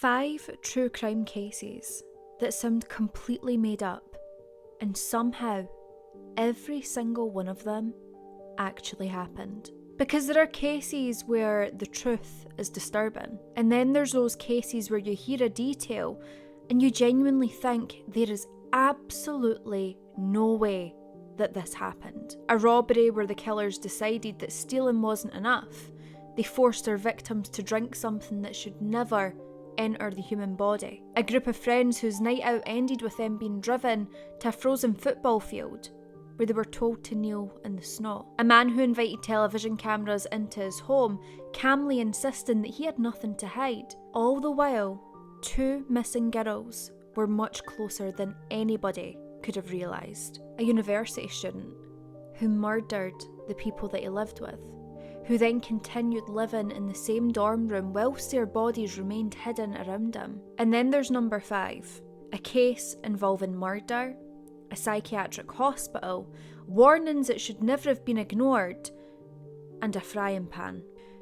5 true crime cases that sound completely made up, and somehow every single one of them actually happened. Because there are cases where the truth is disturbing, and then there's those cases where you hear a detail and you genuinely think there is absolutely no way that this happened. A robbery where the killers decided that stealing wasn't enough. They forced their victims to drink something that should never enter the human body. A group of friends whose night out ended with them being driven to a frozen football field where they were told to kneel in the snow. A man who invited television cameras into his home, calmly insisting that he had nothing to hide. All the while, 2 missing girls were much closer than anybody could have realised. A university student who murdered the people that he lived with, who then continued living in the same dorm room whilst their bodies remained hidden around him. And then there's number 5, a case involving murder, a psychiatric hospital, warnings that should never have been ignored, and a frying pan.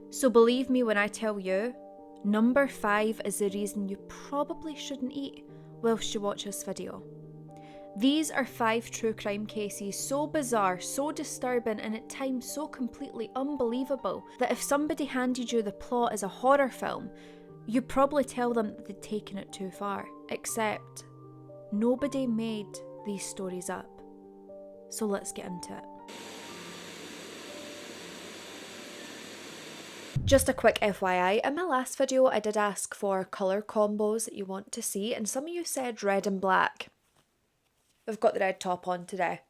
So believe me when I tell you, number 5 is the reason you probably shouldn't eat whilst you watch this video. These are 5 true crime cases so bizarre, so disturbing, and at times so completely unbelievable that if somebody handed you the plot as a horror film, you'd probably tell them that they'd taken it too far. Except, nobody made these stories up. So let's get into it. Just a quick FYI, in my last video I did ask for colour combos that you want to see, and some of you said red and black. We've got the red top on today.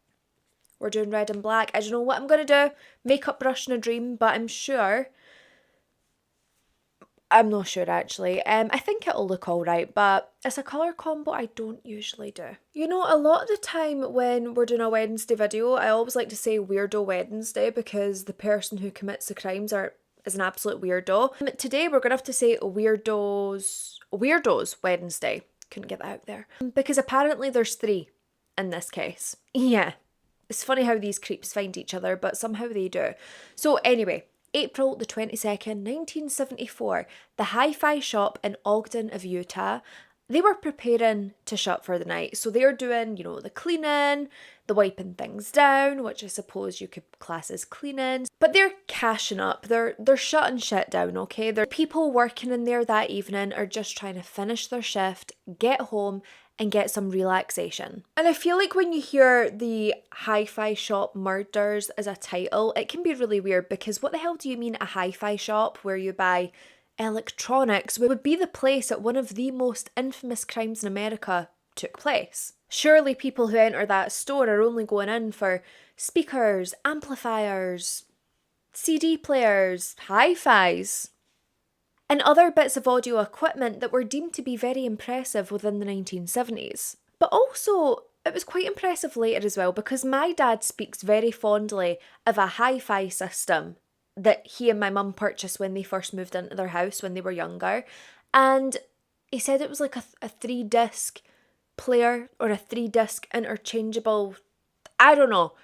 We're doing red and black. I don't know what I'm going to do. Makeup brush in a dream, but I'm sure. I'm not sure actually. I think it'll look alright, but it's a colour combo I don't usually do. You know, a lot of the time when we're doing a Wednesday video, I always like to say Weirdo Wednesday because the person who commits the crimes is an absolute weirdo. Today we're going to have to say Weirdos Wednesday. Couldn't get that out there. Because apparently there's 3. In this case. Yeah. It's funny how these creeps find each other, but somehow they do. So anyway, April the 22nd, 1974, the hi-fi shop in Ogden of Utah, they were preparing to shut for the night. So they're doing, you know, the cleaning, the wiping things down, which I suppose you could class as cleaning. But they're cashing up. They're shutting shit down, okay? The people working in there that evening are just trying to finish their shift, get home, and get some relaxation. And I feel like when you hear the hi-fi shop murders as a title, it can be really weird because what the hell do you mean a hi-fi shop where you buy electronics would be the place that one of the most infamous crimes in America took place? Surely people who enter that store are only going in for speakers, amplifiers, CD players, hi-fis, and other bits of audio equipment that were deemed to be very impressive within the 1970s. But also, it was quite impressive later as well because my dad speaks very fondly of a hi-fi system that he and my mum purchased when they first moved into their house when they were younger. And he said it was like a 3-disc player or a 3-disc interchangeable, I don't know.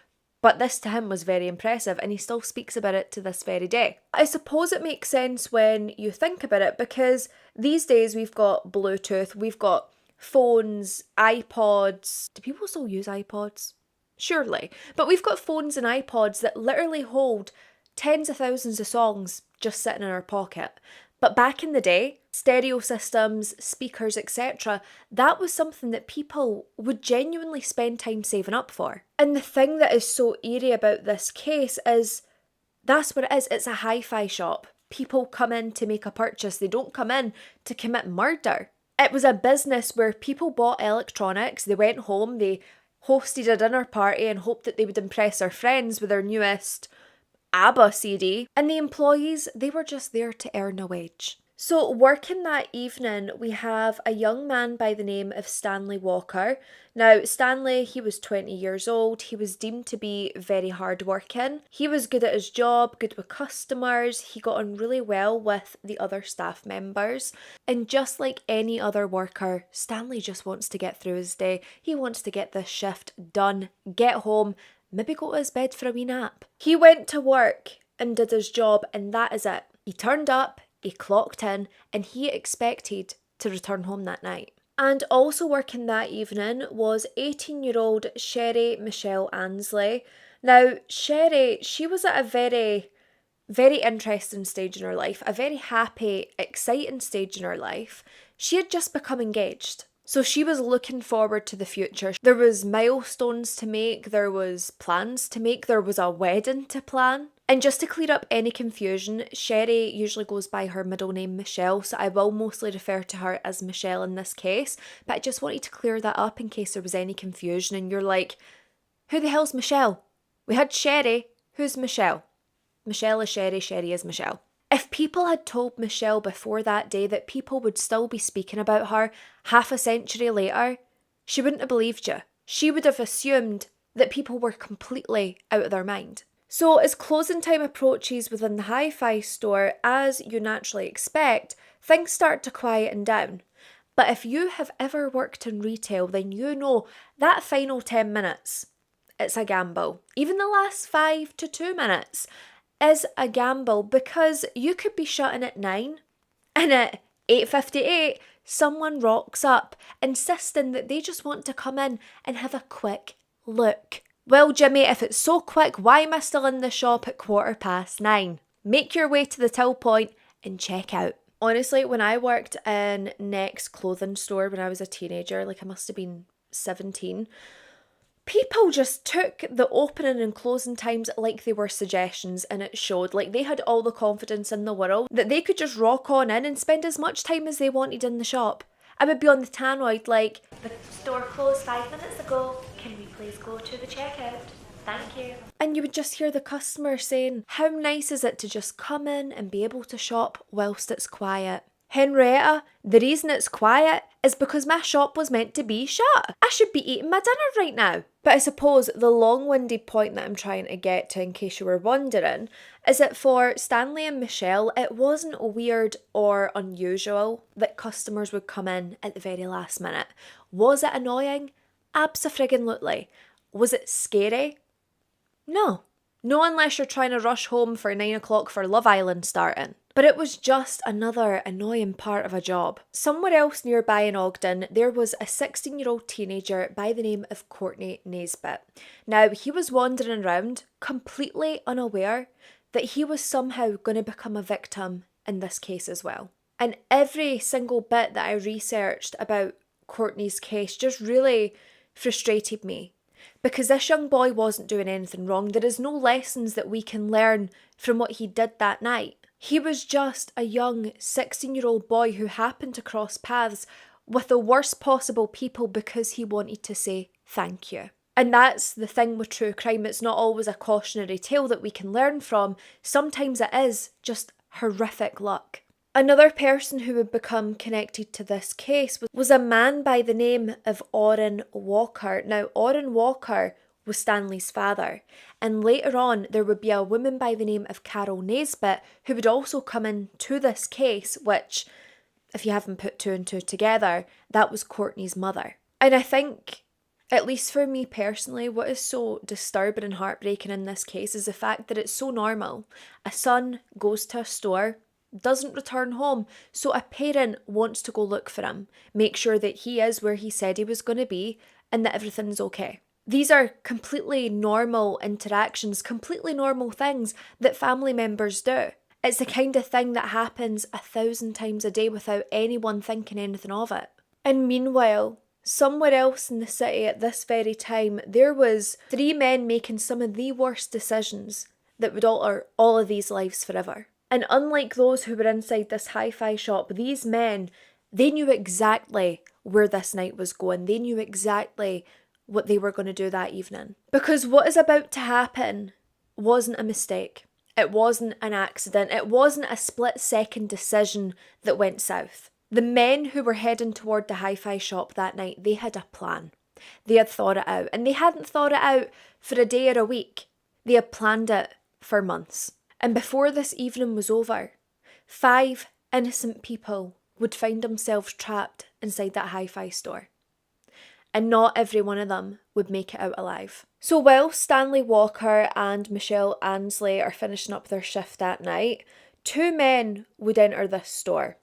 But this to him was very impressive and he still speaks about it to this very day. I suppose it makes sense when you think about it because these days we've got Bluetooth, we've got phones, iPods. Do people still use iPods? Surely. But we've got phones and iPods that literally hold tens of thousands of songs just sitting in our pocket. But back in the day, stereo systems, speakers, etc., that was something that people would genuinely spend time saving up for. And the thing that is so eerie about this case is that's what it is. It's a hi-fi shop. People come in to make a purchase. They don't come in to commit murder. It was a business where people bought electronics. They went home. They hosted a dinner party and hoped that they would impress their friends with their newest ABBA CD, and the employees, they were just there to earn a wage. So working that evening, we have a young man by the name of Stanley Walker. Now, Stanley, he was 20 years old. He was deemed to be very hardworking. He was good at his job, good with customers. He got on really well with the other staff members. And just like any other worker, Stanley just wants to get through his day. He wants to get this shift done, get home, maybe go to his bed for a wee nap. He went to work and did his job, and that is it. He turned up, he clocked in, and he expected to return home that night. And also working that evening was 18-year-old Sherry Michelle Ansley. Now, Sherry, she was at a very, very interesting stage in her life, a very happy, exciting stage in her life. She had just become engaged. So she was looking forward to the future. There was milestones to make, there was plans to make, there was a wedding to plan. And just to clear up any confusion, Sherry usually goes by her middle name Michelle, so I will mostly refer to her as Michelle in this case, but I just wanted to clear that up in case there was any confusion and you're like, who the hell's Michelle? We had Sherry, who's Michelle? Michelle is Sherry, Sherry is Michelle. If people had told Michelle before that day that people would still be speaking about her half a century later, she wouldn't have believed you. She would have assumed that people were completely out of their mind. So as closing time approaches within the hi-fi store, as you naturally expect, things start to quieten down. But if you have ever worked in retail, then you know that final 10 minutes, it's a gamble. Even the last 5 to 2 minutes is a gamble because you could be shutting at 9 and at 8:58 someone rocks up insisting that they just want to come in and have a quick look. Well, Jimmy, if it's so quick, why am I still in the shop at 9:15? Make your way to the till point and check out. Honestly, when I worked in Next clothing store when I was a teenager, like I must have been 17, people just took the opening and closing times like they were suggestions, and it showed. Like they had all the confidence in the world that they could just rock on in and spend as much time as they wanted in the shop. I would be on the tannoy like, the store closed 5 minutes ago. Can we please go to the checkout? Thank you. And you would just hear the customer saying, how nice is it to just come in and be able to shop whilst it's quiet? Henrietta, the reason it's quiet is because my shop was meant to be shut. I should be eating my dinner right now. But I suppose the long-winded point that I'm trying to get to, in case you were wondering, is that for Stanley and Michelle, it wasn't weird or unusual that customers would come in at the very last minute. Was it annoying? Abso-friggin-lutely. Was it scary? No. No, unless you're trying to rush home for 9 o'clock for Love Island starting. But it was just another annoying part of a job. Somewhere else nearby in Ogden, there was a 16-year-old teenager by the name of Courtney Naisbitt. Now, he was wandering around, completely unaware that he was somehow going to become a victim in this case as well. And every single bit that I researched about Courtney's case just really frustrated me. Because this young boy wasn't doing anything wrong. There is no lessons that we can learn from what he did that night. He was just a young 16-year-old boy who happened to cross paths with the worst possible people because he wanted to say thank you. And that's the thing with true crime. It's not always a cautionary tale that we can learn from. Sometimes it is just horrific luck. Another person who would become connected to this case was a man by the name of Orrin Walker. Now, Orrin Walker was Stanley's father, and later on there would be a woman by the name of Carol Naisbitt who would also come into this case, which, if you haven't put two and two together, that was Courtney's mother. And I think, at least for me personally, what is so disturbing and heartbreaking in this case is the fact that it's so normal. A son goes to a store, doesn't return home, so a parent wants to go look for him, make sure that he is where he said he was going to be and that everything's okay. These are completely normal interactions, completely normal things that family members do. It's the kind of thing that happens 1,000 times a day without anyone thinking anything of it. And meanwhile, somewhere else in the city at this very time, there was 3 men making some of the worst decisions that would alter all of these lives forever. And unlike those who were inside this hi-fi shop, these men, they knew exactly where this night was going. They knew exactly what they were going to do that evening. Because what is about to happen wasn't a mistake. It wasn't an accident. It wasn't a split-second decision that went south. The men who were heading toward the hi-fi shop that night, they had a plan. They had thought it out. And they hadn't thought it out for a day or a week. They had planned it for months. And before this evening was over, 5 innocent people would find themselves trapped inside that hi-fi store. And not every one of them would make it out alive. So while Stanley Walker and Michelle Ansley are finishing up their shift that night, 2 men would enter this store.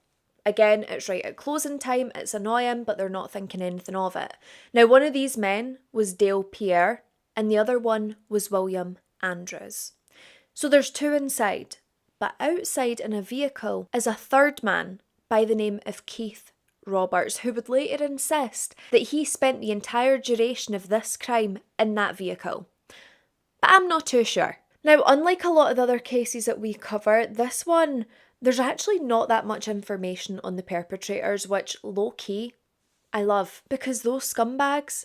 Again, it's right at closing time, it's annoying, but they're not thinking anything of it. Now, one of these men was Dale Pierre, and the other one was William Andrews. So there's two inside, but outside in a vehicle is a third man by the name of Keith Roberts, who would later insist that he spent the entire duration of this crime in that vehicle. But I'm not too sure. Now, unlike a lot of the other cases that we cover, this one, there's actually not that much information on the perpetrators, which low-key, I love, because those scumbags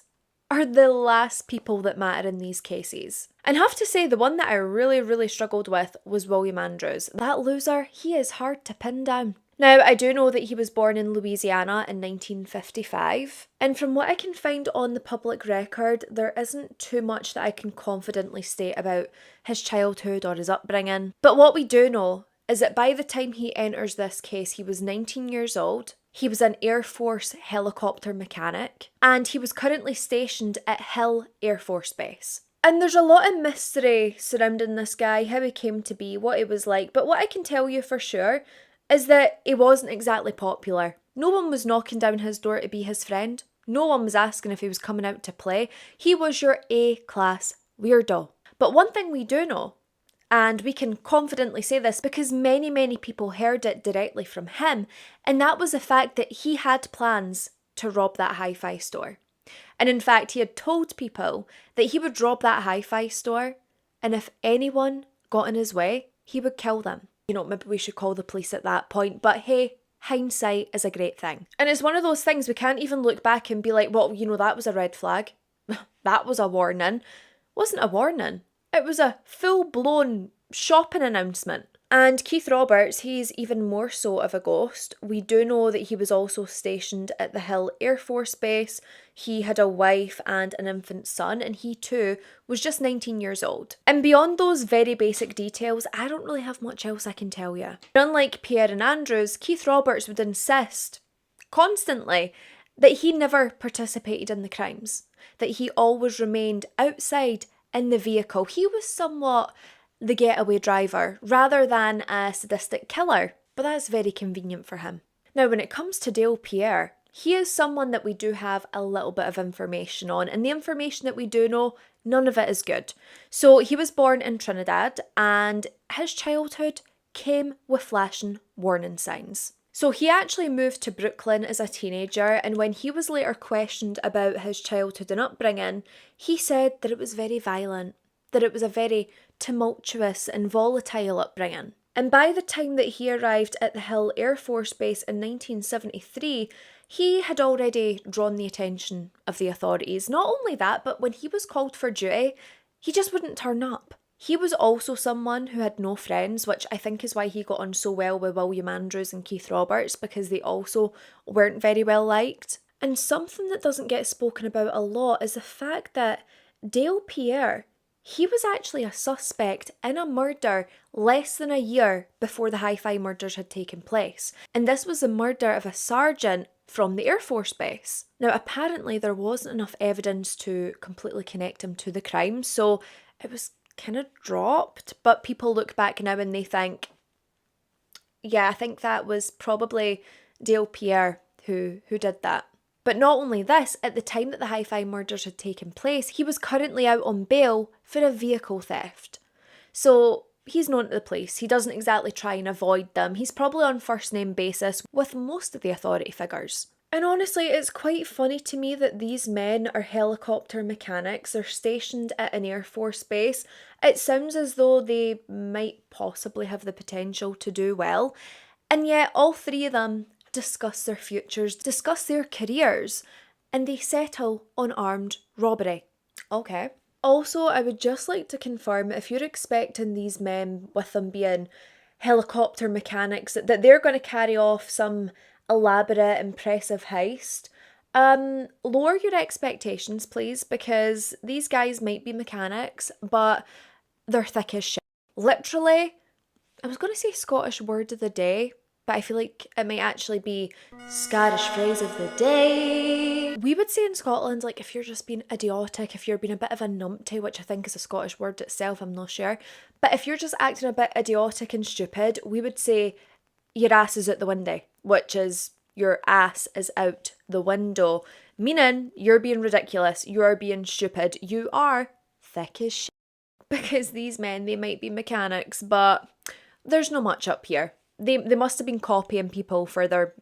are the last people that matter in these cases. And I have to say, the one that I really struggled with was William Andrews. That loser, he is hard to pin down. Now, I do know that he was born in Louisiana in 1955, and from what I can find on the public record, there isn't too much that I can confidently state about his childhood or his upbringing. But what we do know is that by the time he enters this case, he was 19 years old, he was an Air Force helicopter mechanic, and he was currently stationed at Hill Air Force Base. And there's a lot of mystery surrounding this guy, how he came to be, what he was like, but what I can tell you for sure is that he wasn't exactly popular. No one was knocking down his door to be his friend. No one was asking if he was coming out to play. He was your A-class weirdo. But one thing we do know, and we can confidently say this because many people heard it directly from him, and that was the fact that he had plans to rob that hi-fi store. And in fact, he had told people that he would rob that hi-fi store, and if anyone got in his way, he would kill them. You know, maybe we should call the police at that point, but hey, hindsight is a great thing. And it's one of those things we can't even look back and be like, well, you know, that was a red flag. That was a warning. It wasn't a warning. It was a full-blown shopping announcement. And Keith Roberts, he's even more so of a ghost. We do know that he was also stationed at the Hill Air Force Base. He had a wife and an infant son, and he too was just 19 years old. And beyond those very basic details, I don't really have much else I can tell you. Unlike Pierre and Andrews, Keith Roberts would insist constantly that he never participated in the crimes, that he always remained outside in the vehicle. He was somewhat the getaway driver rather than a sadistic killer, but that's very convenient for him. Now, when it comes to Dale Pierre, he is someone that we do have a little bit of information on, and the information that we do know, none of it is good. So he was born in Trinidad, and his childhood came with flashing warning signs. So he actually moved to Brooklyn as a teenager, and when he was later questioned about his childhood and upbringing, he said that it was very violent, that it was a very tumultuous and volatile upbringing. And by the time that he arrived at the Hill Air Force Base in 1973, he had already drawn the attention of the authorities. Not only that, but when he was called for duty, he just wouldn't turn up. He was also someone who had no friends, which I think is why he got on so well with William Andrews and Keith Roberts, because they also weren't very well liked. And something that doesn't get spoken about a lot is the fact that Dale Pierre, he was actually a suspect in a murder less than a year before the hi-fi murders had taken place. And this was the murder of a sergeant from the Air Force Base. Now, apparently there wasn't enough evidence to completely connect him to the crime, so it was kind of dropped. But people look back now and they think, yeah, I think that was probably Dale Pierre who did that. But not only this, at the time that the hi-fi murders had taken place, he was currently out on bail for a vehicle theft. So he's known to the police. He doesn't exactly try and avoid them. He's probably on first name basis with most of the authority figures. And honestly, it's quite funny to me that these men are helicopter mechanics. They're stationed at an Air Force base. It sounds as though they might possibly have the potential to do well. And yet all three of them discuss their futures, discuss their careers, and they settle on armed robbery. Okay. Also, I would just like to confirm, if you're expecting these men, with them being helicopter mechanics, that they're going to carry off some elaborate, impressive heist, lower your expectations, please, because these guys might be mechanics, but they're thick as shit. Literally, I was going to say Scottish word of the day, but I feel like it might actually be Scottish phrase of the day. We would say in Scotland, like, if you're just being idiotic, if you're being a bit of a numpty, which I think is a Scottish word itself, I'm not sure. But if you're just acting a bit idiotic and stupid, we would say your ass is out the window, which is your ass is out the window, meaning you're being ridiculous, you are being stupid, you are thick as shit. Because these men, they might be mechanics, but there's no much up here. They must have been copying people for their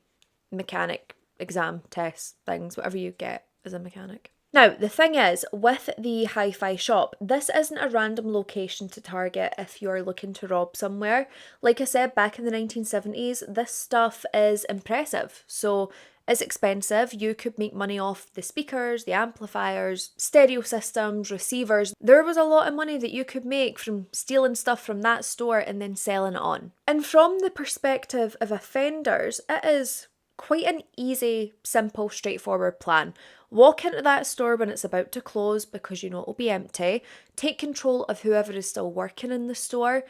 mechanic exam tests, things, whatever you get as a mechanic. Now, the thing is, with the hi-fi shop, this isn't a random location to target if you're looking to rob somewhere. Like I said, back in the 1970s, this stuff is impressive. So it's expensive. You could make money off the speakers, the amplifiers, stereo systems, receivers. There was a lot of money that you could make from stealing stuff from that store and then selling it on. And from the perspective of offenders, it is quite an easy, simple, straightforward plan. Walk into that store when it's about to close because you know it'll be empty. Take control of whoever is still working in the store.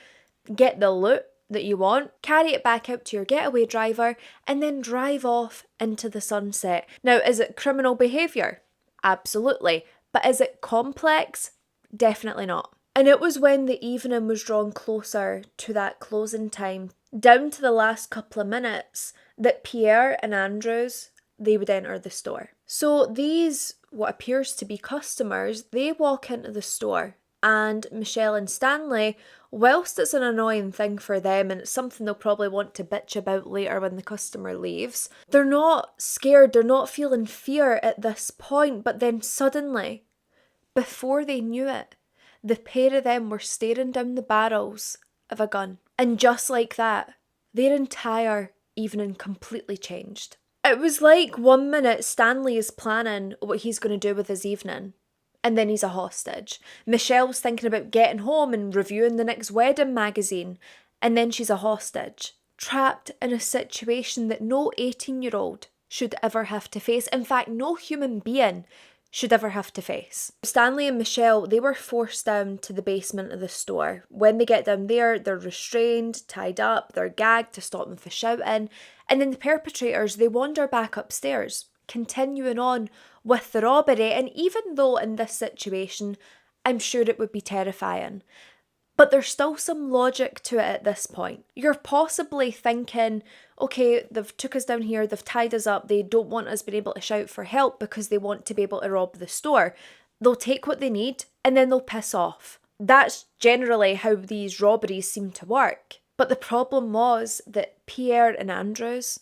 Get the loot that you want. Carry it back out to your getaway driver and then drive off into the sunset. Now, is it criminal behaviour? Absolutely. But is it complex? Definitely not. And it was when the evening was drawn closer to that closing time, down to the last couple of minutes, that Pierre and Andrews, they would enter the store. So these, what appears to be customers, they walk into the store, and Michelle and Stanley, whilst it's an annoying thing for them and it's something they'll probably want to bitch about later when the customer leaves, they're not scared, they're not feeling fear at this point, but then suddenly, before they knew it, the pair of them were staring down the barrels of a gun. And just like that, their entire evening completely changed. It was like 1 minute Stanley is planning what he's going to do with his evening, and then he's a hostage. Michelle's thinking about getting home and reviewing the next wedding magazine, and then she's a hostage. Trapped in a situation that no 18-year-old should ever have to face. In fact, no human being should ever have to face. Stanley and Michelle, they were forced down to the basement of the store. When they get down there, they're restrained, tied up, they're gagged to stop them from shouting, and then the perpetrators, they wander back upstairs, continuing on with the robbery. And even though in this situation, I'm sure it would be terrifying, but there's still some logic to it at this point. You're possibly thinking, okay, they've took us down here, they've tied us up, they don't want us being able to shout for help because they want to be able to rob the store. They'll take what they need and then they'll piss off. That's generally how these robberies seem to work. But the problem was that Pierre and Andrews,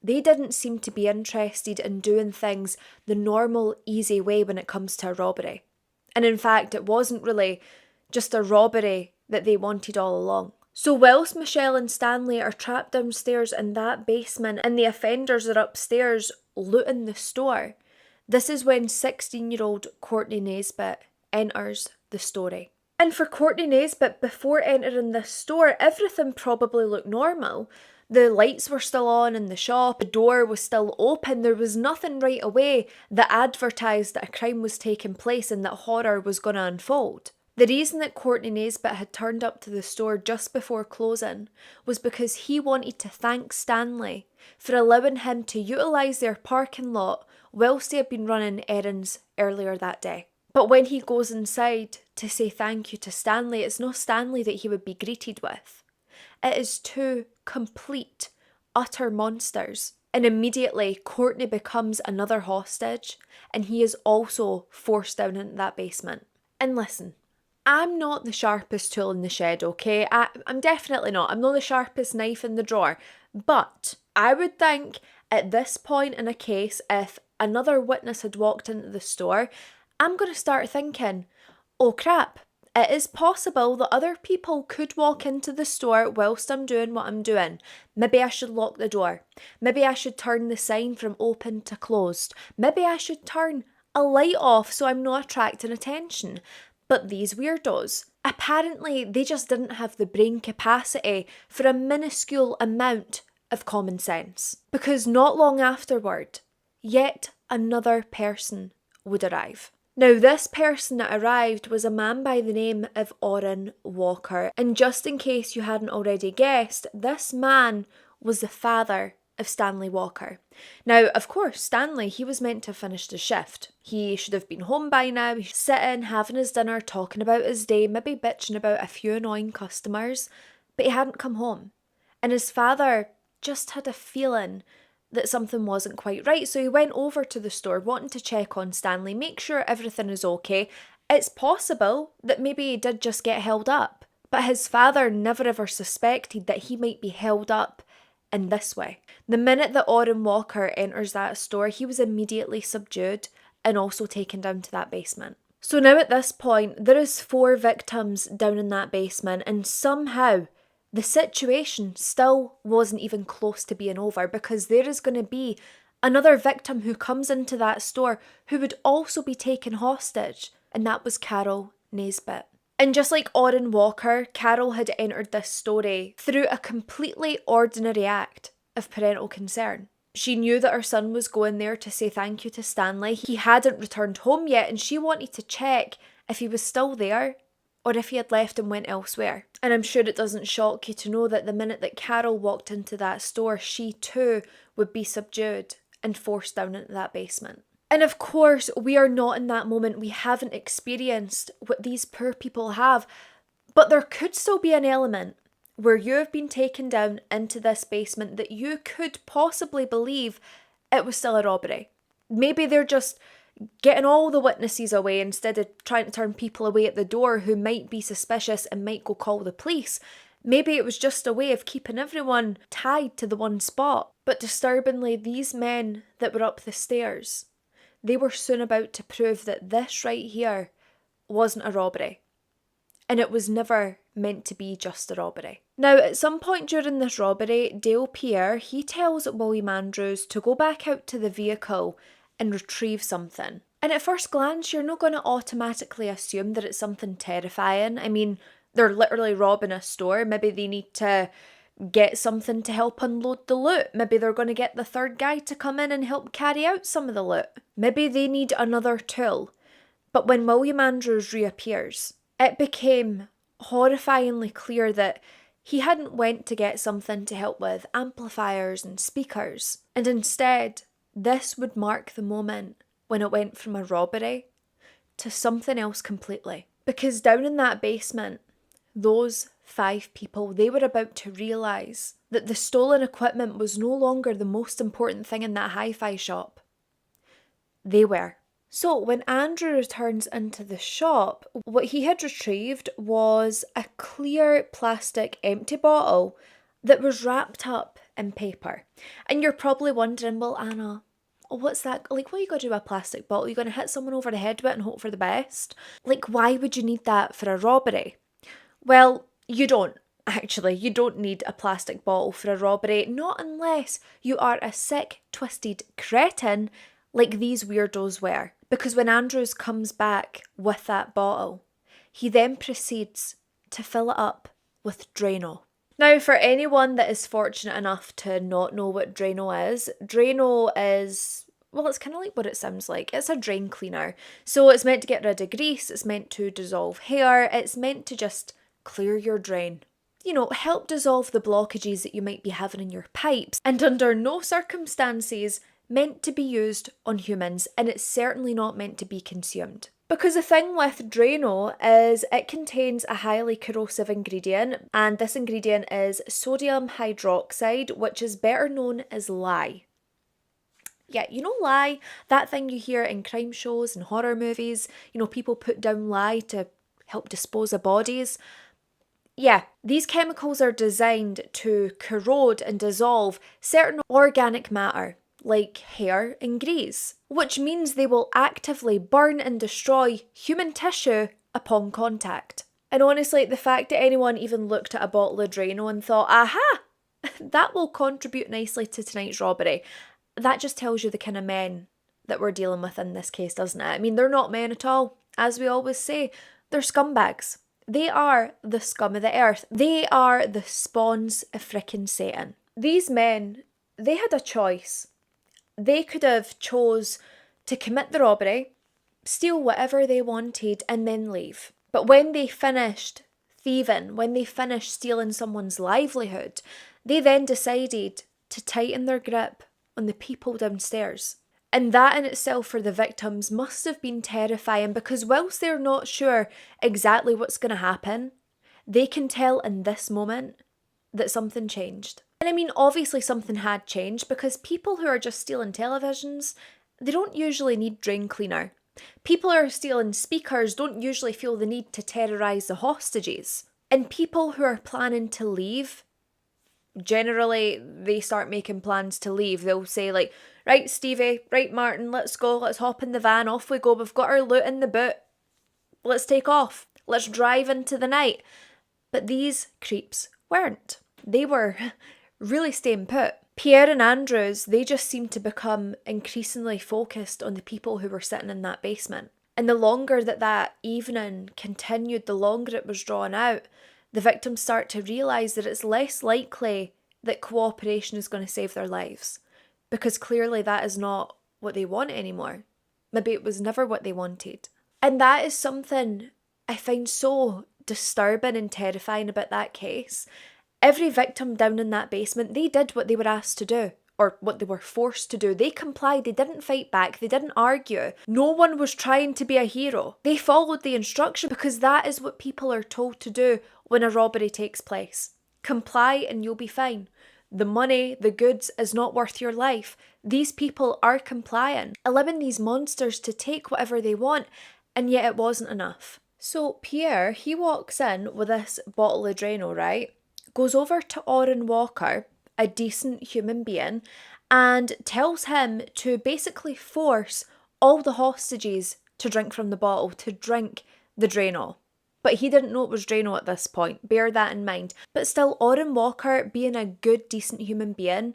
they didn't seem to be interested in doing things the normal, easy way when it comes to a robbery. And in fact, it wasn't really just a robbery that they wanted all along. So whilst Michelle and Stanley are trapped downstairs in that basement and the offenders are upstairs looting the store, this is when 16-year-old Courtney Nesbitt enters the story. And for Courtney Nesbitt, before entering this store, everything probably looked normal. The lights were still on in the shop, the door was still open, there was nothing right away that advertised that a crime was taking place and that horror was going to unfold. The reason that Courtney Nesbitt had turned up to the store just before closing was because he wanted to thank Stanley for allowing him to utilise their parking lot whilst they had been running errands earlier that day. But when he goes inside to say thank you to Stanley, it's not Stanley that he would be greeted with. It is two complete, utter monsters. And immediately, Courtney becomes another hostage, and he is also forced down into that basement. And listen, I'm not the sharpest tool in the shed, okay? I'm definitely not. I'm not the sharpest knife in the drawer. But I would think at this point in a case, if another witness had walked into the store, I'm going to start thinking, oh crap, it is possible that other people could walk into the store whilst I'm doing what I'm doing. Maybe I should lock the door. Maybe I should turn the sign from open to closed. Maybe I should turn a light off so I'm not attracting attention. But these weirdos, apparently they just didn't have the brain capacity for a minuscule amount of common sense. Because not long afterward, yet another person would arrive. Now, this person that arrived was a man by the name of Orrin Walker. And just in case you hadn't already guessed, this man was the father of Stanley Walker. Now, of course, Stanley, he was meant to have finished his shift. He should have been home by now, he's sitting, having his dinner, talking about his day, maybe bitching about a few annoying customers, but he hadn't come home. And his father, just had a feeling that something wasn't quite right. So he went over to the store wanting to check on Stanley, make sure everything is okay. It's possible that maybe he did just get held up, but his father never ever suspected that he might be held up in this way. The minute that Orrin Walker enters that store, he was immediately subdued and also taken down to that basement. So now at this point, there is 4 victims down in that basement, and somehow the situation still wasn't even close to being over, because there is going to be another victim who comes into that store who would also be taken hostage, and that was Carol Nesbitt. And just like Orrin Walker, Carol had entered this story through a completely ordinary act of parental concern. She knew that her son was going there to say thank you to Stanley. He hadn't returned home yet, and she wanted to check if he was still there or if he had left and went elsewhere. And I'm sure it doesn't shock you to know that the minute that Carol walked into that store, she too would be subdued and forced down into that basement. And of course, we are not in that moment. We haven't experienced what these poor people have. But there could still be an element where you have been taken down into this basement that you could possibly believe it was still a robbery. Maybe they're just getting all the witnesses away instead of trying to turn people away at the door who might be suspicious and might go call the police. Maybe it was just a way of keeping everyone tied to the one spot. But disturbingly, these men that were up the stairs, they were soon about to prove that this right here wasn't a robbery. And it was never meant to be just a robbery. Now, at some point during this robbery, Dale Pierre, he tells William Andrews to go back out to the vehicle and retrieve something. And at first glance, you're not going to automatically assume that it's something terrifying. I mean, they're literally robbing a store. Maybe they need to get something to help unload the loot. Maybe they're going to get the third guy to come in and help carry out some of the loot. Maybe they need another tool. But when William Andrews reappears, it became horrifyingly clear that he hadn't went to get something to help with amplifiers and speakers. And instead, this would mark the moment when it went from a robbery to something else completely. Because down in that basement, those 5 people, they were about to realise that the stolen equipment was no longer the most important thing in that hi-fi shop. They were. So when Andrew returns into the shop, what he had retrieved was a clear plastic empty bottle that was wrapped up in paper. And you're probably wondering, well, Anna, what's that? Like, what are you going to do with a plastic bottle? Are you going to hit someone over the head with it and hope for the best? Like, why would you need that for a robbery? Well, you don't. Actually, you don't need a plastic bottle for a robbery, not unless you are a sick, twisted cretin like these weirdos were. Because when Andrews comes back with that bottle, he then proceeds to fill it up with Drano. Now, for anyone that is fortunate enough to not know what Drano is, well, it's kind of like what it sounds like. It's a drain cleaner. So it's meant to get rid of grease, it's meant to dissolve hair, it's meant to just clear your drain. You know, help dissolve the blockages that you might be having in your pipes, and under no circumstances meant to be used on humans, and it's certainly not meant to be consumed. Because the thing with Drano is it contains a highly corrosive ingredient, and this ingredient is sodium hydroxide, which is better known as lye. Yeah, you know lye, that thing you hear in crime shows and horror movies, you know, people put down lye to help dispose of bodies. Yeah, these chemicals are designed to corrode and dissolve certain organic matter, like hair and grease, which means they will actively burn and destroy human tissue upon contact. And honestly, the fact that anyone even looked at a bottle of Drano and thought, aha, that will contribute nicely to tonight's robbery, that just tells you the kind of men that we're dealing with in this case, doesn't it? I mean, they're not men at all. As we always say, they're scumbags. They are the scum of the earth. They are the spawns of frickin' Satan. These men, they had a choice. They could have chose to commit the robbery, steal whatever they wanted, and then leave. But when they finished thieving, when they finished stealing someone's livelihood, they then decided to tighten their grip on the people downstairs. And that in itself for the victims must have been terrifying, because whilst they're not sure exactly what's going to happen, they can tell in this moment that something changed. And I mean, obviously something had changed, because people who are just stealing televisions, they don't usually need drain cleaner. People who are stealing speakers don't usually feel the need to terrorise the hostages. And people who are planning to leave, generally they start making plans to leave. They'll say like, right Stevie, right Martin, let's go, let's hop in the van, off we go, we've got our loot in the boot, let's take off, let's drive into the night. But these creeps weren't. They were really staying put. Pierre and Andrews, they just seemed to become increasingly focused on the people who were sitting in that basement. And the longer that evening continued, the longer it was drawn out, the victims start to realise that it's less likely that cooperation is going to save their lives. Because clearly that is not what they want anymore. Maybe it was never what they wanted. And that is something I find so disturbing and terrifying about that case. Every victim down in that basement, they did what they were asked to do, or what they were forced to do. They complied, they didn't fight back, they didn't argue. No one was trying to be a hero. They followed the instruction, because that is what people are told to do when a robbery takes place. Comply and you'll be fine. The money, the goods is not worth your life. These people are complying, allowing these monsters to take whatever they want, and yet it wasn't enough. So Pierre, he walks in with this bottle of Drano, right? Goes over to Orrin Walker, a decent human being, and tells him to basically force all the hostages to drink from the bottle, to drink the Drano. But he didn't know it was Drano at this point, bear that in mind. But still, Orrin Walker, being a good, decent human being,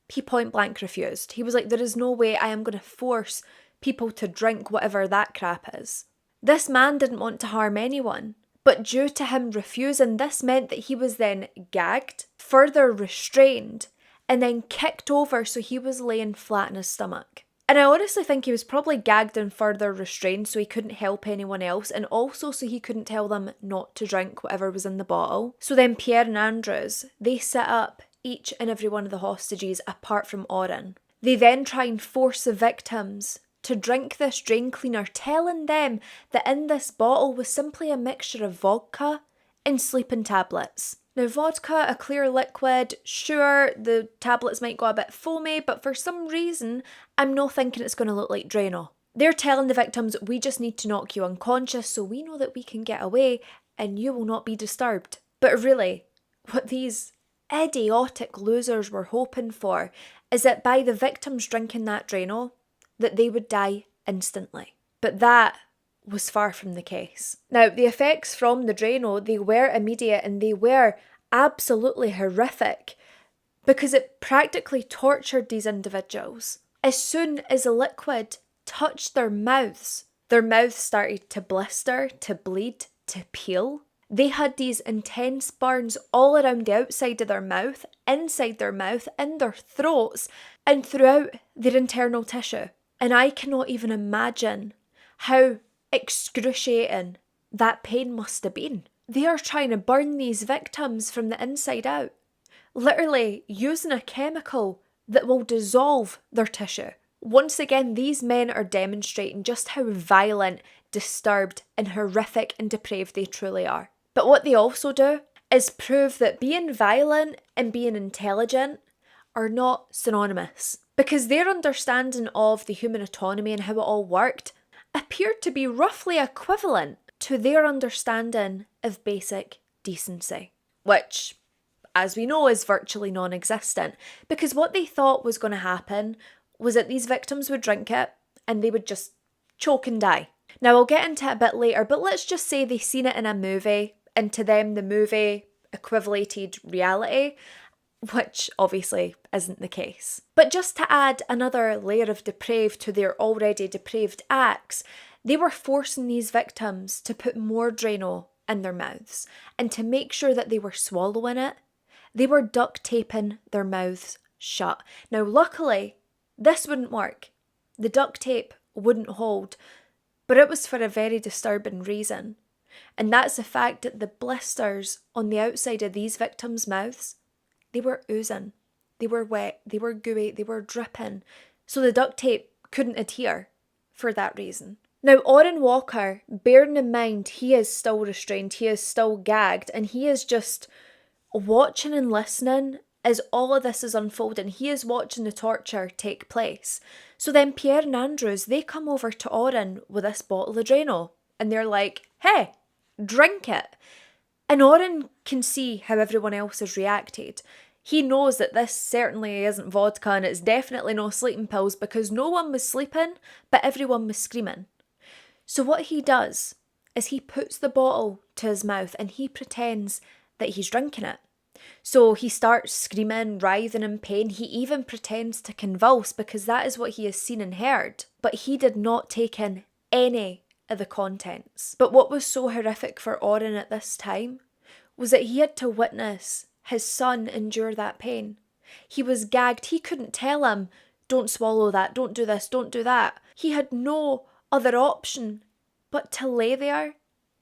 he point blank refused. He was like, there is no way I am going to force people to drink whatever that crap is. This man didn't want to harm anyone. But due to him refusing, this meant that he was then gagged, further restrained, and then kicked over so he was laying flat in his stomach. And I honestly think he was probably gagged and further restrained so he couldn't help anyone else, and also so he couldn't tell them not to drink whatever was in the bottle. So then Pierre and Andrews, they set up each and every one of the hostages apart from Orrin. They then try and force the victims to drink this drain cleaner, telling them that in this bottle was simply a mixture of vodka and sleeping tablets. Now vodka, a clear liquid, sure, the tablets might go a bit foamy, but for some reason, I'm not thinking it's going to look like Drano. They're telling the victims, we just need to knock you unconscious so we know that we can get away and you will not be disturbed. But really, what these idiotic losers were hoping for is that by the victims drinking that Drano, that they would die instantly. But that was far from the case. Now, the effects from the Drano, they were immediate and they were absolutely horrific because it practically tortured these individuals. As soon as the liquid touched their mouths started to blister, to bleed, to peel. They had these intense burns all around the outside of their mouth, inside their mouth, in their throats, and throughout their internal tissue. And I cannot even imagine how excruciating that pain must have been. They are trying to burn these victims from the inside out, literally using a chemical that will dissolve their tissue. Once again, these men are demonstrating just how violent, disturbed, and horrific and depraved they truly are. But what they also do is prove that being violent and being intelligent are not synonymous, because their understanding of the human autonomy and how it all worked appeared to be roughly equivalent to their understanding of basic decency, which, as we know, is virtually non-existent, because what they thought was going to happen was that these victims would drink it and they would just choke and die. Now, I'll get into it a bit later, but let's just say they seen it in a movie, and to them the movie equivalated reality, which obviously isn't the case. But just to add another layer of depraved to their already depraved acts, they were forcing these victims to put more Drano in their mouths, and to make sure that they were swallowing it, they were duct taping their mouths shut. Now, luckily, this wouldn't work. The duct tape wouldn't hold, but it was for a very disturbing reason. And that's the fact that the blisters on the outside of these victims' mouths, they were oozing, they were wet, they were gooey, they were dripping. So the duct tape couldn't adhere for that reason. Now, Orrin Walker, bearing in mind he is still restrained, he is still gagged, and he is just watching and listening as all of this is unfolding. He is watching the torture take place. So then Pierre and Andrews, they come over to Oren with this bottle of Drano. And they're like, hey, drink it. And Oren can see how everyone else has reacted. He knows that this certainly isn't vodka and it's definitely no sleeping pills because no one was sleeping, but everyone was screaming. So what he does is he puts the bottle to his mouth and he pretends that he's drinking it. So he starts screaming, writhing in pain. He even pretends to convulse because that is what he has seen and heard. But he did not take in any of the contents. But what was so horrific for Oren at this time was that he had to witness his son endure that pain. He was gagged. He couldn't tell him, don't swallow that, don't do this, don't do that. He had no other option but to lay there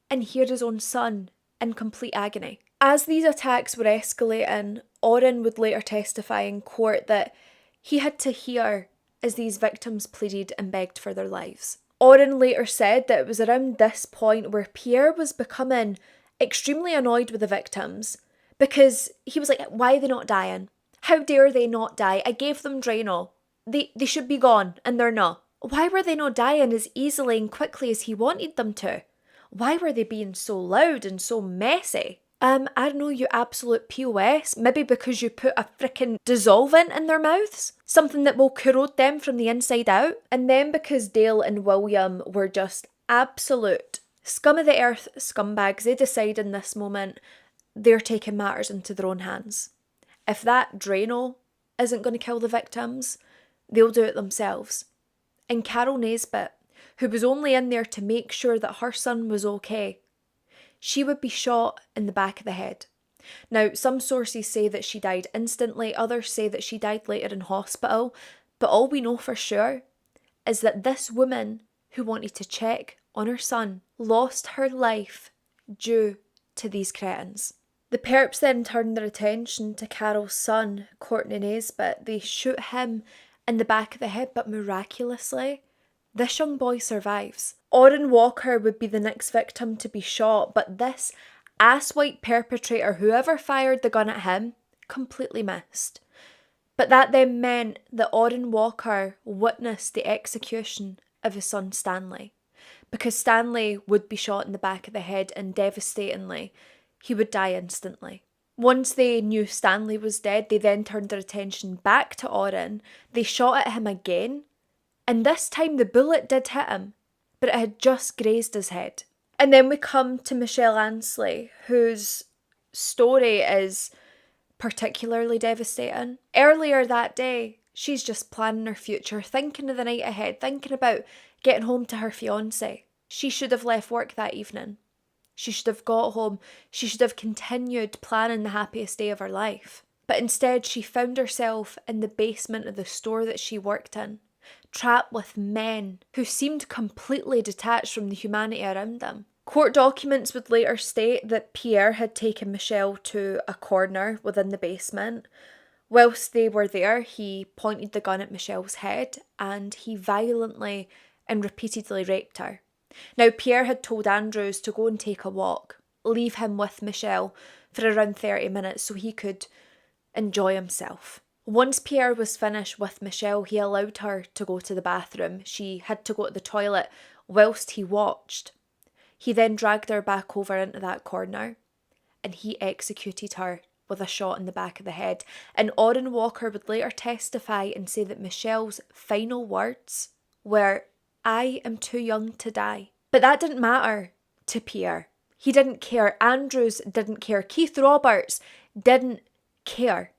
and hear his own son in complete agony. As these attacks were escalating, Oren would later testify in court that he had to hear as these victims pleaded and begged for their lives. Oren later said that it was around this point where Pierre was becoming extremely annoyed with the victims because he was like, why are they not dying? How dare they not die? I gave them Drano. They should be gone and they're not. Why were they not dying as easily and quickly as he wanted them to? Why were they being so loud and so messy? I don't know, you absolute POS. Maybe because you put a frickin' dissolvent in their mouths? Something that will corrode them from the inside out? And then because Dale and William were just absolute scum of the earth scumbags, they decide in this moment they're taking matters into their own hands. If that Drano isn't going to kill the victims, they'll do it themselves. And Carol Nesbitt, who was only in there to make sure that her son was okay, she would be shot in the back of the head. Now, some sources say that she died instantly, others say that she died later in hospital, but all we know for sure is that this woman who wanted to check on her son lost her life due to these cretins. The perps then turned their attention to Carol's son, Courtney Nesbitt. They shoot him in the back of the head, but miraculously, this young boy survives. Oren Walker would be the next victim to be shot, but this asswipe perpetrator, whoever fired the gun at him, completely missed. But that then meant that Oren Walker witnessed the execution of his son Stanley, because Stanley would be shot in the back of the head and devastatingly, he would die instantly. Once they knew Stanley was dead, they then turned their attention back to Oren. They shot at him again, and this time the bullet did hit him, but it had just grazed his head. And then we come to Michelle Ansley, whose story is particularly devastating. Earlier that day, she's just planning her future, thinking of the night ahead, thinking about getting home to her fiancé. She should have left work that evening. She should have got home. She should have continued planning the happiest day of her life. But instead, she found herself in the basement of the store that she worked in, trapped with men who seemed completely detached from the humanity around them. Court documents would later state that Pierre had taken Michelle to a corner within the basement. Whilst they were there, he pointed the gun at Michelle's head and he violently and repeatedly raped her. Now, Pierre had told Andrews to go and take a walk, leave him with Michelle for around 30 minutes so he could enjoy himself. Once Pierre was finished with Michelle, he allowed her to go to the bathroom. She had to go to the toilet whilst he watched. He then dragged her back over into that corner and he executed her with a shot in the back of the head. And Oren Walker would later testify and say that Michelle's final words were, "I am too young to die." But that didn't matter to Pierre. He didn't care. Andrews didn't care. Keith Roberts didn't care.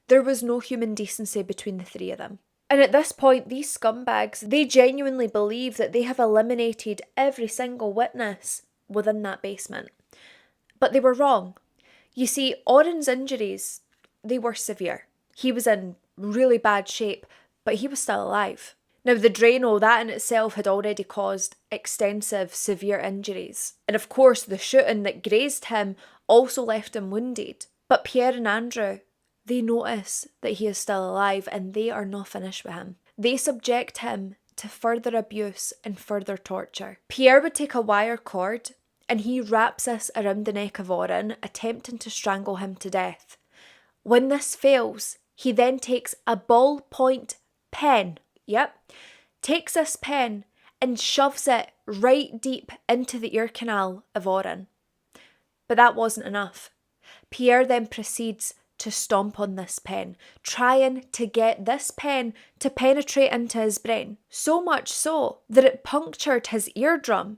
There was no human decency between the three of them. And at this point, these scumbags, they genuinely believe that they have eliminated every single witness within that basement. But they were wrong. You see, Oren's injuries, they were severe. He was in really bad shape, but he was still alive. Now, the Drano, that in itself had already caused extensive, severe injuries. And of course, the shooting that grazed him also left him wounded. But Pierre and Andrew, they notice that he is still alive and they are not finished with him. They subject him to further abuse and further torture. Pierre would take a wire cord and he wraps this around the neck of Oren, attempting to strangle him to death. When this fails, he then takes a ballpoint pen, takes this pen and shoves it right deep into the ear canal of Oren. But that wasn't enough. Pierre then proceeds to stomp on this pen, trying to get this pen to penetrate into his brain. So much so that it punctured his eardrum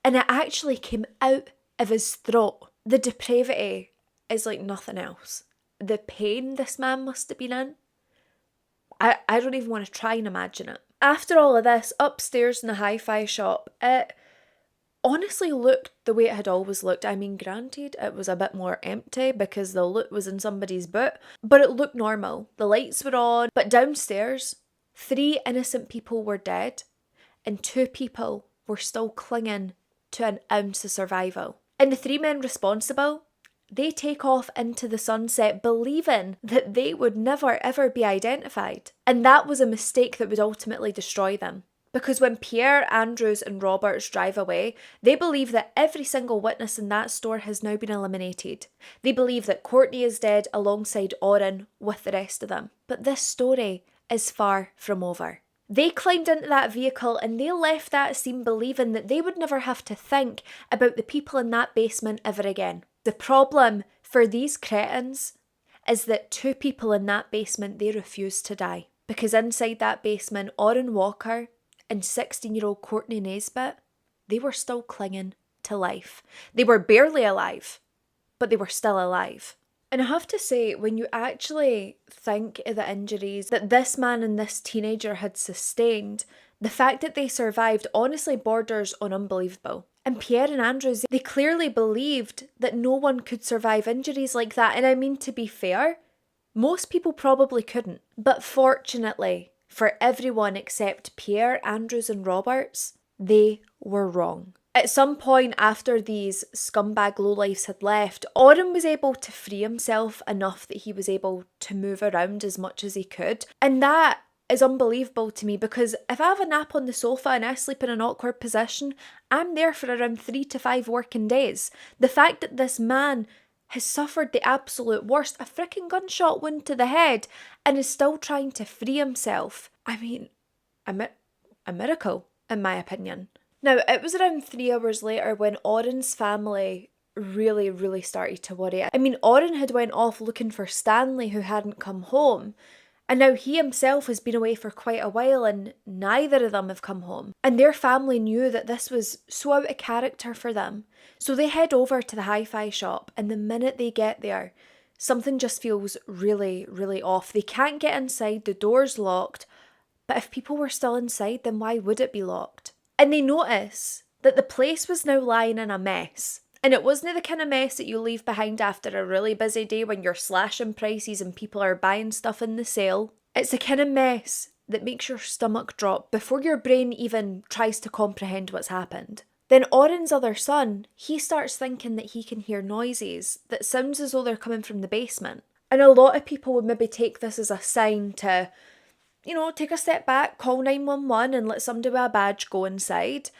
and it actually came out of his throat. The depravity is like nothing else. The pain this man must have been in, I don't even want to try and imagine it. After all of this, upstairs in the hi-fi shop, it honestly looked the way it had always looked. I mean, granted, it was a bit more empty because the loot was in somebody's boot, but it looked normal. The lights were on, but downstairs, 3 innocent people were dead and 2 people were still clinging to an ounce of survival. And the 3 men responsible, they take off into the sunset believing that they would never ever be identified. And that was a mistake that would ultimately destroy them. Because when Pierre, Andrews and Roberts drive away, they believe that every single witness in that store has now been eliminated. They believe that Courtney is dead alongside Oren with the rest of them. But this story is far from over. They climbed into that vehicle and they left that scene believing that they would never have to think about the people in that basement ever again. The problem for these cretins is that 2 people in that basement, they refused to die. Because inside that basement, Oren Walker and 16-year-old Courtney Nesbitt, they were still clinging to life. They were barely alive, but they were still alive. And I have to say, when you actually think of the injuries that this man and this teenager had sustained, the fact that they survived honestly borders on unbelievable. And Pierre and Andrews, they clearly believed that no one could survive injuries like that. And I mean, to be fair, most people probably couldn't. But fortunately, for everyone except Pierre, Andrews and Roberts, they were wrong. At some point after these scumbag lowlifes had left, Oren was able to free himself enough that he was able to move around as much as he could. And that is unbelievable to me, because if I have a nap on the sofa and I sleep in an awkward position, I'm there for around 3 to 5 working days. The fact that this man has suffered the absolute worst, a freaking gunshot wound to the head, and is still trying to free himself. I mean, a miracle, in my opinion. Now, it was around 3 hours later when Oren's family really started to worry. I mean, Oren had went off looking for Stanley, who hadn't come home. And now he himself has been away for quite a while and neither of them have come home. And their family knew that this was so out of character for them. So they head over to the hi-fi shop, and the minute they get there, something just feels really off. They can't get inside, the door's locked. But if people were still inside, then why would it be locked? And they notice that the place was now lying in a mess. And it wasn't the kind of mess that you leave behind after a really busy day when you're slashing prices and people are buying stuff in the sale. It's the kind of mess that makes your stomach drop before your brain even tries to comprehend what's happened. Then Oren's other son, he starts thinking that he can hear noises that sounds as though they're coming from the basement. And a lot of people would maybe take this as a sign to, take a step back, call 911 and let somebody with a badge go inside.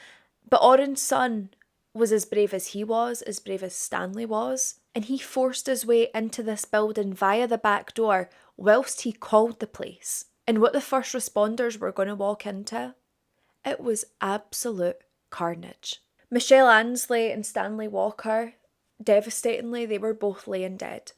But Oren's son was as brave as he was, as brave as Stanley was, and he forced his way into this building via the back door whilst he called the police. And what the first responders were going to walk into, it was absolute carnage. Michelle Ansley and Stanley Walker, devastatingly, they were both laying dead.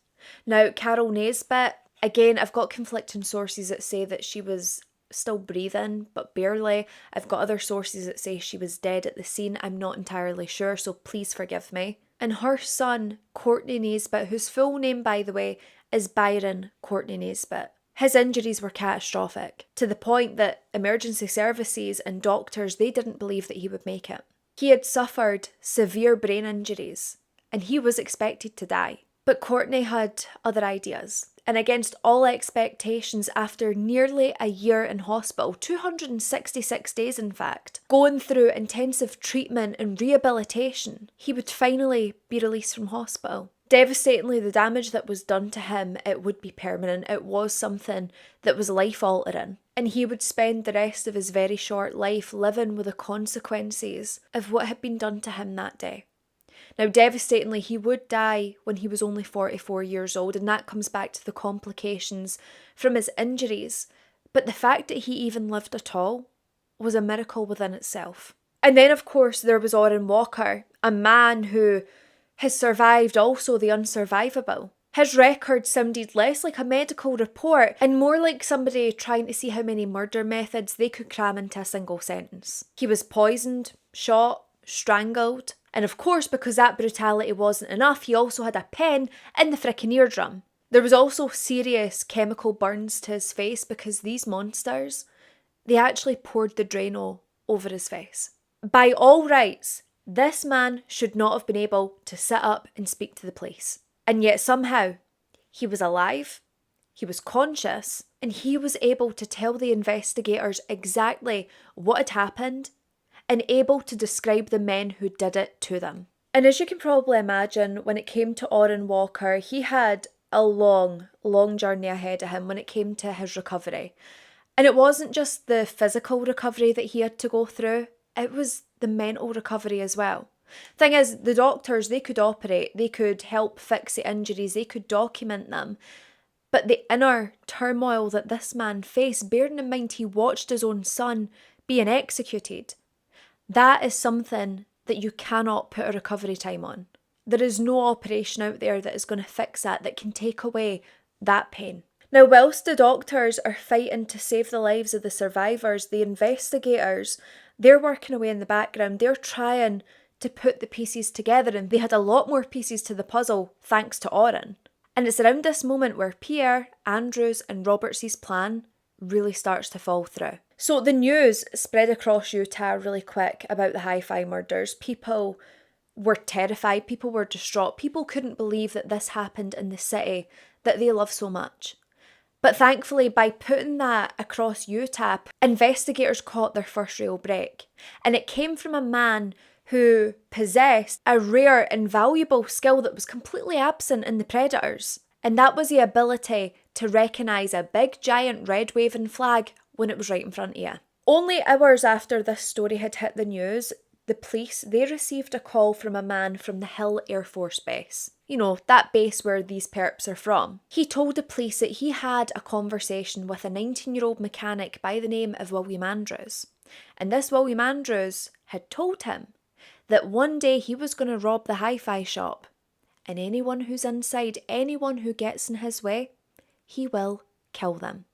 Now, Carol Nesbitt, again, I've got conflicting sources that say that she was still breathing, but barely. I've got other sources that say she was dead at the scene. I'm not entirely sure, so please forgive me. And her son, Courtney Nesbitt, whose full name, by the way, is Byron Courtney Nesbitt. His injuries were catastrophic, to the point that emergency services and doctors, they didn't believe that he would make it. He had suffered severe brain injuries, and he was expected to die. But Courtney had other ideas. And against all expectations, after nearly a year in hospital, 266 days in fact, going through intensive treatment and rehabilitation, he would finally be released from hospital. Devastatingly, the damage that was done to him, it would be permanent. It was something that was life-altering. And he would spend the rest of his very short life living with the consequences of what had been done to him that day. Now, devastatingly, he would die when he was only 44 years old, and that comes back to the complications from his injuries. But the fact that he even lived at all was a miracle within itself. And then, of course, there was Orrin Walker, a man who has survived also the unsurvivable. His record sounded less like a medical report and more like somebody trying to see how many murder methods they could cram into a single sentence. He was poisoned, shot, strangled, and of course, because that brutality wasn't enough, he also had a pen in the frickin' eardrum. There was also serious chemical burns to his face because these monsters, they actually poured the Drano over his face. By all rights, this man should not have been able to sit up and speak to the police. And yet somehow, he was alive, he was conscious, and he was able to tell the investigators exactly what had happened and able to describe the men who did it to them. And as you can probably imagine, when it came to Orrin Walker, he had a long, long journey ahead of him when it came to his recovery. And it wasn't just the physical recovery that he had to go through, it was the mental recovery as well. Thing is, the doctors, they could operate, they could help fix the injuries, they could document them. But the inner turmoil that this man faced, bearing in mind he watched his own son being executed, that is something that you cannot put a recovery time on. There is no operation out there that is going to fix that can take away that pain. Now, whilst the doctors are fighting to save the lives of the survivors, the investigators, they're working away in the background. They're trying to put the pieces together, and they had a lot more pieces to the puzzle thanks to Orrin. And it's around this moment where Pierre, Andrews and Roberts' plan really starts to fall through. So the news spread across Utah really quick about the Hi-Fi murders. People were terrified, people were distraught, people couldn't believe that this happened in the city that they love so much. But thankfully, by putting that across Utah, investigators caught their first real break. And it came from a man who possessed a rare and valuable skill that was completely absent in the predators. And that was the ability to recognise a big giant red waving flag when it was right in front of you. Only hours after this story had hit the news, the police, they received a call from a man from the Hill Air Force Base. You know, that base where these perps are from. He told the police that he had a conversation with a 19-year-old mechanic by the name of William Andrews. And this William Andrews had told him that one day he was going to rob the hi-fi shop. And anyone who's inside, anyone who gets in his way, he will kill them.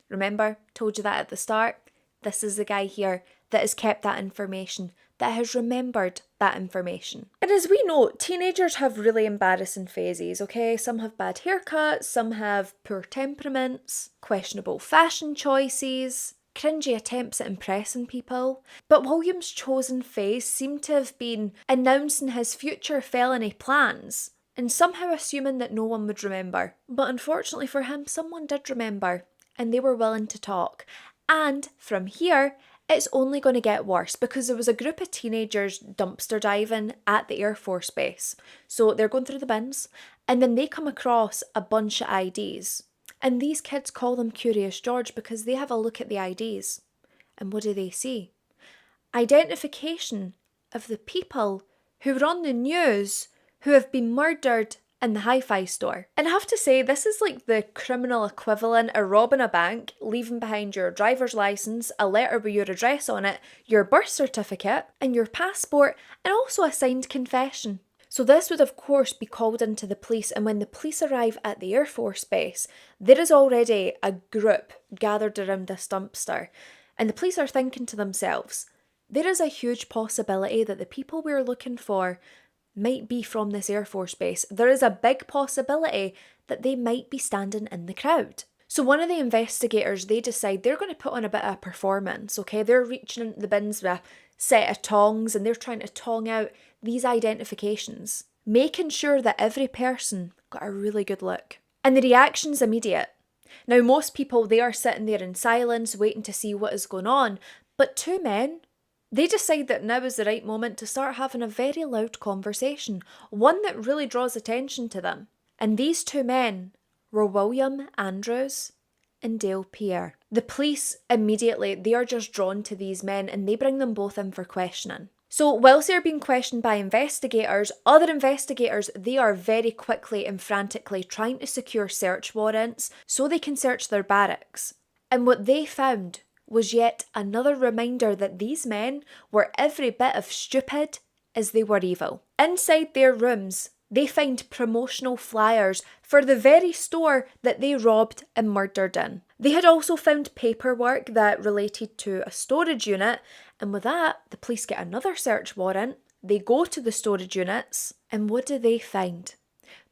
Remember, told you that at the start? This is the guy here that has kept that information, that has remembered that information. And as we know, teenagers have really embarrassing phases, okay? Some have bad haircuts, some have poor temperaments, questionable fashion choices, cringy attempts at impressing people. But William's chosen phase seemed to have been announcing his future felony plans and somehow assuming that no one would remember. But unfortunately for him, someone did remember, and they were willing to talk. And from here, it's only going to get worse because there was a group of teenagers dumpster diving at the Air Force Base. So they're going through the bins and then they come across a bunch of IDs. And these kids call them Curious George because they have a look at the IDs. And what do they see? Identification of the people who were on the news who have been murdered in the hi-fi store. And I have to say, this is like the criminal equivalent of robbing a bank, leaving behind your driver's license, a letter with your address on it, your birth certificate, and your passport, and also a signed confession. So this would of course be called into the police, and when the police arrive at the Air Force Base, there is already a group gathered around this dumpster, and the police are thinking to themselves, there is a huge possibility that the people we're looking for might be from this Air Force Base. There is a big possibility that they might be standing in the crowd. So one of the investigators, they decide they're going to put on a bit of a performance, okay? They're reaching into the bins with a set of tongs and they're trying to tong out these identifications, making sure that every person got a really good look. And the reaction's immediate. Now most people, they are sitting there in silence waiting to see what is going on, but two men, they decide that now is the right moment to start having a very loud conversation, one that really draws attention to them. And these two men were William Andrews and Dale Pierre. The police immediately, they are just drawn to these men and they bring them both in for questioning. So whilst they're being questioned by investigators, other investigators, they are very quickly and frantically trying to secure search warrants so they can search their barracks. And what they found was yet another reminder that these men were every bit as stupid as they were evil. Inside their rooms, they find promotional flyers for the very store that they robbed and murdered in. They had also found paperwork that related to a storage unit, and with that, the police get another search warrant. They go to the storage units, and what do they find?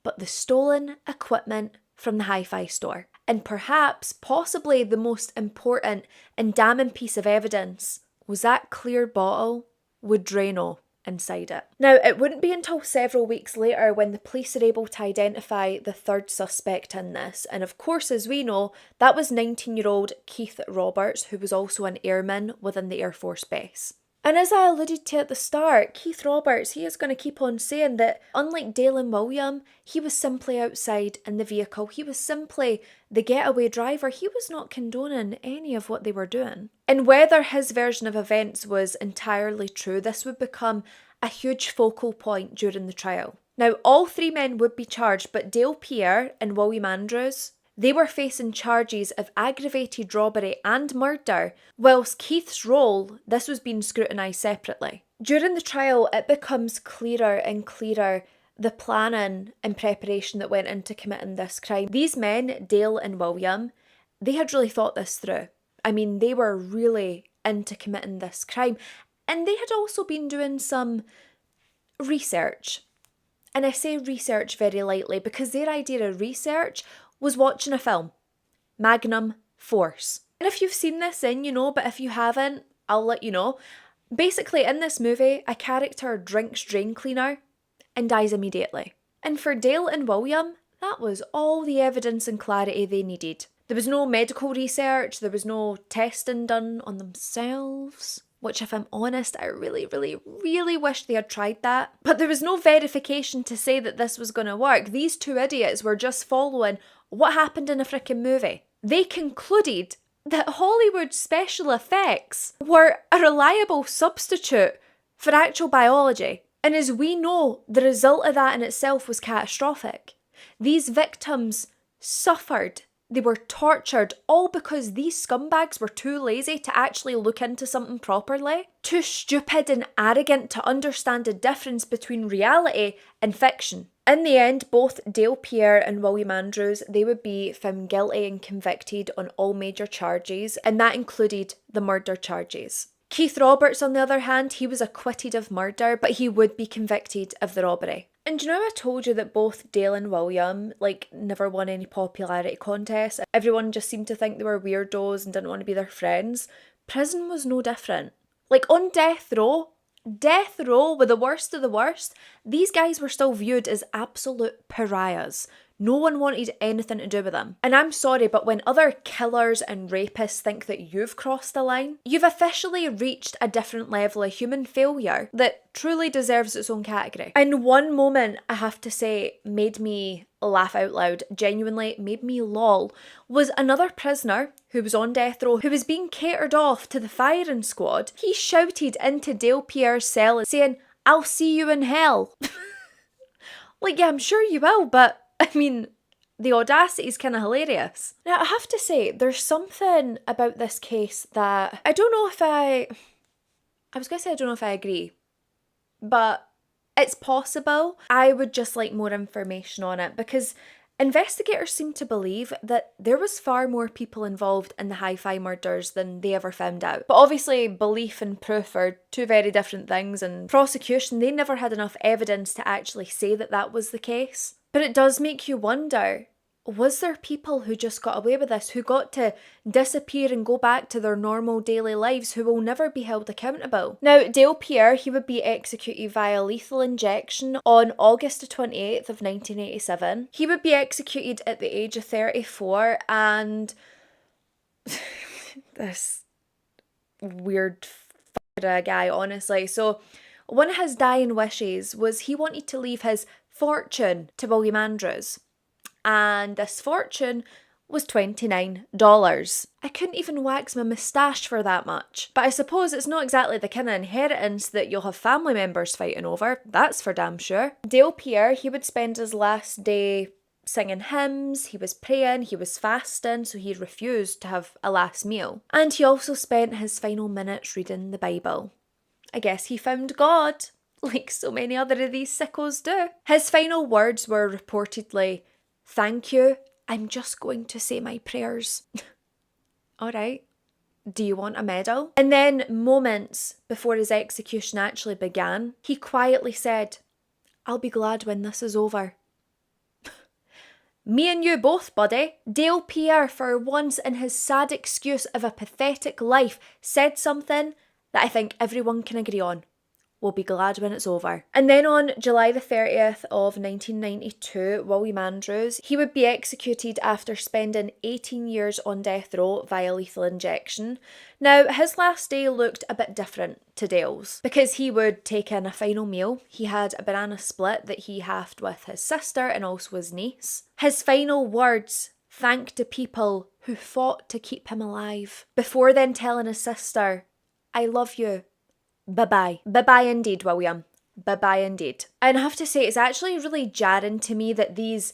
But the stolen equipment from the hi-fi store. And perhaps, possibly the most important and damning piece of evidence was that clear bottle with Drano inside it. Now, it wouldn't be until several weeks later when the police are able to identify the third suspect in this, and of course, as we know, that was 19-year-old Keith Roberts, who was also an airman within the Air Force Base. And as I alluded to at the start, Keith Roberts, he is going to keep on saying that unlike Dale and William, he was simply outside in the vehicle. He was simply the getaway driver. He was not condoning any of what they were doing. And whether his version of events was entirely true, this would become a huge focal point during the trial. Now, all three men would be charged, but Dale Pierre and William Andrews, they were facing charges of aggravated robbery and murder, whilst Keith's role, this was being scrutinised separately. During the trial, it becomes clearer and clearer the planning and preparation that went into committing this crime. These men, Dale and William, they had really thought this through. I mean, they were really into committing this crime, and they had also been doing some research. And I say research very lightly because their idea of research was watching a film, Magnum Force. And if you've seen this then you know, but if you haven't, I'll let you know. Basically, in this movie, a character drinks drain cleaner and dies immediately. And for Dale and William, that was all the evidence and clarity they needed. There was no medical research, there was no testing done on themselves, which if I'm honest, I really, really, really wish they had tried that. But there was no verification to say that this was going to work. These two idiots were just following what happened in a freaking movie. They concluded that Hollywood special effects were a reliable substitute for actual biology. And as we know, the result of that in itself was catastrophic. These victims suffered. They were tortured, all because these scumbags were too lazy to actually look into something properly. Too stupid and arrogant to understand the difference between reality and fiction. In the end, both Dale Pierre and William Andrews, they would be found guilty and convicted on all major charges, and that included the murder charges. Keith Roberts, on the other hand, he was acquitted of murder, but he would be convicted of the robbery. And you know, I told you that both Dale and William, never won any popularity contests. Everyone just seemed to think they were weirdos and didn't want to be their friends. Prison was no different. On death row with the worst of the worst, these guys were still viewed as absolute pariahs. No one wanted anything to do with them. And I'm sorry, but when other killers and rapists think that you've crossed the line, you've officially reached a different level of human failure that truly deserves its own category. And one moment, I have to say, made me laugh out loud, genuinely made me lol, was another prisoner who was on death row, who was being catered off to the firing squad. He shouted into Dale Pierre's cell saying, "I'll see you in hell." Yeah, I'm sure you will, but I mean, the audacity is kind of hilarious. Now, I have to say, there's something about this case that I don't know if I was going to say I don't know if I agree, but it's possible. I would just like more information on it because investigators seem to believe that there was far more people involved in the hi-fi murders than they ever found out. But obviously, belief and proof are two very different things, and prosecution, they never had enough evidence to actually say that that was the case. But it does make you wonder, was there people who just got away with this, who got to disappear and go back to their normal daily lives, who will never be held accountable? Now, Dale Pierre, he would be executed via lethal injection on August the 28th of 1987. He would be executed at the age of 34, and this weird guy, honestly. So, one of his dying wishes was he wanted to leave his fortune to William Andrews. And this fortune was $29. I couldn't even wax my moustache for that much. But I suppose it's not exactly the kind of inheritance that you'll have family members fighting over, that's for damn sure. Dale Pierre, he would spend his last day singing hymns, he was praying, he was fasting, so he refused to have a last meal. And he also spent his final minutes reading the Bible. I guess he found God, like so many other of these sickos do. His final words were reportedly, "Thank you, I'm just going to say my prayers." Alright, do you want a medal? And then, moments before his execution actually began, he quietly said, "I'll be glad when this is over." Me and you both, buddy. Dale Pierre, for once in his sad excuse of a pathetic life, said something that I think everyone can agree on. We'll be glad when it's over. And then on July the 30th of 1992, William Andrews, he would be executed after spending 18 years on death row via lethal injection. Now, his last day looked a bit different to Dale's because he would take in a final meal. He had a banana split that he halved with his sister and also his niece. His final words thanked the people who fought to keep him alive, before then telling his sister, "I love you. Bye-bye." Bye-bye indeed, William. Bye-bye indeed. And I have to say, it's actually really jarring to me that these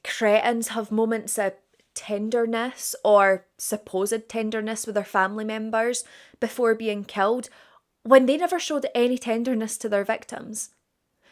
cretins have moments of tenderness or supposed tenderness with their family members before being killed when they never showed any tenderness to their victims.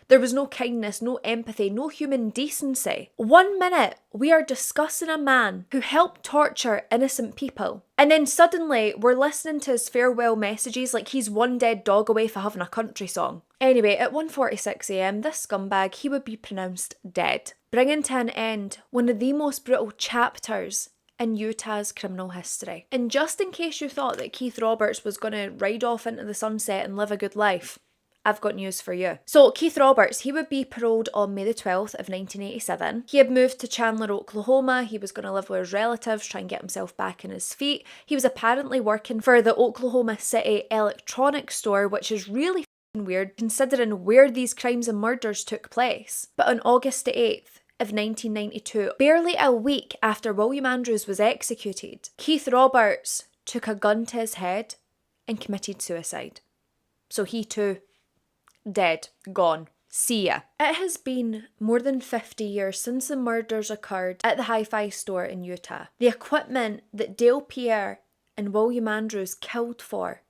There was no kindness, no empathy, no human decency. 1 minute, we are discussing a man who helped torture innocent people. And then suddenly, we're listening to his farewell messages like he's one dead dog away for having a country song. Anyway, at 1:46 a.m, this scumbag, he would be pronounced dead, bringing to an end one of the most brutal chapters in Utah's criminal history. And just in case you thought that Keith Roberts was going to ride off into the sunset and live a good life, I've got news for you. So Keith Roberts, he would be paroled on May the 12th of 1987. He had moved to Chandler, Oklahoma. He was going to live with his relatives, try and get himself back on his feet. He was apparently working for the Oklahoma City electronics store, which is really weird considering where these crimes and murders took place. But on August the 8th of 1992, barely a week after William Andrews was executed, Keith Roberts took a gun to his head and committed suicide. So he too, dead, gone. See ya. It has been more than 50 years since the murders occurred at the hi-fi store in Utah. The equipment that Dale Pierre and William Andrews killed for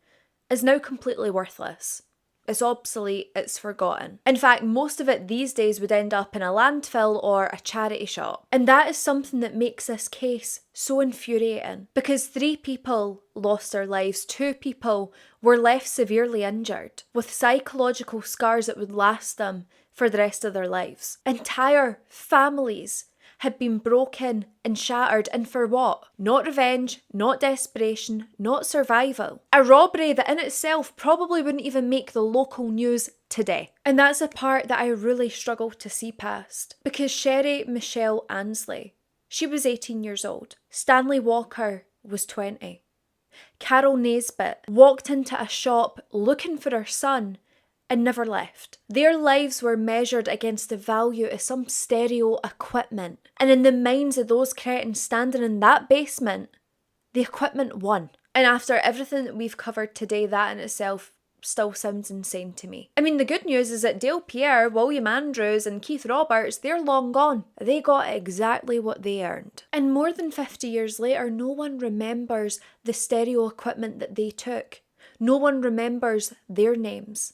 is now completely worthless. It's obsolete, it's forgotten. In fact, most of it these days would end up in a landfill or a charity shop. And that is something that makes this case so infuriating, because 3 people lost their lives, 2 people were left severely injured, with psychological scars that would last them for the rest of their lives. Entire families had been broken and shattered, and for what? Not revenge, not desperation, not survival. A robbery that in itself probably wouldn't even make the local news today. And that's a part that I really struggle to see past. Because Sherry Michelle Ansley, she was 18 years old. Stanley Walker was 20. Carol Naisbitt walked into a shop looking for her son and never left. Their lives were measured against the value of some stereo equipment. And in the minds of those cretins standing in that basement, the equipment won. And after everything that we've covered today, that in itself still sounds insane to me. I mean, the good news is that Dale Pierre, William Andrews and Keith Roberts, they're long gone. They got exactly what they earned. And more than 50 years later, no one remembers the stereo equipment that they took. No one remembers their names.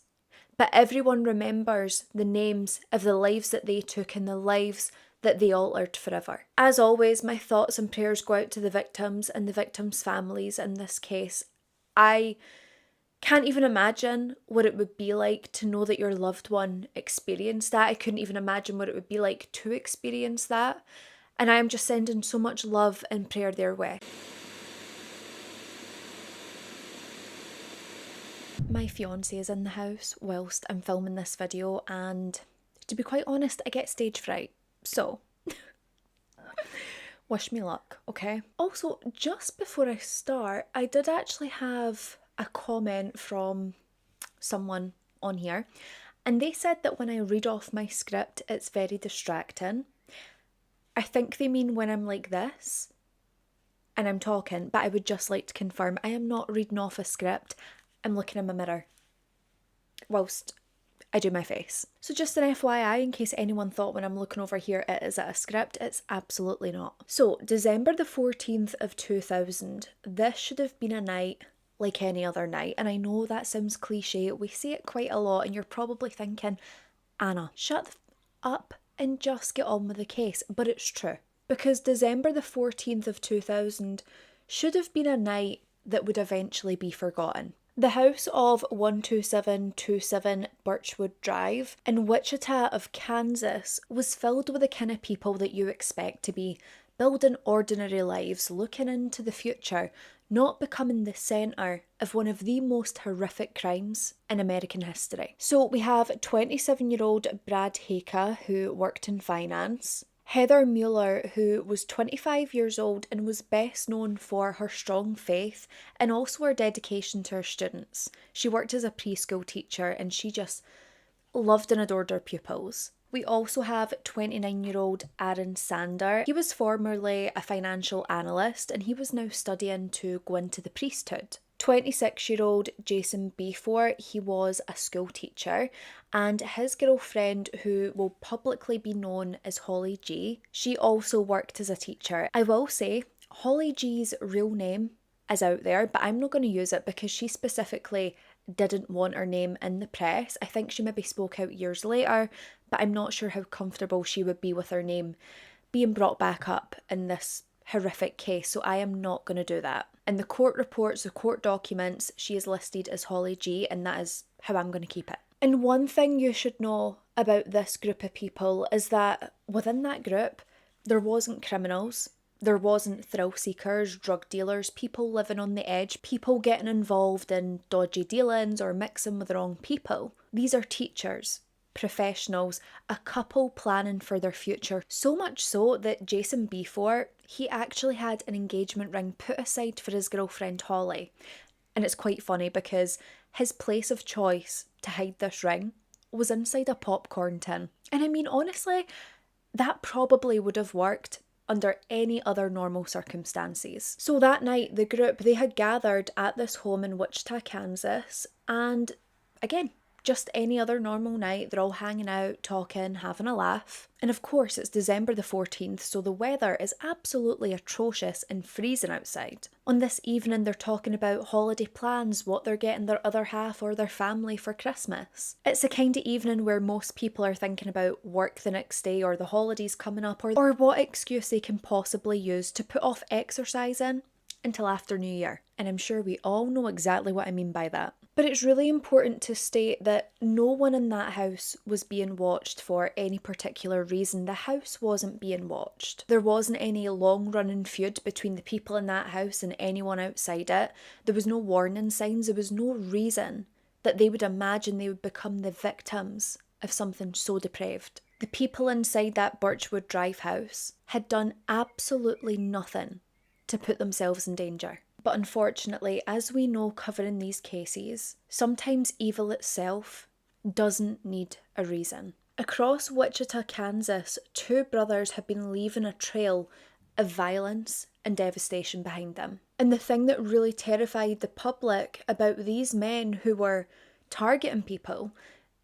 But everyone remembers the names of the lives that they took and the lives that they altered forever. As always, my thoughts and prayers go out to the victims and the victims' families in this case. I can't even imagine what it would be like to know that your loved one experienced that. I couldn't even imagine what it would be like to experience that. And I am just sending so much love and prayer their way. My fiance is in the house whilst I'm filming this video, and to be quite honest, I get stage fright. So, wish me luck, okay? Also, just before I start, I did actually have a comment from someone on here, and they said that when I read off my script, it's very distracting. I think they mean when I'm like this. and I'm talking, but I would just like to confirm I am not reading off a script. I'm looking in my mirror whilst I do my face. So just an FYI, in case anyone thought when I'm looking over here it is a script, it's absolutely not. So December the 14th of 2000, this should have been a night like any other night. And I know that sounds cliche, we see it quite a lot, and you're probably thinking, Anna, shut the up and just get on with the case. But it's true. Because December the 14th of 2000 should have been a night that would eventually be forgotten. The house of 12727 Birchwood Drive in Wichita of Kansas was filled with the kind of people that you expect to be building ordinary lives, looking into the future, not becoming the centre of one of the most horrific crimes in American history. So we have 27-year-old Brad Haka, who worked in finance, Heather Mueller, who was 25 years old and was best known for her strong faith and also her dedication to her students. She worked as a preschool teacher and she just loved and adored her pupils. We also have 29-year-old Aaron Sander. He was formerly a financial analyst and he was now studying to go into the priesthood. 26-year-old Jason Befor, he was a school teacher, and his girlfriend, who will publicly be known as Holly G, she also worked as a teacher. I will say, Holly G's real name is out there, but I'm not going to use it because she specifically didn't want her name in the press. I think she maybe spoke out years later, but I'm not sure how comfortable she would be with her name being brought back up in this horrific case, so I am not going to do that. In the court reports, the court documents, she is listed as Holly G, and that is how I'm going to keep it. And one thing you should know about this group of people is that within that group, there wasn't criminals, there wasn't thrill seekers, drug dealers, people living on the edge, people getting involved in dodgy dealings or mixing with the wrong people. These are teachers, professionals, a couple planning for their future. So much so that Jason Befor, he actually had an engagement ring put aside for his girlfriend Holly. And it's quite funny because his place of choice to hide this ring was inside a popcorn tin. And I mean, honestly, that probably would have worked under any other normal circumstances. So that night, the group, they had gathered at this home in Wichita, Kansas, and again, just any other normal night, they're all hanging out, talking, having a laugh. And of course, it's December the 14th, so the weather is absolutely atrocious and freezing outside. On this evening, they're talking about holiday plans, what they're getting their other half or their family for Christmas. It's the kind of evening where most people are thinking about work the next day or the holidays coming up or what excuse they can possibly use to put off exercising until after New Year. And I'm sure we all know exactly what I mean by that. But it's really important to state that no one in that house was being watched for any particular reason. The house wasn't being watched. There wasn't any long-running feud between the people in that house and anyone outside it. There was no warning signs. There was no reason that they would imagine they would become the victims of something so depraved. The people inside that Birchwood Drive house had done absolutely nothing to put themselves in danger. But unfortunately, as we know covering these cases, sometimes evil itself doesn't need a reason. Across Wichita, Kansas, two brothers have been leaving a trail of violence and devastation behind them. And the thing that really terrified the public about these men who were targeting people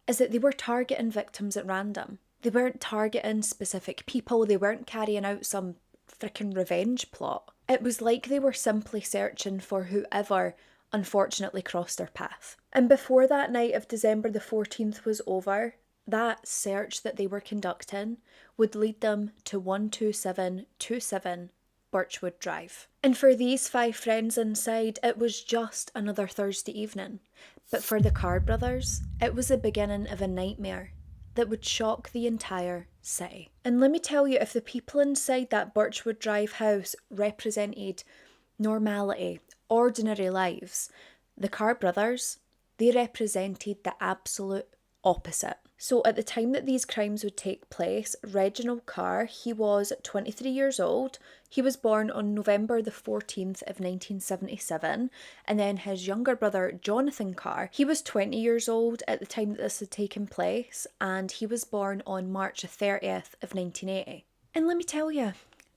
is that they were targeting victims at random. They weren't targeting specific people, they weren't carrying out some freaking revenge plot. It was like they were simply searching for whoever unfortunately crossed their path. And before that night of December the 14th was over, that search that they were conducting would lead them to 12727 Birchwood Drive. And for these five friends inside, it was just another Thursday evening. But for the Carr brothers, it was the beginning of a nightmare that would shock the entire city. And let me tell you, if the people inside that Birchwood Drive house represented normality, ordinary lives, the Carr brothers, they represented the absolute opposite. So at the time that these crimes would take place, Reginald Carr, he was 23 years old. He was born on November the 14th of 1977. And then his younger brother, Jonathan Carr, he was 20 years old at the time that this had taken place. And he was born on March the 30th of 1980. And let me tell you,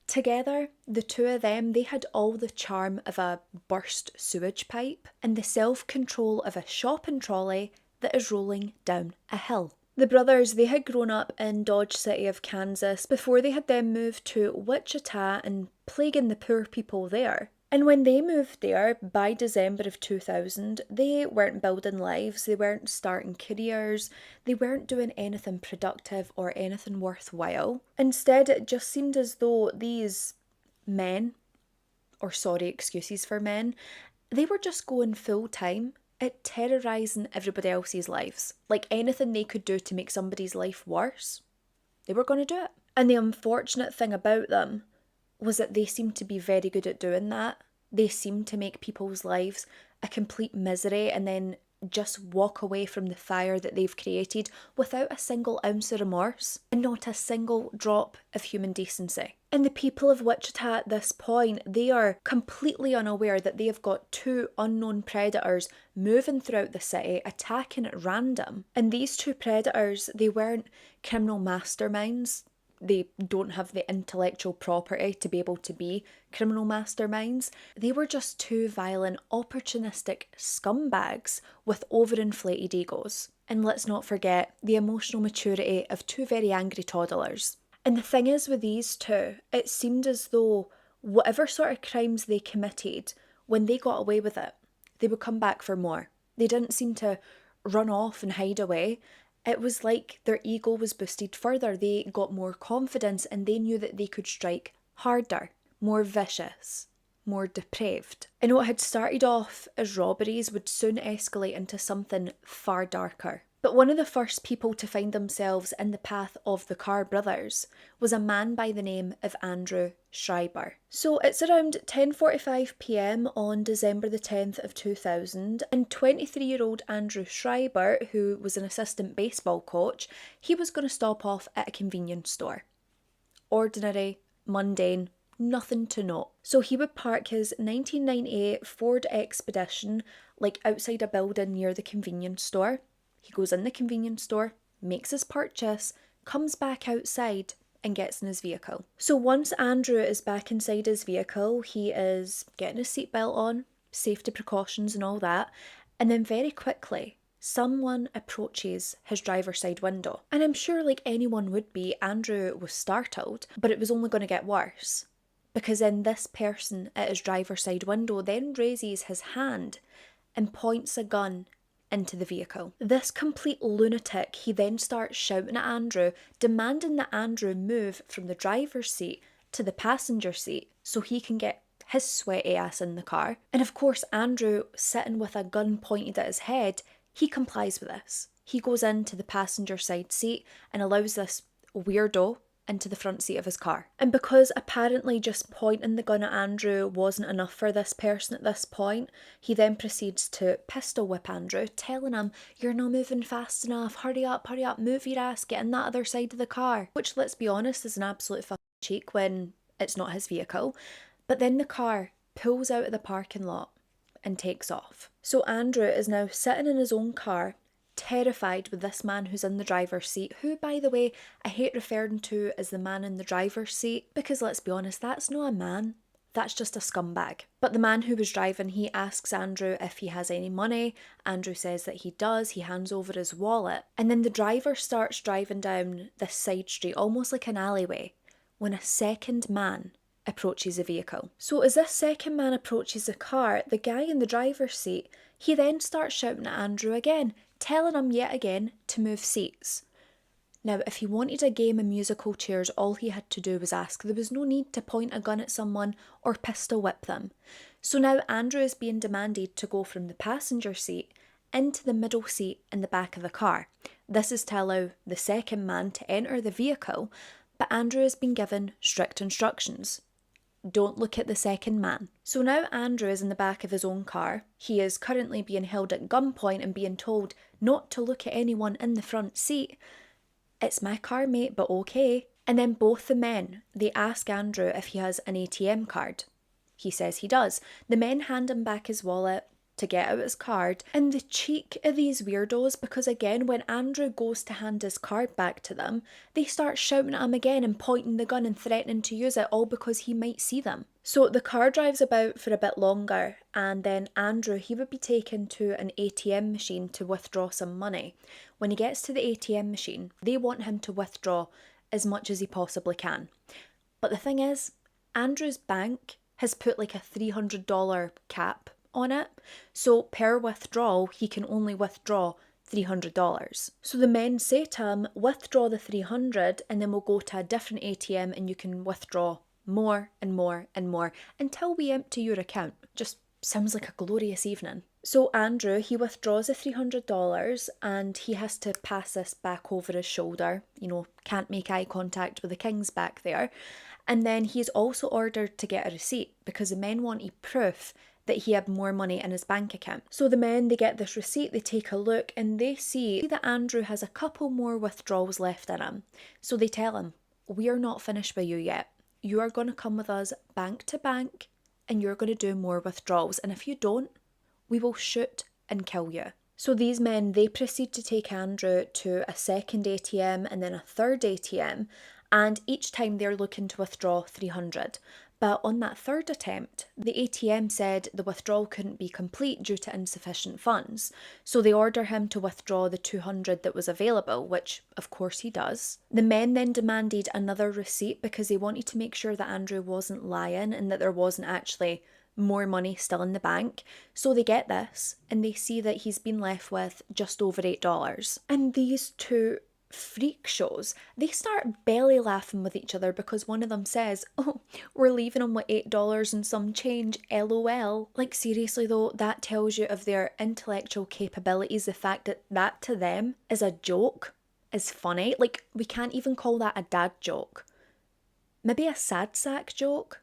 Together, the two of them, they had all the charm of a burst sewage pipe and the self-control of a shopping trolley that is rolling down a hill. The brothers, they had grown up in Dodge City of Kansas before they had then moved to Wichita and plaguing the poor people there. And when they moved there, by December of 2000, they weren't building lives, they weren't starting careers, they weren't doing anything productive or anything worthwhile. Instead, it just seemed as though these men, or sorry, excuses for men, they were just going full time at terrorising everybody else's lives. Like anything they could do to make somebody's life worse, they were going to do it. And the unfortunate thing about them was that they seemed to be very good at doing that. They seemed to make people's lives a complete misery and then just walk away from the fire that they've created without a single ounce of remorse and not a single drop of human decency. And the people of Wichita at this point, they are completely unaware that they have got two unknown predators moving throughout the city, attacking at random. And these two predators, they weren't criminal masterminds. They don't have the intellectual property to be able to be criminal masterminds. They were just two violent, opportunistic scumbags with overinflated egos. And let's not forget the emotional maturity of two very angry toddlers. And the thing is with these two, it seemed as though whatever sort of crimes they committed, when they got away with it, they would come back for more. They didn't seem to run off and hide away. It was like their ego was boosted further. They got more confidence and they knew that they could strike harder, more vicious, more depraved. And what had started off as robberies would soon escalate into something far darker. But one of the first people to find themselves in the path of the Carr brothers was a man by the name of Andrew Schreiber. So it's around 10:45 p.m. on December the 10th of 2000, and 23-year-old Andrew Schreiber, who was an assistant baseball coach, he was going to stop off at a convenience store. Ordinary, mundane, nothing to note. So he would park his 1998 Ford Expedition like outside a building near the convenience store. He goes in the convenience store, makes his purchase, comes back outside and gets in his vehicle. So once Andrew is back inside his vehicle, he is getting his seatbelt on, safety precautions and all that, and then very quickly someone approaches his driver's side window. And I'm sure like anyone would be, Andrew was startled, but it was only going to get worse. Because then this person at his driver's side window then raises his hand and points a gun into the vehicle. This complete lunatic, he then starts shouting at Andrew, demanding that Andrew move from the driver's seat to the passenger seat so he can get his sweaty ass in the car. And of course, Andrew, sitting with a gun pointed at his head, he complies with this. He goes into the passenger side seat and allows this weirdo into the front seat of his car. And because apparently just pointing the gun at Andrew wasn't enough for this person at this point, he then proceeds to pistol whip Andrew, telling him, "You're not moving fast enough, hurry up, move your ass, get in that other side of the car." Which, let's be honest, is an absolute fucking cheek when it's not his vehicle. But then the car pulls out of the parking lot and takes off. So Andrew is now sitting in his own car, terrified with this man who's in the driver's seat, who, by the way, I hate referring to as the man in the driver's seat, because let's be honest, that's not a man, that's just a scumbag. But the man who was driving, he asks Andrew if he has any money. Andrew says that he does. He hands over his wallet, and then the driver starts driving down this side street, almost like an alleyway, when a second man approaches the vehicle. So as this second man approaches the car, the guy in the driver's seat, he then starts shouting at Andrew again, telling him yet again to move seats. Now, if he wanted a game of musical chairs, all he had to do was ask. There was no need to point a gun at someone or pistol whip them. So now Andrew is being demanded to go from the passenger seat into the middle seat in the back of the car. This is to allow the second man to enter the vehicle, but Andrew has been given strict instructions. Don't look at the second man. So now Andrew is in the back of his own car. He is currently being held at gunpoint and being told not to look at anyone in the front seat. It's my car, mate, but okay. And then both the men, they ask Andrew if he has an ATM card. He says he does. The men hand him back his wallet. to get out his card, and the cheek of these weirdos, because again, when Andrew goes to hand his card back to them, they start shouting at him again and pointing the gun and threatening to use it, all because he might see them. So the car drives about for a bit longer, and then Andrew, he would be taken to an ATM machine to withdraw some money. When he gets to the ATM machine, they want him to withdraw as much as he possibly can. But the thing is, Andrew's bank has put like a $300 cap on it, so per withdrawal he can only withdraw $300. So the men say to him, withdraw the 300 and then we'll go to a different ATM and you can withdraw more and more and more until we empty your account. Just sounds like a glorious evening. So Andrew, he withdraws the $300 and he has to pass this back over his shoulder, can't make eye contact with the kings back there. And then he's also ordered to get a receipt because the men wanted proof that he had more money in his bank account. So the men, they get this receipt, they take a look and they see that Andrew has a couple more withdrawals left in him. So they tell him, we are not finished with you yet. You are going to come with us bank to bank and you're going to do more withdrawals. And if you don't, we will shoot and kill you. So these men, they proceed to take Andrew to a second ATM and then a third ATM. And each time they're looking to withdraw 300. But on that third attempt, the ATM said the withdrawal couldn't be complete due to insufficient funds. So they order him to withdraw the 200 that was available, which of course he does. The men then demanded another receipt because they wanted to make sure that Andrew wasn't lying and that there wasn't actually more money still in the bank. So they get this and they see that he's been left with just over $8. And these two freak shows, they start belly laughing with each other because one of them says, oh, we're leaving him with $8 and some change, LOL. Like seriously though, that tells you of their intellectual capabilities, the fact that that to them is a joke, is funny. Like we can't even call that a dad joke. Maybe a sad sack joke,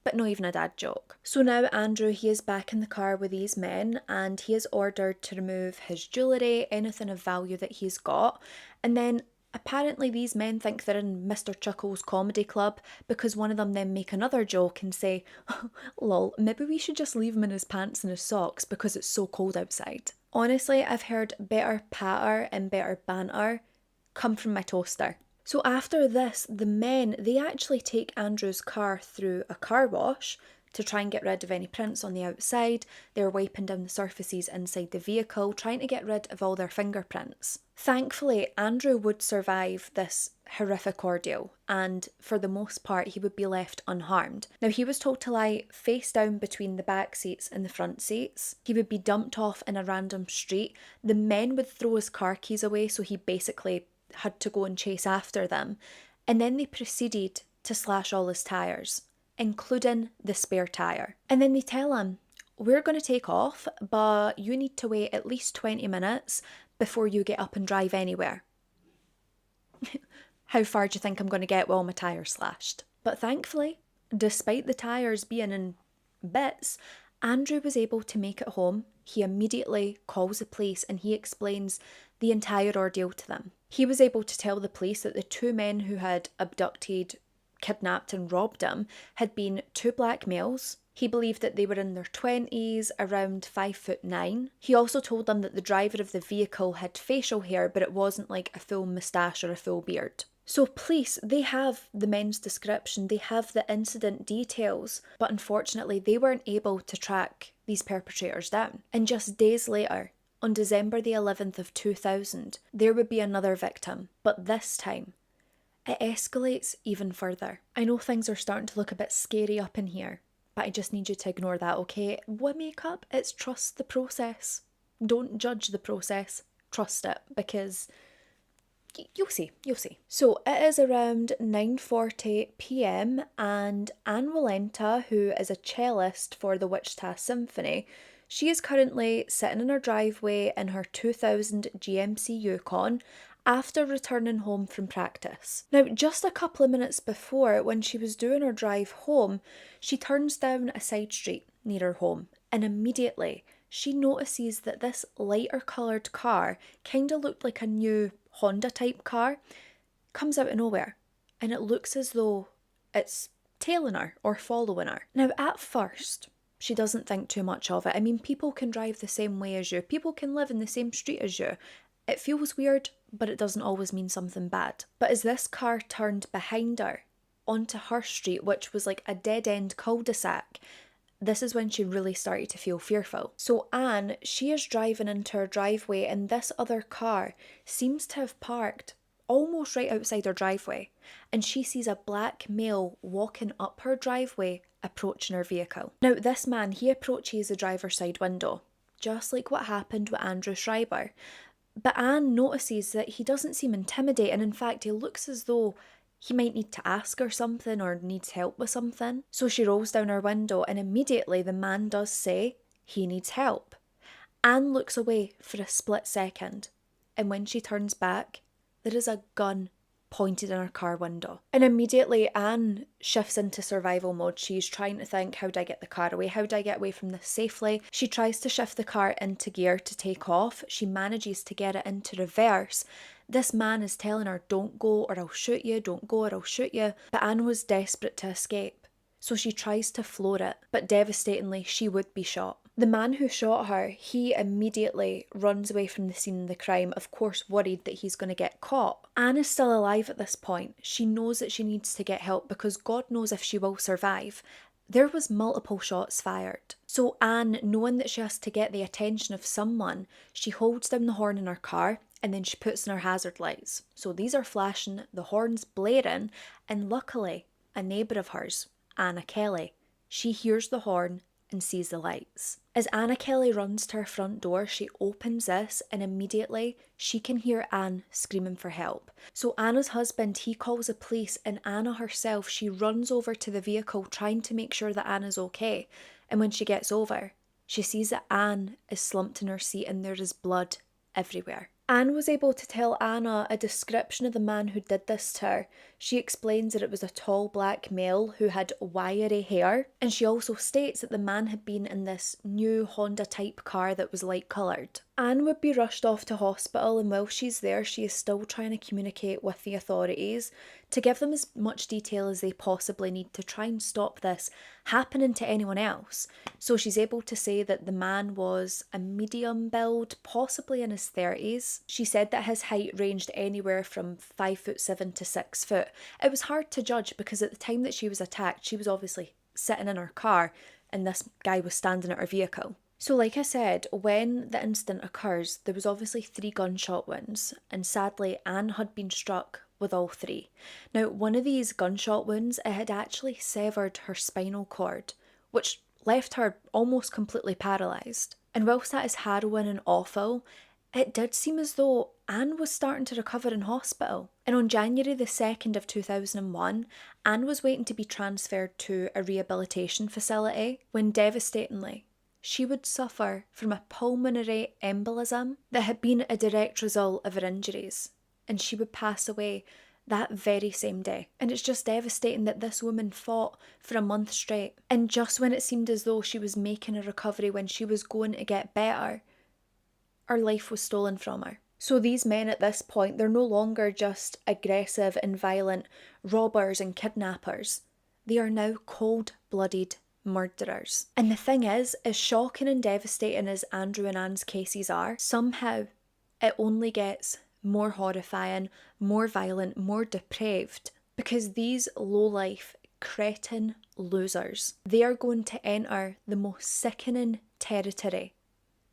but not even a dad joke. So now Andrew, he is back in the car with these men and he is ordered to remove his jewellery, anything of value that he's got. And then apparently these men think they're in Mr. Chuckle's comedy club because one of them then make another joke and say, lol, maybe we should just leave him in his pants and his socks because it's so cold outside. Honestly, I've heard better patter and better banter come from my toaster. So after this, the men, they actually take Andrew's car through a car wash to try and get rid of any prints on the outside. They're wiping down the surfaces inside the vehicle, trying to get rid of all their fingerprints. Thankfully, Andrew would survive this horrific ordeal, and for the most part, he would be left unharmed. Now, he was told to lie face down between the back seats and the front seats. He would be dumped off in a random street. The men would throw his car keys away, so he basically had to go and chase after them. And then they proceeded to slash all his tyres, including the spare tyre. And then they tell him, we're going to take off, but you need to wait at least 20 minutes before you get up and drive anywhere. How far do you think I'm going to get with all my tyres slashed? But thankfully, despite the tyres being in bits, Andrew was able to make it home. He immediately calls the police and he explains the entire ordeal to them. He was able to tell the police that the two men who had abducted, kidnapped and robbed him had been two black males. He believed that they were in their 20s, around 5'9". He also told them that the driver of the vehicle had facial hair, but it wasn't like a full moustache or a full beard. So police, they have the men's description, they have the incident details, but unfortunately they weren't able to track these perpetrators down. And just days later, on December the 11th of 2000, there would be another victim, but this time, it escalates even further. I know things are starting to look a bit scary up in here, but I just need you to ignore that, okay? With makeup, it's trust the process. Don't judge the process, trust it, because you'll see. So it is around 9:40 p.m. and Anne Walenta, who is a cellist for the Wichita Symphony, she is currently sitting in her driveway in her 2000 GMC Yukon after returning home from practice. Now, just a couple of minutes before, when she was doing her drive home, she turns down a side street near her home and immediately she notices that this lighter coloured car, kind of looked like a new Honda type car, comes out of nowhere and it looks as though it's tailing her or following her. Now, at first, She doesn't think too much of it. I mean, people can drive the same way as you. People can live in the same street as you. It feels weird, but it doesn't always mean something bad. But as this car turned behind her onto her street, which was like a dead-end cul-de-sac, this is when she really started to feel fearful. So Anne, she is driving into her driveway and this other car seems to have parked almost right outside her driveway, and she sees a black male walking up her driveway approaching her vehicle. Now this man, he approaches the driver's side window, just like what happened with Andrew Schreiber. But Anne notices that he doesn't seem intimidating. In fact, he looks as though he might need to ask her something or needs help with something. So she rolls down her window and immediately the man does say he needs help. Anne looks away for a split second, and when she turns back, there is a gun pointed in her car window. And immediately Anne shifts into survival mode. She's trying to think, how do I get the car away? How do I get away from this safely? She tries to shift the car into gear to take off. She manages to get it into reverse. This man is telling her, don't go or I'll shoot you, don't go or I'll shoot you. But Anne was desperate to escape. So she tries to floor it, but devastatingly, she would be shot. The man who shot her, he immediately runs away from the scene of the crime, of course worried that he's going to get caught. Anne is still alive at this point. She knows that she needs to get help because God knows if she will survive. There was multiple shots fired. So Anne, knowing that she has to get the attention of someone, she holds down the horn in her car and then she puts in her hazard lights. So these are flashing, the horn's blaring, and luckily, a neighbour of hers, Anna Kelly, she hears the horn and sees the lights. As Anna Kelly runs to her front door, she opens this and immediately she can hear Anne screaming for help. So Anna's husband, he calls the police, and Anna herself, she runs over to the vehicle trying to make sure that Anna's okay. And when she gets over, she sees that Anne is slumped in her seat and there is blood everywhere. Anne was able to tell Anna a description of the man who did this to her. She explains that it was a tall black male who had wiry hair, and she also states that the man had been in this new Honda type car that was light coloured. Anne would be rushed off to hospital, and while she's there, she is still trying to communicate with the authorities to give them as much detail as they possibly need to try and stop this happening to anyone else. So she's able to say that the man was a medium build, possibly in his 30s. She said that his height ranged anywhere from 5'7" to 6 foot. It was hard to judge because at the time that she was attacked, she was obviously sitting in her car and this guy was standing at her vehicle. So like I said, when the incident occurs, there was obviously 3 gunshot wounds, and sadly Anne had been struck with all 3. Now, one of these gunshot wounds, it had actually severed her spinal cord, which left her almost completely paralysed. And whilst that is harrowing and awful, it did seem as though Anne was starting to recover in hospital. And on January the 2nd of 2001, Anne was waiting to be transferred to a rehabilitation facility when devastatingly, she would suffer from a pulmonary embolism that had been a direct result of her injuries, and she would pass away that very same day. And it's just devastating that this woman fought for a month straight, and just when it seemed as though she was making a recovery, when she was going to get better, her life was stolen from her. So these men at this point, they're no longer just aggressive and violent robbers and kidnappers. They are now cold-blooded murderers. And the thing is, as shocking and devastating as Andrew and Anne's cases are, somehow it only gets more horrifying, more violent, more depraved, because these low-life, cretin losers, they are going to enter the most sickening territory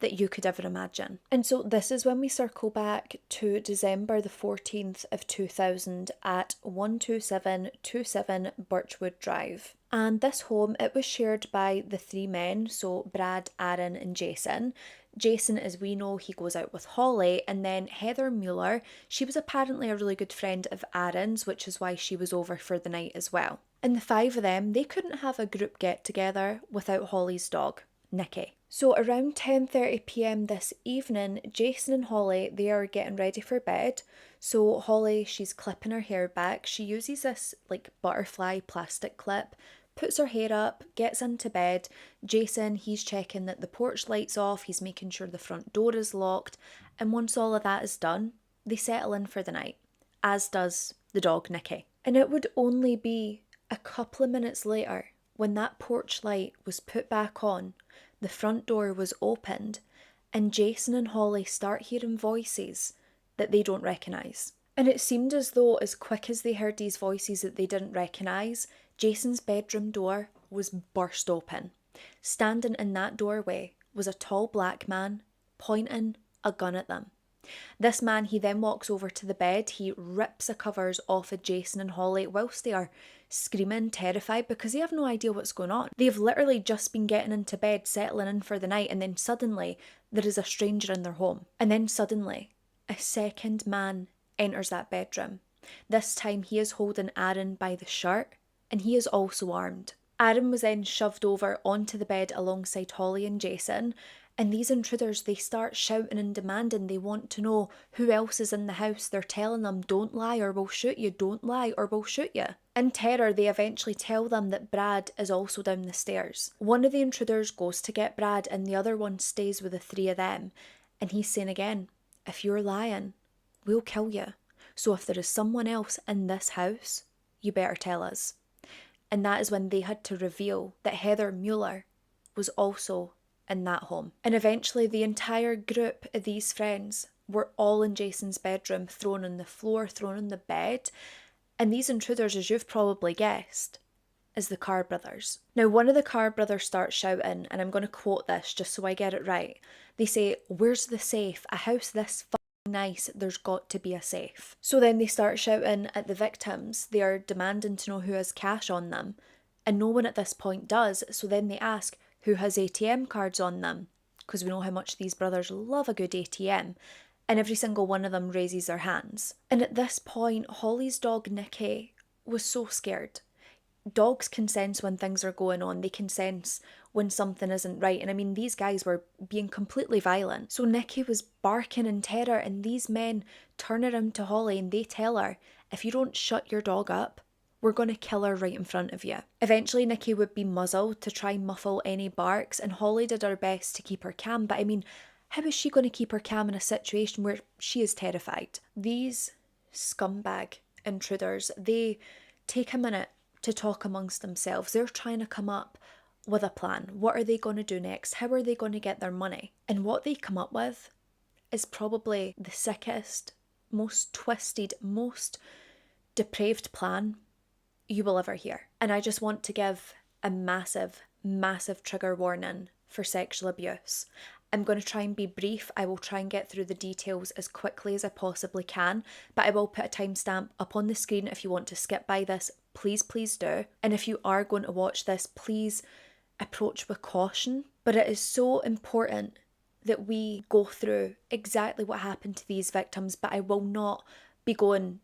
that you could ever imagine. And so this is when we circle back to December the 14th of 2000 at 12727 Birchwood Drive. And this home, it was shared by the 3 men, so Brad, Aaron and Jason. Jason, as we know, he goes out with Holly, and then Heather Mueller, she was apparently a really good friend of Aaron's, which is why she was over for the night as well. And the 5 of them, they couldn't have a group get together without Holly's dog, Nikki. So around 10:30 p.m. this evening, Jason and Holly, they are getting ready for bed. So Holly, she's clipping her hair back. She uses this like butterfly plastic clip, puts her hair up, gets into bed. Jason, he's checking that the porch light's off, he's making sure the front door is locked. And once all of that is done, they settle in for the night, as does the dog Nikki. And it would only be a couple of minutes later when that porch light was put back on, the front door was opened, and Jason and Holly start hearing voices that they don't recognise. And it seemed as though as quick as they heard these voices that they didn't recognise, Jason's bedroom door was burst open. Standing in that doorway was a tall black man pointing a gun at them. This man, he then walks over to the bed, he rips the covers off of Jason and Holly whilst they are screaming, terrified, because they have no idea what's going on. They've literally just been getting into bed, settling in for the night, and then suddenly there is a stranger in their home. And then suddenly a second man enters that bedroom. This time he is holding Aaron by the shirt, and he is also armed. Aaron was then shoved over onto the bed alongside Holly and Jason, and these intruders, they start shouting and demanding. They want to know who else is in the house. They're telling them, don't lie or we'll shoot you, don't lie or we'll shoot you. In terror, they eventually tell them that Brad is also down the stairs. One of the intruders goes to get Brad and the other one stays with the three of them. And he's saying again, if you're lying, we'll kill you. So if there is someone else in this house, you better tell us. And that is when they had to reveal that Heather Mueller was also in that home. And eventually the entire group of these friends were all in Jason's bedroom, thrown on the floor, thrown on the bed. And these intruders, as you've probably guessed, is the Carr brothers. Now, one of the Carr brothers starts shouting, and I'm going to quote this just so I get it right. They say, "Where's the safe? A house this nice, there's got to be a safe." So then they start shouting at the victims. They are demanding to know who has cash on them, and no one at this point does. So then they ask who has ATM cards on them, because we know how much these brothers love a good ATM, and every single one of them raises their hands. And at this point, Holly's dog Nikki was so scared. Dogs can sense when things are going on. They can sense when something isn't right. And I mean, these guys were being completely violent. So Nikki was barking in terror, and these men turn around to Holly and they tell her, if you don't shut your dog up, we're going to kill her right in front of you. Eventually, Nikki would be muzzled to try and muffle any barks, and Holly did her best to keep her calm. But I mean, how is she going to keep her calm in a situation where she is terrified? These scumbag intruders, they take a minute to talk amongst themselves. They're trying to come up with a plan. What are they going to do next? How are they going to get their money? And what they come up with is probably the sickest, most twisted, most depraved plan you will ever hear. And I just want to give a massive, massive trigger warning for sexual abuse. I'm going to try and be brief. I will try and get through the details as quickly as I possibly can, but I will put a timestamp up on the screen if you want to skip by this. Please, please do. And if you are going to watch this, please approach with caution. But it is so important that we go through exactly what happened to these victims, but I will not be going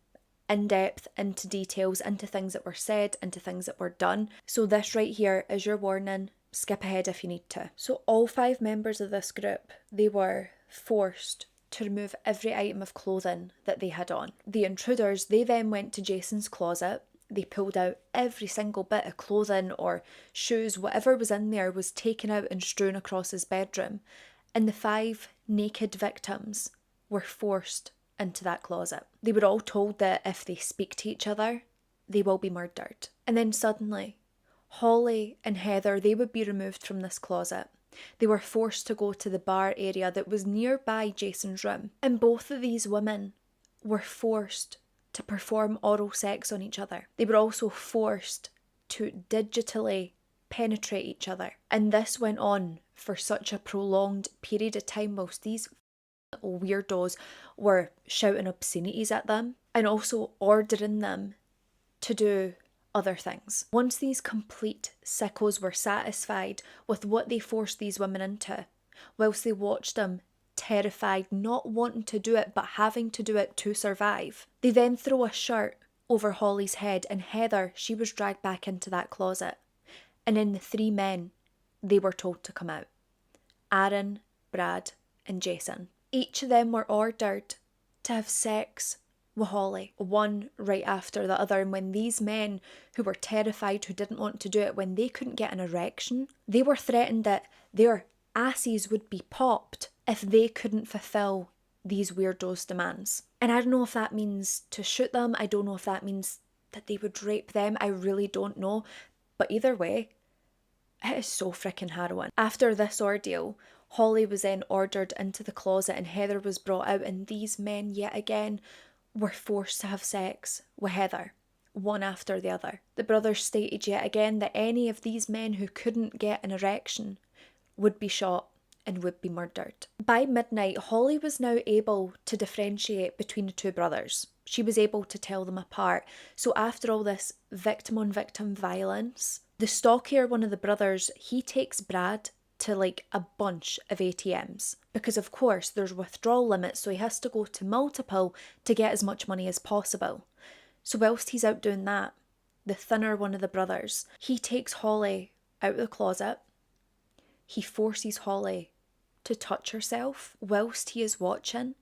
in depth into details, into things that were said, into things that were done. So this right here is your warning. Skip ahead if you need to. So all 5 members of this group, they were forced to remove every item of clothing that they had on. The intruders, they then went to Jason's closet. They pulled out every single bit of clothing or shoes, whatever was in there was taken out and strewn across his bedroom. And the 5 naked victims were forced into that closet. They were all told that if they speak to each other, they will be murdered. And then suddenly, Holly and Heather, they would be removed from this closet. They were forced to go to the bar area that was nearby Jason's room. And both of these women were forced to perform oral sex on each other. They were also forced to digitally penetrate each other. And this went on for such a prolonged period of time whilst these weirdos were shouting obscenities at them and also ordering them to do other things. Once these complete sickos were satisfied with what they forced these women into, whilst they watched them terrified, not wanting to do it but having to do it to survive, they then throw a shirt over Holly's head, and Heather, she was dragged back into that closet. And then the 3 men, they were told to come out. Aaron, Brad and Jason. Each of them were ordered to have sex with Holly, one right after the other. And when these men who were terrified, who didn't want to do it, when they couldn't get an erection, they were threatened that their asses would be popped if they couldn't fulfill these weirdos' demands. And I don't know if that means to shoot them. I don't know if that means that they would rape them. I really don't know. But either way, It is so freaking harrowing. After this ordeal, Holly was then ordered into the closet and Heather was brought out, and these men yet again were forced to have sex with Heather, one after the other. The brothers stated yet again that any of these men who couldn't get an erection would be shot and would be murdered. By midnight, Holly was now able to differentiate between the two brothers. She was able to tell them apart. So after all this victim-on-victim violence, the stockier one of the brothers, he takes Brad to like a bunch of ATMs. Because of course there's withdrawal limits, so he has to go to multiple to get as much money as possible. So whilst he's out doing that, the thinner one of the brothers, he takes Holly out of the closet. He forces Holly to touch herself whilst he is watching,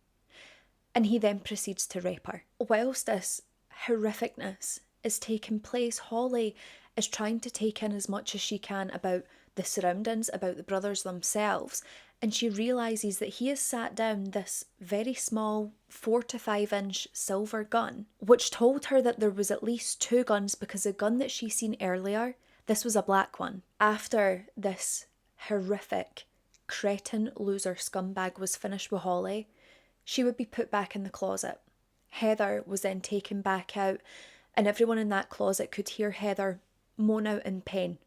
and he then proceeds to rape her. Whilst this horrificness is taking place, Holly is trying to take in as much as she can about the surroundings, about the brothers themselves, and she realises that he has sat down this very small 4 to 5 inch silver gun, which told her that there was at least 2 guns, because the gun that she seen earlier, this was a black one. After this horrific cretin loser scumbag was finished with Holly, she would be put back in the closet. Heather was then taken back out, and everyone in that closet could hear Heather moan out in pain,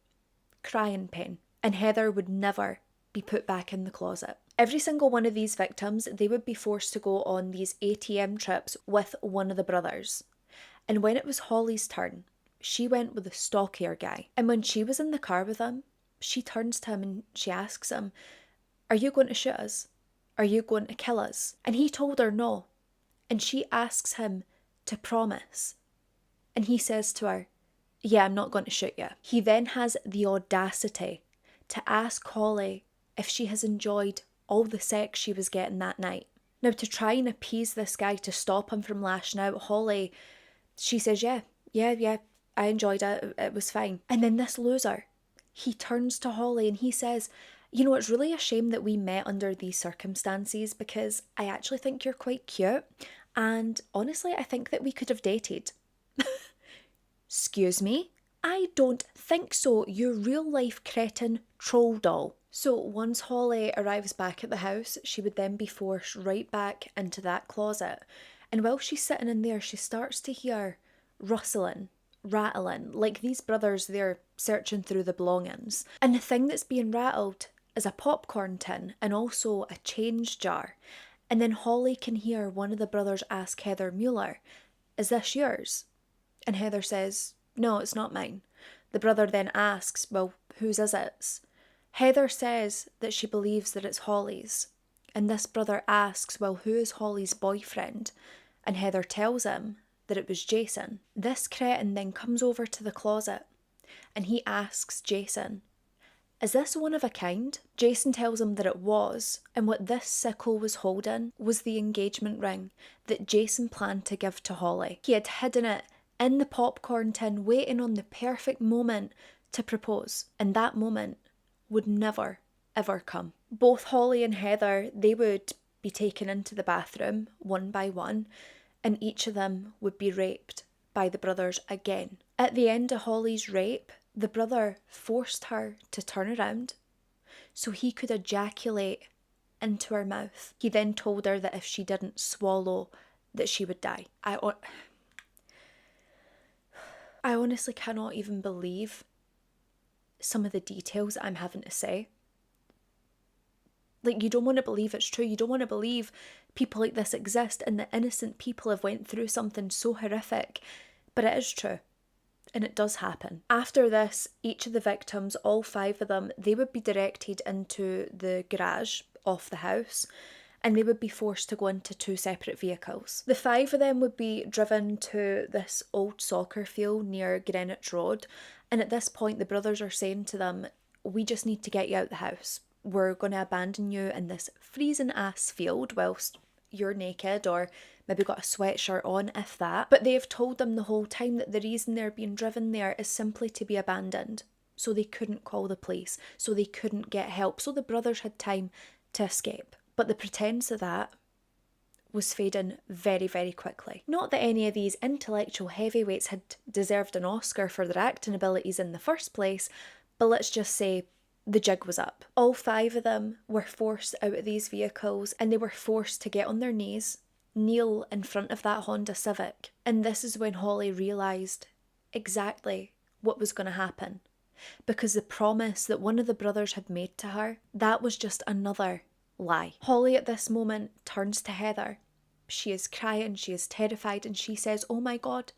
cry in pain, and Heather would never be put back in the closet. Every single one of these victims, they would be forced to go on these ATM trips with one of the brothers. And when it was Holly's turn, she went with the stockier guy. And when she was in the car with him, she turns to him and she asks him, "Are you going to shoot us? Are you going to kill us?" And he told her no. And she asks him to promise. And he says to her, "Yeah, I'm not going to shoot you." He then has the audacity to ask Holly if she has enjoyed all the sex she was getting that night. Now, to try and appease this guy to stop him from lashing out, Holly, she says, yeah, I enjoyed it. It was fine. And then this loser, he turns to Holly and he says, "You know, it's really a shame that we met under these circumstances, because I actually think you're quite cute. And honestly, I think that we could have dated." Excuse me? I don't think so, you real life cretin troll doll. So once Holly arrives back at the house, she would then be forced right back into that closet. And while she's sitting in there, she starts to hear rustling, rattling, like these brothers, they're searching through the belongings. And the thing that's being rattled is a popcorn tin and also a change jar. And then Holly can hear one of the brothers ask Heather Mueller, "Is this yours?" And Heather says, "No, it's not mine." The brother then asks, "Well, whose is it?" Heather says that she believes that it's Holly's. And this brother asks, "Well, who is Holly's boyfriend?" And Heather tells him that it was Jason. This cretin then comes over to the closet and he asks Jason, "Is this one of a kind?" Jason tells him that it was, and what this sicko was holding was the engagement ring that Jason planned to give to Holly. He had hidden it in the popcorn tin, waiting on the perfect moment to propose, and that moment would never, ever come. Both Holly and Heather, they would be taken into the bathroom one by one, and each of them would be raped by the brothers again. At the end of Holly's rape, the brother forced her to turn around so he could ejaculate into her mouth. He then told her that if she didn't swallow, that she would die. I honestly cannot even believe some of the details I'm having to say. Like, you don't want to believe it's true. You don't want to believe people like this exist and that innocent people have went through something so horrific. But it is true. And it does happen. After this, each of the victims, all 5 of them, they would be directed into the garage of the house, and they would be forced to go into 2 separate vehicles. The 5 of them would be driven to this old soccer field near Greenwich Road, and at this point the brothers are saying to them, "We just need to get you out the house. We're going to abandon you in this freezing ass field whilst you're naked, or maybe got a sweatshirt on, if that." But they've told them the whole time that the reason they're being driven there is simply to be abandoned. So they couldn't call the police, so they couldn't get help, so the brothers had time to escape. But the pretense of that was fading very, very quickly. Not that any of these intellectual heavyweights had deserved an Oscar for their acting abilities in the first place, but let's just say the jig was up. All 5 of them were forced out of these vehicles and they were forced to get on their knees, kneel in front of that Honda Civic. And this is when Holly realised exactly what was going to happen. Because the promise that one of the brothers had made to her, that was just another lie. Holly at this moment turns to Heather. She is crying, she is terrified, and she says, "Oh my God,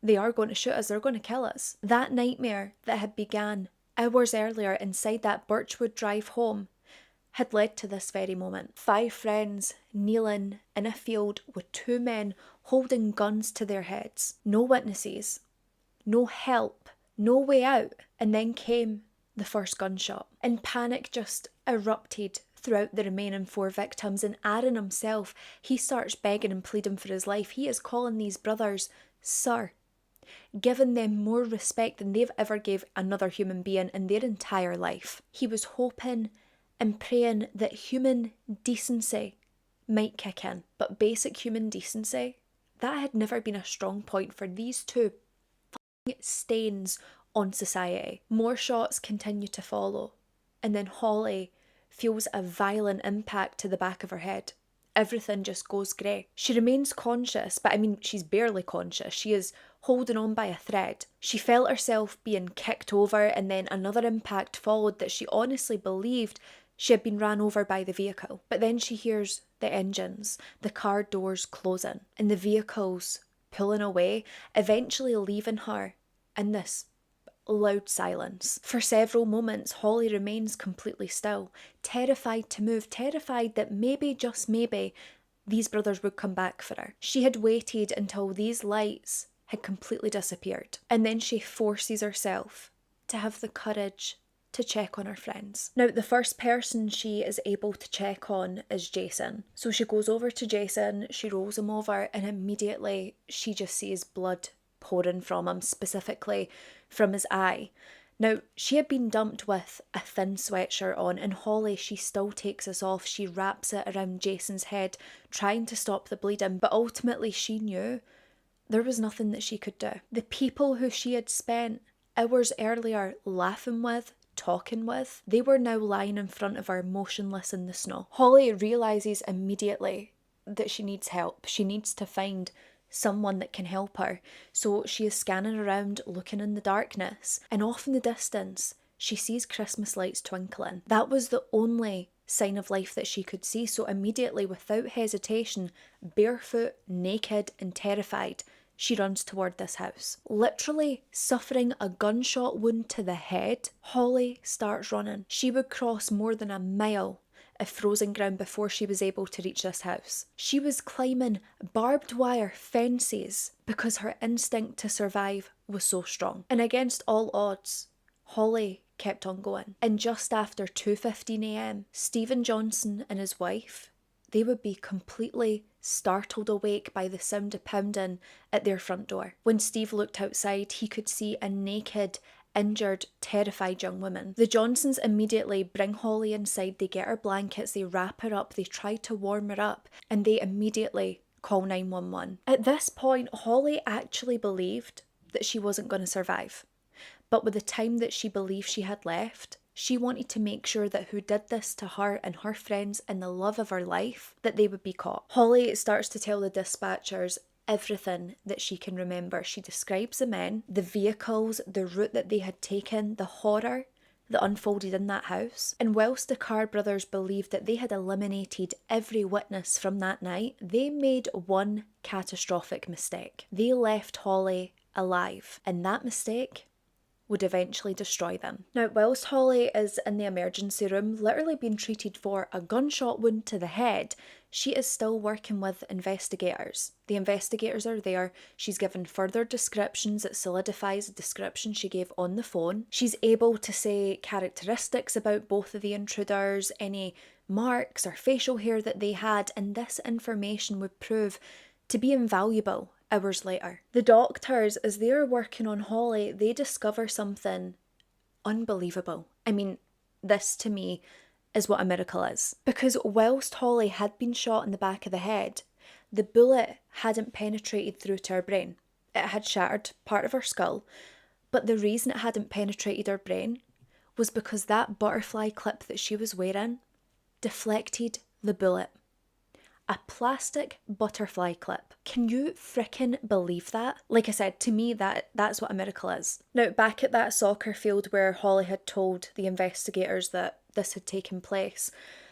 they are going to shoot us, they're going to kill us." That nightmare that had began hours earlier inside that Birchwood Drive home had led to this very moment. 5 friends kneeling in a field with 2 men holding guns to their heads. No witnesses, no help, no way out. And then came the first gunshot. And panic just erupted throughout the remaining 4 victims. And Aaron himself, he starts begging and pleading for his life. He is calling these brothers sir, giving them more respect than they've ever gave another human being in their entire life. He was hoping and praying that human decency might kick in. But basic human decency, that had never been a strong point for these 2 stains on society. More shots continue to follow, and then Holly feels a violent impact to the back of her head. Everything just goes grey. She remains conscious, but she's barely conscious. She is holding on by a thread. She felt herself being kicked over, and then another impact followed that she honestly believed she had been ran over by the vehicle. But then she hears the engines, the car doors closing, and the vehicles pulling away, eventually leaving her in this loud silence. For several moments, Holly remains completely still, terrified to move, terrified that maybe, just maybe, these brothers would come back for her. She had waited until these lights had completely disappeared, and then she forces herself to have the courage to check on her friends. Now, the first person she is able to check on is Jason. So she goes over to Jason, she rolls him over, and immediately she just sees blood pouring from him, specifically from his eye. Now, she had been dumped with a thin sweatshirt on, and Holly, she still takes this off. She wraps it around Jason's head, trying to stop the bleeding, but ultimately she knew there was nothing that she could do. The people who she had spent hours earlier laughing with, talking with, they were now lying in front of her, motionless in the snow. Holly realises immediately that she needs help. She needs to find someone that can help her. So she is scanning around, looking in the darkness, and off in the distance, she sees Christmas lights twinkling. That was the only sign of life that she could see. So immediately, without hesitation, barefoot, naked, and terrified, she runs toward this house. Literally suffering a gunshot wound to the head, Holly starts running. She would cross more than a mile of frozen ground before she was able to reach this house. She was climbing barbed wire fences because her instinct to survive was so strong. And against all odds, Holly kept on going. And just after 2:15 a.m, Stephen Johnson and his wife, they would be completely startled awake by the sound of pounding at their front door. When Steve looked outside, he could see a naked, injured, terrified young woman. The Johnsons immediately bring Holly inside, they get her blankets, they wrap her up, they try to warm her up, and they immediately call 911. At this point, Holly actually believed that she wasn't going to survive. But with the time that she believed she had left, she wanted to make sure that who did this to her and her friends and the love of her life, that they would be caught. Holly starts to tell the dispatchers everything that she can remember. She describes the men, the vehicles, the route that they had taken, the horror that unfolded in that house. And whilst the Carr brothers believed that they had eliminated every witness from that night, they made one catastrophic mistake. They left Holly alive, and that mistake would eventually destroy them. Now, whilst Holly is in the emergency room, literally being treated for a gunshot wound to the head, she is still working with investigators. The investigators are there. She's given further descriptions that solidifies the description she gave on the phone. She's able to say characteristics about both of the intruders, any marks or facial hair that they had, and this information would prove to be invaluable hours later. The doctors, as they're working on Holly, they discover something unbelievable. I mean, this to me is what a miracle is. Because whilst Holly had been shot in the back of the head, the bullet hadn't penetrated through to her brain. It had shattered part of her skull, but the reason it hadn't penetrated her brain was because that butterfly clip that she was wearing deflected the bullet. A plastic butterfly clip. Can you frickin' believe that? Like I said, to me, that's what a miracle is. Now, back at that soccer field where Holly had told the investigators that this had taken place,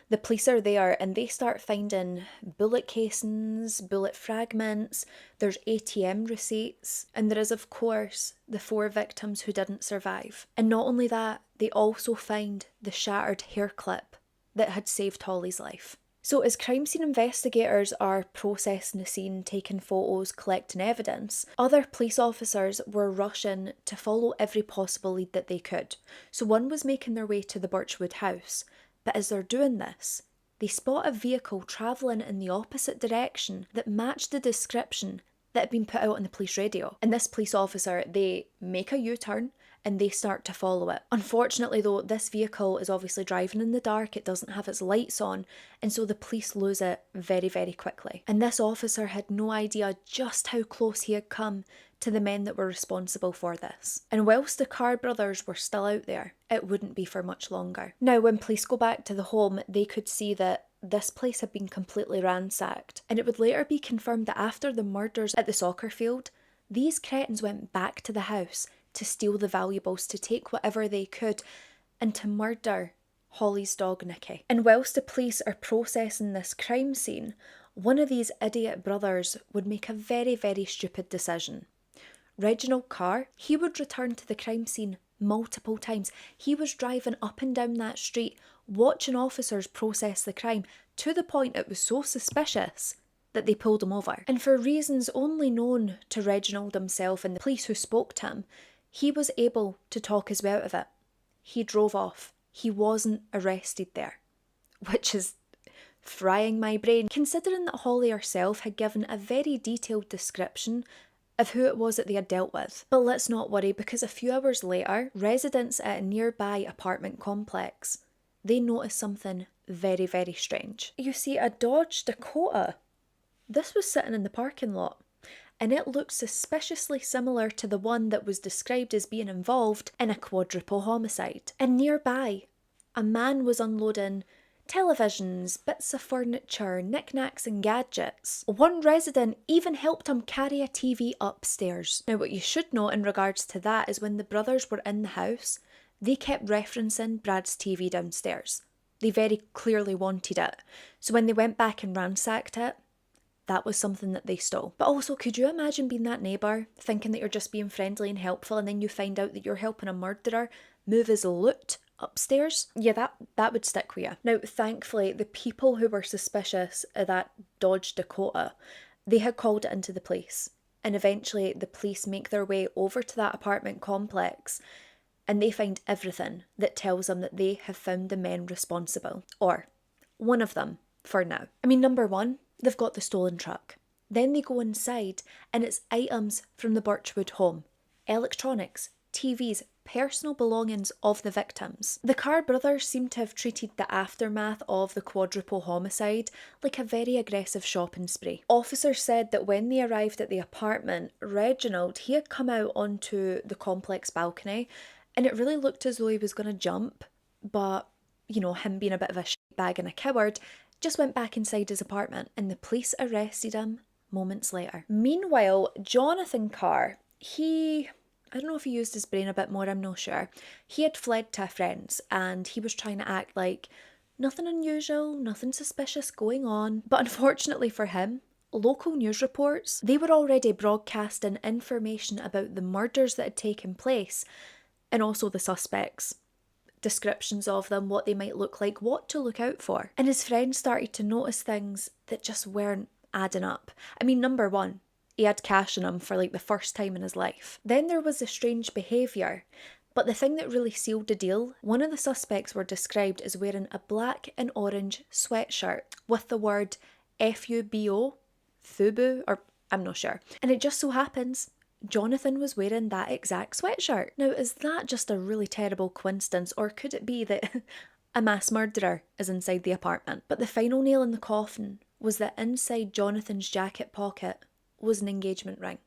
the police are there and they start finding bullet casings, bullet fragments, there's ATM receipts, and there is, of course, the 4 victims who didn't survive. And not only that, they also find the shattered hair clip that had saved Holly's life. So as crime scene investigators are processing the scene, taking photos, collecting evidence, other police officers were rushing to follow every possible lead that they could. So one was making their way to the Birchwood house, but as they're doing this, they spot a vehicle travelling in the opposite direction that matched the description that had been put out on the police radio. And this police officer, they make a U-turn and they start to follow it. Unfortunately though, this vehicle is obviously driving in the dark, it doesn't have its lights on, and so the police lose it very, very quickly. And this officer had no idea just how close he had come to the men that were responsible for this. And whilst the Carr brothers were still out there, it wouldn't be for much longer. Now, when police go back to the home, they could see that this place had been completely ransacked, and it would later be confirmed that after the murders at the soccer field, these cretins went back to the house to steal the valuables, to take whatever they could, and to murder Holly's dog Nikki. And whilst the police are processing this crime scene, one of these idiot brothers would make a very, very stupid decision. Reginald Carr, he would return to the crime scene multiple times. He was driving up and down that street, watching officers process the crime, to the point it was so suspicious that they pulled him over. And for reasons only known to Reginald himself and the police who spoke to him, he was able to talk his way out of it. He drove off. He wasn't arrested there, which is frying my brain, considering that Holly herself had given a very detailed description of who it was that they had dealt with. But let's not worry, because a few hours later, residents at a nearby apartment complex, they noticed something very, very strange. You see, a Dodge Dakota, this was sitting in the parking lot, and it looked suspiciously similar to the one that was described as being involved in a quadruple homicide. And nearby, a man was unloading televisions, bits of furniture, knickknacks and gadgets. One resident even helped him carry a TV upstairs. Now what you should know in regards to that is when the brothers were in the house, they kept referencing Brad's TV downstairs. They very clearly wanted it. So when they went back and ransacked it, that was something that they stole. But also, could you imagine being that neighbour, thinking that you're just being friendly and helpful, and then you find out that you're helping a murderer move his loot upstairs? Yeah, that would stick with you. Now, thankfully, the people who were suspicious of that Dodge Dakota, they had called it into the police. And eventually, the police make their way over to that apartment complex, and they find everything that tells them that they have found the men responsible. Or one of them, for now. I mean, number one, they've got the stolen truck. Then they go inside and it's items from the Birchwood home. Electronics, TVs, personal belongings of the victims. The Carr brothers seem to have treated the aftermath of the quadruple homicide like a very aggressive shopping spree. Officers said that when they arrived at the apartment, Reginald, he had come out onto the complex balcony and it really looked as though he was going to jump, but, you know, him being a bit of a shitbag and a coward, just went back inside his apartment and the police arrested him moments later. Meanwhile, Jonathan Carr, I don't know if he used his brain a bit more, I'm not sure. He had fled to a friend's and he was trying to act like nothing unusual, nothing suspicious going on. But unfortunately for him, local news reports, they were already broadcasting information about the murders that had taken place and also the suspects. Descriptions of them, what they might look like, what to look out for. And his friends started to notice things that just weren't adding up. I mean, number one, he had cash on him for like the first time in his life. Then there was the strange behaviour. But the thing that really sealed the deal, one of the suspects were described as wearing a black and orange sweatshirt with the word FUBO, FUBU, or I'm not sure. And it just so happens Jonathan was wearing that exact sweatshirt. Now, is that just a really terrible coincidence, or could it be that a mass murderer is inside the apartment? But the final nail in the coffin was that inside Jonathan's jacket pocket was an engagement ring.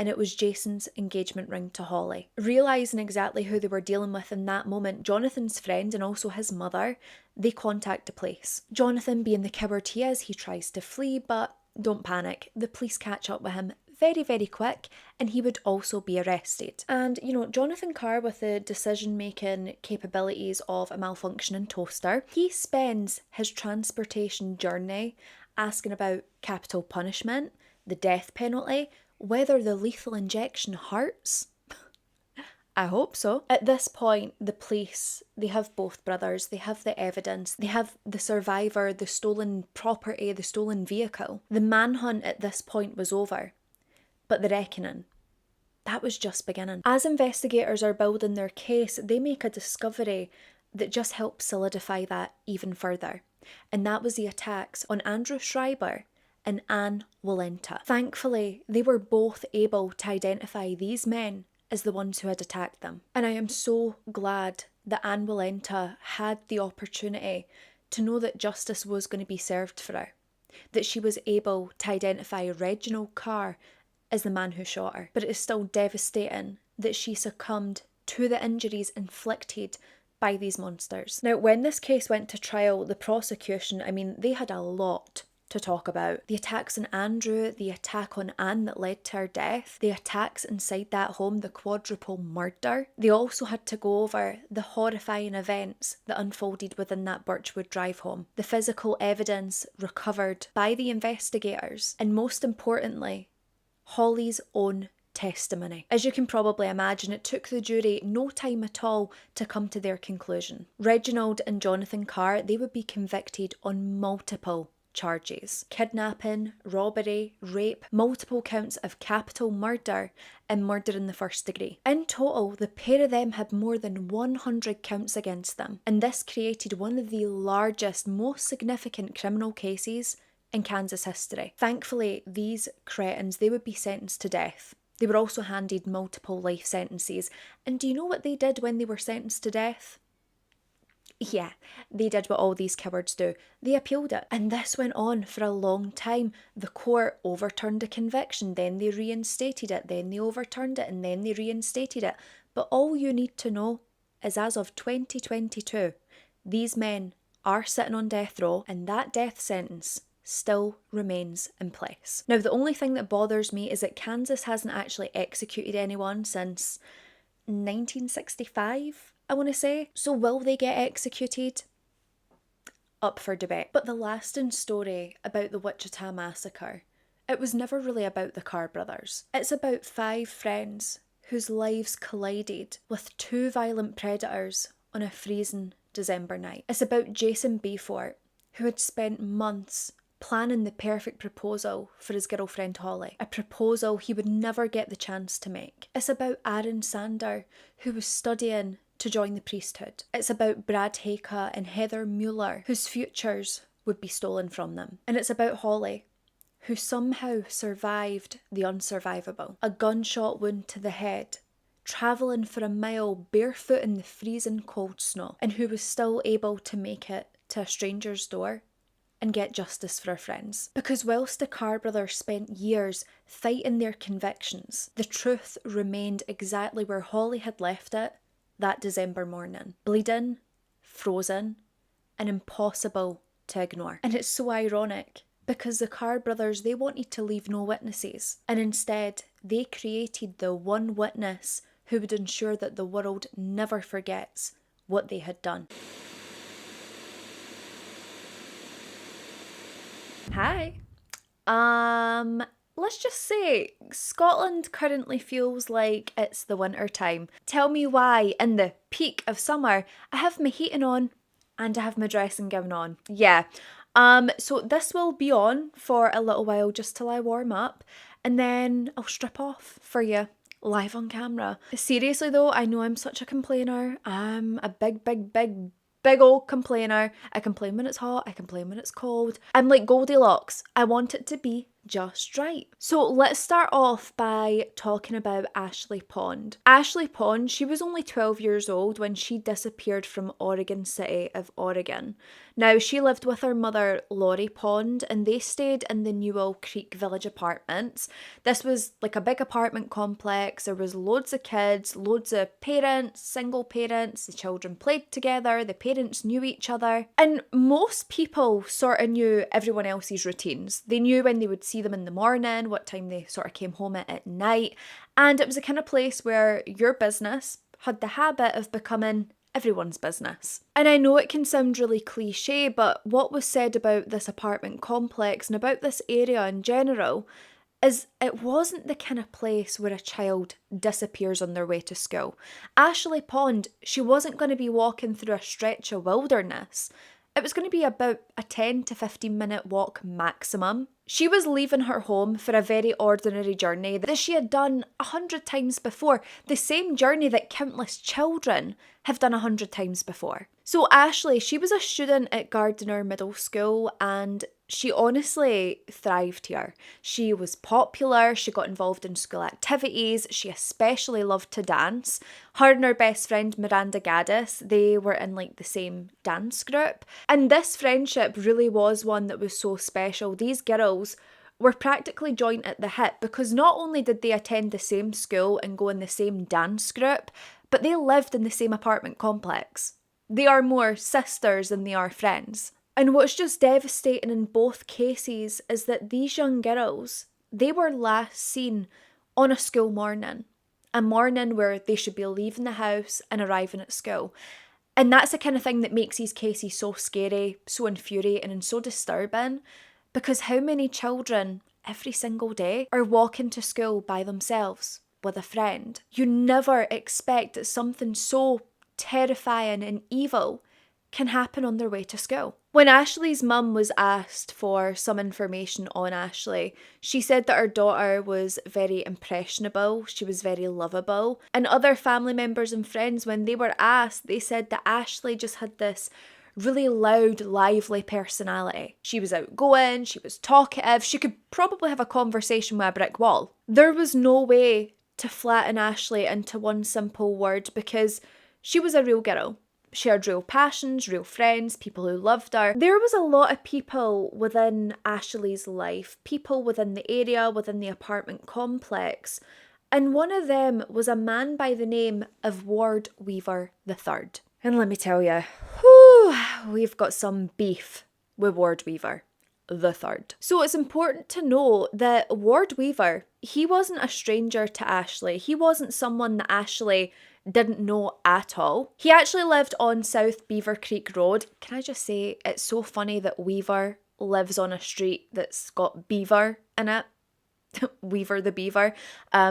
and it was Jason's engagement ring to Holly. Realising exactly who they were dealing with in that moment, Jonathan's friend and also his mother, they contact the police. Jonathan, being the coward he is, he tries to flee, but don't panic. The police catch up with him very, very quick, and he would also be arrested. And, Jonathan Carr, with the decision-making capabilities of a malfunctioning toaster, he spends his transportation journey asking about capital punishment, the death penalty, whether the lethal injection hurts. I hope so. At this point, the police, they have both brothers, they have the evidence, they have the survivor, the stolen property, the stolen vehicle. The manhunt at this point was over. But the reckoning, that was just beginning. As investigators are building their case, they make a discovery that just helps solidify that even further. And that was the attacks on Andrew Schreiber and Anne Walenta. Thankfully, they were both able to identify these men as the ones who had attacked them. And I am so glad that Anne Walenta had the opportunity to know that justice was going to be served for her. That she was able to identify Reginald Carr as the man who shot her. But it is still devastating that she succumbed to the injuries inflicted by these monsters. Now, when this case went to trial, the prosecution, they had a lot to talk about. The attacks on Andrew, the attack on Anne that led to her death, the attacks inside that home, the quadruple murder. They also had to go over the horrifying events that unfolded within that Birchwood Drive home, the physical evidence recovered by the investigators, and most importantly, Holly's own testimony. As you can probably imagine, it took the jury no time at all to come to their conclusion. Reginald and Jonathan Carr, they would be convicted on multiple charges: kidnapping, robbery, rape, multiple counts of capital murder, and murder in the first degree. In total, the pair of them had more than 100 counts against them, and this created one of the largest, most significant criminal cases in Kansas history. Thankfully, these cretins, they would be sentenced to death. They were also handed multiple life sentences. And do you know what they did when they were sentenced to death? Yeah, they did what all these cowards do. They appealed it. And this went on for a long time. The court overturned the conviction, then they reinstated it, then they overturned it, and then they reinstated it. But all you need to know is as of 2022, these men are sitting on death row, and that death sentence still remains in place. Now, the only thing that bothers me is that Kansas hasn't actually executed anyone since 1965, I want to say. So will they get executed? Up for debate. But the lasting story about the Wichita Massacre, it was never really about the Carr brothers. It's about 5 friends whose lives collided with 2 violent predators on a freezing December night. It's about Jason Beaufort, who had spent months planning the perfect proposal for his girlfriend Holly, a proposal he would never get the chance to make. It's about Aaron Sander, who was studying to join the priesthood. It's about Brad Haka and Heather Mueller, whose futures would be stolen from them. And it's about Holly, who somehow survived the unsurvivable. A gunshot wound to the head, travelling for a mile barefoot in the freezing cold snow, and who was still able to make it to a stranger's door and get justice for her friends. Because whilst the Carr brothers spent years fighting their convictions, the truth remained exactly where Holly had left it that December morning. Bleeding, frozen, and impossible to ignore. And it's so ironic, because the Carr brothers, they wanted to leave no witnesses, and instead they created the one witness who would ensure that the world never forgets what they had done. Hi. Let's just say Scotland currently feels like it's the winter time. Tell me why in the peak of summer I have my heating on and I have my dressing gown on. Yeah. So this will be on for a little while just till I warm up, and then I'll strip off for you live on camera. Seriously though, I know I'm such a complainer. I'm a big old complainer. I complain when it's hot, I complain when it's cold. I'm like Goldilocks. I want it to be just right. So let's start off by talking about Ashley Pond. Ashley Pond, she was only 12 years old when she disappeared from Oregon City of Oregon. Now, she lived with her mother, Laurie Pond, and they stayed in the Newell Creek Village apartments. This was like a big apartment complex. There was loads of kids, loads of parents, single parents. The children played together. The parents knew each other. And most people sort of knew everyone else's routines. They knew when they would see them in the morning, what time they sort of came home at night. And it was a kind of place where your business had the habit of becoming everyone's business. And I know it can sound really cliche, but what was said about this apartment complex and about this area in general is it wasn't the kind of place where a child disappears on their way to school. Ashley Pond, she wasn't going to be walking through a stretch of wilderness. It was going to be about a 10 to 15 minute walk maximum. She was leaving her home for a very ordinary journey that she had done 100 times before, the same journey that countless children have done 100 times before. So Ashley, she was a student at Gardiner Middle School and she honestly thrived here. She was popular, she got involved in school activities, she especially loved to dance. Her and her best friend Miranda Gaddis, they were in like the same dance group. And this friendship really was one that was so special. These girls were practically joined at the hip because not only did they attend the same school and go in the same dance group, but they lived in the same apartment complex. They are more sisters than they are friends. And what's just devastating in both cases is that these young girls, they were last seen on a school morning. A morning where they should be leaving the house and arriving at school. And that's the kind of thing that makes these cases so scary, so infuriating and so disturbing. Because how many children every single day are walking to school by themselves with a friend? You never expect that something so terrifying and evil can happen on their way to school. When Ashley's mum was asked for some information on Ashley, she said that her daughter was very impressionable, she was very lovable, and other family members and friends, when they were asked, they said that Ashley just had this really loud, lively personality. She was outgoing, she was talkative, she could probably have a conversation with a brick wall. There was no way to flatten Ashley into one simple word because she was a real girl. She had real passions, real friends, people who loved her. There was a lot of people within Ashley's life, people within the area, within the apartment complex, and one of them was a man by the name of Ward Weaver III. And let me tell you, we've got some beef with Ward Weaver III. So it's important to know that Ward Weaver, he wasn't a stranger to Ashley. He wasn't someone that Ashley didn't know at all. He actually lived on South Beaver Creek Road. Can I just say, it's so funny that Weaver lives on a street that's got beaver in it. Weaver the Beaver.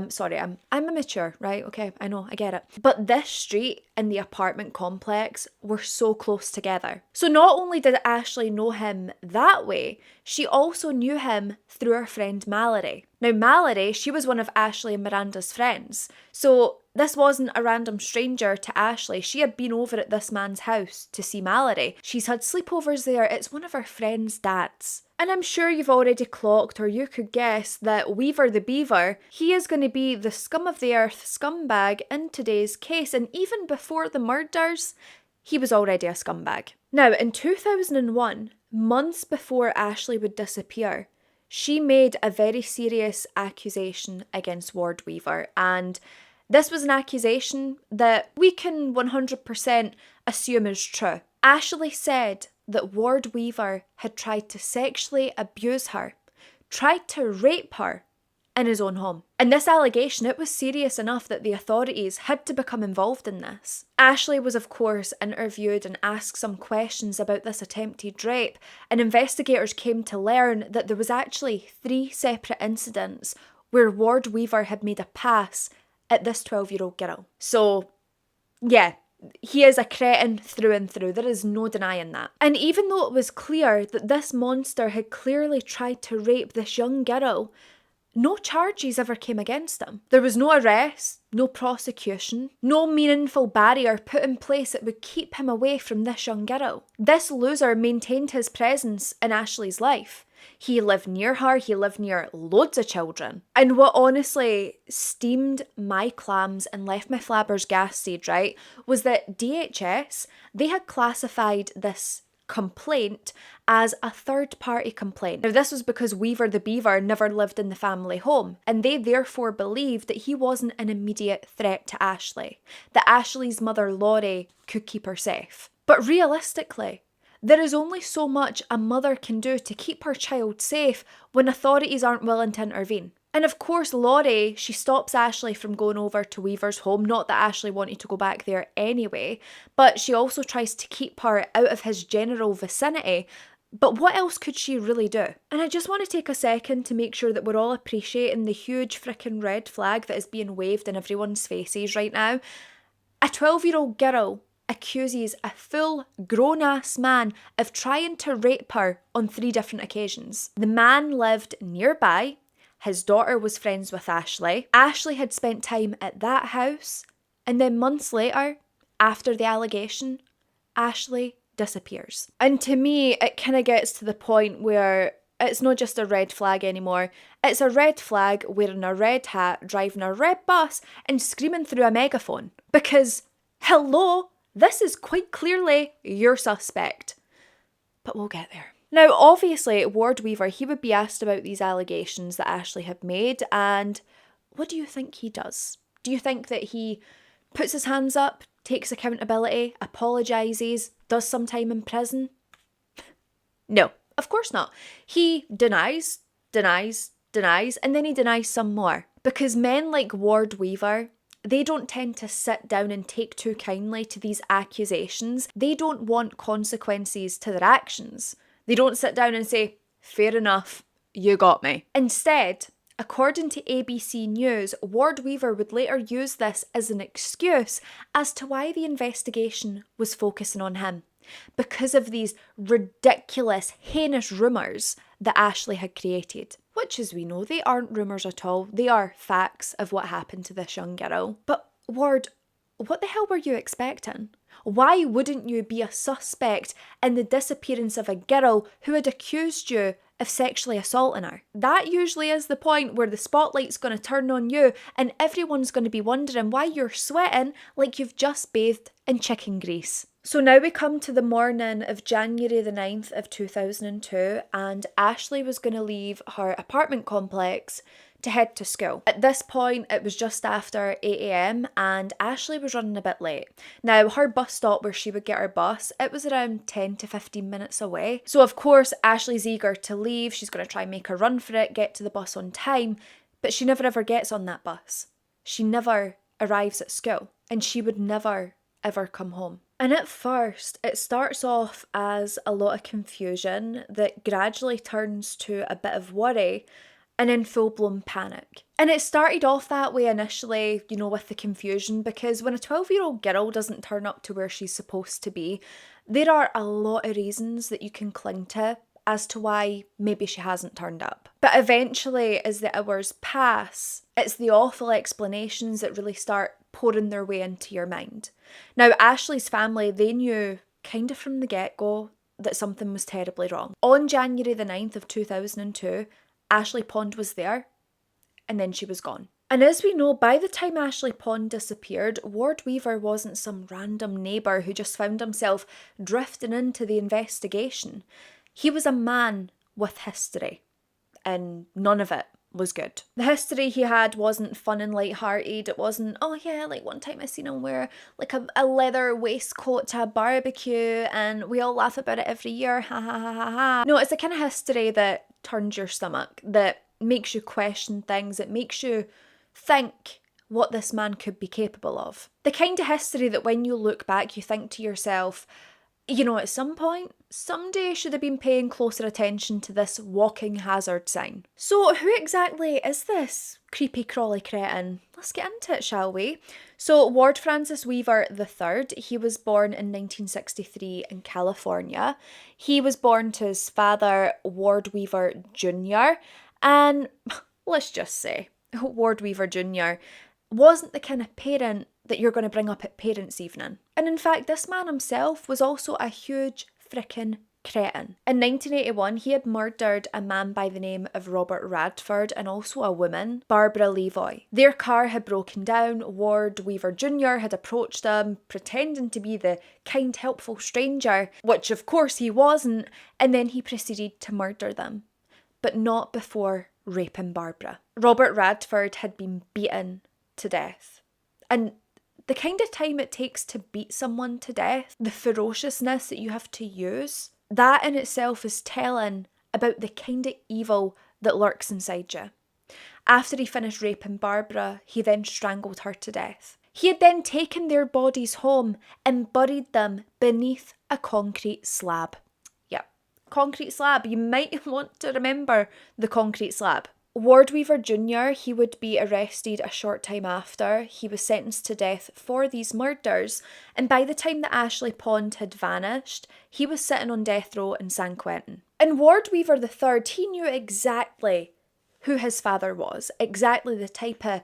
Sorry, I'm immature, right? Okay, I know, I get it. But this street and the apartment complex were so close together. So not only did Ashley know him that way, she also knew him through her friend Mallory. Now Mallory, she was one of Ashley and Miranda's friends. So this wasn't a random stranger to Ashley. She had been over at this man's house to see Mallory. She's had sleepovers there. It's one of her friend's dads. And I'm sure you've already clocked, or you could guess, that Weaver the Beaver, he is going to be the scum of the earth scumbag in today's case. And even before the murders, he was already a scumbag. Now, in 2001, months before Ashley would disappear, she made a very serious accusation against Ward Weaver. And this was an accusation that we can 100% assume is true. Ashley said that Ward Weaver had tried to sexually abuse her, tried to rape her in his own home. And this allegation, it was serious enough that the authorities had to become involved in this. Ashley was of course interviewed and asked some questions about this attempted rape, and investigators came to learn that there was actually 3 separate incidents where Ward Weaver had made a pass at this 12-year-old girl. So, yeah, he is a cretin through and through. There is no denying that. And even though it was clear that this monster had clearly tried to rape this young girl, no charges ever came against him. There was no arrest, no prosecution, no meaningful barrier put in place that would keep him away from this young girl. This loser maintained his presence in Ashley's life. He lived near her, he lived near loads of children. And what honestly steamed my clams and left my flabbergasted, right, was that DHS, they had classified this complaint as a third-party complaint. Now, this was because Weaver the Beaver never lived in the family home, and they therefore believed that he wasn't an immediate threat to Ashley, that Ashley's mother Laurie could keep her safe. But realistically, there is only so much a mother can do to keep her child safe when authorities aren't willing to intervene. And of course, Laurie, she stops Ashley from going over to Weaver's home. Not that Ashley wanted to go back there anyway, but she also tries to keep her out of his general vicinity. But what else could she really do? And I just want to take a second to make sure that we're all appreciating the huge freaking red flag that is being waved in everyone's faces right now. A 12-year-old girl accuses a full grown-ass man of trying to rape her on 3 different occasions. The man lived nearby. His daughter was friends with Ashley. Ashley had spent time at that house. And then months later, after the allegation, Ashley disappears. And to me, it kind of gets to the point where it's not just a red flag anymore. It's a red flag wearing a red hat, driving a red bus, and screaming through a megaphone. Because, hello, this is quite clearly your suspect. But we'll get there. Now, obviously, Ward Weaver, he would be asked about these allegations that Ashley had made, and what do you think he does? Do you think that he puts his hands up, takes accountability, apologises, does some time in prison? No, of course not. He denies, and then he denies some more. Because men like Ward Weaver, they don't tend to sit down and take too kindly to these accusations. They don't want consequences to their actions. They don't sit down and say, fair enough, you got me. Instead, according to ABC News, Ward Weaver would later use this as an excuse as to why the investigation was focusing on him, because of these ridiculous, heinous rumours that Ashley had created. Which, as we know, they aren't rumours at all. They are facts of what happened to this young girl. But Ward, what the hell were you expecting? Why wouldn't you be a suspect in the disappearance of a girl who had accused you of sexually assaulting her? That usually is the point where the spotlight's going to turn on you and everyone's going to be wondering why you're sweating like you've just bathed in chicken grease. So now we come to the morning of January the 9th of 2002, and Ashley was going to leave her apartment complex to head to school. At this point, it was just after 8 a.m. and Ashley was running a bit late. Now, her bus stop where she would get her bus, it was around 10 to 15 minutes away. So of course, Ashley's eager to leave. She's going to try and make a run for it, get to the bus on time, but she never ever gets on that bus. She never arrives at school, and she would never ever come home. And at first, it starts off as a lot of confusion that gradually turns to a bit of worry and then full-blown panic. And it started off that way initially, you know, with the confusion, because when a 12-year-old girl doesn't turn up to where she's supposed to be, there are a lot of reasons that you can cling to as to why maybe she hasn't turned up. But eventually, as the hours pass, it's the awful explanations that really start pouring their way into your mind. Now, Ashley's family, they knew kind of from the get-go that something was terribly wrong. On January the 9th of 2002, Ashley Pond was there, and then she was gone. And as we know, by the time Ashley Pond disappeared, Ward Weaver wasn't some random neighbour who just found himself drifting into the investigation. He was a man with history, and none of it was good. The history he had wasn't fun and light-hearted. It wasn't, oh yeah, like one time I seen him wear like a leather waistcoat to a barbecue and we all laugh about it every year, ha ha ha ha ha. No, it's the kind of history that turns your stomach, that makes you question things, that makes you think what this man could be capable of. The kind of history that when you look back, you think to yourself, you know, at some point, somebody should have been paying closer attention to this walking hazard sign. So who exactly is this creepy crawly cretin? Let's get into it, shall we? So Ward Francis Weaver III, he was born in 1963 in California. He was born to his father, Ward Weaver Jr. And let's just say, Ward Weaver Jr. wasn't the kind of parent that you're going to bring up at parents' evening. And in fact, this man himself was also a huge frickin' cretin. In 1981, he had murdered a man by the name of Robert Radford and also a woman, Barbara Levoy. Their car had broken down. Ward Weaver Jr. had approached them, pretending to be the kind, helpful stranger, which of course he wasn't, and then he proceeded to murder them, but not before raping Barbara. Robert Radford had been beaten to death. And the kind of time it takes to beat someone to death, the ferociousness that you have to use, that in itself is telling about the kind of evil that lurks inside you. After he finished raping Barbara, he then strangled her to death. He had then taken their bodies home and buried them beneath a concrete slab. Yep, concrete slab. You might want to remember the concrete slab. Ward Weaver Jr., he would be arrested a short time after. He was sentenced to death for these murders, and by the time that Ashley Pond had vanished, he was sitting on death row in San Quentin. And Ward Weaver III, he knew exactly who his father was, exactly the type of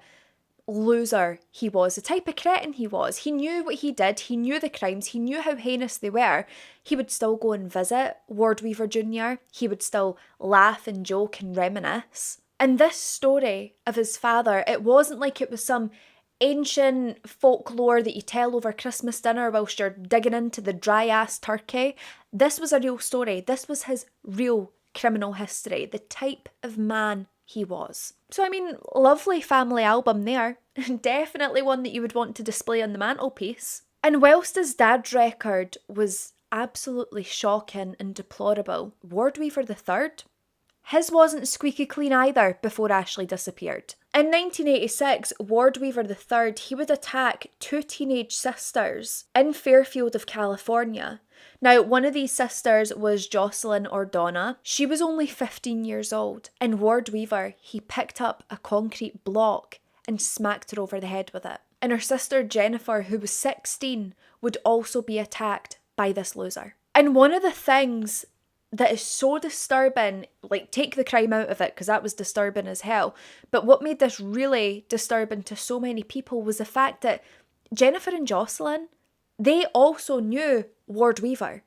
loser he was, the type of cretin he was. He knew what he did, he knew the crimes, he knew how heinous they were. He would still go and visit Ward Weaver Jr., he would still laugh and joke and reminisce. And this story of his father, it wasn't like it was some ancient folklore that you tell over Christmas dinner whilst you're digging into the dry-ass turkey. This was a real story. This was his real criminal history, the type of man he was. So, I mean, lovely family album there. Definitely one that you would want to display on the mantelpiece. And whilst his dad's record was absolutely shocking and deplorable, Ward Weaver III, his wasn't squeaky clean either before Ashley disappeared. In 1986, Ward Weaver III, he would attack two teenage sisters in Fairfield of California. Now, one of these sisters was Jocelyn or Donna. She was only 15 years old. And Ward Weaver, he picked up a concrete block and smacked her over the head with it. And her sister Jennifer, who was 16, would also be attacked by this loser. And one of the things that is so disturbing, like take the crime out of it because that was disturbing as hell, but what made this really disturbing to so many people was the fact that Jennifer and Jocelyn, they also knew Ward Weaver.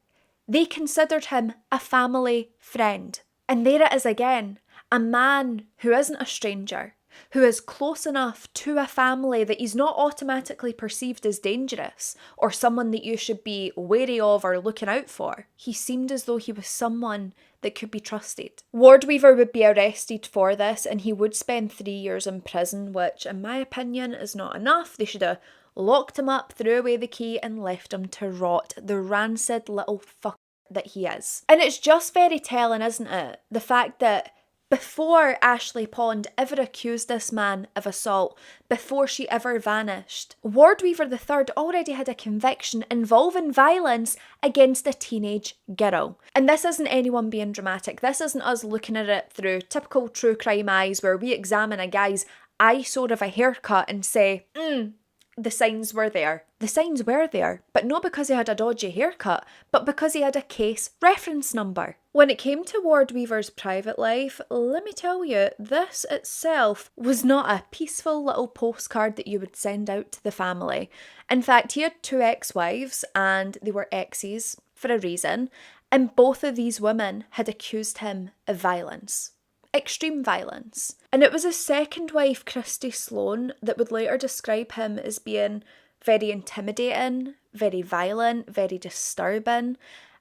They considered him a family friend. And there it is again, a man who isn't a stranger, who is close enough to a family that he's not automatically perceived as dangerous or someone that you should be wary of or looking out for. He seemed as though he was someone that could be trusted. Ward Weaver would be arrested for this and he would spend 3 years in prison, which in my opinion is not enough. They should have locked him up, threw away the key and left him to rot, the rancid little fuck that he is. And it's just very telling, isn't it? The fact that before Ashley Pond ever accused this man of assault, before she ever vanished, Ward Weaver III already had a conviction involving violence against a teenage girl. And this isn't anyone being dramatic. This isn't us looking at it through typical true crime eyes where we examine a guy's eyesore of a haircut and say, the signs were there. The signs were there, but not because he had a dodgy haircut, but because he had a case reference number. When it came to Ward Weaver's private life, let me tell you, this itself was not a peaceful little postcard that you would send out to the family. In fact, he had 2 ex-wives, and they were exes for a reason, and both of these women had accused him of violence. Extreme violence. And it was his second wife, Christy Sloan, that would later describe him as being very intimidating, very violent, very disturbing,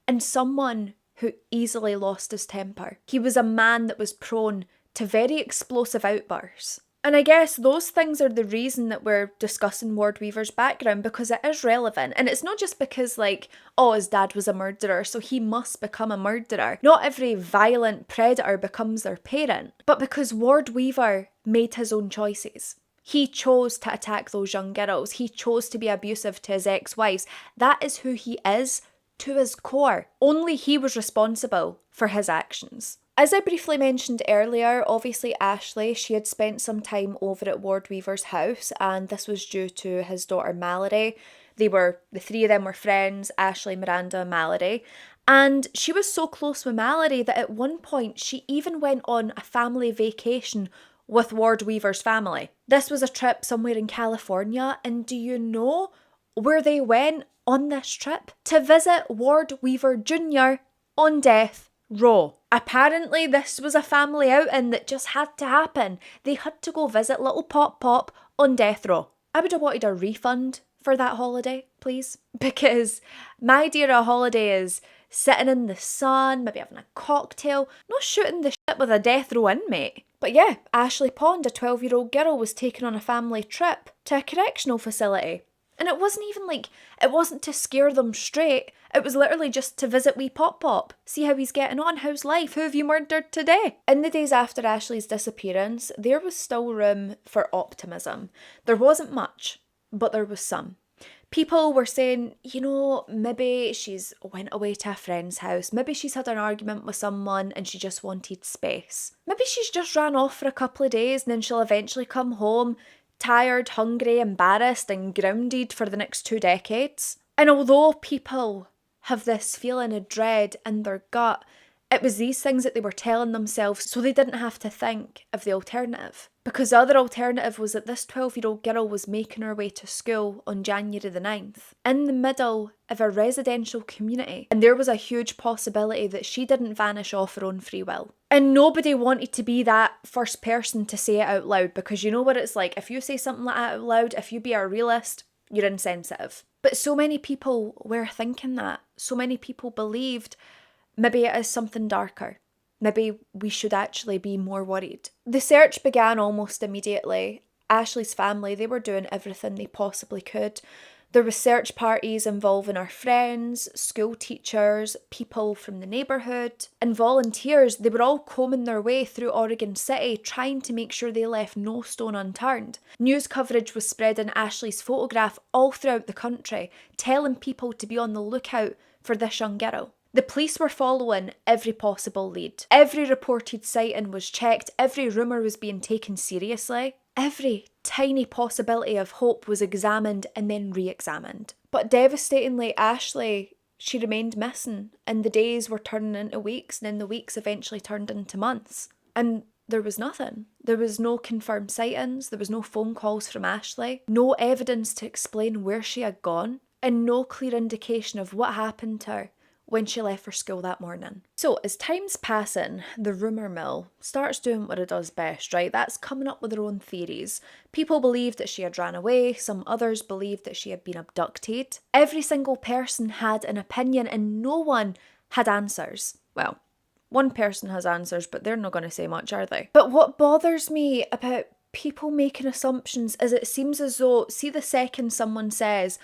and someone who easily lost his temper. He was a man that was prone to very explosive outbursts. And I guess those things are the reason that we're discussing Ward Weaver's background, because it is relevant. And it's not just because, like, oh, his dad was a murderer, so he must become a murderer. Not every violent predator becomes their parent. But because Ward Weaver made his own choices. He chose to attack those young girls. He chose to be abusive to his ex-wives. That is who he is to his core. Only he was responsible for his actions. As I briefly mentioned earlier, obviously Ashley, she had spent some time over at Ward Weaver's house, and this was due to his daughter Mallory. The 3 of them were friends, Ashley, Miranda, and Mallory. And she was so close with Mallory that at one point she even went on a family vacation with Ward Weaver's family. This was a trip somewhere in California, and do you know where they went on this trip? To visit Ward Weaver Jr. on death row. Apparently this was a family outing that just had to happen. They had to go visit little Pop Pop on death row. I would have wanted a refund for that holiday, please, because my idea of a holiday is sitting in the sun, maybe having a cocktail, not shooting the shit with a death row inmate. But yeah, Ashley Pond, a 12-year-old girl, was taken on a family trip to a correctional facility. And it wasn't even like, it wasn't to scare them straight. It was literally just to visit wee Pop Pop, see how he's getting on, how's life, who have you murdered today? In the days after Ashley's disappearance, there was still room for optimism. There wasn't much, but there was some. People were saying, you know, maybe she's went away to a friend's house. Maybe she's had an argument with someone and she just wanted space. Maybe she's just ran off for a couple of days and then she'll eventually come home tired, hungry, embarrassed and grounded for the next 2 decades. And although people have this feeling of dread in their gut, it was these things that they were telling themselves so they didn't have to think of the alternative. Because the other alternative was that this 12-year-old girl was making her way to school on January the 9th, in the middle of a residential community, and there was a huge possibility that she didn't vanish off her own free will. And nobody wanted to be that first person to say it out loud, because you know what it's like, if you say something like that out loud, if you be a realist, you're insensitive. But so many people were thinking that. So many people believed maybe it is something darker. Maybe we should actually be more worried. The search began almost immediately. Ashley's family, they were doing everything they possibly could. There were search parties involving our friends, school teachers, people from the neighbourhood, and volunteers. They were all combing their way through Oregon City, trying to make sure they left no stone unturned. News coverage was spreading Ashley's photograph all throughout the country, telling people to be on the lookout for this young girl. The police were following every possible lead. Every reported sighting was checked, every rumour was being taken seriously. Every tiny possibility of hope was examined and then re-examined. But devastatingly, Ashley, she remained missing, and the days were turning into weeks, and then the weeks eventually turned into months. And there was nothing. There was no confirmed sightings, there was no phone calls from Ashley, no evidence to explain where she had gone, and no clear indication of what happened to her when she left for school that morning. So as time's passing, the rumour mill starts doing what it does best, right? That's coming up with their own theories. People believed that she had ran away, some others believed that she had been abducted. Every single person had an opinion and no one had answers. Well, one person has answers, but they're not going to say much, are they? But what bothers me about people making assumptions is it seems as though, see the second someone says,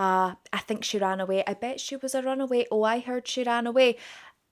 I think she ran away. I bet she was a runaway. Oh, I heard she ran away.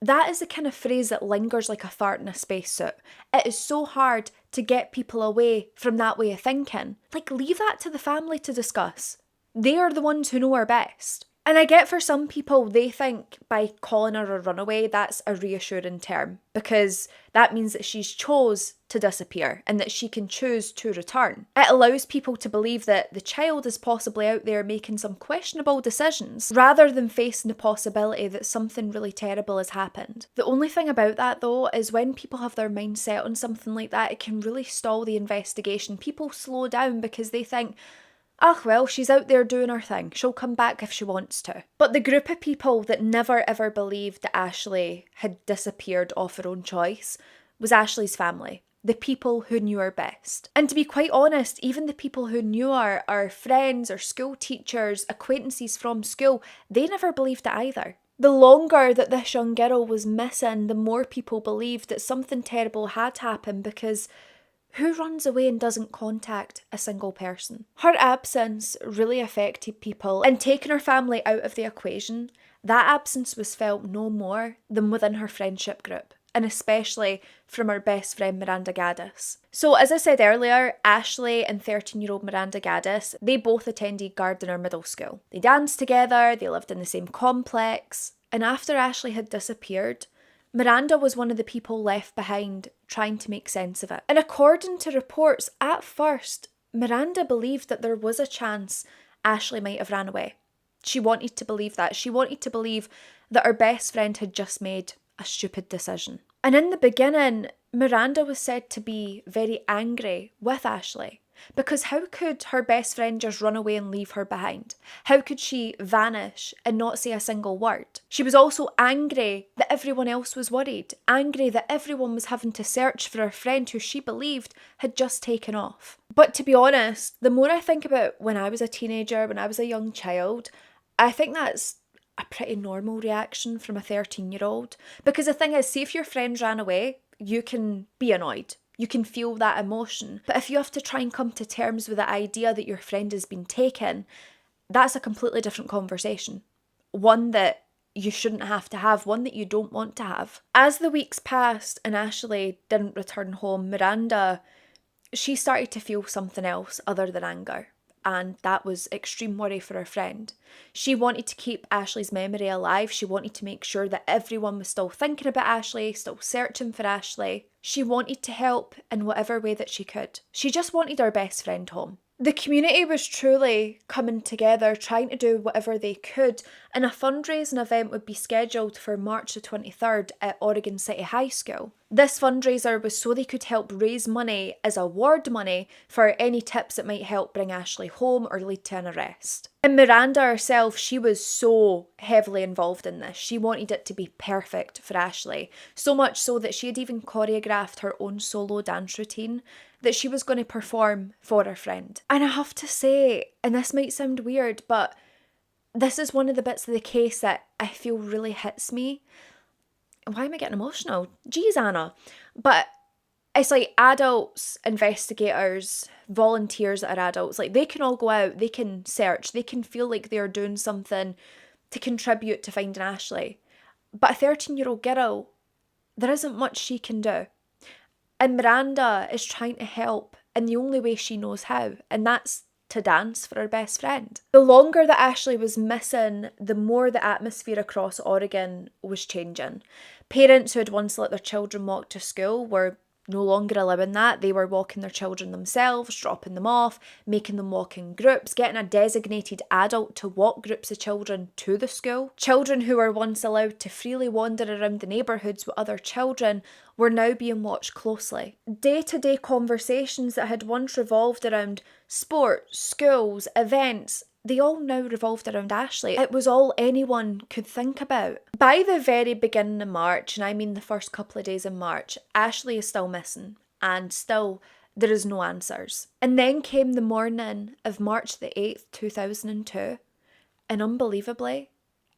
That is the kind of phrase that lingers like a fart in a spacesuit. It is so hard to get people away from that way of thinking. Like, leave that to the family to discuss. They are the ones who know her best. And I get for some people, they think by calling her a runaway, that's a reassuring term, because that means that she's chose to disappear and that she can choose to return. It allows people to believe that the child is possibly out there making some questionable decisions, rather than facing the possibility that something really terrible has happened. The only thing about that though is when people have their mind set on something like that, it can really stall the investigation. People slow down because they think, ah, well, she's out there doing her thing. She'll come back if she wants to. But the group of people that never ever believed that Ashley had disappeared off her own choice was Ashley's family. The people who knew her best. And to be quite honest, even the people who knew her, our friends, our school teachers, acquaintances from school, they never believed it either. The longer that this young girl was missing, the more people believed that something terrible had happened, because who runs away and doesn't contact a single person? Her absence really affected people, and taking her family out of the equation, that absence was felt no more than within her friendship group, and especially from her best friend Miranda Gaddis. So as I said earlier, Ashley and 13-year-old Miranda Gaddis, they both attended Gardiner Middle School. They danced together, they lived in the same complex, and after Ashley had disappeared, Miranda was one of the people left behind trying to make sense of it. And according to reports, at first, Miranda believed that there was a chance Ashley might have ran away. She wanted to believe that. She wanted to believe that her best friend had just made a stupid decision. And in the beginning, Miranda was said to be very angry with Ashley. Because how could her best friend just run away and leave her behind? How could she vanish and not say a single word? She was also angry that everyone else was worried, angry that everyone was having to search for her friend who she believed had just taken off. But to be honest, the more I think about when I was a teenager, when I was a young child, I think that's a pretty normal reaction from a 13-year-old. Because the thing is, see if your friend ran away, you can be annoyed. You can feel that emotion. But if you have to try and come to terms with the idea that your friend has been taken, that's a completely different conversation. One that you shouldn't have to have, one that you don't want to have. As the weeks passed and Ashley didn't return home, Miranda, she started to feel something else other than anger. And that was extreme worry for her friend. She wanted to keep Ashley's memory alive. She wanted to make sure that everyone was still thinking about Ashley, still searching for Ashley. She wanted to help in whatever way that she could. She just wanted her best friend home. The community was truly coming together, trying to do whatever they could, and a fundraising event would be scheduled for March the 23rd at Oregon City High School. This fundraiser was so they could help raise money as award money for any tips that might help bring Ashley home or lead to an arrest. And Miranda herself, she was so heavily involved in this. She wanted it to be perfect for Ashley, so much so that she had even choreographed her own solo dance routine that she was going to perform for her friend. And I have to say, and this might sound weird, but this is one of the bits of the case that I feel really hits me. Why am I getting emotional? Geez, Anna. But it's like adults, investigators, volunteers that are adults, like they can all go out, they can search, they can feel like they're doing something to contribute to finding Ashley. But a 13-year-old girl, there isn't much she can do. And Miranda is trying to help in the only way she knows how, and that's to dance for her best friend. The longer that Ashley was missing, the more the atmosphere across Oregon was changing. Parents who had once let their children walk to school were no longer allowing that. They were walking their children themselves, dropping them off, making them walk in groups, getting a designated adult to walk groups of children to the school. Children who were once allowed to freely wander around the neighbourhoods with other children were now being watched closely. Day-to-day conversations that had once revolved around sport, schools, events, they all now revolved around Ashley. It was all anyone could think about. By the very beginning of March, and I mean the first couple of days in March, Ashley is still missing, and still there is no answers. And then came the morning of March the 8th, 2002, and unbelievably,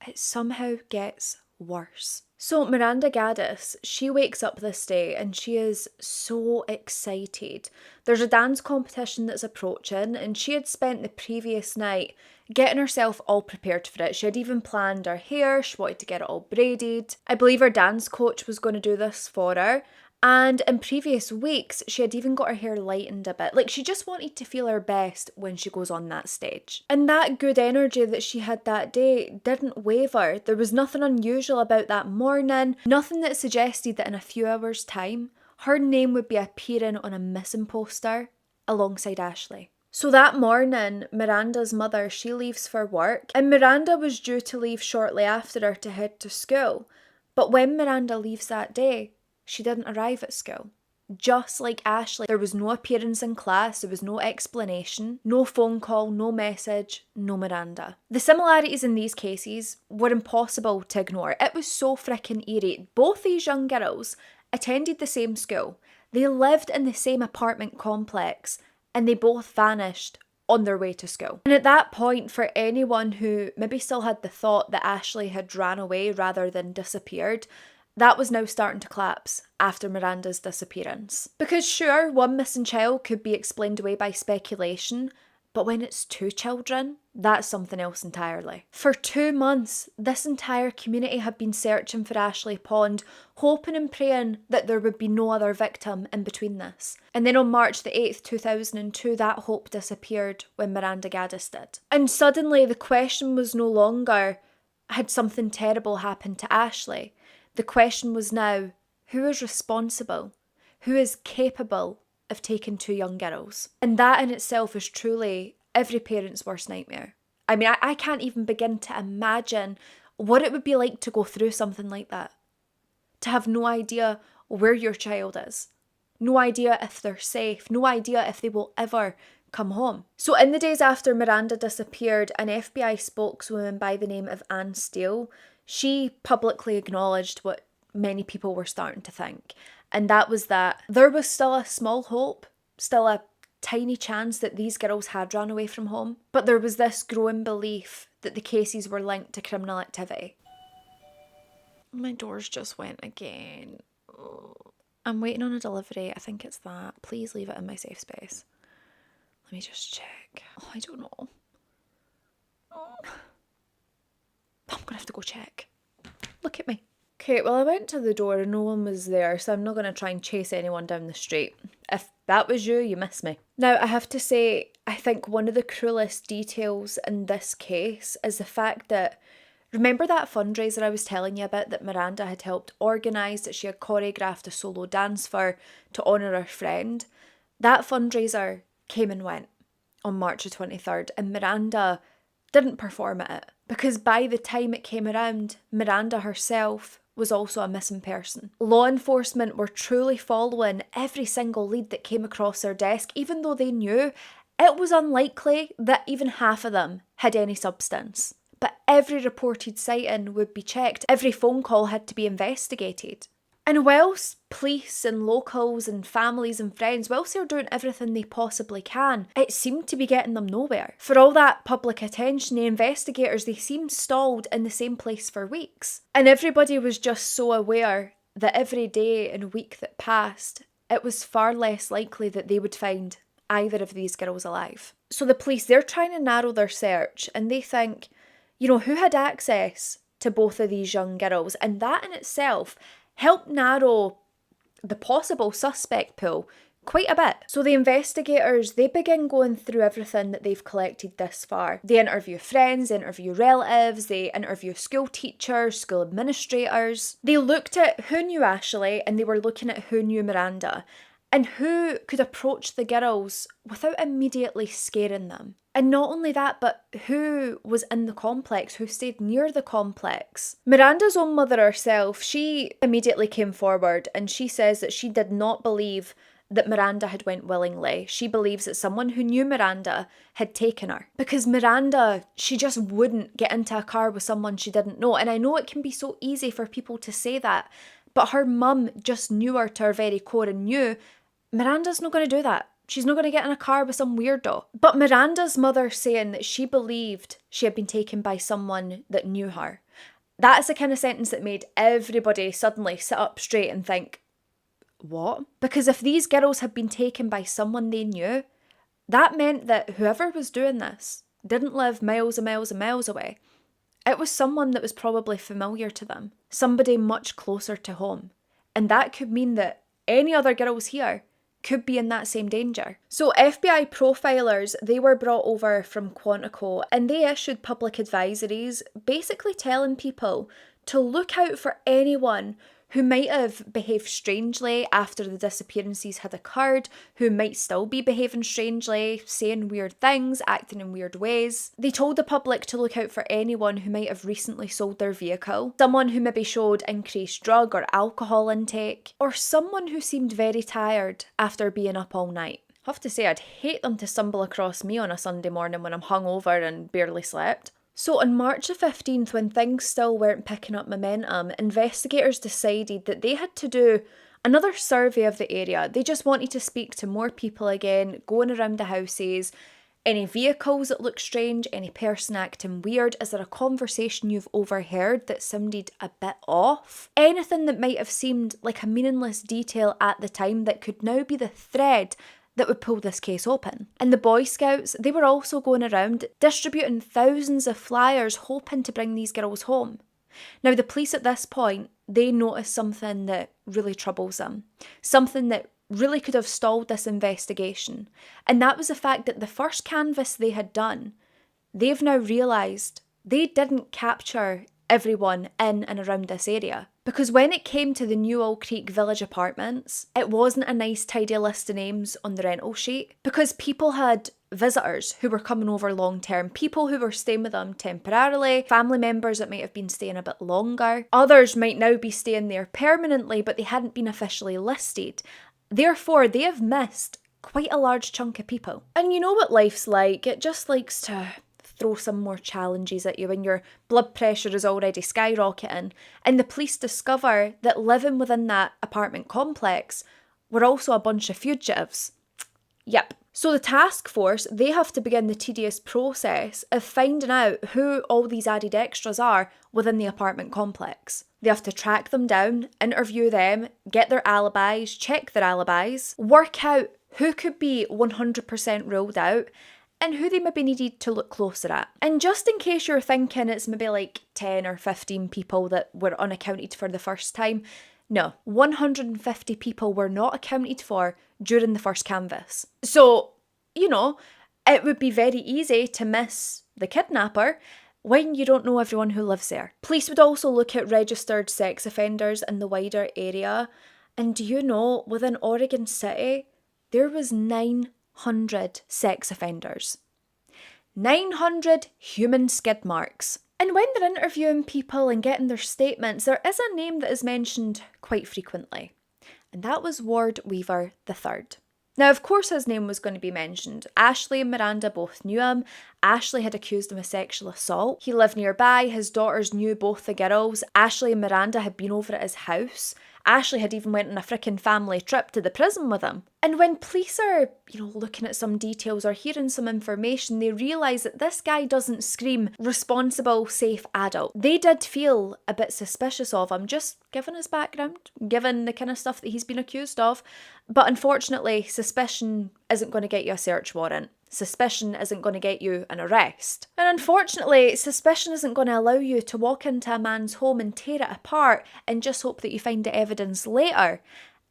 it somehow gets worse. So Miranda Gaddis, she wakes up this day and she is so excited. There's a dance competition that's approaching and she had spent the previous night getting herself all prepared for it. She had even planned her hair, she wanted to get it all braided. I believe her dance coach was going to do this for her. And in previous weeks, she had even got her hair lightened a bit. Like, she just wanted to feel her best when she goes on that stage. And that good energy that she had that day didn't waver. There was nothing unusual about that morning, nothing that suggested that in a few hours' time, her name would be appearing on a missing poster alongside Ashley. So that morning, Miranda's mother, she leaves for work, and Miranda was due to leave shortly after her to head to school. But when Miranda leaves that day, she didn't arrive at school. Just like Ashley, there was no appearance in class, there was no explanation, no phone call, no message, no Miranda. The similarities in these cases were impossible to ignore. It was so freaking eerie. Both these young girls attended the same school, they lived in the same apartment complex, and they both vanished on their way to school. And at that point, for anyone who maybe still had the thought that Ashley had ran away rather than disappeared, that was now starting to collapse after Miranda's disappearance. Because sure, one missing child could be explained away by speculation, but when it's two children, that's something else entirely. For 2 months, this entire community had been searching for Ashley Pond, hoping and praying that there would be no other victim in between this. And then on March the 8th, 2002, that hope disappeared when Miranda Gaddis did. And suddenly the question was no longer, had something terrible happened to Ashley? The question was now, who is responsible? Who is capable of taking two young girls? And that in itself is truly every parent's worst nightmare. I mean, I can't even begin to imagine what it would be like to go through something like that. To have no idea where your child is. No idea if they're safe. No idea if they will ever come home. So in the days after Miranda disappeared, an FBI spokeswoman by the name of Ann Steele, she publicly acknowledged what many people were starting to think. And that was that there was still a small hope, still a tiny chance that these girls had run away from home. But there was this growing belief that the cases were linked to criminal activity. My doors just went again. I'm waiting on a delivery. I think it's that. Please leave it in my safe space. Let me just check. Oh, I don't know. I'm gonna have to go check. Look at me. Okay, well, I went to the door and no one was there, so I'm not going to try and chase anyone down the street. If that was you, you miss me. Now, I have to say, I think one of the cruelest details in this case is the fact that, remember that fundraiser I was telling you about that Miranda had helped organise, that she had choreographed a solo dance for to honour her friend? That fundraiser came and went on March the 23rd, and Miranda didn't perform at it. Because by the time it came around, Miranda herself was also a missing person. Law enforcement were truly following every single lead that came across their desk, even though they knew it was unlikely that even half of them had any substance. But every reported sighting would be checked, every phone call had to be investigated. And whilst police and locals and families and friends, whilst they're doing everything they possibly can, it seemed to be getting them nowhere. For all that public attention, the investigators, they seemed stalled in the same place for weeks. And everybody was just so aware that every day and week that passed, it was far less likely that they would find either of these girls alive. So the police, they're trying to narrow their search and they think, who had access to both of these young girls? And that in itself help narrow the possible suspect pool quite a bit. So the investigators, they begin going through everything that they've collected this far. They interview friends, they interview relatives, they interview school teachers, school administrators. They looked at who knew Ashley and they were looking at who knew Miranda and who could approach the girls without immediately scaring them. And not only that, but who was in the complex, who stayed near the complex. Miranda's own mother herself, she immediately came forward and she says that she did not believe that Miranda had went willingly. She believes that someone who knew Miranda had taken her. Because Miranda, she just wouldn't get into a car with someone she didn't know. And I know it can be so easy for people to say that, but her mum just knew her to her very core and knew Miranda's not going to do that. She's not going to get in a car with some weirdo. But Miranda's mother saying that she believed she had been taken by someone that knew her. That is the kind of sentence that made everybody suddenly sit up straight and think, what? Because if these girls had been taken by someone they knew, that meant that whoever was doing this didn't live miles and miles and miles away. It was someone that was probably familiar to them. Somebody much closer to home. And that could mean that any other girls here could be in that same danger. So FBI profilers, they were brought over from Quantico and they issued public advisories basically telling people to look out for anyone who might have behaved strangely after the disappearances had occurred, who might still be behaving strangely, saying weird things, acting in weird ways. They told the public to look out for anyone who might have recently sold their vehicle, someone who maybe showed increased drug or alcohol intake, or someone who seemed very tired after being up all night. I have to say, I'd hate them to stumble across me on a Sunday morning when I'm hungover and barely slept. So on March the 15th, when things still weren't picking up momentum, investigators decided that they had to do another survey of the area. They just wanted to speak to more people again, going around the houses, any vehicles that look strange, any person acting weird. Is there a conversation you've overheard that sounded a bit off? Anything that might have seemed like a meaningless detail at the time that could now be the thread that would pull this case open. And the Boy Scouts, they were also going around distributing thousands of flyers hoping to bring these girls home. Now the police at this point, they noticed something that really troubles them. Something that really could have stalled this investigation. And that was the fact that the first canvass they had done, they've now realised they didn't capture everyone in and around this area. Because when it came to the Newell Creek Village apartments, it wasn't a nice tidy list of names on the rental sheet, because people had visitors who were coming over long term, people who were staying with them temporarily, family members that might have been staying a bit longer. Others might now be staying there permanently, but they hadn't been officially listed. Therefore, they have missed quite a large chunk of people. And you know what life's like, it just likes to throw some more challenges at you when your blood pressure is already skyrocketing, and the police discover that living within that apartment complex were also a bunch of fugitives. Yep. So the task force, they have to begin the tedious process of finding out who all these added extras are within the apartment complex. They have to track them down, interview them, get their alibis, check their alibis, work out who could be 100% ruled out, and who they maybe needed to look closer at. And just in case you're thinking it's maybe like 10 or 15 people that were unaccounted for the first time, no, 150 people were not accounted for during the first canvass. So, you know, it would be very easy to miss the kidnapper when you don't know everyone who lives there. Police would also look at registered sex offenders in the wider area. And do you know, within Oregon City, there was 900 sex offenders. 900 human skid marks. And when they're interviewing people and getting their statements, there is a name that is mentioned quite frequently. And that was Ward Weaver III. Now, of course, his name was going to be mentioned. Ashley and Miranda both knew him. Ashley had accused him of sexual assault. He lived nearby. His daughters knew both the girls. Ashley and Miranda had been over at his house. Ashley had even went on a frickin' family trip to the prison with him. And when police are, looking at some details or hearing some information, they realise that this guy doesn't scream responsible, safe adult. They did feel a bit suspicious of him, just given his background, given the kind of stuff that he's been accused of. But unfortunately, suspicion isn't going to get you a search warrant. Suspicion isn't going to get you an arrest. And unfortunately, suspicion isn't going to allow you to walk into a man's home and tear it apart and just hope that you find the evidence later.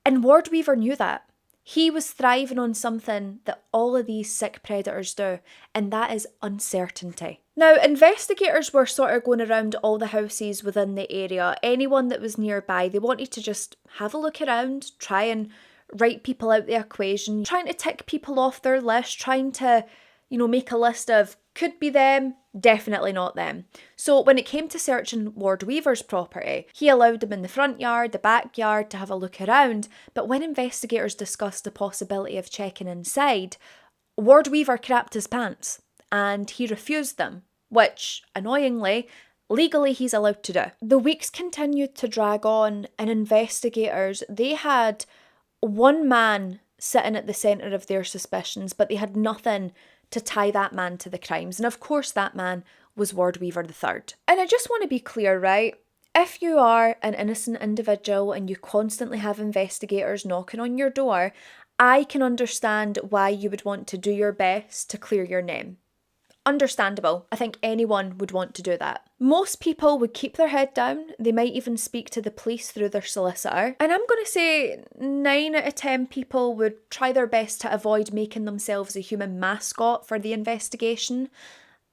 And Ward Weaver knew that. He was thriving on something that all of these sick predators do, and that is uncertainty. Now, investigators were sort of going around all the houses within the area. Anyone that was nearby, they wanted to just have a look around, try and write people out the equation, trying to tick people off their list, trying to, make a list of could be them, definitely not them. So when it came to searching Ward Weaver's property, he allowed them in the front yard, the backyard to have a look around, but when investigators discussed the possibility of checking inside, Ward Weaver crapped his pants and he refused them, which, annoyingly, legally he's allowed to do. The weeks continued to drag on and investigators, they had one man sitting at the centre of their suspicions, but they had nothing to tie that man to the crimes. And of course that man was Ward Weaver III. And I just want to be clear, right? If you are an innocent individual and you constantly have investigators knocking on your door, I can understand why you would want to do your best to clear your name. Understandable. I think anyone would want to do that. Most people would keep their head down. They might even speak to the police through their solicitor. And I'm going to say 9 out of 10 people would try their best to avoid making themselves a human mascot for the investigation.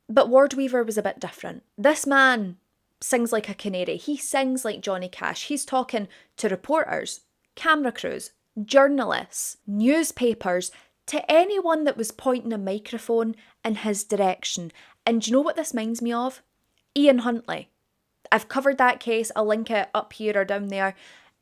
But Ward Weaver was a bit different. This man sings like a canary. He sings like Johnny Cash. He's talking to reporters, camera crews, journalists, newspapers, to anyone that was pointing a microphone in his direction. And do you know what this reminds me of? Ian Huntley. I've covered that case. I'll link it up here or down there.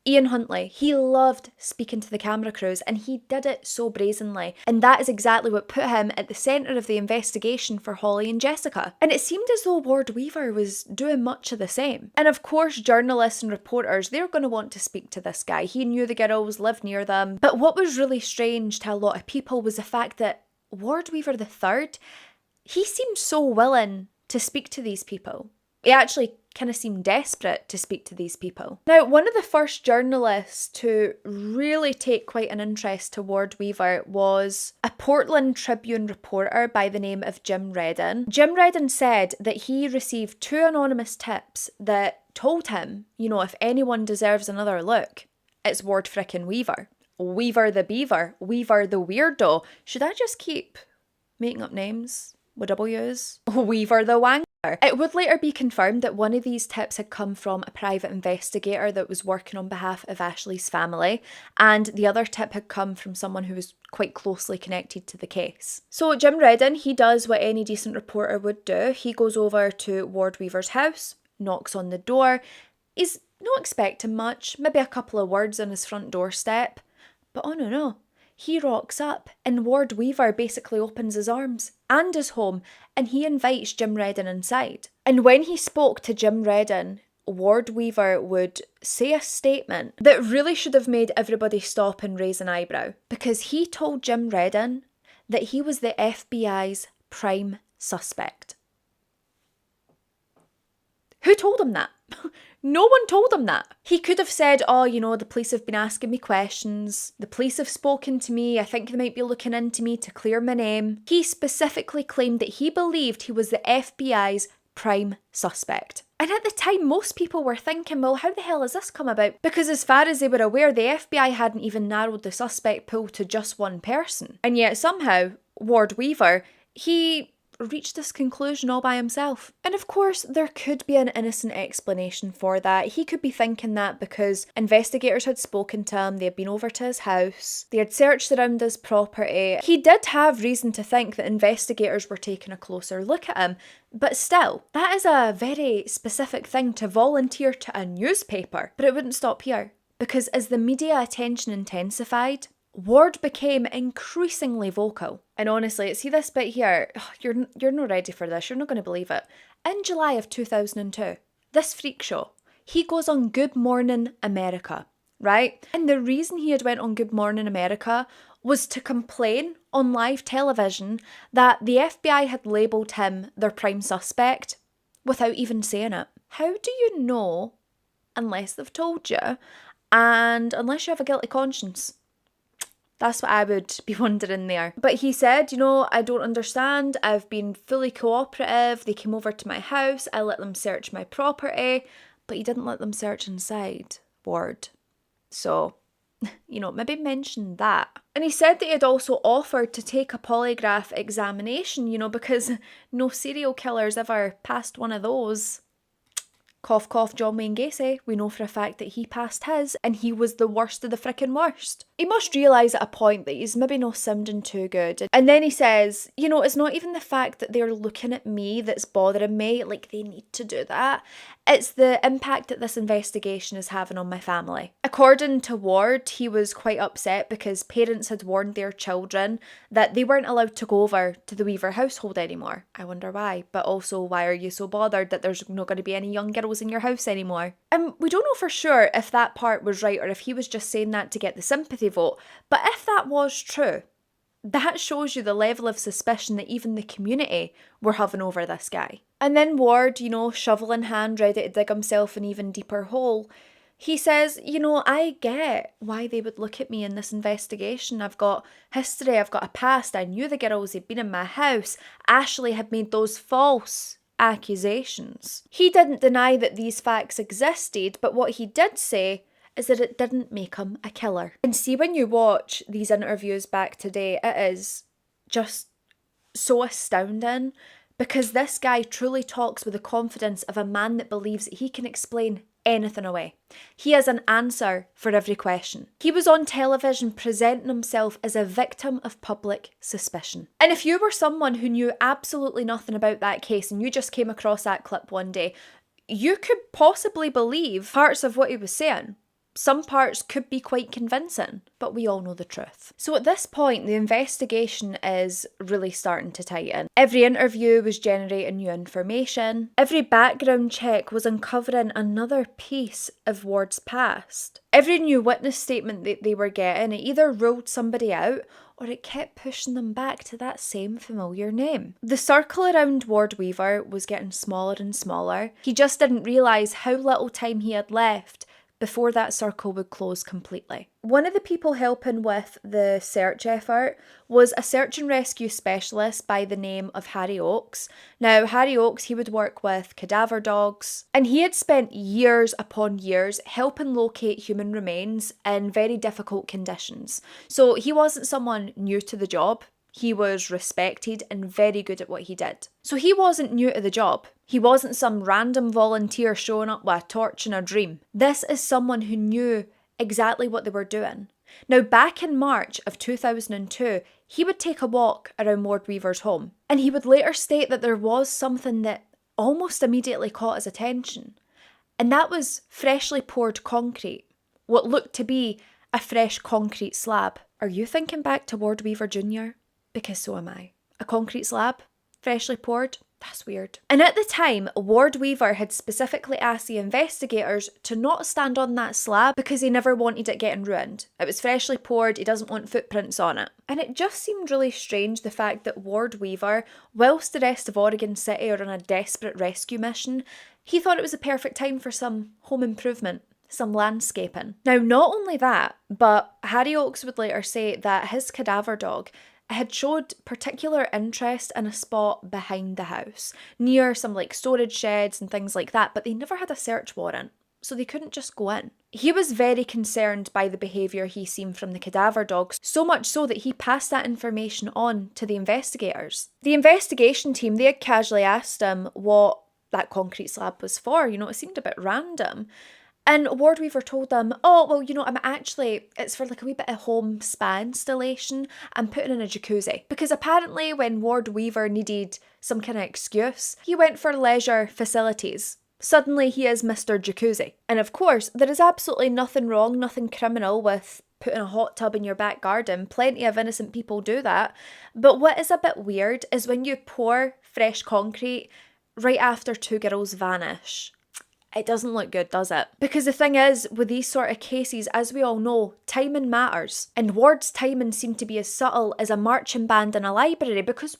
Ian Huntley, he loved speaking to the camera crews and he did it so brazenly. And that is exactly what put him at the centre of the investigation for Holly and Jessica. And it seemed as though Ward Weaver was doing much of the same. And of course, journalists and reporters, they're going to want to speak to this guy. He knew the girls, lived near them. But what was really strange to a lot of people was the fact that Ward Weaver III, he seemed so willing to speak to these people. He actually kind of seemed desperate to speak to these people. Now, one of the first journalists to really take quite an interest to Ward Weaver was a Portland Tribune reporter by the name of Jim Redden. Jim Redden said that he received 2 anonymous tips that told him, if anyone deserves another look, it's Ward frickin' Weaver. Weaver the Beaver, Weaver the Weirdo. Should I just keep making up names with W's? Weaver the Wanker. It would later be confirmed that one of these tips had come from a private investigator that was working on behalf of Ashley's family, and the other tip had come from someone who was quite closely connected to the case. So Jim Redden, he does what any decent reporter would do. He goes over to Ward Weaver's house, knocks on the door. He's not expecting much, maybe a couple of words on his front doorstep, But oh no. He rocks up and Ward Weaver basically opens his arms and his home and he invites Jim Redden inside. And when he spoke to Jim Redden, Ward Weaver would say a statement that really should have made everybody stop and raise an eyebrow, because he told Jim Redden that he was the FBI's prime suspect. Who told him that? No one told him that. He could have said, oh, the police have been asking me questions. The police have spoken to me. I think they might be looking into me to clear my name. He specifically claimed that he believed he was the FBI's prime suspect. And at the time, most people were thinking, well, how the hell has this come about? Because as far as they were aware, the FBI hadn't even narrowed the suspect pool to just one person. And yet somehow, Ward Weaver, he reached this conclusion all by himself. And of course, there could be an innocent explanation for that. He could be thinking that because investigators had spoken to him, they had been over to his house, they had searched around his property. He did have reason to think that investigators were taking a closer look at him, but still, that is a very specific thing to volunteer to a newspaper. But it wouldn't stop here, because as the media attention intensified, Ward became increasingly vocal. And honestly, see this bit here, you're not ready for this, you're not going to believe it. In July of 2002, this freak show, he goes on Good Morning America, right? And the reason he had went on Good Morning America was to complain on live television that the FBI had labelled him their prime suspect without even saying it. How do you know unless they've told you and unless you have a guilty conscience? That's what I would be wondering there. But he said, I don't understand. I've been fully cooperative. They came over to my house. I let them search my property. But he didn't let them search inside, Ward. So, maybe mention that. And he said that he had also offered to take a polygraph examination, because no serial killers ever passed one of those. Cough, cough, John Wayne Gacy. We know for a fact that he passed his, and he was the worst of the frickin' worst. He must realise at a point that he's maybe not sounding too good. And then he says, it's not even the fact that they're looking at me that's bothering me, like they need to do that. It's the impact that this investigation is having on my family. According to Ward, he was quite upset because parents had warned their children that they weren't allowed to go over to the Weaver household anymore. I wonder why, but also why are you so bothered that there's not going to be any young girls in your house anymore? And we don't know for sure if that part was right or if he was just saying that to get the sympathy vote, but if that was true, that shows you the level of suspicion that even the community were having over this guy. And then Ward, shovel in hand, ready to dig himself an even deeper hole, he says, I get why they would look at me in this investigation. I've got history, I've got a past, I knew the girls, they'd been in my house. Ashley had made those false accusations. He didn't deny that these facts existed, but what he did say is that it didn't make him a killer. And see, when you watch these interviews back today, it is just so astounding because this guy truly talks with the confidence of a man that believes that he can explain anything away. He has an answer for every question. He was on television presenting himself as a victim of public suspicion. And if you were someone who knew absolutely nothing about that case and you just came across that clip one day, you could possibly believe parts of what he was saying. Some parts could be quite convincing, but we all know the truth. So at this point, the investigation is really starting to tighten. Every interview was generating new information. Every background check was uncovering another piece of Ward's past. Every new witness statement that they were getting, it either ruled somebody out or it kept pushing them back to that same familiar name. The circle around Ward Weaver was getting smaller and smaller. He just didn't realise how little time he had left before that circle would close completely. One of the people helping with the search effort was a search and rescue specialist by the name of Harry Oakes. Now, Harry Oakes, he would work with cadaver dogs, and he had spent years upon years helping locate human remains in very difficult conditions. So he wasn't someone new to the job. He was respected and very good at what he did. So he wasn't new to the job. He wasn't some random volunteer showing up with a torch and a dream. This is someone who knew exactly what they were doing. Now, back in March of 2002, he would take a walk around Ward Weaver's home, and he would later state that there was something that almost immediately caught his attention, and that was freshly poured concrete, what looked to be a fresh concrete slab. Are you thinking back to Ward Weaver Jr.? Because so am I. A concrete slab? Freshly poured? That's weird. And at the time, Ward Weaver had specifically asked the investigators to not stand on that slab because he never wanted it getting ruined. It was freshly poured, he doesn't want footprints on it. And it just seemed really strange the fact that Ward Weaver, whilst the rest of Oregon City are on a desperate rescue mission, he thought it was a perfect time for some home improvement, some landscaping. Now, not only that, but Harry Oakes would later say that his cadaver dog had showed particular interest in a spot behind the house, near some storage sheds and things like that, but they never had a search warrant, so they couldn't just go in. He was very concerned by the behaviour he seen from the cadaver dogs, so much so that he passed that information on to the investigators. The investigation team, they had casually asked him what that concrete slab was for, it seemed a bit random. And Ward Weaver told them, it's for a wee bit of home spa installation. I'm putting in a jacuzzi. Because apparently when Ward Weaver needed some kind of excuse, he went for leisure facilities. Suddenly he is Mr. Jacuzzi. And of course, there is absolutely nothing wrong, nothing criminal with putting a hot tub in your back garden. Plenty of innocent people do that. But what is a bit weird is when you pour fresh concrete right after two girls vanish. It doesn't look good, does it? Because the thing is, with these sort of cases, as we all know, timing matters. And Ward's timing seemed to be as subtle as a marching band in a library because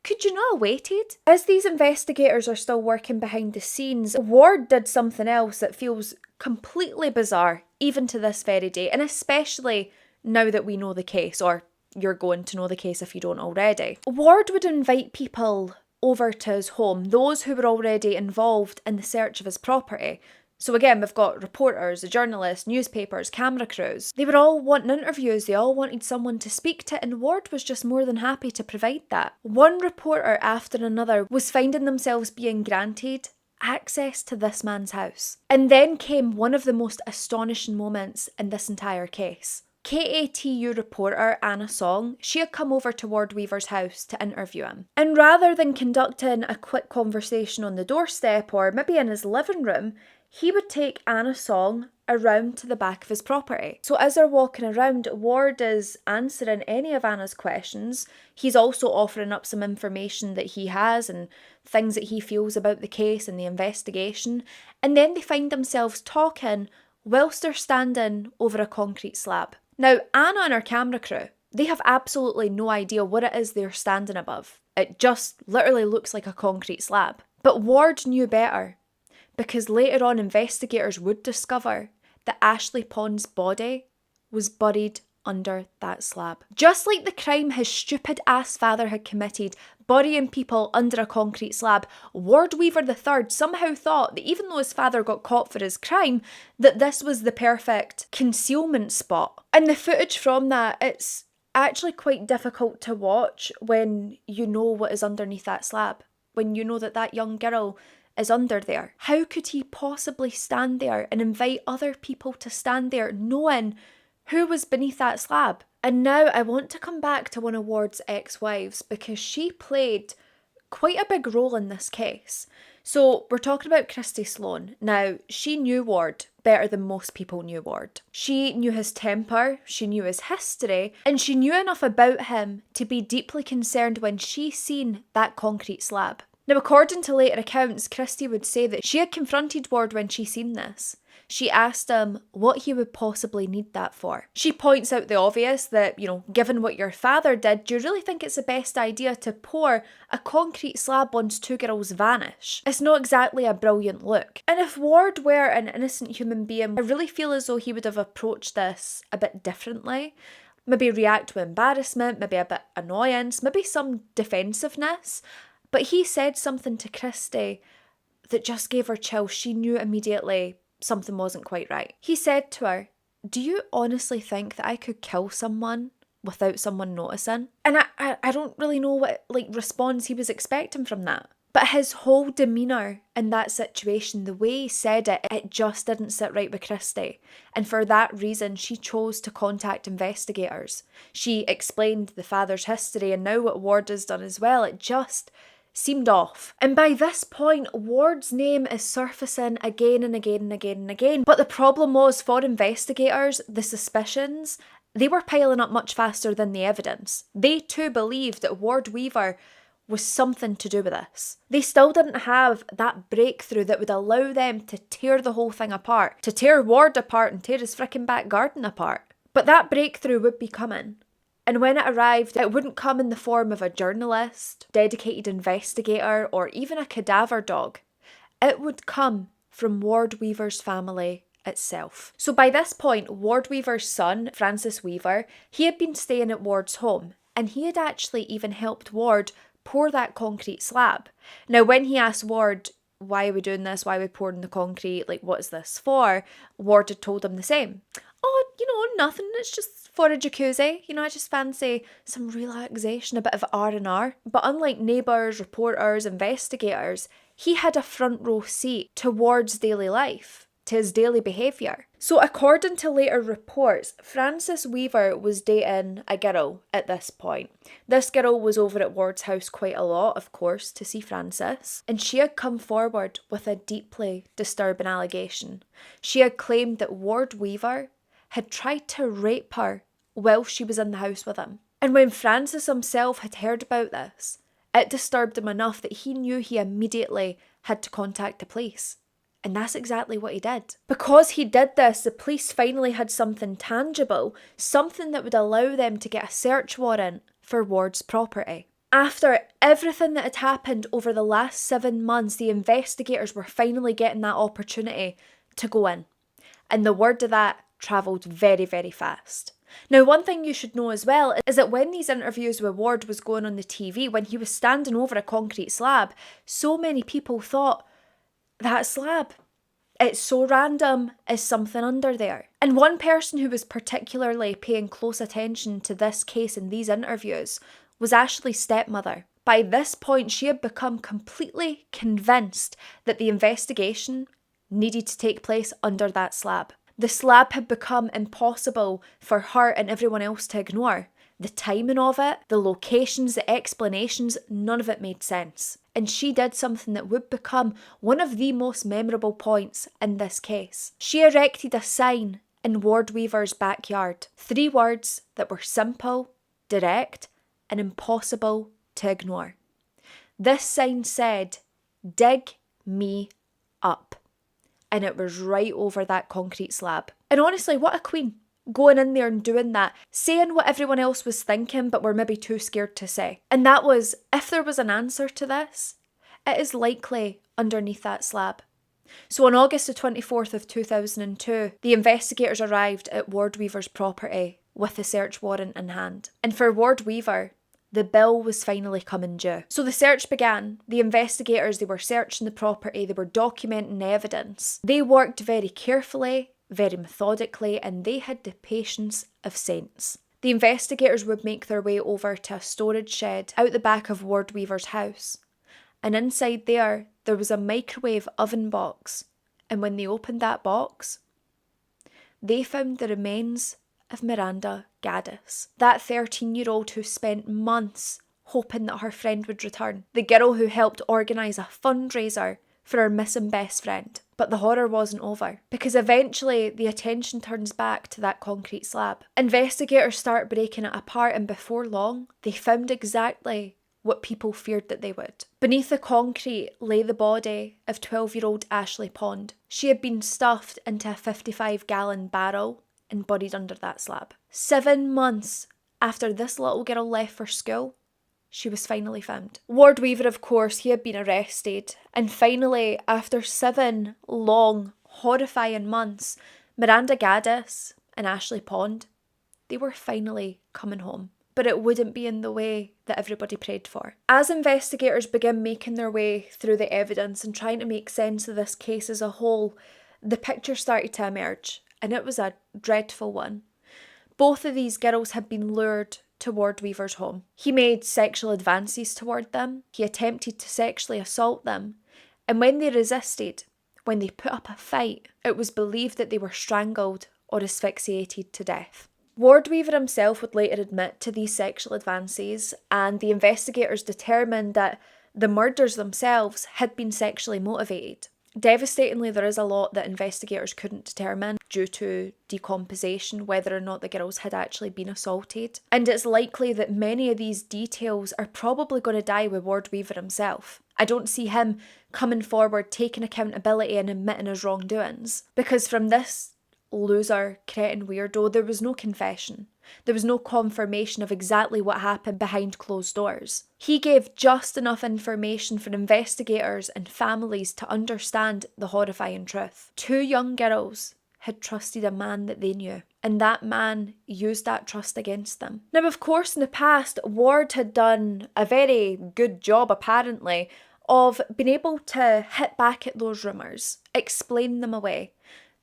could you not have waited? As these investigators are still working behind the scenes, Ward did something else that feels completely bizarre, even to this very day, and especially now that we know the case, or you're going to know the case if you don't already. Ward would invite people over to his home, those who were already involved in the search of his property. So again, we've got reporters, journalists, newspapers, camera crews. They were all wanting interviews, they all wanted someone to speak to, and Ward was just more than happy to provide that. One reporter after another was finding themselves being granted access to this man's house. And then came one of the most astonishing moments in this entire case. KATU reporter Anna Song, she had come over to Ward Weaver's house to interview him. And rather than conducting a quick conversation on the doorstep or maybe in his living room, he would take Anna Song around to the back of his property. So as they're walking around, Ward is answering any of Anna's questions. He's also offering up some information that he has and things that he feels about the case and the investigation. And then they find themselves talking whilst they're standing over a concrete slab. Now, Anna and her camera crew, they have absolutely no idea what it is they're standing above. It just literally looks like a concrete slab. But Ward knew better, because later on investigators would discover that Ashley Pond's body was buried under that slab. Just like the crime his stupid ass father had committed, burying people under a concrete slab, Ward Weaver III somehow thought that even though his father got caught for his crime, that this was the perfect concealment spot. And the footage from that, it's actually quite difficult to watch when you know what is underneath that slab, when you know that that young girl is under there. How could he possibly stand there and invite other people to stand there knowing who was beneath that slab? And now I want to come back to one of Ward's ex-wives because she played quite a big role in this case. So we're talking about Christy Sloan. Now, she knew Ward better than most people knew Ward. She knew his temper, she knew his history, and she knew enough about him to be deeply concerned when she seen that concrete slab. Now, according to later accounts, Christy would say that she had confronted Ward when she seen this. She asked him what he would possibly need that for. She points out the obvious that, given what your father did, do you really think it's the best idea to pour a concrete slab once two girls vanish? It's not exactly a brilliant look. And if Ward were an innocent human being, I really feel as though he would have approached this a bit differently. Maybe react with embarrassment, maybe a bit annoyance, maybe some defensiveness. But he said something to Christy that just gave her chills. She knew immediately something wasn't quite right. He said to her, "Do you honestly think that I could kill someone without someone noticing?" And I don't really know what response he was expecting from that. But his whole demeanour in that situation, the way he said it, it just didn't sit right with Christy. And for that reason, she chose to contact investigators. She explained the father's history and now what Ward has done as well. It just seemed off. And by this point, Ward's name is surfacing again and again and again and again. But the problem was, for investigators, the suspicions, they were piling up much faster than the evidence. They too believed that Ward Weaver was something to do with this. They still didn't have that breakthrough that would allow them to tear the whole thing apart, to tear Ward apart and tear his frickin' back garden apart. But that breakthrough would be coming. And when it arrived, it wouldn't come in the form of a journalist, dedicated investigator, or even a cadaver dog. It would come from Ward Weaver's family itself. So by this point, Ward Weaver's son, Francis Weaver, he had been staying at Ward's home, and he had actually even helped Ward pour that concrete slab. Now, when he asked Ward, why are we doing this? Why are we pouring the concrete? Like, what is this for? Ward had told him the same. Oh, nothing. It's just for a jacuzzi. I just fancy some relaxation, a bit of R&R. But unlike neighbours, reporters, investigators, he had a front row seat to Ward's daily life, to his daily behaviour. So according to later reports, Francis Weaver was dating a girl at this point. This girl was over at Ward's house quite a lot, of course, to see Francis. And she had come forward with a deeply disturbing allegation. She had claimed that Ward Weaver had tried to rape her while she was in the house with him. And when Francis himself had heard about this, it disturbed him enough that he knew he immediately had to contact the police. And that's exactly what he did. Because he did this, the police finally had something tangible, something that would allow them to get a search warrant for Ward's property. After everything that had happened over the last 7 months, the investigators were finally getting that opportunity to go in. And the word of that travelled very, very fast. Now, one thing you should know as well is that when these interviews with Ward was going on the TV, when he was standing over a concrete slab, so many people thought, that slab, it's so random, is something under there. And one person who was particularly paying close attention to this case in these interviews was Ashley's stepmother. By this point, she had become completely convinced that the investigation needed to take place under that slab. The slab had become impossible for her and everyone else to ignore. The timing of it, the locations, the explanations, none of it made sense. And she did something that would become one of the most memorable points in this case. She erected a sign in Ward Weaver's backyard. 3 words that were simple, direct, and impossible to ignore. This sign said, "Dig me up." And it was right over that concrete slab. And honestly, what a queen. Going in there and doing that, saying what everyone else was thinking but were maybe too scared to say. And that was, if there was an answer to this, it is likely underneath that slab. So on August the 24th of 2002, the investigators arrived at Ward Weaver's property with the search warrant in hand. And for Ward Weaver, the bill was finally coming due. So the search began. The investigators, they were searching the property, they were documenting evidence. They worked very carefully, very methodically, and they had the patience of saints. The investigators would make their way over to a storage shed out the back of Ward Weaver's house. And inside there was a microwave oven box. And when they opened that box, they found the remains of Miranda Gaddis, that 13-year-old who spent months hoping that her friend would return. The girl who helped organise a fundraiser for her missing best friend. But the horror wasn't over, because eventually the attention turns back to that concrete slab. Investigators start breaking it apart, and before long, they found exactly what people feared that they would. Beneath the concrete lay the body of 12-year-old Ashley Pond. She had been stuffed into a 55-gallon barrel and buried under that slab. 7 months after this little girl left for school, she was finally found. Ward Weaver, of course, he had been arrested. And finally, after 7 long, horrifying months, Miranda Gaddis and Ashley Pond, they were finally coming home. But it wouldn't be in the way that everybody prayed for. As investigators began making their way through the evidence and trying to make sense of this case as a whole, the picture started to emerge. And it was a dreadful one. Both of these girls had been lured to Ward Weaver's home. He made sexual advances toward them. He attempted to sexually assault them. And when they resisted, when they put up a fight, it was believed that they were strangled or asphyxiated to death. Ward Weaver himself would later admit to these sexual advances, and the investigators determined that the murders themselves had been sexually motivated. Devastatingly, there is a lot that investigators couldn't determine due to decomposition whether or not the girls had actually been assaulted. And it's likely that many of these details are probably going to die with Ward Weaver himself. I don't see him coming forward, taking accountability and admitting his wrongdoings. Because from this loser, cretin weirdo, there was no confession. There was no confirmation of exactly what happened behind closed doors. He gave just enough information for investigators and families to understand the horrifying truth. 2 young girls had trusted a man that they knew, and that man used that trust against them. Now, of course, in the past, Ward had done a very good job, apparently, of being able to hit back at those rumours, explain them away.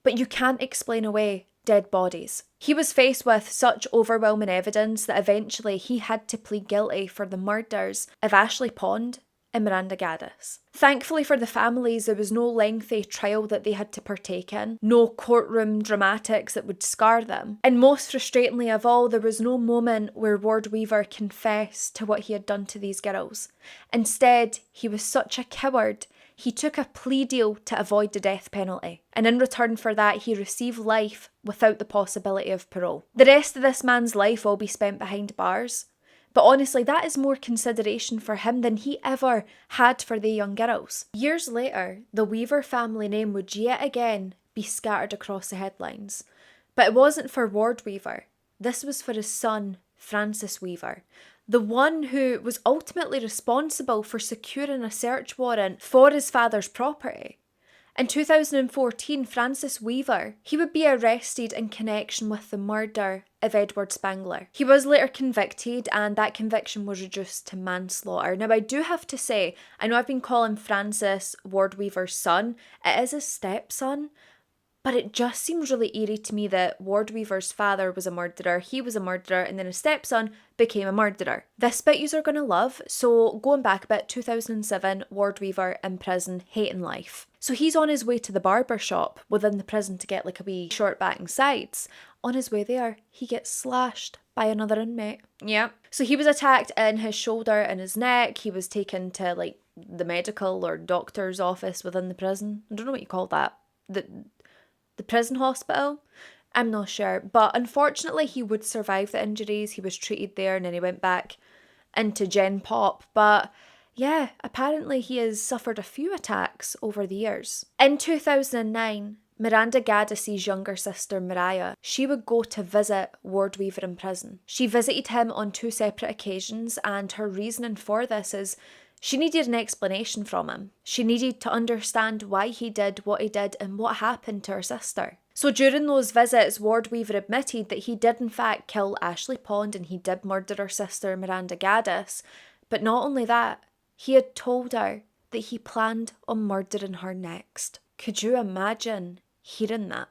But you can't explain away dead bodies. He was faced with such overwhelming evidence that eventually he had to plead guilty for the murders of Ashley Pond and Miranda Gaddis. Thankfully for the families, there was no lengthy trial that they had to partake in, no courtroom dramatics that would scar them. And most frustratingly of all, there was no moment where Ward Weaver confessed to what he had done to these girls. Instead, he was such a coward, he took a plea deal to avoid the death penalty. And in return for that, he received life without the possibility of parole. The rest of this man's life will be spent behind bars. But honestly, that is more consideration for him than he ever had for the young girls. Years later, the Weaver family name would yet again be scattered across the headlines. But it wasn't for Ward Weaver. This was for his son, Francis Weaver, the one who was ultimately responsible for securing a search warrant for his father's property. In 2014, Francis Weaver, he would be arrested in connection with the murder of Edward Spangler. He was later convicted, and that conviction was reduced to manslaughter. Now, I do have to say, I know I've been calling Francis Ward Weaver's son. It is his stepson, but it just seems really eerie to me that Ward Weaver's father was a murderer, he was a murderer, and then his stepson became a murderer. This bit you're going to love. So going back a bit, 2007, Ward Weaver in prison, hating life. So he's on his way to the barber shop within the prison to get like a wee short back and sides. On his way there, he gets slashed by another inmate. Yeah. So he was attacked in his shoulder and his neck. He was taken to like the medical or doctor's office within the prison. I don't know what you call that. The prison hospital? I'm not sure. But unfortunately, he would survive the injuries. He was treated there and then he went back into Gen Pop. But yeah, apparently he has suffered a few attacks over the years. In 2009, Miranda Gaddis's younger sister, Mariah, she would go to visit Ward Weaver in prison. She visited him on 2 separate occasions, and her reasoning for this is she needed an explanation from him. She needed to understand why he did what he did and what happened to her sister. So during those visits, Ward Weaver admitted that he did in fact kill Ashley Pond and he did murder her sister, Miranda Gaddis. But not only that, he had told her that he planned on murdering her next. Could you imagine hearing that?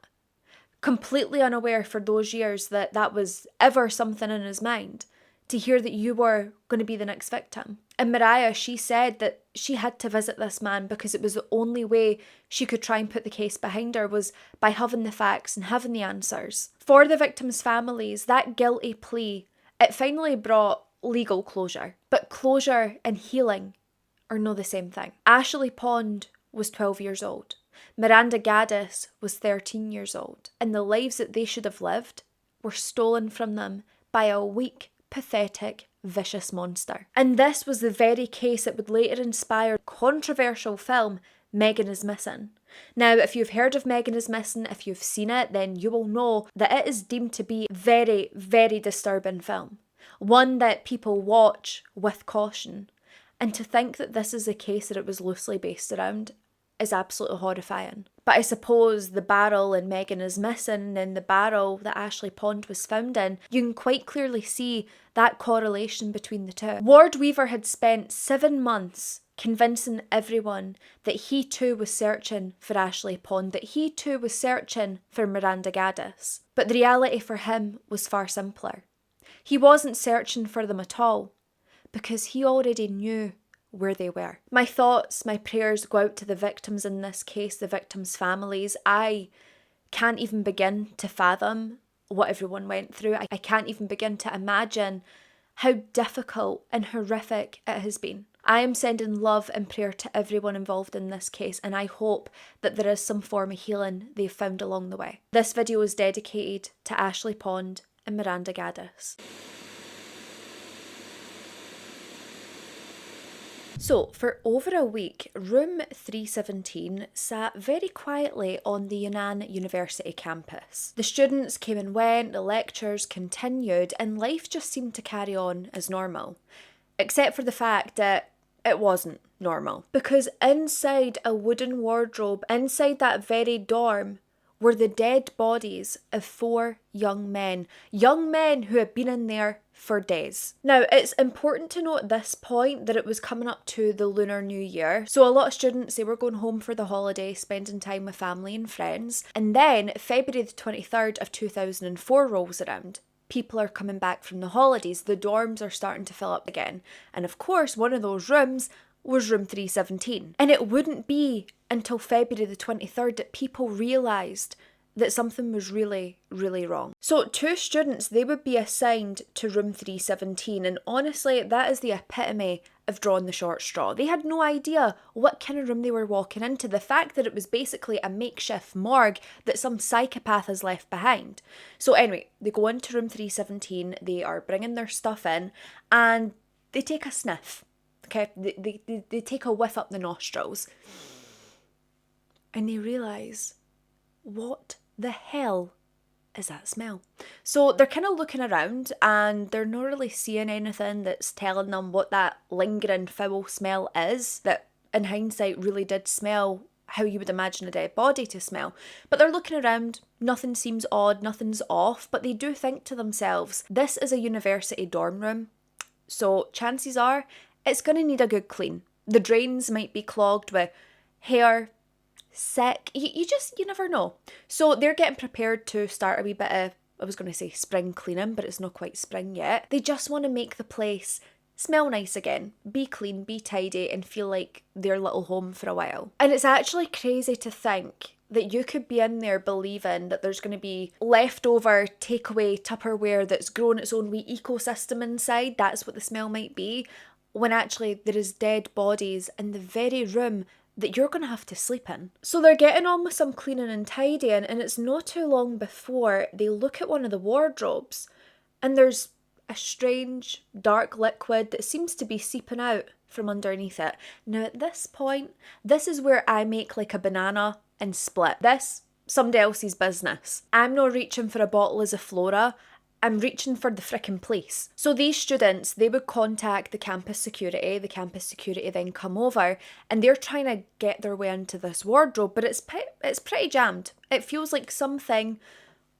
Completely unaware for those years that that was ever something in his mind, to hear that you were going to be the next victim. And Mariah, she said that she had to visit this man because it was the only way she could try and put the case behind her was by having the facts and having the answers. For the victims' families, that guilty plea, it finally brought legal closure. But closure and healing are not the same thing. Ashley Pond was 12 years old. Miranda Gaddis was 13 years old. And the lives that they should have lived were stolen from them by a weak, pathetic, vicious monster. And this was the very case that would later inspire the controversial film Megan is Missing. Now, if you've heard of Megan is Missing, if you've seen it, then you will know that it is deemed to be a very, very disturbing film. One that people watch with caution. And to think that this is a case that it was loosely based around is absolutely horrifying. But I suppose the barrel in Megan is Missing and the barrel that Ashley Pond was found in, you can quite clearly see that correlation between the two. Ward Weaver had spent 7 months convincing everyone that he too was searching for Ashley Pond, that he too was searching for Miranda Gaddis. But the reality for him was far simpler. He wasn't searching for them at all because he already knew where they were. My thoughts, my prayers go out to the victims in this case, the victims' families. I can't even begin to fathom what everyone went through. I can't even begin to imagine how difficult and horrific it has been. I am sending love and prayer to everyone involved in this case, and I hope that there is some form of healing they've found along the way. This video is dedicated to Ashley Pond and Miranda Gaddis. So, for over a week, room 317 sat very quietly on the Yunnan University campus. The students came and went, the lectures continued, and life just seemed to carry on as normal. Except for the fact that it wasn't normal. Because inside a wooden wardrobe, inside that very dorm, were the dead bodies of 4 young men who had been in there for days. Now, it's important to note at this point that it was coming up to the Lunar New Year, so a lot of students, they were going home for the holiday, spending time with family and friends, and then February the 23rd of 2004 rolls around. People are coming back from the holidays, the dorms are starting to fill up again, and of course one of those rooms was room 317. And it wouldn't be until February the 23rd that people realised that something was really, really wrong. So 2 students, they would be assigned to room 317, and honestly, that is the epitome of drawing the short straw. They had no idea what kind of room they were walking into. The fact that it was basically a makeshift morgue that some psychopath has left behind. So anyway, they go into room 317, they are bringing their stuff in, and they take a sniff. Okay, they take a whiff up the nostrils, and they realise, what the hell is that smell? So they're kind of looking around, and they're not really seeing anything that's telling them what that lingering foul smell is, that in hindsight really did smell how you would imagine a dead body to smell. But they're looking around, nothing seems odd, nothing's off, but they do think to themselves, this is a university dorm room, so chances are it's going to need a good clean. The drains might be clogged with hair, sick, you never know. So they're getting prepared to start a wee bit of, I was going to say spring cleaning, but it's not quite spring yet. They just want to make the place smell nice again, be clean, be tidy, and feel like their little home for a while. And it's actually crazy to think that you could be in there believing that there's going to be leftover takeaway Tupperware that's grown its own wee ecosystem inside, that's what the smell might be, when actually there is dead bodies in the very room that you're going to have to sleep in. So they're getting on with some cleaning and tidying, and it's not too long before they look at one of the wardrobes, and there's a strange dark liquid that seems to be seeping out from underneath it. Now at this point, this is where I make like a banana and split. This, somebody else's business. I'm not reaching for a bottle as a Flora, I'm reaching for the frickin' police. So these students, they would contact the campus security then come over, and they're trying to get their way into this wardrobe, but it's pretty jammed. It feels like something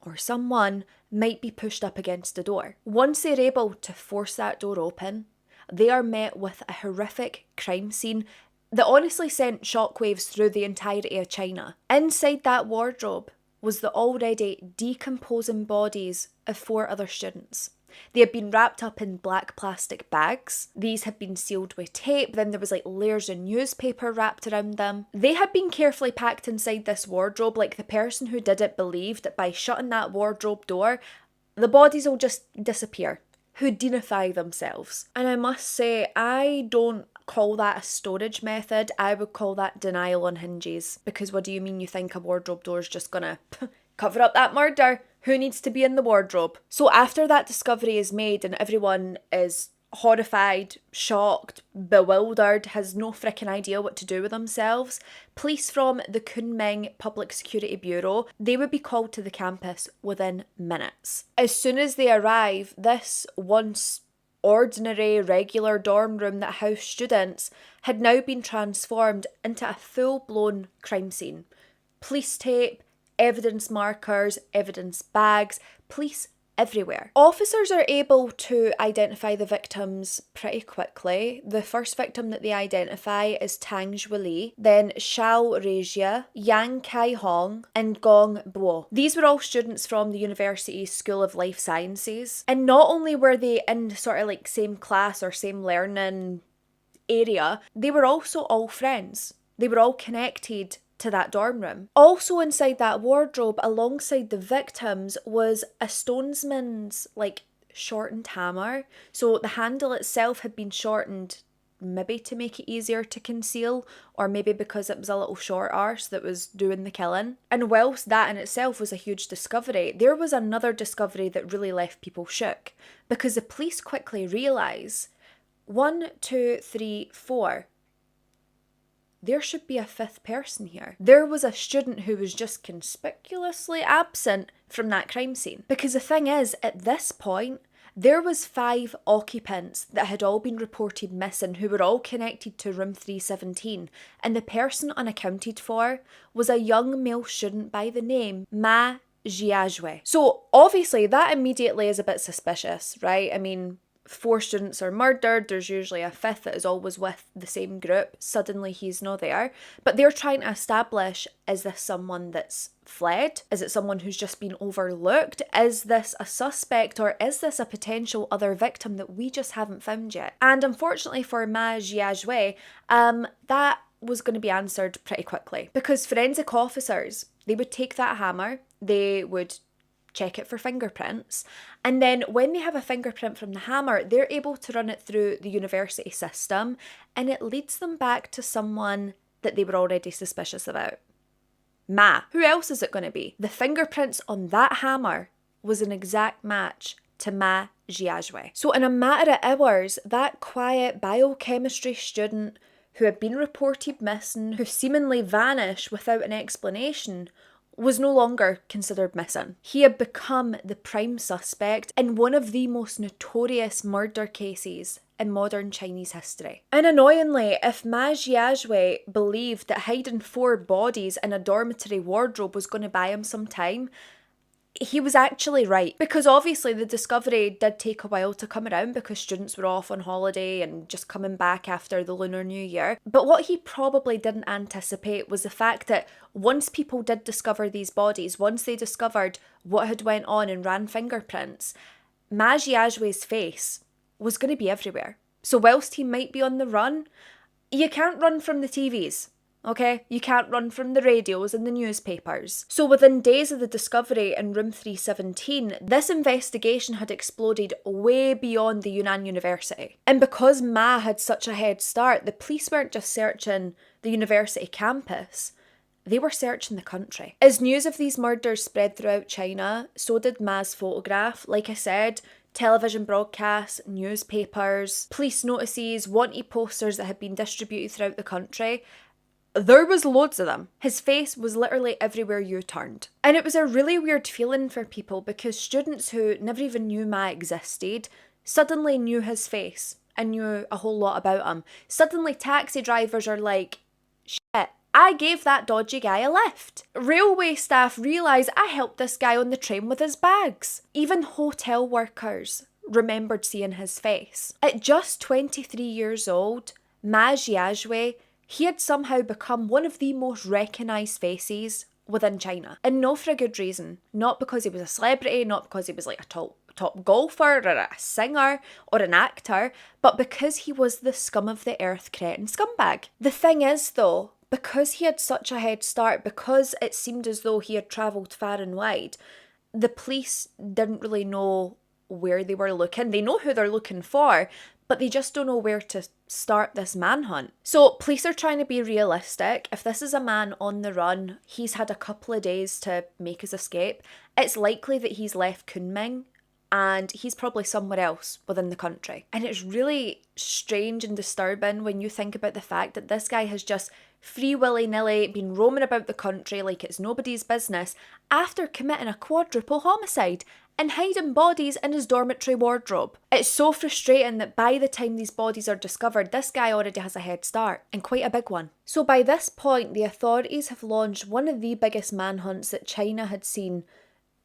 or someone might be pushed up against the door. Once they're able to force that door open, they are met with a horrific crime scene that honestly sent shockwaves through the entirety of China. Inside that wardrobe was the already decomposing bodies of 4 other students. They had been wrapped up in black plastic bags. These had been sealed with tape, then there was like layers of newspaper wrapped around them. They had been carefully packed inside this wardrobe, like the person who did it believed that by shutting that wardrobe door, the bodies will just disappear, Houdinify themselves. And I must say, I don't call that a storage method, I would call that denial on hinges. Because what do you mean you think a wardrobe door is just gonna cover up that murder? Who needs to be in the wardrobe? So after that discovery is made and everyone is horrified, shocked, bewildered, has no freaking idea what to do with themselves, police from the Kunming Public Security Bureau, they would be called to the campus within minutes. As soon as they arrive, this once ordinary, regular dorm room that housed students had now been transformed into a full-blown crime scene. Police tape, evidence markers, evidence bags, police everywhere. Officers are able to identify the victims pretty quickly. The first victim that they identify is Tang Zhuili, then Xiao Reijia, Yang Kai Hong, and Gong Bo. These were all students from the University School of Life Sciences. And not only were they in sort of like same class or same learning area, they were also all friends. They were all connected to that dorm room. Also inside that wardrobe, alongside the victims, was a stonesman's like shortened hammer. So the handle itself had been shortened maybe to make it easier to conceal, or maybe because it was a little shorter so that was doing the killing. And whilst that in itself was a huge discovery, there was another discovery that really left people shook, because the police quickly realise 1, 2, 3, 4. There should be a fifth person here. There was a student who was just conspicuously absent from that crime scene. Because the thing is, at this point, there was 5 occupants that had all been reported missing who were all connected to room 317, and the person unaccounted for was a young male student by the name Ma Jiajue. So obviously that immediately is a bit suspicious, right? I mean, 4 students are murdered, there's usually a 5th that is always with the same group, suddenly he's not there. But they're trying to establish, is this someone that's fled? Is it someone who's just been overlooked? Is this a suspect, or is this a potential other victim that we just haven't found yet? And unfortunately for Ma Jiajue, that was going to be answered pretty quickly, because forensic officers, they would take that hammer, they would check it for fingerprints, and then when they have a fingerprint from the hammer, they're able to run it through the university system, and it leads them back to someone that they were already suspicious about. Ma. Who else is it going to be? The fingerprints on that hammer was an exact match to Ma Jiajue. So in a matter of hours, that quiet biochemistry student who had been reported missing, who seemingly vanished without an explanation, was no longer considered missing. He had become the prime suspect in one of the most notorious murder cases in modern Chinese history. And annoyingly, if Ma Jiajue believed that hiding 4 bodies in a dormitory wardrobe was going to buy him some time, he was actually right, because obviously the discovery did take a while to come around because students were off on holiday and just coming back after the Lunar New Year. But what he probably didn't anticipate was the fact that once people did discover these bodies, once they discovered what had went on and ran fingerprints, Ma Jiajue's face was going to be everywhere. So whilst he might be on the run, you can't run from the TVs. Okay, you can't run from the radios and the newspapers. So within days of the discovery in room 317, this investigation had exploded way beyond the Yunnan University. And because Ma had such a head start, the police weren't just searching the university campus, they were searching the country. As news of these murders spread throughout China, so did Ma's photograph. Like I said, television broadcasts, newspapers, police notices, wanted posters that had been distributed throughout the country. There was loads of them. His face was literally everywhere you turned. And it was a really weird feeling for people because students who never even knew Ma existed suddenly knew his face and knew a whole lot about him. Suddenly taxi drivers are like, shit, I gave that dodgy guy a lift. Railway staff realise I helped this guy on the train with his bags. Even hotel workers remembered seeing his face. At just 23 years old, Ma Jiajue, he had somehow become one of the most recognised faces within China. And not for a good reason. Not because he was a celebrity, not because he was like a top golfer or a singer or an actor, but because he was the scum of the earth cretin scumbag. The thing is though, because he had such a head start, because it seemed as though he had travelled far and wide, the police didn't really know where they were looking. They know who they're looking for, but they just don't know where to start this manhunt. So police are trying to be realistic. If this is a man on the run, he's had a couple of days to make his escape. It's likely that he's left Kunming and he's probably somewhere else within the country. And it's really strange and disturbing when you think about the fact that this guy has just free willy-nilly been roaming about the country like it's nobody's business after committing a quadruple homicide and hiding bodies in his dormitory wardrobe. It's so frustrating that by the time these bodies are discovered, this guy already has a head start, and quite a big one. So by this point, the authorities have launched one of the biggest manhunts that China had seen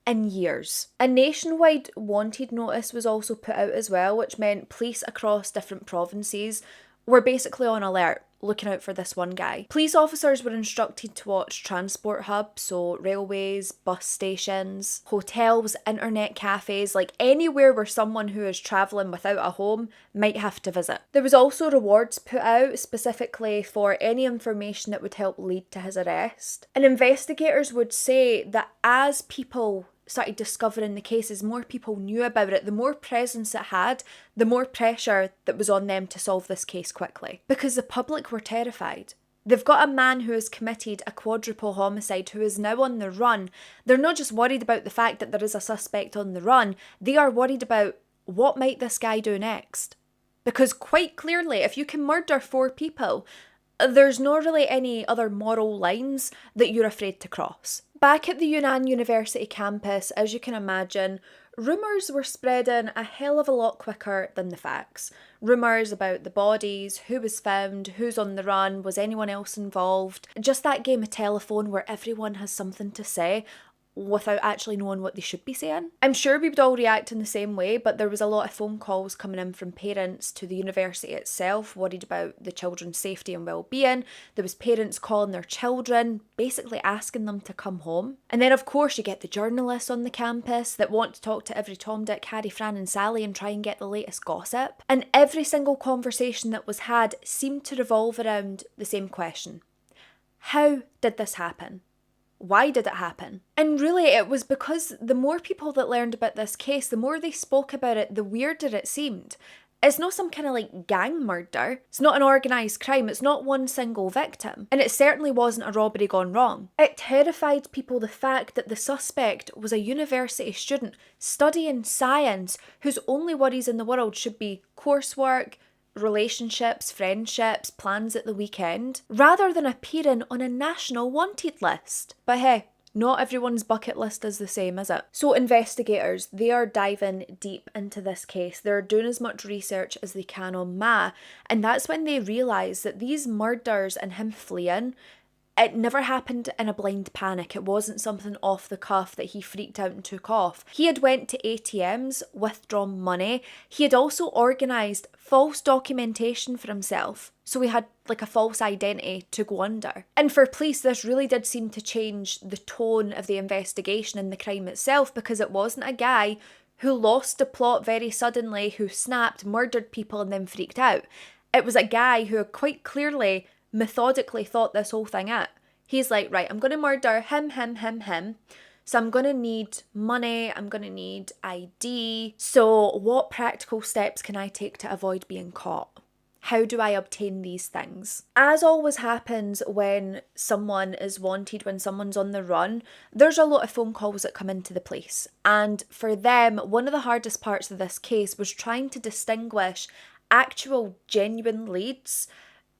in years. A nationwide wanted notice was also put out as well, which meant police across different provinces were basically on alert, looking out for this one guy. Police officers were instructed to watch transport hubs, so railways, bus stations, hotels, internet cafes, like anywhere where someone who is travelling without a home might have to visit. There was also rewards put out specifically for any information that would help lead to his arrest. And investigators would say that as people started discovering the cases, more people knew about it, the more presence it had, the more pressure that was on them to solve this case quickly. Because the public were terrified. They've got a man who has committed a quadruple homicide who is now on the run. They're not just worried about the fact that there is a suspect on the run, they are worried about what might this guy do next. Because quite clearly, if you can murder 4 people, there's not really any other moral lines that you're afraid to cross. Back at the Yunnan University campus, as you can imagine, rumours were spreading a hell of a lot quicker than the facts. Rumours about the bodies, who was found, who's on the run, was anyone else involved. Just that game of telephone where everyone has something to say without actually knowing what they should be saying. I'm sure we would all react in the same way, but there was a lot of phone calls coming in from parents to the university itself, worried about the children's safety and well-being. There was parents calling their children, basically asking them to come home. And then of course you get the journalists on the campus that want to talk to every Tom, Dick, Harry, Fran and Sally and try and get the latest gossip. And every single conversation that was had seemed to revolve around the same question. How did this happen? Why did it happen? And really it was because the more people that learned about this case, the more they spoke about it, the weirder it seemed. It's not some kind of like gang murder. It's not an organised crime. It's not one single victim. And it certainly wasn't a robbery gone wrong. It terrified people, the fact that the suspect was a university student studying science whose only worries in the world should be coursework, relationships, friendships, plans at the weekend, rather than appearing on a national wanted list. But hey, not everyone's bucket list is the same, is it? So investigators, they are diving deep into this case. They're doing as much research as they can on Ma, and that's when they realise that these murders and him fleeing, it never happened in a blind panic. It wasn't something off the cuff that he freaked out and took off. He had went to ATMs, withdrawn money. He had also organised false documentation for himself. So he had like a false identity to go under. And for police, this really did seem to change the tone of the investigation and the crime itself, because it wasn't a guy who lost the plot very suddenly, who snapped, murdered people and then freaked out. It was a guy who quite clearly methodically thought this whole thing out. He's like, right, I'm going to murder him. So I'm going to need money, I'm going to need ID. So what practical steps can I take to avoid being caught? How do I obtain these things? As always happens when someone is wanted, when someone's on the run, there's a lot of phone calls that come into the police. And for them, one of the hardest parts of this case was trying to distinguish actual genuine leads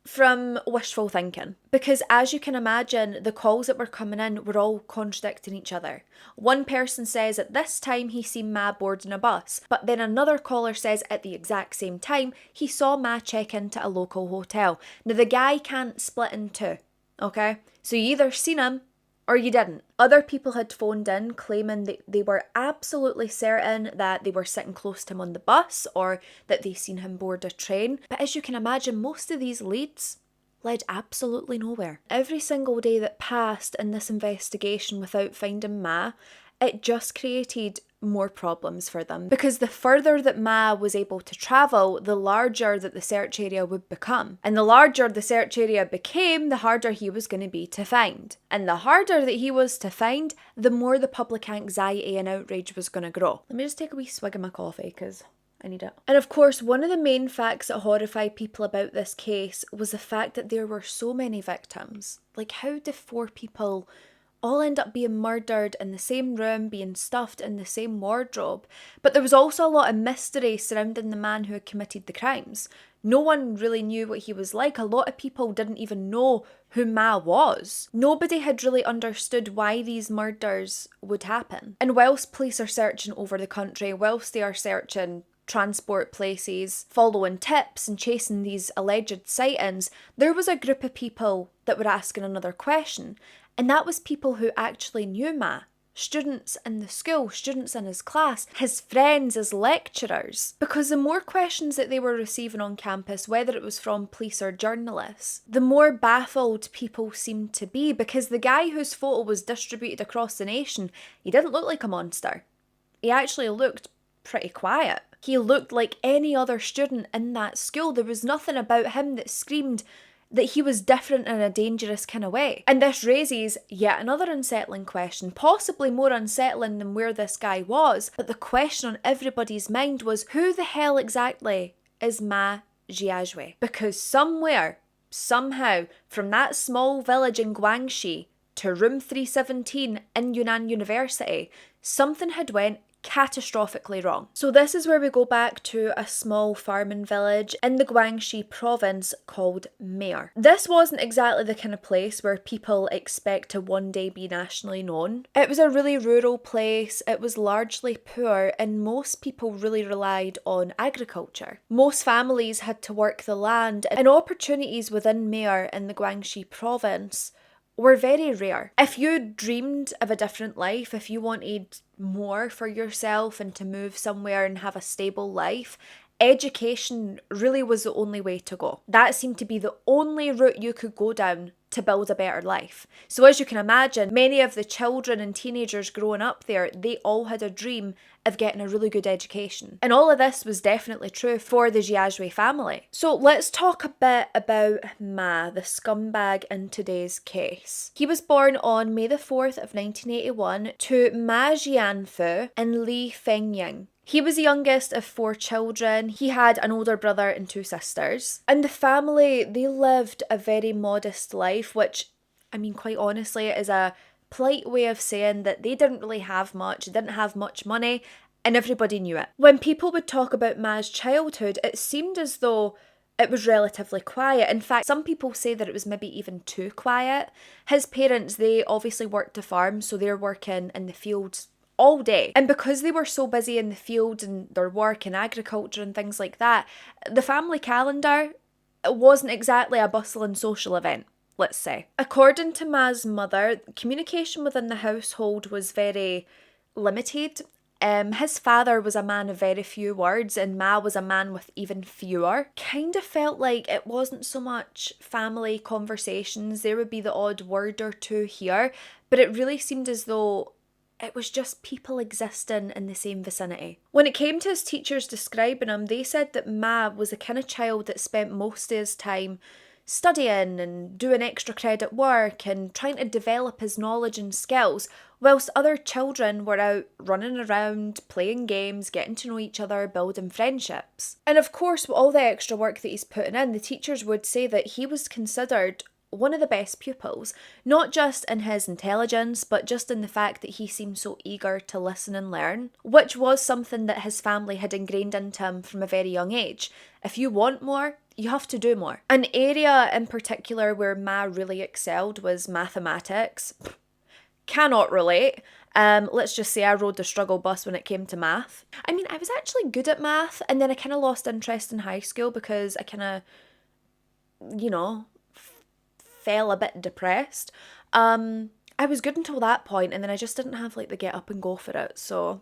from wishful thinking. Because as you can imagine, the calls that were coming in were all contradicting each other. One person says at this time he seen Ma boarding a bus, but then another caller says at the exact same time he saw Ma check into a local hotel. Now the guy can't split in two, okay? So you either seen him or you didn't. Other people had phoned in claiming that they were absolutely certain that they were sitting close to him on the bus or that they seen him board a train. But as you can imagine, most of these leads led absolutely nowhere. Every single day that passed in this investigation without finding Ma, it just created more problems for them, because the further that Ma was able to travel, the larger that the search area would become. And the larger the search area became, the harder he was going to be to find. And the harder that he was to find, the more the public anxiety and outrage was going to grow. Let me just take a wee swig of my coffee because I need it. And of course, one of the main facts that horrified people about this case was the fact that there were so many victims. Like, how do 4 people all end up being murdered in the same room, being stuffed in the same wardrobe? But there was also a lot of mystery surrounding the man who had committed the crimes. No one really knew what he was like. A lot of people didn't even know who Ma was. Nobody had really understood why these murders would happen. And whilst police are searching over the country, whilst they are searching transport places, following tips and chasing these alleged sightings, there was a group of people that were asking another question. And that was people who actually knew Ma. Students in the school, students in his class, his friends, his lecturers. Because the more questions that they were receiving on campus, whether it was from police or journalists, the more baffled people seemed to be, because the guy whose photo was distributed across the nation, he didn't look like a monster. He actually looked pretty quiet. He looked like any other student in that school. There was nothing about him that screamed that he was different in a dangerous kind of way. And this raises yet another unsettling question, possibly more unsettling than where this guy was, but the question on everybody's mind was, who the hell exactly is Ma Jiajue? Because somewhere, somehow, from that small village in Guangxi to room 317 in Yunnan University, something had went catastrophically wrong. So this is where we go back to a small farming village in the Guangxi province called Mayer. This wasn't exactly the kind of place where people expect to one day be nationally known. It was a really rural place, it was largely poor, and most people really relied on agriculture. Most families had to work the land, and opportunities within Mayer in the Guangxi province were very rare. If you dreamed of a different life, if you wanted more for yourself and to move somewhere and have a stable life, education really was the only way to go. That seemed to be the only route you could go down to build a better life. So as you can imagine, many of the children and teenagers growing up there, they all had a dream of getting a really good education. And all of this was definitely true for the Jiajue family. So let's talk a bit about Ma, the scumbag in today's case. He was born on May the 4th of 1981 to Ma Jianfu and Li Fengying. He was the youngest of 4 children. He had an older brother and 2 sisters. And the family, they lived a very modest life, which, I mean, quite honestly, is a polite way of saying that they didn't really have much, they didn't have much money, and everybody knew it. When people would talk about Ma's childhood, it seemed as though it was relatively quiet. In fact, some people say that it was maybe even too quiet. His parents, they obviously worked a farm, so they're working in the fields all day. And because they were so busy in the field and their work and agriculture and things like that, the family calendar wasn't exactly a bustling social event, let's say. According to Ma's mother, communication within the household was very limited. His father was a man of very few words and Ma was a man with even fewer. Kind of felt like it wasn't so much family conversations. There would be the odd word or two here, but it really seemed as though it was just people existing in the same vicinity. When it came to his teachers describing him, they said that Ma was the kind of child that spent most of his time studying and doing extra credit work and trying to develop his knowledge and skills, whilst other children were out running around, playing games, getting to know each other, building friendships. And of course, with all the extra work that he's putting in, the teachers would say that he was considered one of the best pupils, not just in his intelligence, but just in the fact that he seemed so eager to listen and learn, which was something that his family had ingrained into him from a very young age. If you want more, you have to do more. An area in particular where Ma really excelled was mathematics. Cannot relate. Let's just say I rode the struggle bus when it came to math. I mean, I was actually good at math, and then I kind of lost interest in high school because I kind of, fell a bit depressed. I was good until that point, and then I just didn't have like the get up and go for it. So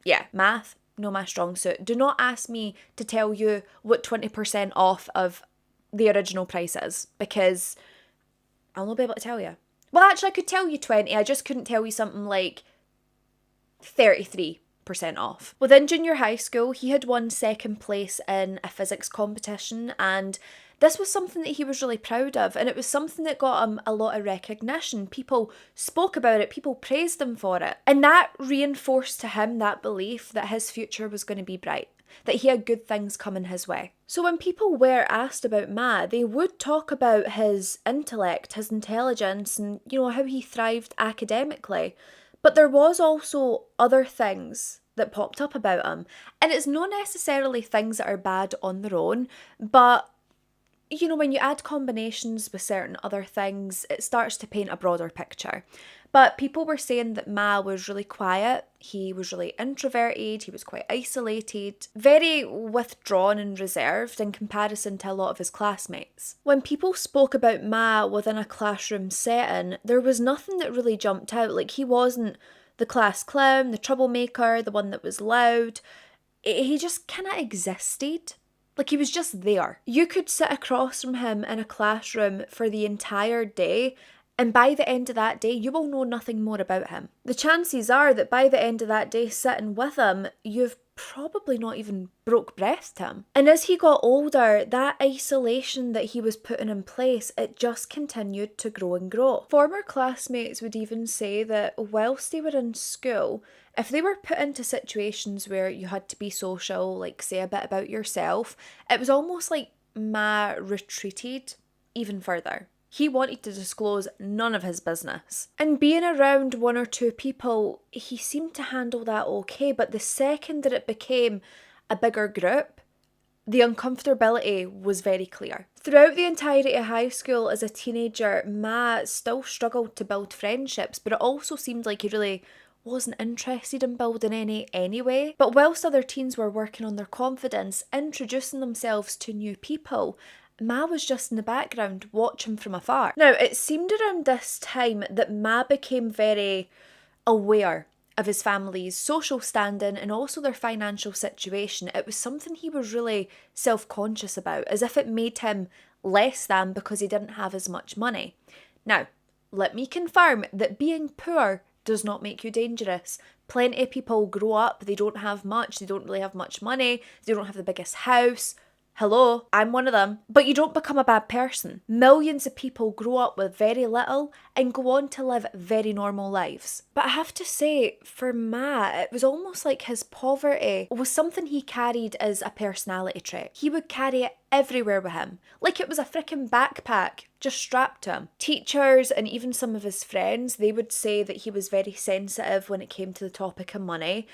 yeah, math, no my strong suit. Do not ask me to tell you what 20% off of the original price is, because I'll not be able to tell you. Well, actually, I could tell you 20, I just couldn't tell you something like 33% off. Within junior high school, he had won 2nd place in a physics competition, and this was something that he was really proud of, and it was something that got him a lot of recognition. People spoke about it, people praised him for it, and that reinforced to him that belief that his future was going to be bright, that he had good things coming his way. So when people were asked about Ma, they would talk about his intellect, his intelligence, and how he thrived academically. But there was also other things that popped up about him, and it's not necessarily things that are bad on their own, but when you add combinations with certain other things, it starts to paint a broader picture. But people were saying that Ma was really quiet, he was really introverted, he was quite isolated, very withdrawn and reserved in comparison to a lot of his classmates. When people spoke about Ma within a classroom setting, there was nothing that really jumped out. Like, he wasn't the class clown, the troublemaker, the one that was loud. He just kind of existed. Like, he was just there. You could sit across from him in a classroom for the entire day, and by the end of that day, you will know nothing more about him. The chances are that by the end of that day sitting with him, you've probably not even broke-breathed him. And as he got older, that isolation that he was putting in place, it just continued to grow and grow. Former classmates would even say that whilst they were in school, if they were put into situations where you had to be social, like say a bit about yourself, it was almost like Ma retreated even further. He wanted to disclose none of his business. And being around one or two people, he seemed to handle that okay, but the second that it became a bigger group, the uncomfortability was very clear. Throughout the entirety of high school as a teenager, Ma still struggled to build friendships, but it also seemed like he really wasn't interested in building any anyway. But whilst other teens were working on their confidence, introducing themselves to new people, Ma was just in the background watching from afar. Now, it seemed around this time that Ma became very aware of his family's social standing and also their financial situation. It was something he was really self-conscious about, as if it made him less than because he didn't have as much money. Now, let me confirm that being poor does not make you dangerous. Plenty of people grow up, they don't have much, they don't really have much money, they don't have the biggest house. Hello, I'm one of them. But you don't become a bad person. Millions of people grow up with very little and go on to live very normal lives. But I have to say, for Ma, it was almost like his poverty was something he carried as a personality trait. He would carry it everywhere with him, like it was a freaking backpack just strapped to him. Teachers and even some of his friends, they would say that he was very sensitive when it came to the topic of money.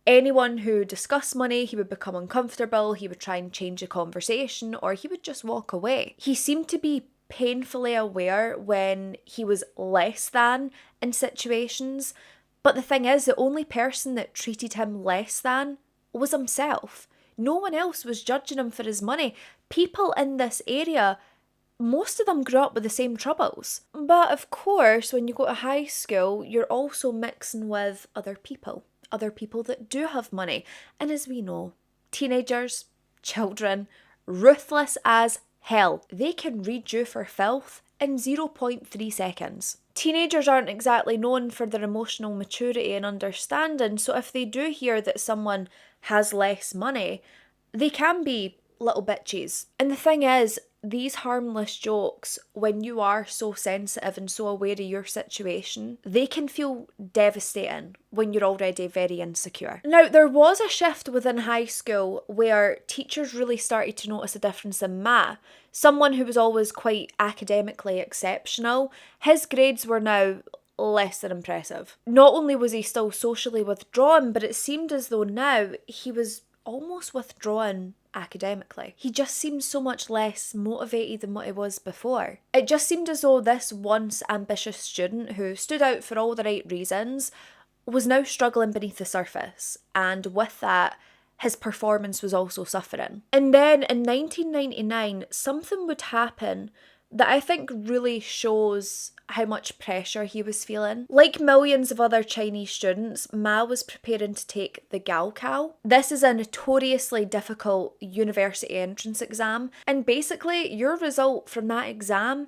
Anyone who discussed money, he would become uncomfortable, he would try and change the conversation, or he would just walk away. He seemed to be painfully aware when he was less than in situations, but the thing is, the only person that treated him less than was himself. No one else was judging him for his money. People in this area, most of them grew up with the same troubles. But of course, when you go to high school, you're also mixing with other people that do have money. And as we know, teenagers, children, ruthless as hell. They can read you for filth in 0.3 seconds. Teenagers aren't exactly known for their emotional maturity and understanding, so if they do hear that someone has less money, they can be little bitches. And the thing is, these harmless jokes, when you are so sensitive and so aware of your situation, they can feel devastating when you're already very insecure. Now, there was a shift within high school where teachers really started to notice a difference in Ma. Someone who was always quite academically exceptional, his grades were now less than impressive. Not only was he still socially withdrawn, but it seemed as though now he was almost withdrawn academically. He just seemed so much less motivated than what he was before. It just seemed as though this once ambitious student who stood out for all the right reasons was now struggling beneath the surface, and with that, his performance was also suffering. And then in 1999, something would happen that I think really shows how much pressure he was feeling. Like millions of other Chinese students, Ma was preparing to take the Gaokao. This is a notoriously difficult university entrance exam, and basically your result from that exam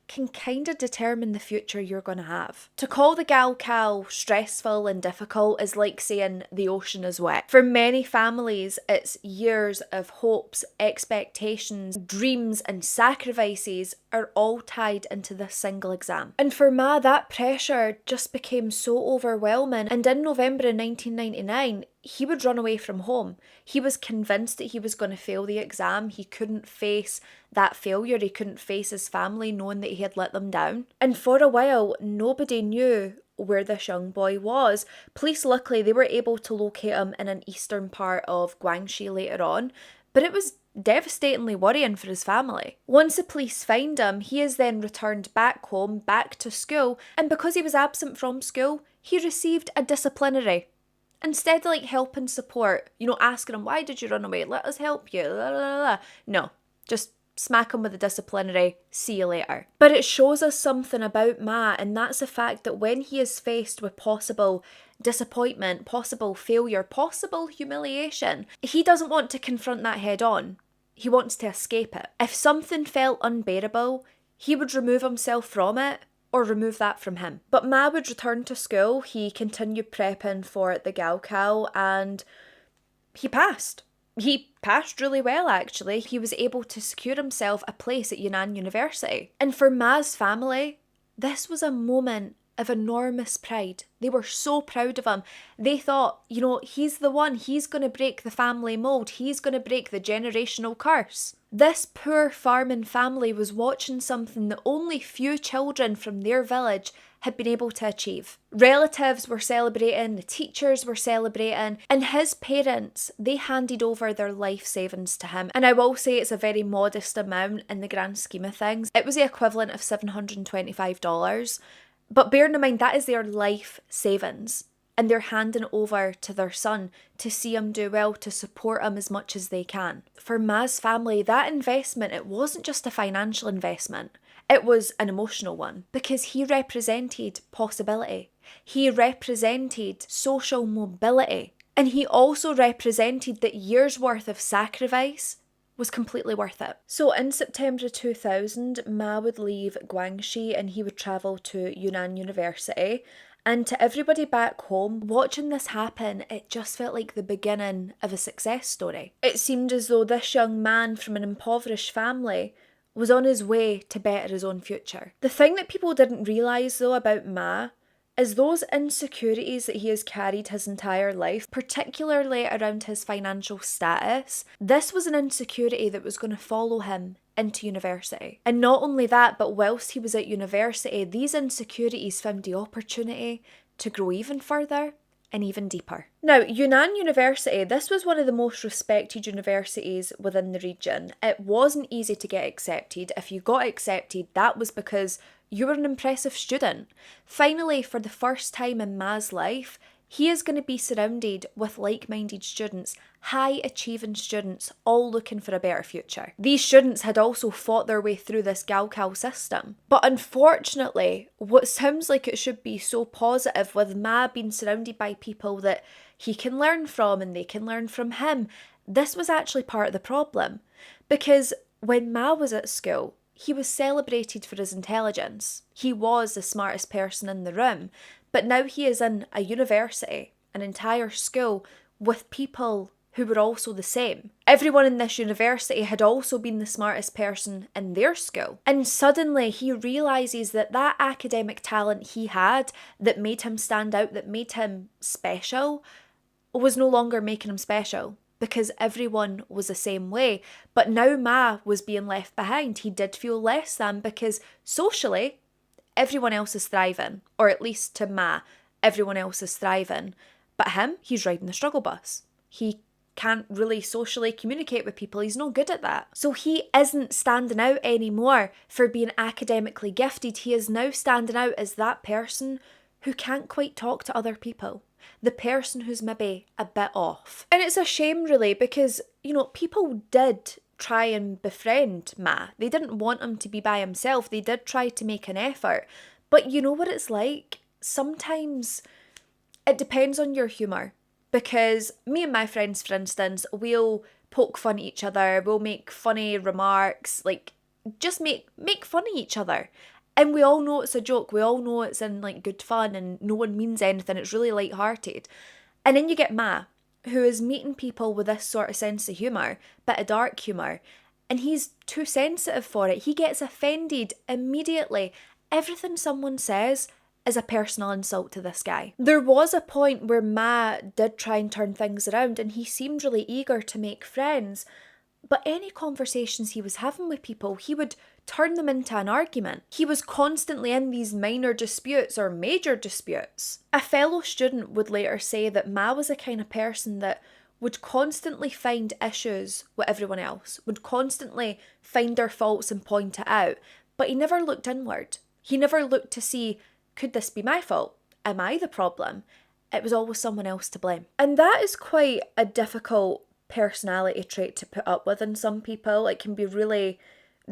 can kind of determine the future you're going to have. To call the Gaokao stressful and difficult is like saying the ocean is wet. For many families, it's years of hopes, expectations, dreams and sacrifices are all tied into this single exam. And for Ma, that pressure just became so overwhelming, and in November of 1999, he would run away from home. He was convinced that he was going to fail the exam. He couldn't face that failure. He couldn't face his family knowing that he had let them down. And for a while, nobody knew where this young boy was. Police, luckily, they were able to locate him in an eastern part of Guangxi later on, but it was devastatingly worrying for his family. Once the police find him, he is then returned back home, back to school, and because he was absent from school, he received a disciplinary. Instead of like help and support, asking him, why did you run away? Let us help you. La, la, la, la. No, just smack him with a disciplinary, see you later. But it shows us something about Ma, and that's the fact that when he is faced with possible disappointment, possible failure, possible humiliation, he doesn't want to confront that head on. He wants to escape it. If something felt unbearable, he would remove himself from it, or remove that from him. But Ma would return to school. He continued prepping for the Gaokao, and he passed. He passed really well, actually. He was able to secure himself a place at Yunnan University. And for Ma's family, this was a moment of enormous pride. They were so proud of him. They thought, he's the one. He's going to break the family mold. He's going to break the generational curse. This poor farming family was watching something that only few children from their village had been able to achieve. Relatives were celebrating, the teachers were celebrating, and his parents, they handed over their life savings to him. And I will say it's a very modest amount in the grand scheme of things. It was the equivalent of $725. But bearing in mind, that is their life savings. And they're handing it over to their son to see him do well, to support him as much as they can. For Ma's family, that investment, it wasn't just a financial investment. It was an emotional one, because he represented possibility. He represented social mobility. And he also represented that years' worth of sacrifice was completely worth it. So in September 2000, Ma would leave Guangxi and he would travel to Yunnan University. And to everybody back home, watching this happen, it just felt like the beginning of a success story. It seemed as though this young man from an impoverished family was on his way to better his own future. The thing that people didn't realise though about Ma is those insecurities that he has carried his entire life, particularly around his financial status, this was an insecurity that was going to follow him into university. And not only that, but whilst he was at university, these insecurities found the opportunity to grow even further and even deeper. Now, Yunnan University, this was one of the most respected universities within the region. It wasn't easy to get accepted. If you got accepted, that was because you were an impressive student. Finally, for the first time in Ma's life, he is going to be surrounded with like-minded students, high-achieving students, all looking for a better future. These students had also fought their way through this Gaokao system. But unfortunately, what sounds like it should be so positive, with Ma being surrounded by people that he can learn from and they can learn from him, this was actually part of the problem. Because when Ma was at school, he was celebrated for his intelligence. He was the smartest person in the room. But now he is in a university, an entire school, with people who were also the same. Everyone in this university had also been the smartest person in their school. And suddenly he realises that that academic talent he had that made him stand out, that made him special, was no longer making him special, because everyone was the same way. But now Ma was being left behind. He did feel less than, because socially, everyone else is thriving, or at least to Ma, everyone else is thriving. But him, he's riding the struggle bus. He can't really socially communicate with people. He's no good at that. So he isn't standing out anymore for being academically gifted. He is now standing out as that person who can't quite talk to other people. The person who's maybe a bit off. And it's a shame really, because, people did try and befriend Ma. They didn't want him to be by himself. They did try to make an effort. But you know what it's like? Sometimes it depends on your humour. Because me and my friends, for instance, we'll poke fun at each other. We'll make funny remarks. Just make fun of each other. And we all know it's a joke. We all know it's in good fun and no one means anything. It's really light-hearted. And then you get Ma, who is meeting people with this sort of sense of humour, bit of dark humour, and he's too sensitive for it. He gets offended immediately. Everything someone says is a personal insult to this guy. There was a point where Ma did try and turn things around and he seemed really eager to make friends, but any conversations he was having with people, he would turn them into an argument. He was constantly in these minor disputes or major disputes. A fellow student would later say that Ma was the kind of person that would constantly find issues with everyone else, would constantly find their faults and point it out, but he never looked inward. He never looked to see, could this be my fault? Am I the problem? It was always someone else to blame. And that is quite a difficult personality trait to put up with in some people. It can be really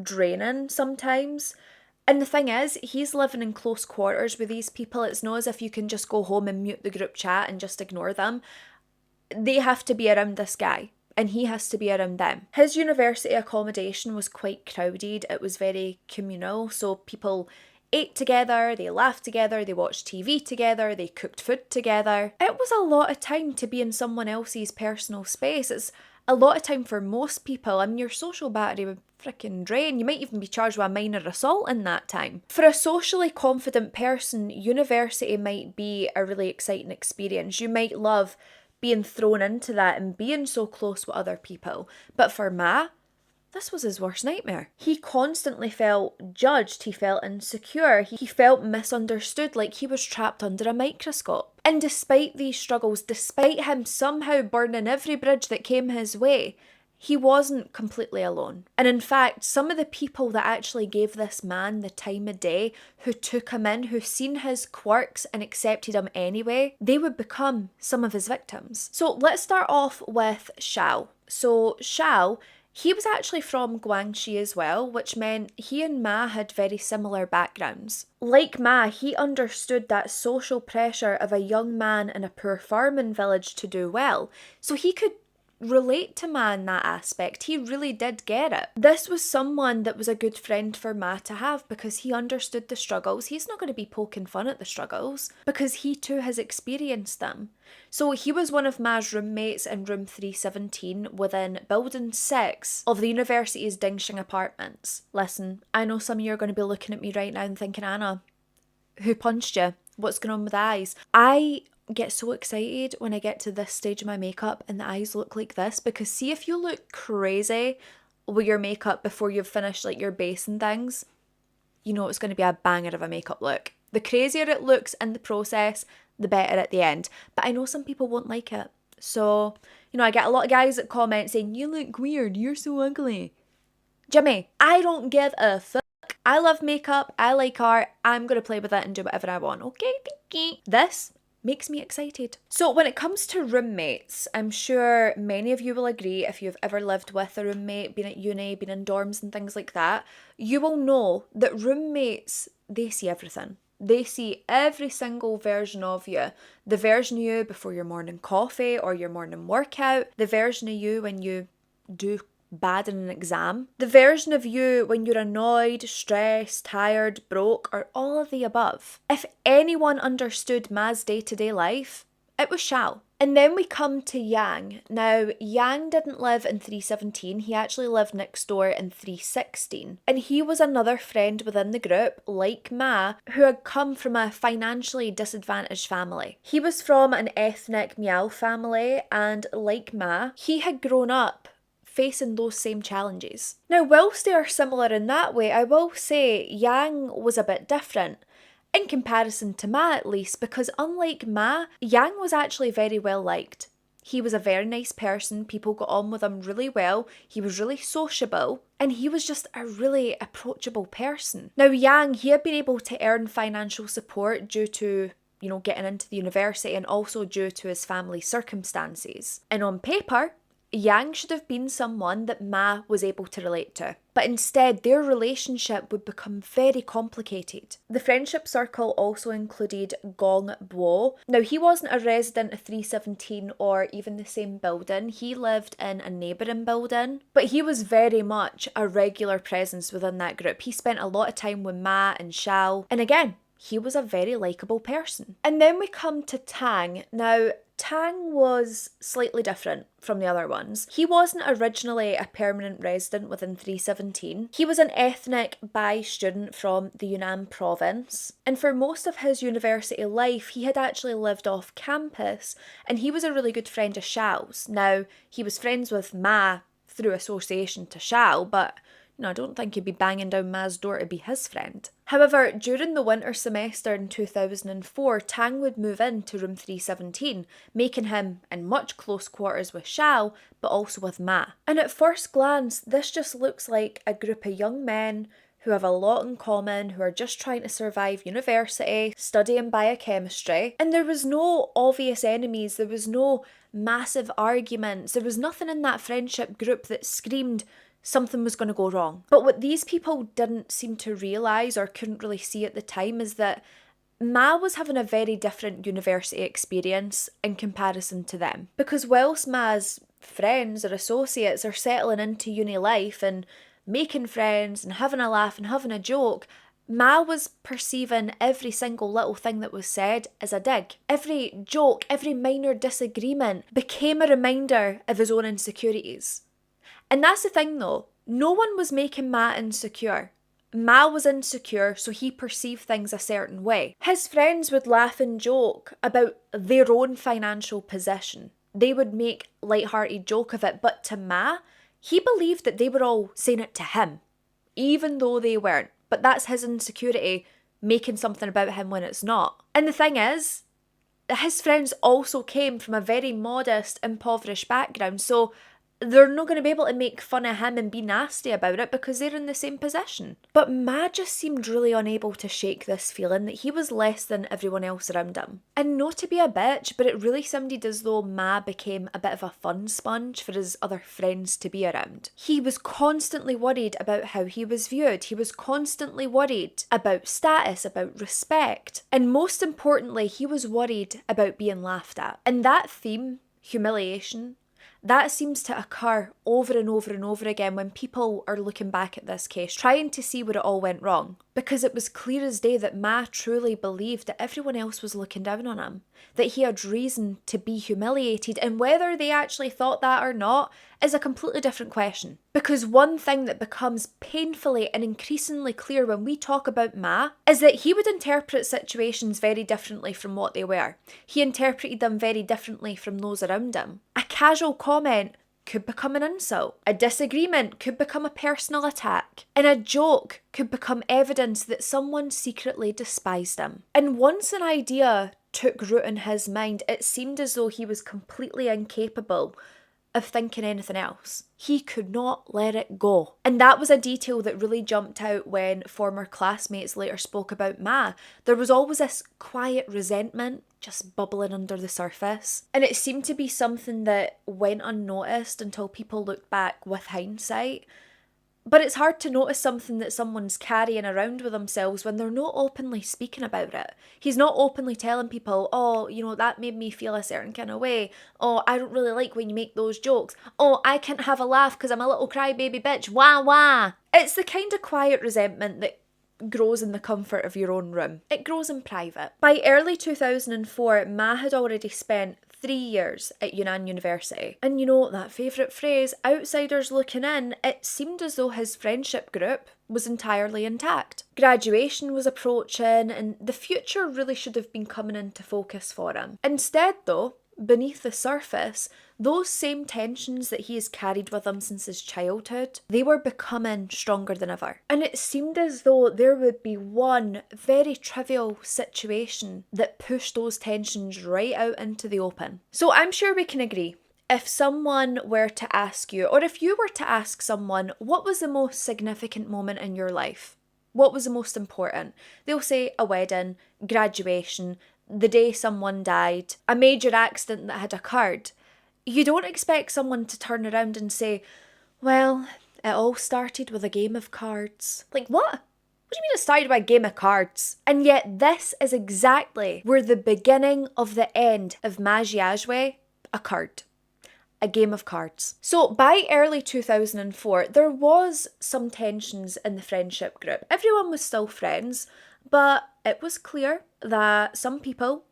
draining sometimes. And the thing is, he's living in close quarters with these people. It's not as if you can just go home and mute the group chat and just ignore them. They have to be around this guy and he has to be around them. His university accommodation was quite crowded. It was very communal, so people ate together, they laughed together, they watched TV together, they cooked food together. It was a lot of time to be in someone else's personal space. It's a lot of time for most people. I mean, your social battery would freaking drain. You might even be charged with a minor assault in that time. For a socially confident person, university might be a really exciting experience. You might love being thrown into that and being so close with other people. But for Ma, this was his worst nightmare. He constantly felt judged, he felt insecure, he felt misunderstood, like he was trapped under a microscope. And despite these struggles, despite him somehow burning every bridge that came his way, he wasn't completely alone. And in fact, some of the people that actually gave this man the time of day, who took him in, who seen his quirks and accepted him anyway, they would become some of his victims. So let's start off with Xiao. So Xiao, he was actually from Guangxi as well, which meant he and Ma had very similar backgrounds. Like Ma, he understood that social pressure of a young man in a poor farming village to do well, so he could relate to Ma in that aspect. He really did get it. This was someone that was a good friend for Ma to have because he understood the struggles. He's not going to be poking fun at the struggles because he too has experienced them. So he was one of Ma's roommates in room 317 within building 6 of the university's Dingxing apartments. Listen, I know some of you are going to be looking at me right now and thinking, Anna, who punched you? What's going on with the eyes? I get so excited when I get to this stage of my makeup and the eyes look like this, because see, if you look crazy with your makeup before you've finished like your base and things, you know it's going to be a banger of a makeup look. The crazier it looks in the process, the better at the end. But I know some people won't like it. So, you know, I get a lot of guys that comment saying, you look weird, you're so ugly. Jimmy, I don't give a fuck. I love makeup, I like art, I'm going to play with it and do whatever I want. Okay, thank you. This makes me excited. So when it comes to roommates, I'm sure many of you will agree, if you've ever lived with a roommate, been at uni, been in dorms and things like that, you will know that roommates, they see everything. They see every single version of you. The version of you before your morning coffee or your morning workout, the version of you when you do bad in an exam, the version of you when you're annoyed, stressed, tired, broke, or all of the above. If anyone understood Ma's day-to-day life, it was Xiao. And then we come to Yang. Now, Yang didn't live in 317, he actually lived next door in 316. And he was another friend within the group, like Ma, who had come from a financially disadvantaged family. He was from an ethnic Miao family, and like Ma, he had grown up facing those same challenges. Now, whilst they are similar in that way, I will say Yang was a bit different. In comparison to Ma at least, because unlike Ma, Yang was actually very well liked. He was a very nice person, people got on with him really well, he was really sociable, and he was just a really approachable person. Now Yang, he had been able to earn financial support due to, you know, getting into the university and also due to his family circumstances. And on paper, Yang should have been someone that Ma was able to relate to. But instead, their relationship would become very complicated. The friendship circle also included Gong Bo. Now, he wasn't a resident of 317 or even the same building. He lived in a neighbouring building. But he was very much a regular presence within that group. He spent a lot of time with Ma and Xiao. And again, he was a very likeable person. And then we come to Tang. Now, Tang was slightly different from the other ones. He wasn't originally a permanent resident within 317. He was an ethnic Bai student from the Yunnan province. And for most of his university life, he had actually lived off campus, and he was a really good friend of Xiao's. Now, he was friends with Ma through association to Xiao, but I don't think he'd be banging down Ma's door to be his friend. However, during the winter semester in 2004, Tang would move into room 317, making him in much close quarters with Xiao, but also with Ma. And at first glance, this just looks like a group of young men who have a lot in common, who are just trying to survive university, studying biochemistry. And there was no obvious enemies, there was no massive arguments, there was nothing in that friendship group that screamed something was going to go wrong. But what these people didn't seem to realise or couldn't really see at the time is that Ma was having a very different university experience in comparison to them. Because whilst Ma's friends or associates are settling into uni life and making friends and having a laugh and having a joke, Ma was perceiving every single little thing that was said as a dig. Every joke, every minor disagreement became a reminder of his own insecurities. And that's the thing though, no one was making Ma insecure. Ma was insecure, so he perceived things a certain way. His friends would laugh and joke about their own financial position. They would make a light-hearted joke of it, but to Ma, he believed that they were all saying it to him, even though they weren't. But that's his insecurity making something about him when it's not. And the thing is, his friends also came from a very modest, impoverished background, so they're not going to be able to make fun of him and be nasty about it because they're in the same position. But Ma just seemed really unable to shake this feeling that he was less than everyone else around him. And not to be a bitch, but it really sounded as though Ma became a bit of a fun sponge for his other friends to be around. He was constantly worried about how he was viewed. He was constantly worried about status, about respect. And most importantly, he was worried about being laughed at. And that theme, humiliation, that seems to occur over and over and over again when people are looking back at this case, trying to see where it all went wrong. Because it was clear as day that Ma truly believed that everyone else was looking down on him, that he had reason to be humiliated, and whether they actually thought that or not is a completely different question. Because one thing that becomes painfully and increasingly clear when we talk about Ma is that he would interpret situations very differently from what they were. He interpreted them very differently from those around him. A casual comment could become an insult. A disagreement could become a personal attack. And a joke could become evidence that someone secretly despised him. And once an idea took root in his mind, it seemed as though he was completely incapable of thinking anything else. He could not let it go. And that was a detail that really jumped out when former classmates later spoke about Ma. There was always this quiet resentment just bubbling under the surface. And it seemed to be something that went unnoticed until people looked back with hindsight. But it's hard to notice something that someone's carrying around with themselves when they're not openly speaking about it. He's not openly telling people, oh, you know, that made me feel a certain kind of way. Oh, I don't really like when you make those jokes. Oh, I can't have a laugh because I'm a little crybaby bitch. Wah, wah. It's the kind of quiet resentment that grows in the comfort of your own room. It grows in private. By early 2004, Ma had already spent 3 years at Yunnan University. And you know, that favourite phrase, outsiders looking in, it seemed as though his friendship group was entirely intact. Graduation was approaching and the future really should have been coming into focus for him. Instead though, beneath the surface, those same tensions that he has carried with him since his childhood, they were becoming stronger than ever. And it seemed as though there would be one very trivial situation that pushed those tensions right out into the open. So I'm sure we can agree, if someone were to ask you, or if you were to ask someone, what was the most significant moment in your life? What was the most important? They'll say a wedding, graduation, the day someone died, a major accident that had occurred. You don't expect someone to turn around and say, well, it all started with a game of cards. Like, what? What do you mean it started with a game of cards? And yet this is exactly where the beginning of the end of Ma Jiajue occurred. A game of cards. So by early 2004, there was some tensions in the friendship group. Everyone was still friends, but it was clear that some people,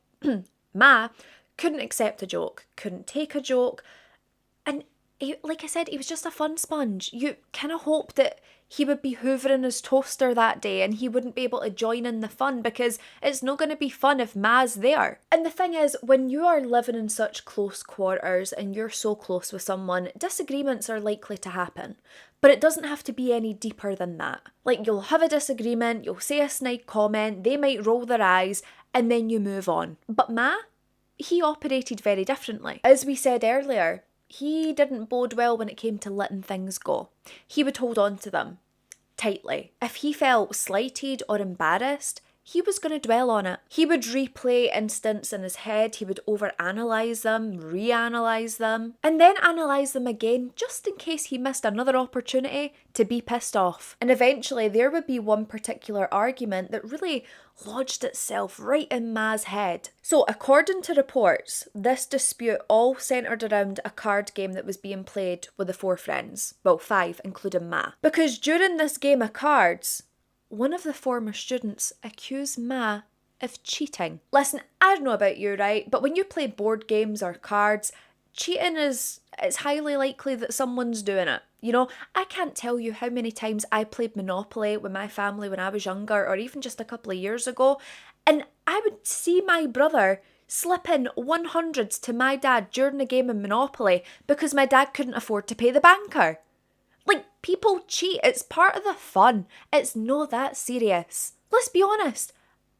Ma, couldn't accept a joke, couldn't take a joke. And like I said, he was just a fun sponge. You kind of hope that he would be hoovering his toaster that day and he wouldn't be able to join in the fun because it's not going to be fun if Ma's there. And the thing is, when you are living in such close quarters and you're so close with someone, disagreements are likely to happen. But it doesn't have to be any deeper than that. Like, you'll have a disagreement, you'll say a snide comment, they might roll their eyes, and then you move on. But Ma, he operated very differently. As we said earlier, he didn't bode well when it came to letting things go. He would hold on to them tightly. If he felt slighted or embarrassed, he was going to dwell on it. He would replay incidents in his head, he would overanalyze them, reanalyze them, and then analyze them again just in case he missed another opportunity to be pissed off. And eventually there would be one particular argument that really lodged itself right in Ma's head. So according to reports, this dispute all centred around a card game that was being played with the 4 friends. Well, 5, including Ma. Because during this game of cards, one of the former students accused Ma of cheating. Listen, I don't know about you, right? But when you play board games or cards, cheating it's highly likely that someone's doing it. You know, I can't tell you how many times I played Monopoly with my family when I was younger, or even just a couple of years ago, and I would see my brother slip in 100s to my dad during a game of Monopoly because my dad couldn't afford to pay the banker. Like, people cheat. It's part of the fun. It's not that serious. Let's be honest.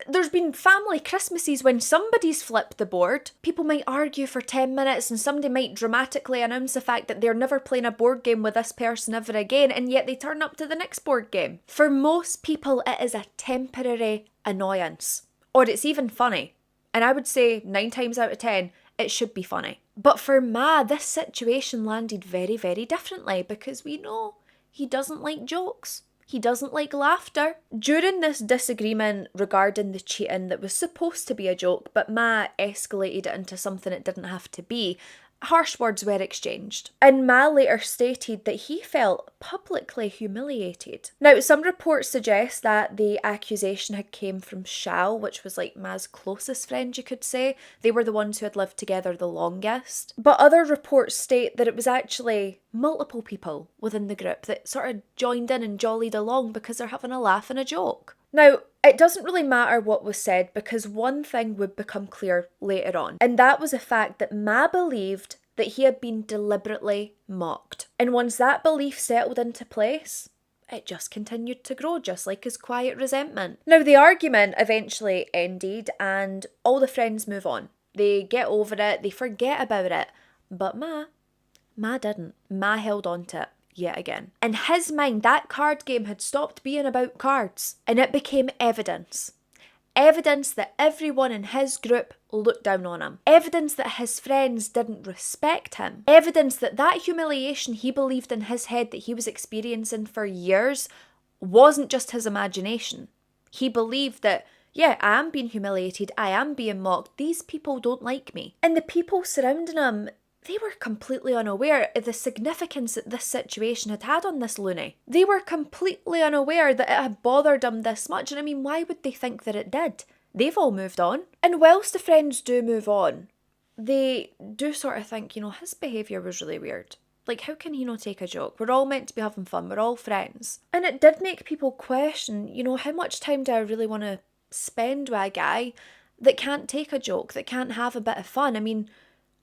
There's been family Christmases when somebody's flipped the board. People might argue for 10 minutes and somebody might dramatically announce the fact that they're never playing a board game with this person ever again, and yet they turn up to the next board game. For most people, it is a temporary annoyance. Or it's even funny. And I would say 9 times out of 10, it should be funny. But for Ma, this situation landed very, very differently because we know he doesn't like jokes. He doesn't like laughter. During this disagreement regarding the cheating that was supposed to be a joke, but Ma escalated it into something it didn't have to be, harsh words were exchanged. And Ma later stated that he felt publicly humiliated. Now, some reports suggest that the accusation had came from Xiao, which was like Ma's closest friend, you could say. They were the ones who had lived together the longest. But other reports state that it was actually multiple people within the group that sort of joined in and jollied along because they're having a laugh and a joke. Now, it doesn't really matter what was said because one thing would become clear later on, and that was the fact that Ma believed that he had been deliberately mocked. And once that belief settled into place, it just continued to grow, just like his quiet resentment. Now, the argument eventually ended and all the friends move on. They get over it, they forget about it, but Ma didn't. Ma held on to it. Yet again. In his mind, that card game had stopped being about cards and it became evidence. Evidence that everyone in his group looked down on him. Evidence that his friends didn't respect him. Evidence that that humiliation he believed in his head that he was experiencing for years wasn't just his imagination. He believed that, yeah, I am being humiliated, I am being mocked, these people don't like me. And the people surrounding him, they were completely unaware of the significance that this situation had on this loony. They were completely unaware that it had bothered him this much, and I mean, why would they think that it did? They've all moved on. And whilst the friends do move on, they do sort of think, you know, his behaviour was really weird. Like, how can he not take a joke? We're all meant to be having fun, we're all friends. And it did make people question, you know, how much time do I really want to spend with a guy that can't take a joke, that can't have a bit of fun? I mean,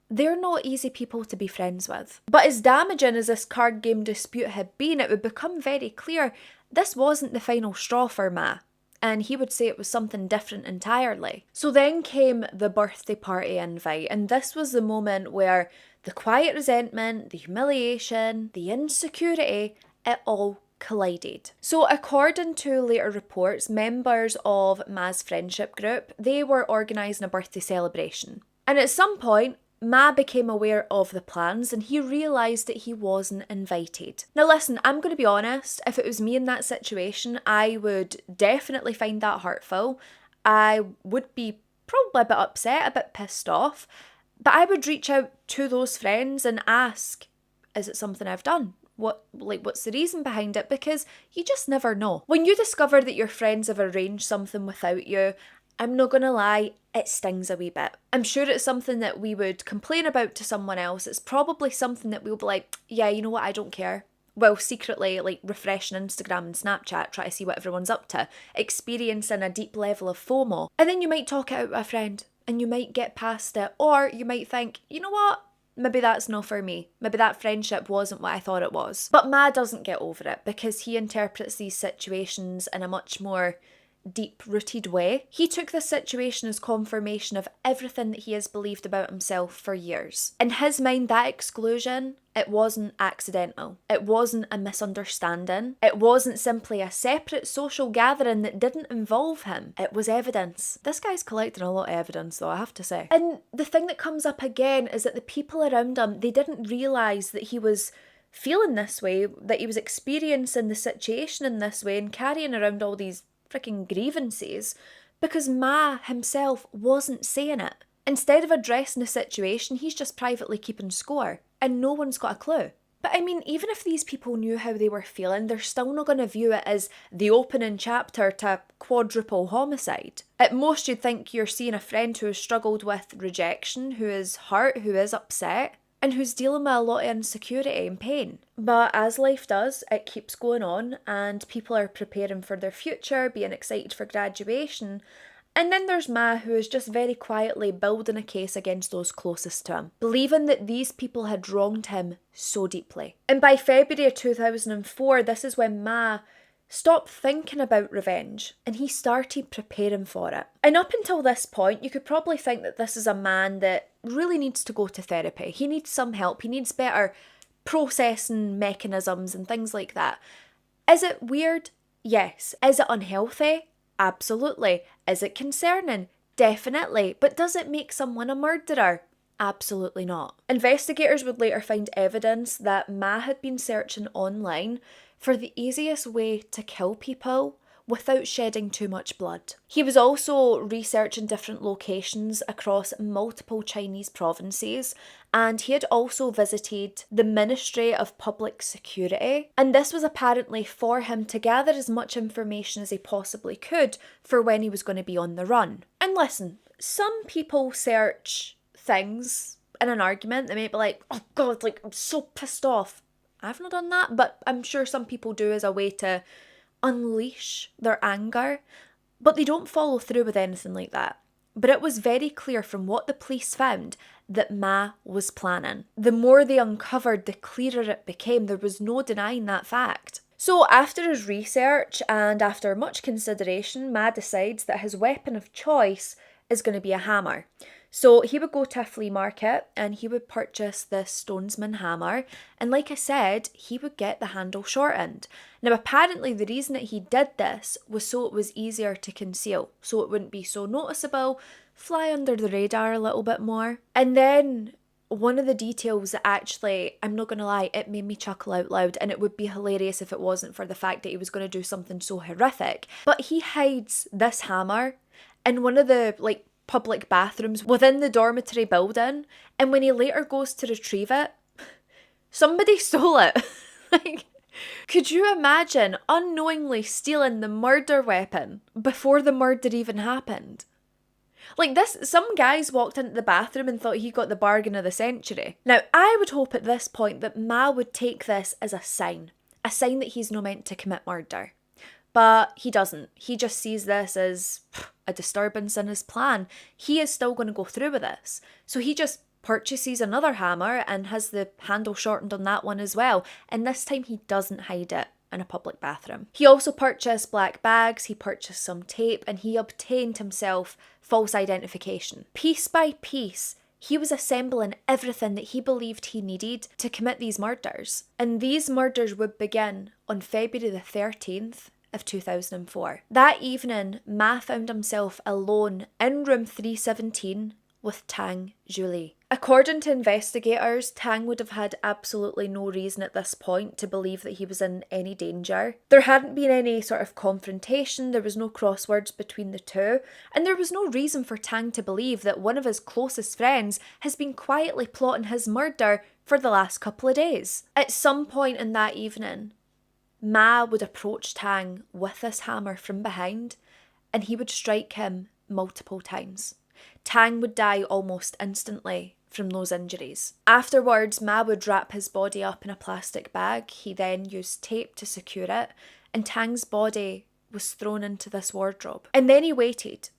they're not easy people to be friends with. But as damaging as this card game dispute had been, it would become very clear this wasn't the final straw for Ma, and he would say it was something different entirely. So then came the birthday party invite, and this was the moment where the quiet resentment, the humiliation, the insecurity, it all collided. So according to later reports, members of Ma's friendship group, they were organising a birthday celebration. And at some point, Ma became aware of the plans and he realised that he wasn't invited. Now listen, I'm going to be honest, if it was me in that situation, I would definitely find that hurtful. I would be probably a bit upset, a bit pissed off, but I would reach out to those friends and ask, is it something I've done? What's the reason behind it? Because you just never know. When you discover that your friends have arranged something without you, I'm not gonna lie, it stings a wee bit. I'm sure it's something that we would complain about to someone else. It's probably something that we'll be like, yeah, you know what, I don't care. Well, secretly, like, refreshing Instagram and Snapchat, try to see what everyone's up to, experiencing a deep level of FOMO. And then you might talk it out with a friend, and you might get past it, or you might think, you know what, maybe that's not for me. Maybe that friendship wasn't what I thought it was. But Ma doesn't get over it, because he interprets these situations in a much more deep-rooted way. He took this situation as confirmation of everything that he has believed about himself for years. In his mind, that exclusion, it wasn't accidental. It wasn't a misunderstanding. It wasn't simply a separate social gathering that didn't involve him. It was evidence. This guy's collecting a lot of evidence though, I have to say. And the thing that comes up again is that the people around him, they didn't realise that he was feeling this way, that he was experiencing the situation in this way and carrying around all these freaking grievances because Ma himself wasn't saying it. Instead of addressing the situation, he's just privately keeping score and no one's got a clue. But I mean, even if these people knew how they were feeling, they're still not going to view it as the opening chapter to quadruple homicide. At most, you'd think you're seeing a friend who has struggled with rejection, who is hurt, who is upset, and who's dealing with a lot of insecurity and pain. But as life does, it keeps going on, and people are preparing for their future, being excited for graduation. And then there's Ma, who is just very quietly building a case against those closest to him, believing that these people had wronged him so deeply. And by February of 2004, this is when Ma stopped thinking about revenge and he started preparing for it. And up until this point, you could probably think that this is a man that really needs to go to therapy. He needs some help. He needs better processing mechanisms and things like that. Is it weird? Yes. Is it unhealthy? Absolutely. Is it concerning? Definitely. But does it make someone a murderer? Absolutely not. Investigators would later find evidence that Ma had been searching online for the easiest way to kill people without shedding too much blood. He was also researching different locations across multiple Chinese provinces, and he had also visited the Ministry of Public Security, and this was apparently for him to gather as much information as he possibly could for when he was going to be on the run. And listen, some people search things in an argument. They may be like, oh God, like I'm so pissed off. I've not done that, but I'm sure some people do as a way to unleash their anger, but they don't follow through with anything like that. But it was very clear from what the police found that Ma was planning. The more they uncovered, the clearer it became. There was no denying that fact. So after his research and after much consideration, Ma decides that his weapon of choice is going to be a hammer. So he would go to a flea market and he would purchase this Stonesman hammer, and like I said, he would get the handle shortened. Now apparently the reason that he did this was so it was easier to conceal, so it wouldn't be so noticeable, fly under the radar a little bit more. And then one of the details that actually, I'm not going to lie, it made me chuckle out loud, and it would be hilarious if it wasn't for the fact that he was going to do something so horrific. But he hides this hammer in one of the public bathrooms within the dormitory building, and when he later goes to retrieve it, somebody stole it. Could you imagine unknowingly stealing the murder weapon before the murder even happened? Some guys walked into the bathroom and thought he got the bargain of the century. Now, I would hope at this point that Ma would take this as a sign that he's not meant to commit murder. But he doesn't. He just sees this as a disturbance in his plan. He is still going to go through with this. So he just purchases another hammer and has the handle shortened on that one as well. And this time he doesn't hide it in a public bathroom. He also purchased black bags, he purchased some tape, and he obtained himself false identification. Piece by piece, he was assembling everything that he believed he needed to commit these murders. And these murders would begin on February the 13th, of 2004. That evening, Ma found himself alone in room 317 with Tang Julie. According to investigators, Tang would have had absolutely no reason at this point to believe that he was in any danger. There hadn't been any sort of confrontation, there was no crosswords between the two, and there was no reason for Tang to believe that one of his closest friends has been quietly plotting his murder for the last couple of days. At some point in that evening, Ma would approach Tang with this hammer from behind, and he would strike him multiple times. Tang would die almost instantly from those injuries. Afterwards, Ma would wrap his body up in a plastic bag. He then used tape to secure it, and Tang's body was thrown into this wardrobe. And then he waited,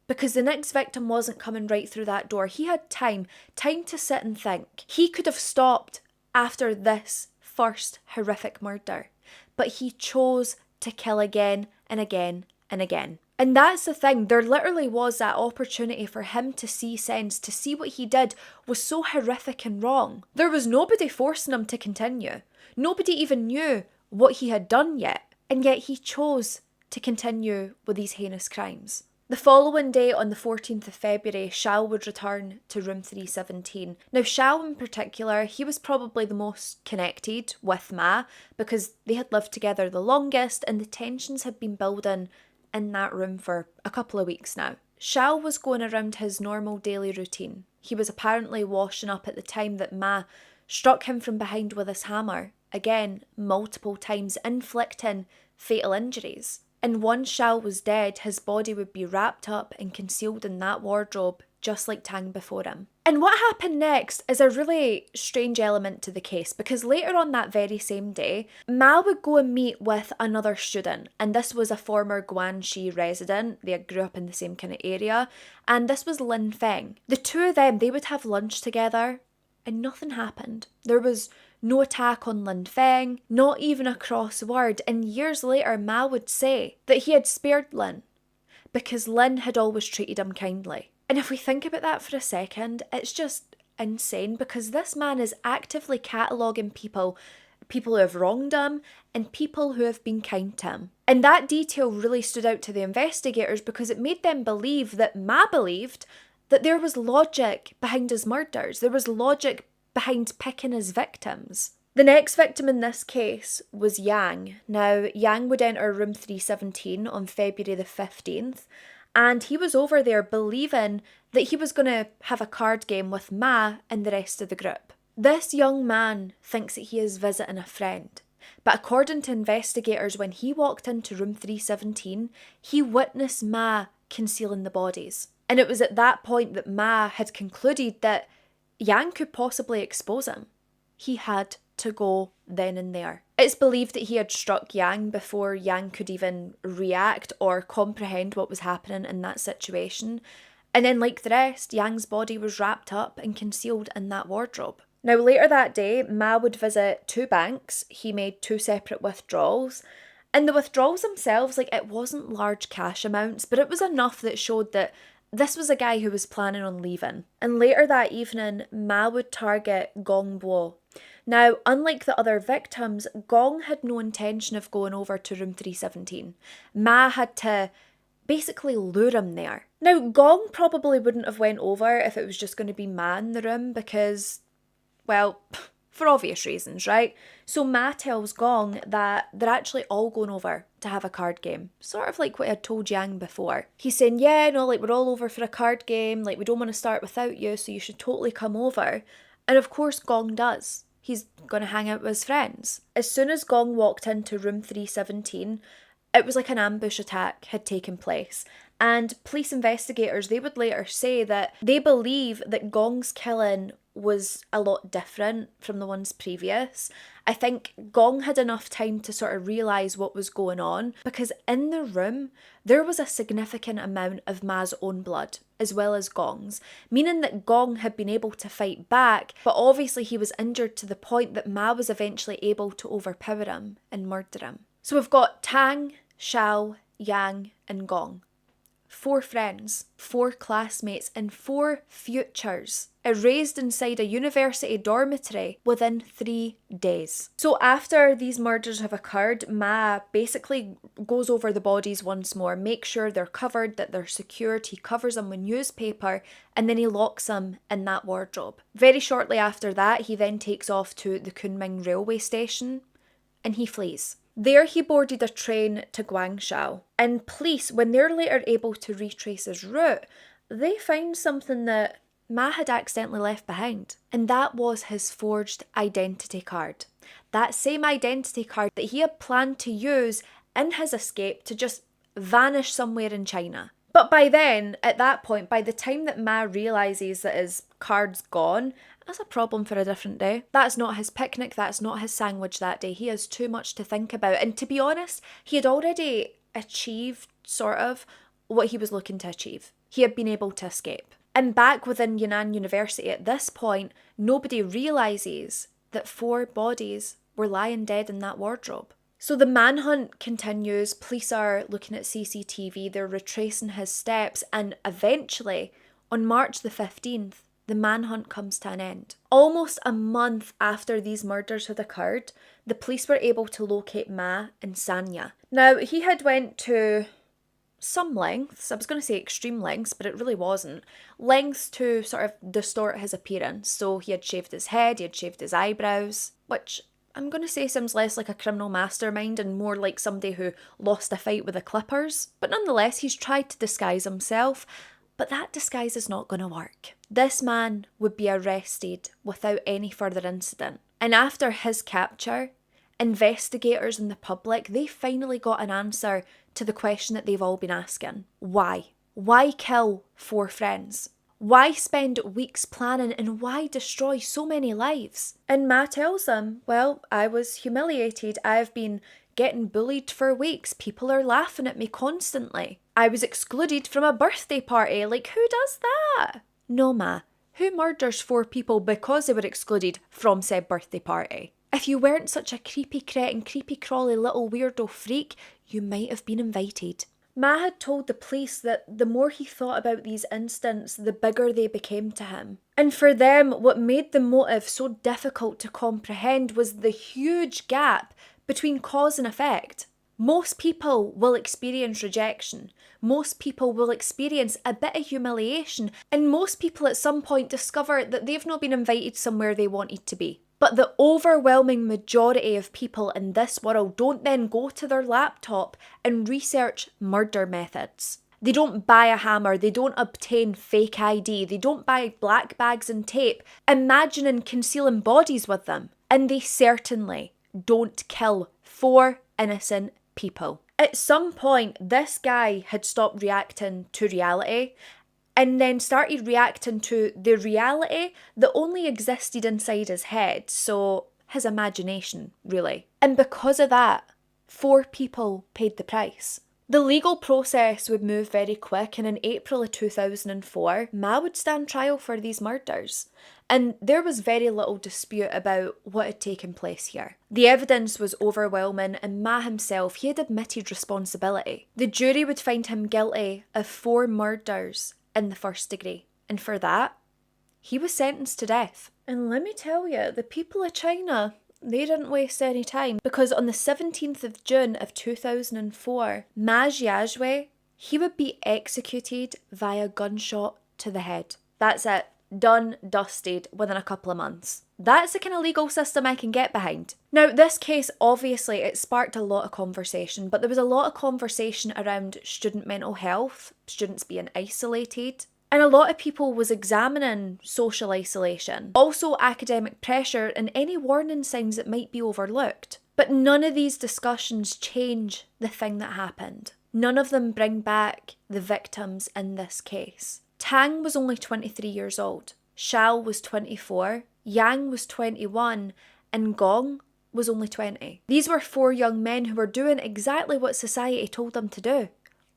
because the next victim wasn't coming right through that door. He had time to sit and think. He could have stopped after this first horrific murder, but he chose to kill again and again and again. And that's the thing, there literally was that opportunity for him to see sense, to see what he did was so horrific and wrong. There was nobody forcing him to continue. Nobody even knew what he had done yet, and yet he chose to continue with these heinous crimes. The following day, on the 14th of February, Xiao would return to room 317. Now, Xiao in particular, he was probably the most connected with Ma because they had lived together the longest and the tensions had been building in that room for a couple of weeks now. Xiao was going around his normal daily routine. He was apparently washing up at the time that Ma struck him from behind with his hammer, again, multiple times, inflicting fatal injuries. And once Xiao was dead, his body would be wrapped up and concealed in that wardrobe, just like Tang before him. And what happened next is a really strange element to the case, because later on that very same day, Ma would go and meet with another student, and this was a former Guangxi resident. They grew up in the same kind of area, and this was Lin Feng. The two of them, they would have lunch together, and nothing happened. There was no attack on Lin Feng, not even a cross word, and years later Ma would say that he had spared Lin because Lin had always treated him kindly. And if we think about that for a second, it's just insane, because this man is actively cataloguing people who have wronged him and people who have been kind to him. And that detail really stood out to the investigators because it made them believe that Ma believed that there was logic behind his murders. There was logic behind picking his victims. The next victim in this case was Yang. Now, Yang would enter room 317 on February the 15th, and he was over there believing that he was going to have a card game with Ma and the rest of the group. This young man thinks that he is visiting a friend, but according to investigators, when he walked into room 317, he witnessed Ma concealing the bodies. And it was at that point that Ma had concluded that Yang could possibly expose him. He had to go then and there. It's believed that he had struck Yang before Yang could even react or comprehend what was happening in that situation. And then, like the rest, Yang's body was wrapped up and concealed in that wardrobe. Now, later that day, Ma would visit 2 banks. He made 2 separate withdrawals. And the withdrawals themselves, it wasn't large cash amounts, but it was enough that showed that this was a guy who was planning on leaving. And later that evening, Ma would target Gong Bo. Now, unlike the other victims, Gong had no intention of going over to room 317. Ma had to basically lure him there. Now, Gong probably wouldn't have went over if it was just going to be Ma in the room because, well, for obvious reasons, right? So Ma tells Gong that they're actually all going over to have a card game. Sort of like what I had told Yang before. He's saying, yeah, no, we're all over for a card game. We don't want to start without you, so you should totally come over. And of course, Gong does. He's going to hang out with his friends. As soon as Gong walked into room 317, it was like an ambush attack had taken place. And police investigators, they would later say that they believe that Gong's killing was a lot different from the ones previous. I think Gong had enough time to sort of realise what was going on, because in the room there was a significant amount of Ma's own blood as well as Gong's, meaning that Gong had been able to fight back, but obviously he was injured to the point that Ma was eventually able to overpower him and murder him. So we've got Tang, Xiao, Yang and Gong. 4 friends, 4 classmates and 4 futures erased inside a university dormitory within 3 days. So after these murders have occurred, Ma basically goes over the bodies once more, makes sure they're covered, that they're secured, he covers them with newspaper, and then he locks them in that wardrobe. Very shortly after that, he then takes off to the Kunming railway station and he flees. There he boarded a train to Guangzhou, and police, when they're later able to retrace his route, they found something that Ma had accidentally left behind, and that was his forged identity card. That same identity card that he had planned to use in his escape to just vanish somewhere in China. But by then, at that point, by the time that Ma realises that his card's gone, that's a problem for a different day. That's not his picnic, that's not his sandwich that day. He has too much to think about. And to be honest, he had already achieved sort of what he was looking to achieve. He had been able to escape. And back within Yunnan University at this point, nobody realises that 4 bodies were lying dead in that wardrobe. So the manhunt continues, police are looking at CCTV, they're retracing his steps, and eventually, on March the 15th, the manhunt comes to an end. Almost a month after these murders had occurred, the police were able to locate Ma in Sanya. Now, he had went to some lengths, I was going to say extreme lengths, but it really wasn't, lengths to sort of distort his appearance. So he had shaved his head, he had shaved his eyebrows, which I'm going to say sounds less like a criminal mastermind and more like somebody who lost a fight with the Clippers. But nonetheless, he's tried to disguise himself. But that disguise is not going to work. This man would be arrested without any further incident. And after his capture, investigators and the public, they finally got an answer to the question that they've all been asking. Why? Why kill 4 friends? Why spend weeks planning and why destroy so many lives? And Ma tells them, well, I was humiliated. I've been getting bullied for weeks. People are laughing at me constantly. I was excluded from a birthday party. Like, who does that? No, Ma. Who murders 4 people because they were excluded from said birthday party? If you weren't such a creepy cretin, creepy crawly little weirdo freak, you might have been invited. Ma had told the police that the more he thought about these incidents, the bigger they became to him. And for them, what made the motive so difficult to comprehend was the huge gap between cause and effect. Most people will experience rejection. Most people will experience a bit of humiliation. And most people at some point discover that they've not been invited somewhere they wanted to be. But the overwhelming majority of people in this world don't then go to their laptop and research murder methods. They don't buy a hammer, they don't obtain fake ID, they don't buy black bags and tape, imagining concealing bodies with them. And they certainly don't kill 4 innocent people. At some point, this guy had stopped reacting to reality and then started reacting to the reality that only existed inside his head, so his imagination, really. And because of that, 4 people paid the price. The legal process would move very quick, and in April of 2004, Ma would stand trial for these murders. And there was very little dispute about what had taken place here. The evidence was overwhelming, and Ma himself, he had admitted responsibility. The jury would find him guilty of 4 murders in the 1st degree. And for that, he was sentenced to death. And let me tell you, the people of China, they didn't waste any time, because on the 17th of June of 2004, Ma Jiajue, he would be executed via gunshot to the head. That's it. Done, dusted, within a couple of months. That's the kind of legal system I can get behind. Now, this case, obviously, it sparked a lot of conversation, but there was a lot of conversation around student mental health, students being isolated, and a lot of people was examining social isolation, also academic pressure and any warning signs that might be overlooked. But none of these discussions change the thing that happened. None of them bring back the victims in this case. Tang was only 23 years old, Xiao was 24, Yang was 21, and Gong was only 20. These were 4 young men who were doing exactly what society told them to do.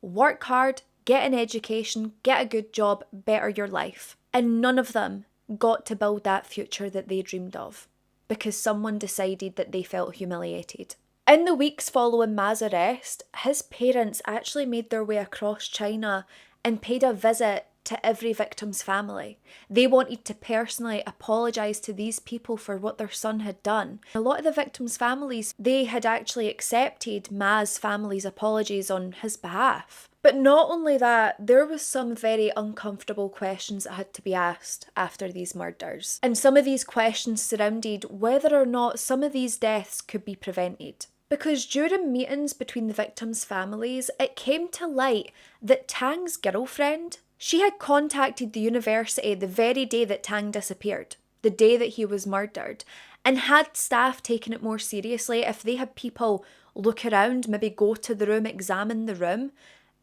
Work hard, get an education, get a good job, better your life. And none of them got to build that future that they dreamed of, because someone decided that they felt humiliated. In the weeks following Ma's arrest, his parents actually made their way across China and paid a visit to every victim's family. They wanted to personally apologise to these people for what their son had done. A lot of the victims' families, they had actually accepted Ma's family's apologies on his behalf. But not only that, there was some very uncomfortable questions that had to be asked after these murders. And some of these questions surrounded whether or not some of these deaths could be prevented. Because during meetings between the victims' families, it came to light that Tang's girlfriend, she had contacted the university the very day that Tang disappeared, the day that he was murdered, and had staff taken it more seriously, if they had people look around, maybe go to the room, examine the room,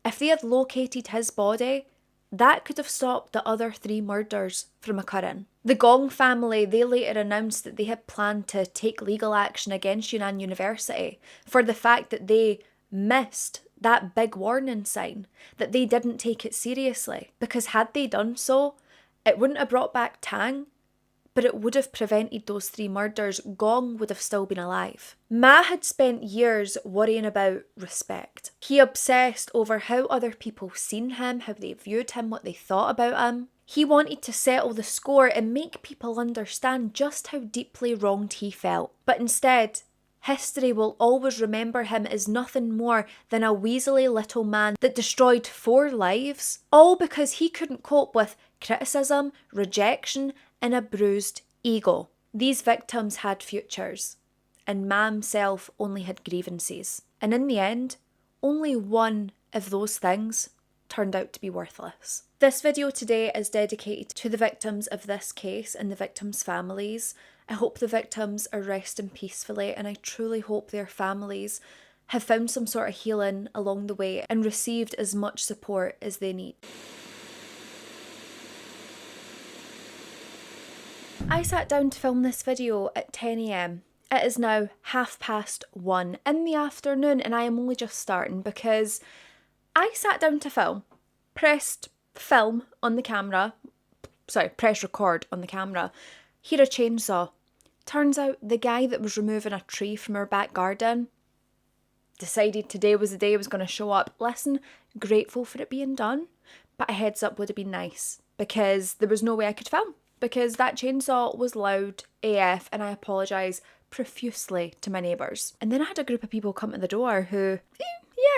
if they had located his body, that could have stopped the other 3 murders from occurring. The Gong family, they later announced that they had planned to take legal action against Yunnan University for the fact that they missed that big warning sign, that they didn't take it seriously. Because had they done so, it wouldn't have brought back Tang, but it would have prevented those 3 murders. Gong would have still been alive. Ma had spent years worrying about respect. He obsessed over how other people seen him, how they viewed him, what they thought about him. He wanted to settle the score and make people understand just how deeply wronged he felt. But instead, history will always remember him as nothing more than a weaselly little man that destroyed 4 lives, all because he couldn't cope with criticism, rejection, and a bruised ego. These victims had futures, and Ma himself only had grievances. And in the end, only one of those things turned out to be worthless. This video today is dedicated to the victims of this case and the victims' families. I hope the victims are resting peacefully, and I truly hope their families have found some sort of healing along the way and received as much support as they need. I sat down to film this video at 10 AM. It is now 1:30 in the afternoon, and I am only just starting because I sat down to film, pressed film on the camera, press record on the camera, hear a chainsaw. Turns out the guy that was removing a tree from our back garden decided today was the day he was going to show up. Listen, grateful for it being done, but a heads up would have been nice because there was no way I could film because that chainsaw was loud AF, and I apologise profusely to my neighbours. And then I had a group of people come to the door who,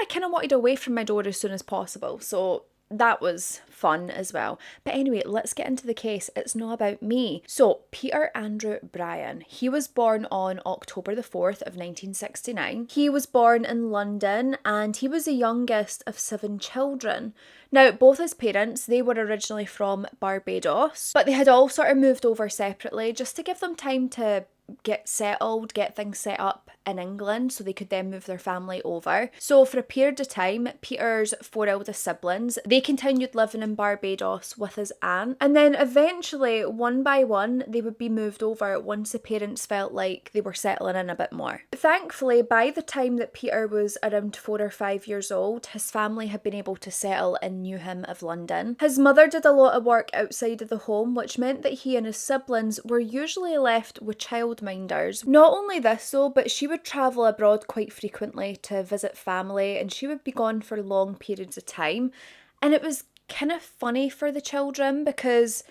kind of wanted away from my door as soon as possible, so that was fun as well. But anyway, let's get into the case. It's not about me. So, Peter Andrew Bryan, he was born on October the 4th of 1969. He was born in London, and he was the youngest of 7 children. Now, both his parents, they were originally from Barbados, but they had all sort of moved over separately just to give them time to get settled, get things set up in England so they could then move their family over. So for a period of time, Peter's 4 eldest siblings, they continued living in Barbados with his aunt, and then eventually, one by one, they would be moved over once the parents felt like they were settling in a bit more. Thankfully, by the time that Peter was around 4 or 5 years old, his family had been able to settle in Newham of London. His mother did a lot of work outside of the home, which meant that he and his siblings were usually left with childminders. Not only this though, but she would travel abroad quite frequently to visit family, and she would be gone for long periods of time. And it was kind of funny for the children because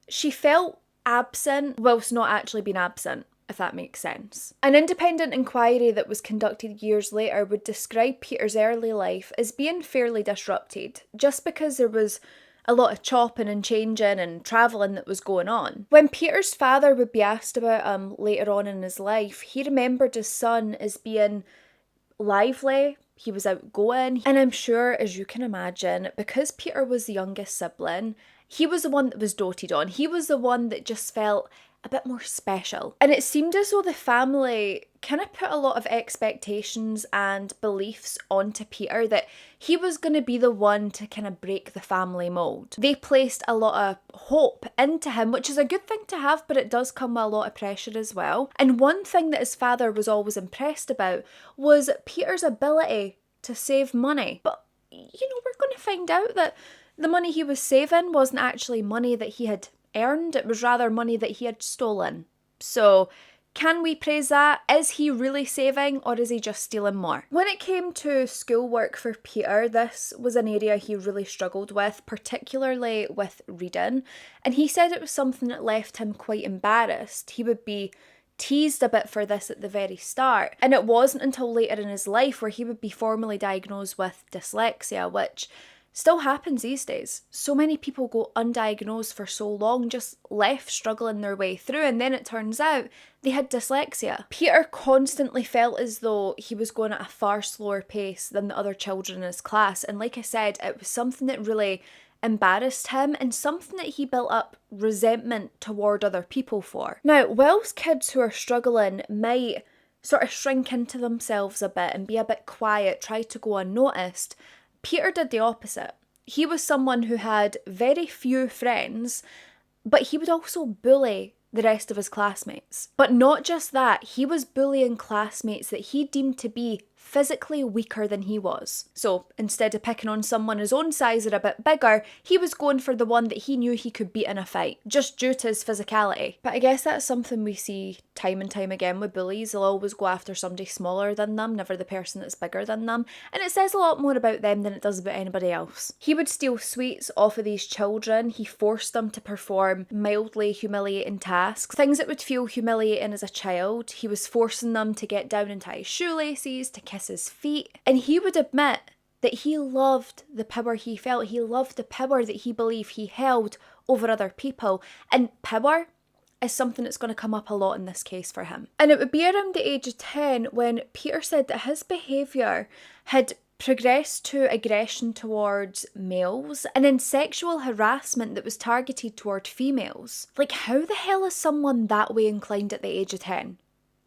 she felt absent whilst not actually being absent, if that makes sense. An independent inquiry that was conducted years later would describe Peter's early life as being fairly disrupted, just because there was a lot of chopping and changing and travelling that was going on. When Peter's father would be asked about him later on in his life, he remembered his son as being lively, he was outgoing, and I'm sure, as you can imagine, because Peter was the youngest sibling, he was the one that was doted on. He was the one that just felt a bit more special. And it seemed as though the family kind of put a lot of expectations and beliefs onto Peter that he was going to be the one to kind of break the family mould. They placed a lot of hope into him, which is a good thing to have, but it does come with a lot of pressure as well. And one thing that his father was always impressed about was Peter's ability to save money. But, we're going to find out that the money he was saving wasn't actually money that he had earned, it was rather money that he had stolen. So, can we praise that? Is he really saving, or is he just stealing more? When it came to schoolwork for Peter, this was an area he really struggled with, particularly with reading, and he said it was something that left him quite embarrassed. He would be teased a bit for this at the very start, and it wasn't until later in his life where he would be formally diagnosed with dyslexia, which still happens these days. So many people go undiagnosed for so long, just left struggling their way through, and then it turns out they had dyslexia. Peter constantly felt as though he was going at a far slower pace than the other children in his class, and like I said, it was something that really embarrassed him and something that he built up resentment toward other people for. Now, whilst kids who are struggling might sort of shrink into themselves a bit and be a bit quiet, try to go unnoticed, Peter did the opposite. He was someone who had very few friends, but he would also bully the rest of his classmates. But not just that, he was bullying classmates that he deemed to be physically weaker than he was. So instead of picking on someone his own size or a bit bigger, he was going for the one that he knew he could beat in a fight, just due to his physicality. But I guess that's something we see time and time again with bullies. They'll always go after somebody smaller than them, never the person that's bigger than them. And it says a lot more about them than it does about anybody else. He would steal sweets off of these children. He forced them to perform mildly humiliating tasks, things that would feel humiliating as a child. He was forcing them to get down and tie his shoelaces, to kiss his feet. And he would admit that he loved the power he felt. He loved the power that he believed he held over other people. And power is something that's going to come up a lot in this case for him. And it would be around the age of 10 when Peter said that his behaviour had progressed to aggression towards males, and then sexual harassment that was targeted toward females. Like, how the hell is someone that way inclined at the age of 10?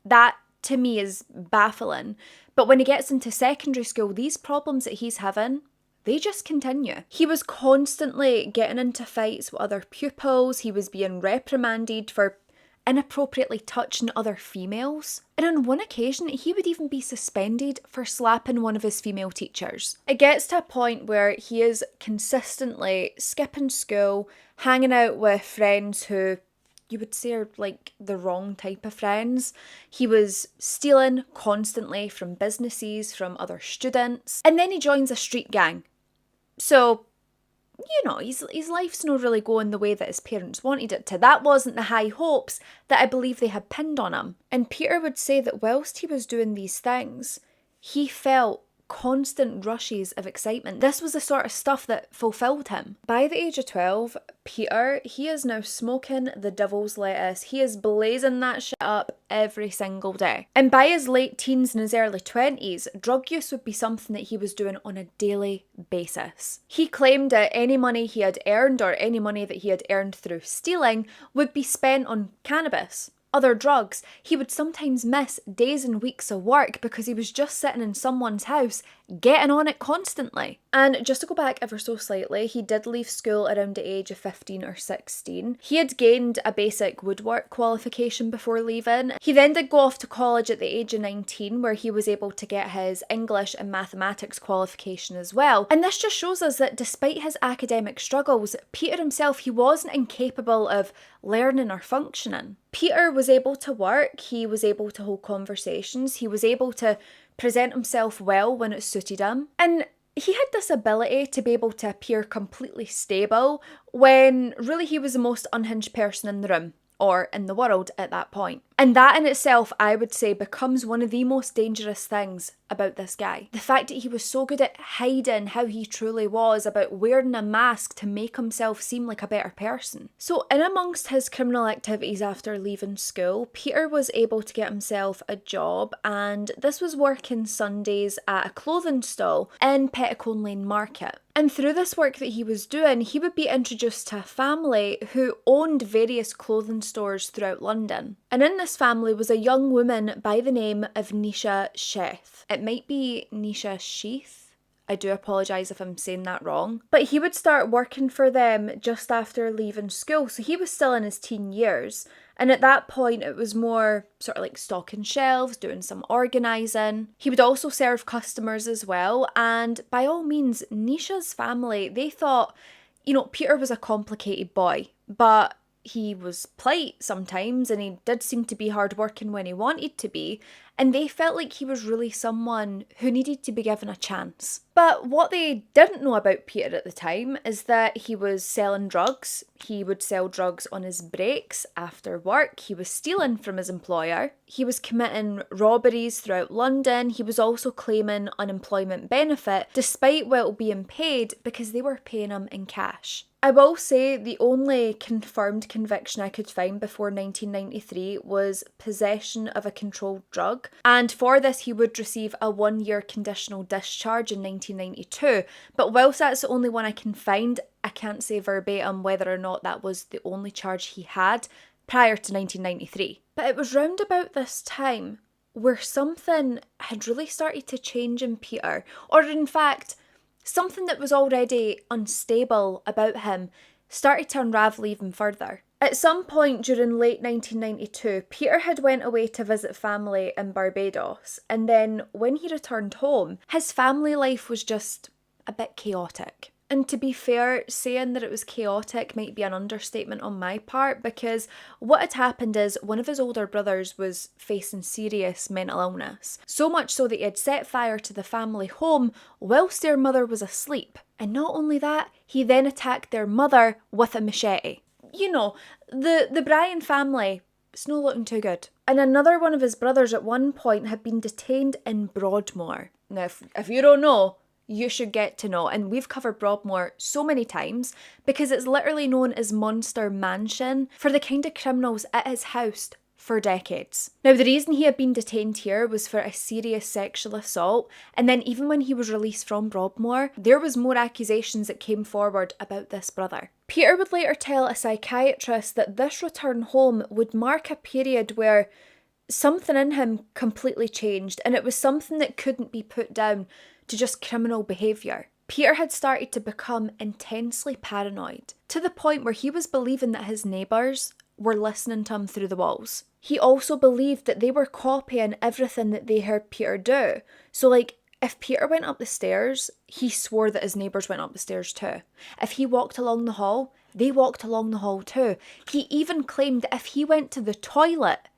That, to me, is baffling. But when he gets into secondary school, these problems that he's having, they just continue. He was constantly getting into fights with other pupils. He was being reprimanded for inappropriately touching other females. And on one occasion, he would even be suspended for slapping one of his female teachers. It gets to a point where he is consistently skipping school, hanging out with friends who you would say are like the wrong type of friends. He was stealing constantly from businesses, from other students. And then he joins a street gang. So, you know, his life's not really going the way that his parents wanted it to. That wasn't the high hopes that I believe they had pinned on him. And Peter would say that whilst he was doing these things, he felt constant rushes of excitement. This was the sort of stuff that fulfilled him. By the age of 12, Peter, he is now smoking the devil's lettuce. He is blazing that shit up every single day. And by his late teens and his early 20s, drug use would be something that he was doing on a daily basis. He claimed that any money he had earned or any money that he had earned through stealing would be spent on cannabis, other drugs. He would sometimes miss days and weeks of work because he was just sitting in someone's house getting on it constantly. And just to go back ever so slightly, he did leave school around the age of 15 or 16. He had gained a basic woodwork qualification before leaving. He then did go off to college at the age of 19, where he was able to get his English and mathematics qualification as well. And this just shows us that despite his academic struggles, Peter himself, he wasn't incapable of learning or functioning. Peter was able to work, he was able to hold conversations, he was able to present himself well when it suited him. And he had this ability to be able to appear completely stable when really he was the most unhinged person in the room or in the world at that point. And that in itself, I would say, becomes one of the most dangerous things about this guy. The fact that he was so good at hiding how he truly was, about wearing a mask to make himself seem like a better person. So in amongst his criminal activities after leaving school, Peter was able to get himself a job, and this was working Sundays at a clothing stall in Petticoat Lane Market. And through this work that he was doing, he would be introduced to a family who owned various clothing stores throughout London. And in this family was a young woman by the name of Nisha Sheth. It might be Nisha Sheath. I do apologise if I'm saying that wrong. But he would start working for them just after leaving school. So he was still in his teen years. And at that point, it was more sort of like stocking shelves, doing some organising. He would also serve customers as well. And by all means, Nisha's family, they thought, you know, Peter was a complicated boy, but he was polite sometimes and he did seem to be hardworking when he wanted to be, and they felt like he was really someone who needed to be given a chance. But what they didn't know about Peter at the time is that he was selling drugs. He would sell drugs on his breaks after work. He was stealing from his employer. He was committing robberies throughout London. He was also claiming unemployment benefit despite well being paid because they were paying him in cash. I will say the only confirmed conviction I could find before 1993 was possession of a controlled drug, and for this he would receive a 1-year conditional discharge in 1992, but whilst that's the only one I can find, I can't say verbatim whether or not that was the only charge he had prior to 1993. But it was round about this time where something had really started to change in Peter, or in fact, something that was already unstable about him started to unravel even further. At some point during late 1992, Peter had went away to visit family in Barbados, and then when he returned home, his family life was just a bit chaotic. And to be fair, saying that it was chaotic might be an understatement on my part, because what had happened is one of his older brothers was facing serious mental illness. So much so that he had set fire to the family home whilst their mother was asleep. And not only that, he then attacked their mother with a machete. You know, the Bryan family, it's not looking too good. And another one of his brothers at one point had been detained in Broadmoor. Now, if you don't know, you should get to know. And we've covered Broadmoor so many times because it's literally known as Monster Mansion for the kind of criminals it has housed for decades. Now, the reason he had been detained here was for a serious sexual assault, and then even when he was released from Broadmoor, there was more accusations that came forward about this brother. Peter would later tell a psychiatrist that this return home would mark a period where something in him completely changed, and it was something that couldn't be put down to just criminal behaviour. Peter had started to become intensely paranoid, to the point where he was believing that his neighbours were listening to him through the walls. He also believed that they were copying everything that they heard Peter do. So like, if Peter went up the stairs, he swore that his neighbours went up the stairs too. If he walked along the hall, they walked along the hall too. He even claimed that if he went to the toilet,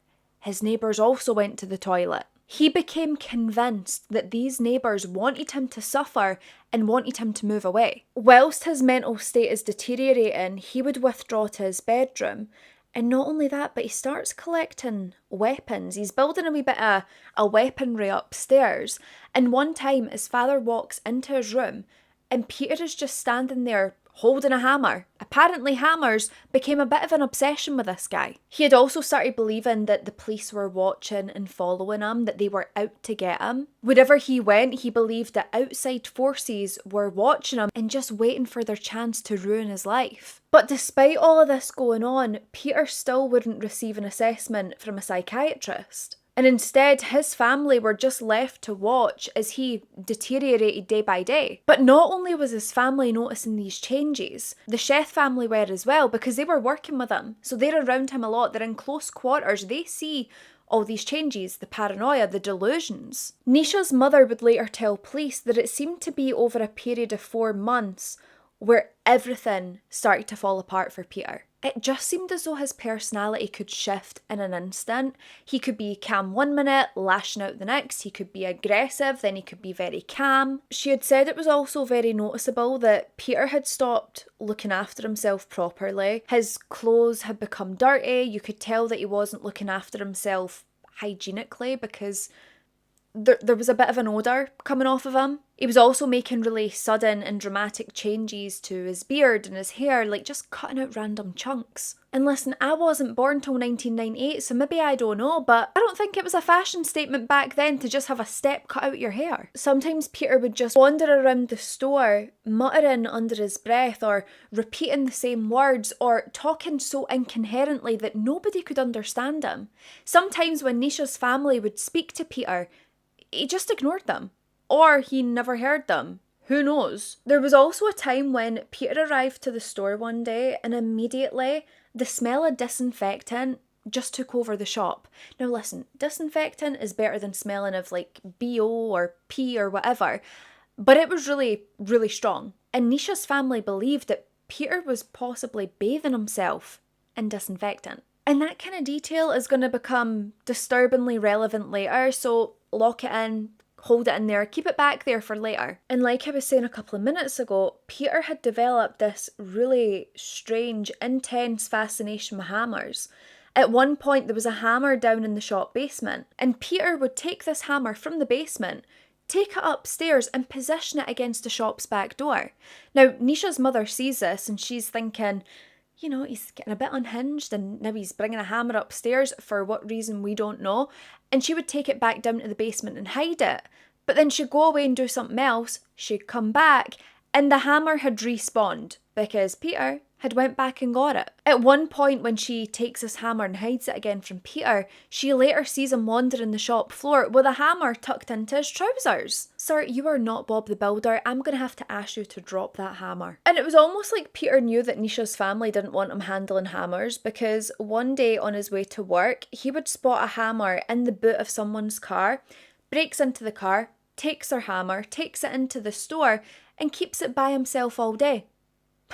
his neighbours also went to the toilet. He became convinced that these neighbours wanted him to suffer and wanted him to move away. Whilst his mental state is deteriorating, he would withdraw to his bedroom. And not only that, but he starts collecting weapons. He's building a wee bit of a weaponry upstairs. And one time his father walks into his room and Peter is just standing there holding a hammer. Apparently hammers became a bit of an obsession with this guy. He had also started believing that the police were watching and following him, that they were out to get him. Wherever he went, he believed that outside forces were watching him and just waiting for their chance to ruin his life. But despite all of this going on, Peter still wouldn't receive an assessment from a psychiatrist. And instead, his family were just left to watch as he deteriorated day by day. But not only was his family noticing these changes, the Chef family were as well, because they were working with him. So they're around him a lot, they're in close quarters, they see all these changes, the paranoia, the delusions. Nisha's mother would later tell police that it seemed to be over a period of 4 months where everything started to fall apart for Peter. It just seemed as though his personality could shift in an instant. He could be calm one minute, lashing out the next. He could be aggressive, then he could be very calm. She had said it was also very noticeable that Peter had stopped looking after himself properly. His clothes had become dirty. You could tell that he wasn't looking after himself hygienically because there was a bit of an odour coming off of him. He was also making really sudden and dramatic changes to his beard and his hair, like just cutting out random chunks. And listen, I wasn't born till 1998, so maybe I don't know, but I don't think it was a fashion statement back then to just have a step cut out your hair. Sometimes Peter would just wander around the store, muttering under his breath or repeating the same words or talking so incoherently that nobody could understand him. Sometimes when Nisha's family would speak to Peter, he just ignored them. Or he never heard them. Who knows? There was also a time when Peter arrived to the store one day and immediately the smell of disinfectant just took over the shop. Now listen, disinfectant is better than smelling of like BO or pee or whatever, but it was really, really strong. And Nisha's family believed that Peter was possibly bathing himself in disinfectant. And that kind of detail is going to become disturbingly relevant later, so lock it in, hold it in there, keep it back there for later. And like I was saying a couple of minutes ago, Peter had developed this really strange, intense fascination with hammers. At one point there was a hammer down in the shop basement, and Peter would take this hammer from the basement, take it upstairs and position it against the shop's back door. Now, Nisha's mother sees this and she's thinking, you know, he's getting a bit unhinged and now he's bringing a hammer upstairs for what reason we don't know. And she would take it back down to the basement and hide it. But then she'd go away and do something else, she'd come back and the hammer had respawned because Peter had went back and got it. At one point when she takes this hammer and hides it again from Peter, she later sees him wandering the shop floor with a hammer tucked into his trousers. Sir, you are not Bob the Builder. I'm going to have to ask you to drop that hammer. And it was almost like Peter knew that Nisha's family didn't want him handling hammers because one day on his way to work, he would spot a hammer in the boot of someone's car, breaks into the car, takes their hammer, takes it into the store and keeps it by himself all day.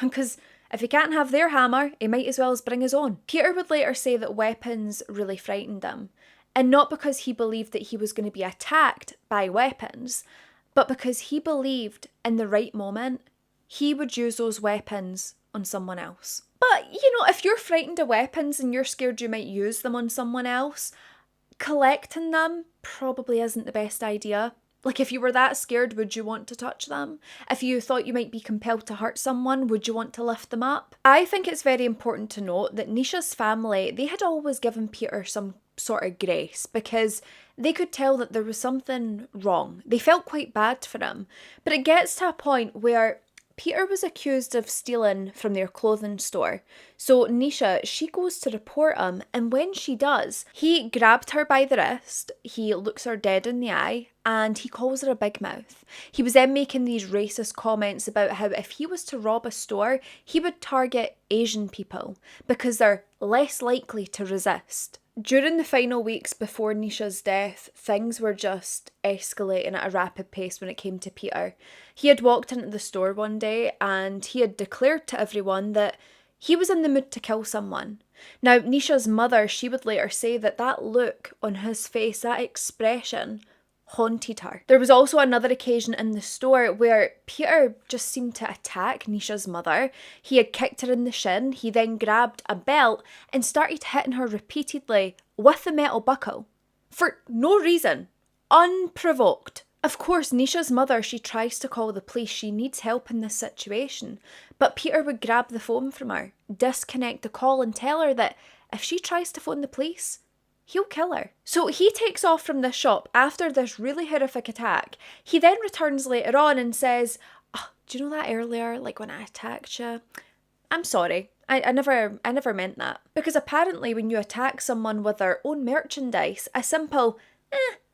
Because if he can't have their hammer, he might as well as bring his own. Peter would later say that weapons really frightened him. And not because he believed that he was going to be attacked by weapons, but because he believed in the right moment, he would use those weapons on someone else. But, you know, if you're frightened of weapons and you're scared you might use them on someone else, collecting them probably isn't the best idea. Like, if you were that scared, would you want to touch them? If you thought you might be compelled to hurt someone, would you want to lift them up? I think it's very important to note that Nisha's family, they had always given Peter some sort of grace because they could tell that there was something wrong. They felt quite bad for him. But it gets to a point where Peter was accused of stealing from their clothing store. So Nisha, she goes to report him, and when she does, he grabbed her by the wrist, he looks her dead in the eye, and he calls her a big mouth. He was then making these racist comments about how if he was to rob a store, he would target Asian people because they're less likely to resist. During the final weeks before Nisha's death, things were just escalating at a rapid pace when it came to Peter. He had walked into the store one day and he had declared to everyone that he was in the mood to kill someone. Now, Nisha's mother, she would later say that that look on his face, that expression, haunted her. There was also another occasion in the store where Peter just seemed to attack Nisha's mother. He had kicked her in the shin, he then grabbed a belt and started hitting her repeatedly with the metal buckle. For no reason. Unprovoked. Of course, Nisha's mother, she tries to call the police. She needs help in this situation. But Peter would grab the phone from her, disconnect the call and tell her that if she tries to phone the police, he'll kill her. So he takes off from the shop after this really horrific attack. He then returns later on and says, "Oh, do you know that earlier, like when I attacked you? I'm sorry. I never meant that." Because apparently when you attack someone with their own merchandise, a simple,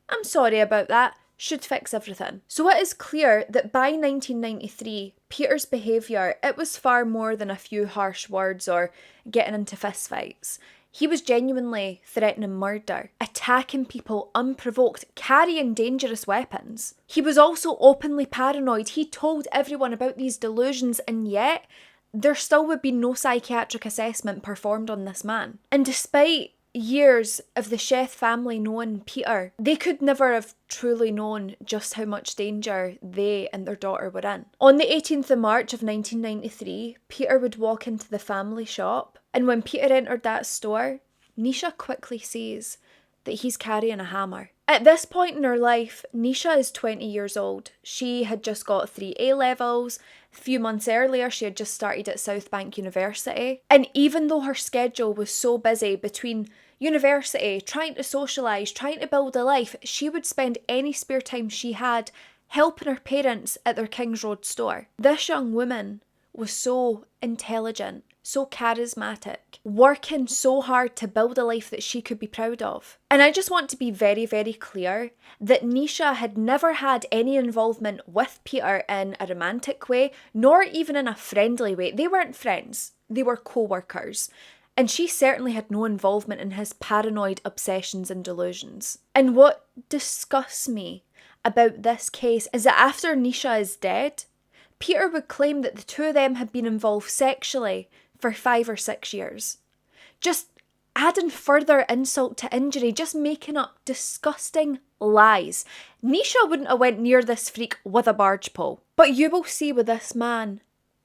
"I'm sorry about that," should fix everything. So it is clear that by 1993, Peter's behaviour, it was far more than a few harsh words or getting into fistfights. He was genuinely threatening murder, attacking people unprovoked, carrying dangerous weapons. He was also openly paranoid. He told everyone about these delusions, and yet there still would be no psychiatric assessment performed on this man. And despite years of the Sheth family knowing Peter, they could never have truly known just how much danger they and their daughter were in. On the 18th of March of 1993, Peter would walk into the family shop, and when Peter entered that store, Nisha quickly sees that he's carrying a hammer. At this point in her life, Nisha is 20 years old. She had just got 3 A-levels. A few months earlier, she had just started at South Bank University. And even though her schedule was so busy between university, trying to socialise, trying to build a life, she would spend any spare time she had helping her parents at their Kings Road store. This young woman was so intelligent, so charismatic, working so hard to build a life that she could be proud of. And I just want to be very, very clear that Nisha had never had any involvement with Peter in a romantic way, nor even in a friendly way. They weren't friends, they were co-workers. And she certainly had no involvement in his paranoid obsessions and delusions. And what disgusts me about this case is that after Nisha is dead, Peter would claim that the two of them had been involved sexually for 5 or 6 years. Just adding further insult to injury, just making up disgusting lies. Nisha wouldn't have went near this freak with a barge pole. But you will see with this man,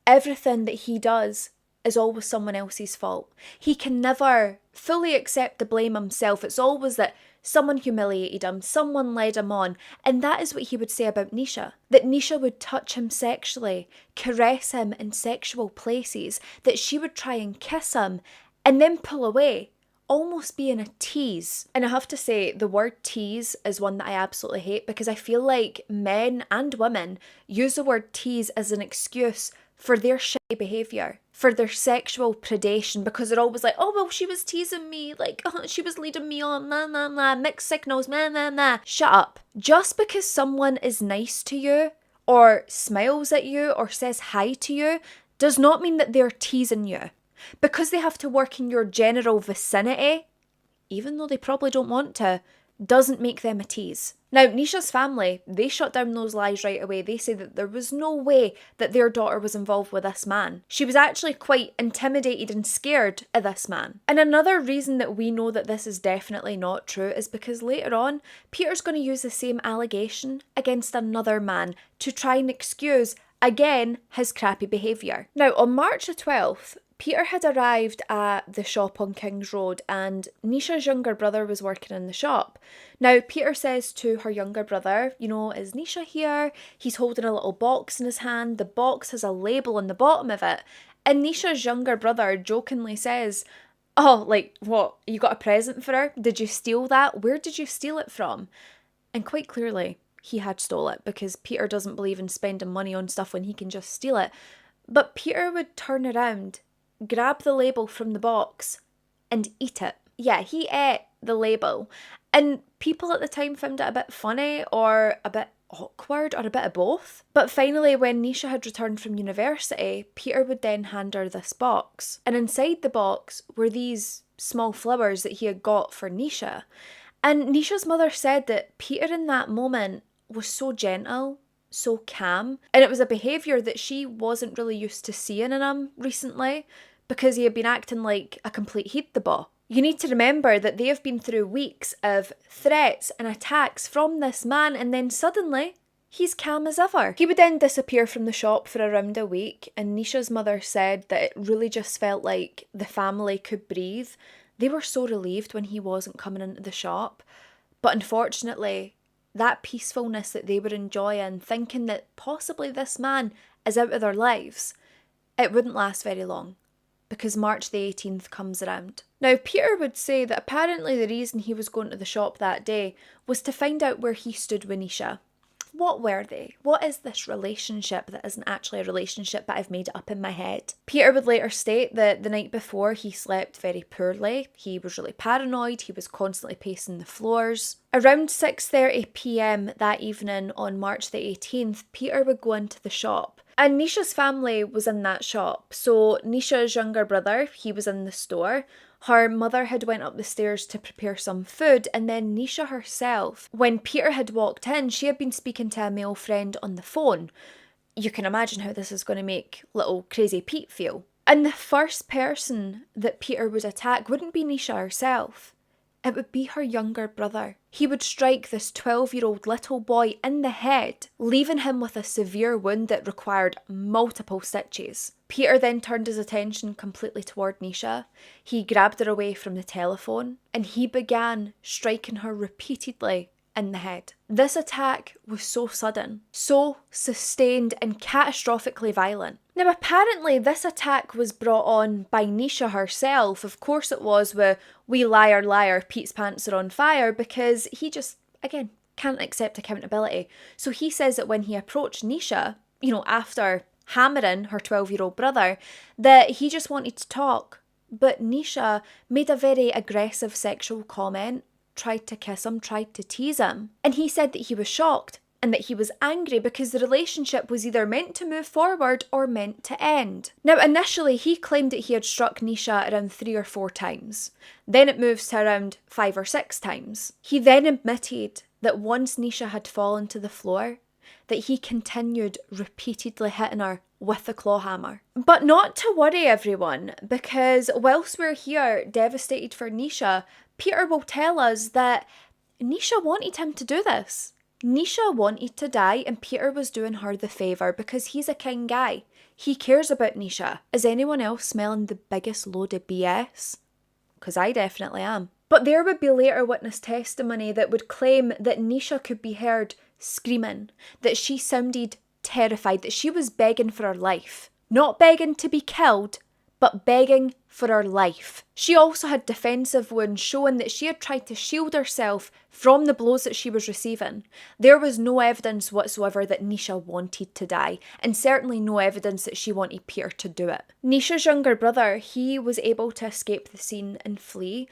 everything that he does is always someone else's fault. He can never fully accept the blame himself. It's always that someone humiliated him, someone led him on. And that is what he would say about Nisha. That Nisha would touch him sexually, caress him in sexual places, that she would try and kiss him and then pull away, almost being a tease. And I have to say, the word tease is one that I absolutely hate because I feel like men and women use the word tease as an excuse for their shitty behaviour, for their sexual predation, because they're always like, "Oh, well, she was teasing me, like, she was leading me on, nah, nah, nah, mixed signals, nah, nah, nah." Shut up. Just because someone is nice to you, or smiles at you, or says hi to you, does not mean that they're teasing you. Because they have to work in your general vicinity, even though they probably don't want to, doesn't make them a tease. Now, Nisha's family, they shut down those lies right away. They say that there was no way that their daughter was involved with this man. She was actually quite intimidated and scared of this man. And another reason that we know that this is definitely not true is because later on, Peter's going to use the same allegation against another man to try and excuse, again, his crappy behaviour. Now, on March the 12th, Peter had arrived at the shop on Kings Road and Nisha's younger brother was working in the shop. Now, Peter says to her younger brother, "You know, is Nisha here?" He's holding a little box in his hand. The box has a label on the bottom of it. And Nisha's younger brother jokingly says, Oh, like, what? You got a present for her? Did you steal that? Where did you steal it from? And quite clearly, he had stole it because Peter doesn't believe in spending money on stuff when he can just steal it. But Peter would turn around, grab the label from the box, and eat it. Yeah, he ate the label. And people at the time found it a bit funny or a bit awkward or a bit of both. But finally, when Nisha had returned from university, Peter would then hand her this box. And inside the box were these small flowers that he had got for Nisha. And Nisha's mother said that Peter in that moment was so gentle, so calm, and it was a behaviour that she wasn't really used to seeing in him recently because he had been acting like a complete head-the-ball. You need to remember that they have been through weeks of threats and attacks from this man, and then suddenly he's calm as ever. He would then disappear from the shop for around a week, and Nisha's mother said that it really just felt like the family could breathe. They were so relieved when he wasn't coming into the shop. But unfortunately, that peacefulness that they were enjoying, thinking that possibly this man is out of their lives, it wouldn't last very long. Because March the 18th comes around. Now, Peter would say that apparently the reason he was going to the shop that day was to find out where he stood with Nisha. What were they? What is this relationship that isn't actually a relationship, but I've made it up in my head? Peter would later state that the night before he slept very poorly. He was really paranoid. He was constantly pacing the floors. Around 6:30 p.m. that evening on March the 18th, Peter would go into the shop. And Nisha's family was in that shop. So Nisha's younger brother, he was in the store. Her mother had went up the stairs to prepare some food, and then Nisha herself, when Peter had walked in, she had been speaking to a male friend on the phone. You can imagine how this is going to make little crazy Pete feel. And the first person that Peter would attack wouldn't be Nisha herself. It would be her younger brother. He would strike this 12-year-old little boy in the head, leaving him with a severe wound that required multiple stitches. Peter then turned his attention completely toward Nisha. He grabbed her away from the telephone, and he began striking her repeatedly in the head. This attack was so sudden, so sustained and catastrophically violent. Now apparently this attack was brought on by Nisha herself. Of course it was with "We liar liar, Pete's pants are on fire," because he just, again, can't accept accountability. So he says that when he approached Nisha, after hammering her 12-year-old brother, that he just wanted to talk. But Nisha made a very aggressive sexual comment, tried to kiss him, tried to tease him. And he said that he was shocked and that he was angry because the relationship was either meant to move forward or meant to end. Now, initially, he claimed that he had struck Nisha around 3 or 4 times. Then it moves to around 5 or 6 times. He then admitted that once Nisha had fallen to the floor, that he continued repeatedly hitting her with the claw hammer. But not to worry, everyone, because whilst we're here devastated for Nisha, Peter will tell us that Nisha wanted him to do this. Nisha wanted to die, and Peter was doing her the favour because he's a kind guy. He cares about Nisha. Is anyone else smelling the biggest load of BS? Because I definitely am. But there would be later witness testimony that would claim that Nisha could be heard screaming, that she sounded terrified, that she was begging for her life. Not begging to be killed, but begging for her life. She also had defensive wounds showing that she had tried to shield herself from the blows that she was receiving. There was no evidence whatsoever that Nisha wanted to die, and certainly no evidence that she wanted Peter to do it. Nisha's younger brother, he was able to escape the scene and flee,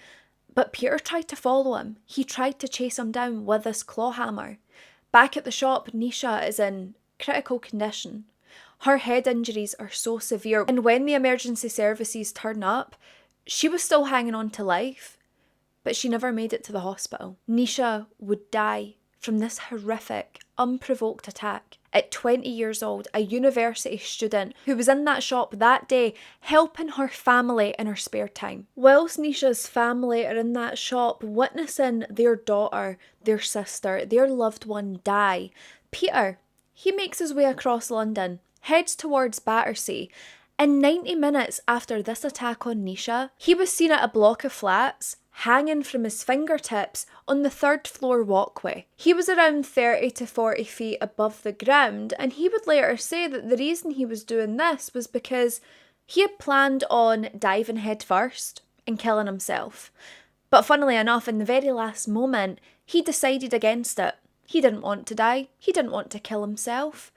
but Peter tried to follow him. He tried to chase him down with this claw hammer. Back at the shop, Nisha is in critical condition. Her head injuries are so severe, and when the emergency services turn up, she was still hanging on to life, but she never made it to the hospital. Nisha would die from this horrific, unprovoked attack at 20 years old, a university student who was in that shop that day helping her family in her spare time. Whilst Nisha's family are in that shop witnessing their daughter, their sister, their loved one die, Peter, he makes his way across London, heads towards Battersea, and 90 minutes after this attack on Nisha, he was seen at a block of flats, hanging from his fingertips on the 3rd floor walkway. He was around 30 to 40 feet above the ground, and he would later say that the reason he was doing this was because he had planned on diving head first and killing himself. But funnily enough, in the very last moment, he decided against it. He didn't want to die. He didn't want to kill himself.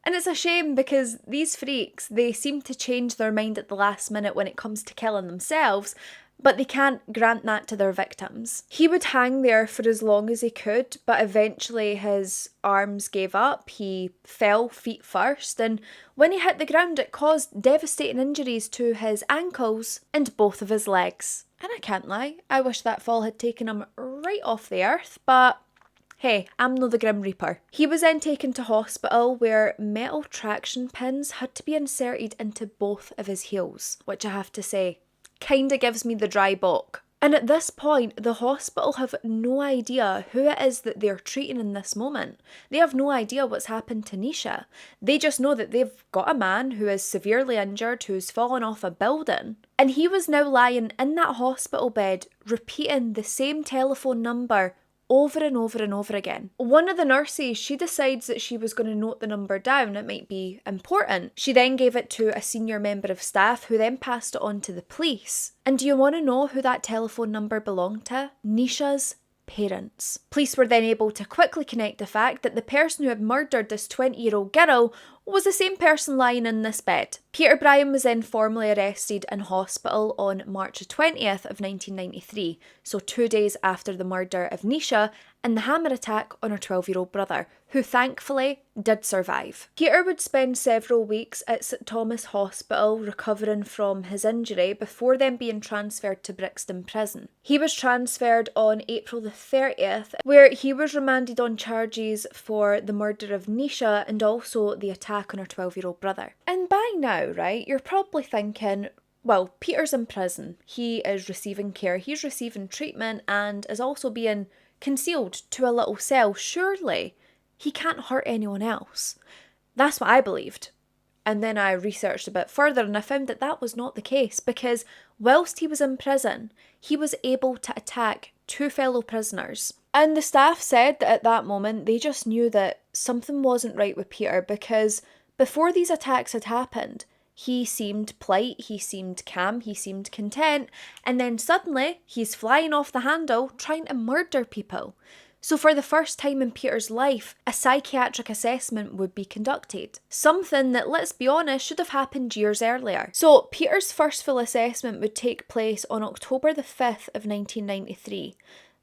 And it's a shame because these freaks, they seem to change their mind at the last minute when it comes to killing themselves, but they can't grant that to their victims. He would hang there for as long as he could, but eventually his arms gave up. He fell feet first, and when he hit the ground, it caused devastating injuries to his ankles and both of his legs. And I can't lie, I wish that fall had taken him right off the earth, but hey, I'm no the Grim Reaper. He was then taken to hospital where metal traction pins had to be inserted into both of his heels, which I have to say, kinda gives me the dry balk. And at this point, the hospital have no idea who it is that they're treating in this moment. They have no idea what's happened to Nisha. They just know that they've got a man who is severely injured, who's fallen off a building. And he was now lying in that hospital bed, repeating the same telephone number over and over and over again. One of the nurses, she decides that she was going to note the number down. It might be important. She then gave it to a senior member of staff who then passed it on to the police. And do you want to know who that telephone number belonged to? Nisha's parents. Police were then able to quickly connect the fact that the person who had murdered this 20-year-old girl was the same person lying in this bed. Peter Bryan was then formally arrested in hospital on March 20th of 1993, so 2 days after the murder of Nisha and the hammer attack on her 12-year-old brother, who thankfully did survive. Peter would spend several weeks at St Thomas Hospital recovering from his injury before then being transferred to Brixton Prison. He was transferred on April the 30th, where he was remanded on charges for the murder of Nisha and also the attack on her 12-year-old brother. And by now, right, you're probably thinking, well, Peter's in prison. He is receiving care, he's receiving treatment and is also being concealed to a little cell. Surely he can't hurt anyone else. That's what I believed. And then I researched a bit further and I found that that was not the case, because whilst he was in prison, he was able to attack 2 fellow prisoners. And the staff said that at that moment they just knew that something wasn't right with Peter, because before these attacks had happened, he seemed polite, he seemed calm, he seemed content, and then suddenly he's flying off the handle trying to murder people. So for the first time in Peter's life, a psychiatric assessment would be conducted. Something that, let's be honest, should have happened years earlier. So Peter's first full assessment would take place on October the 5th of 1993.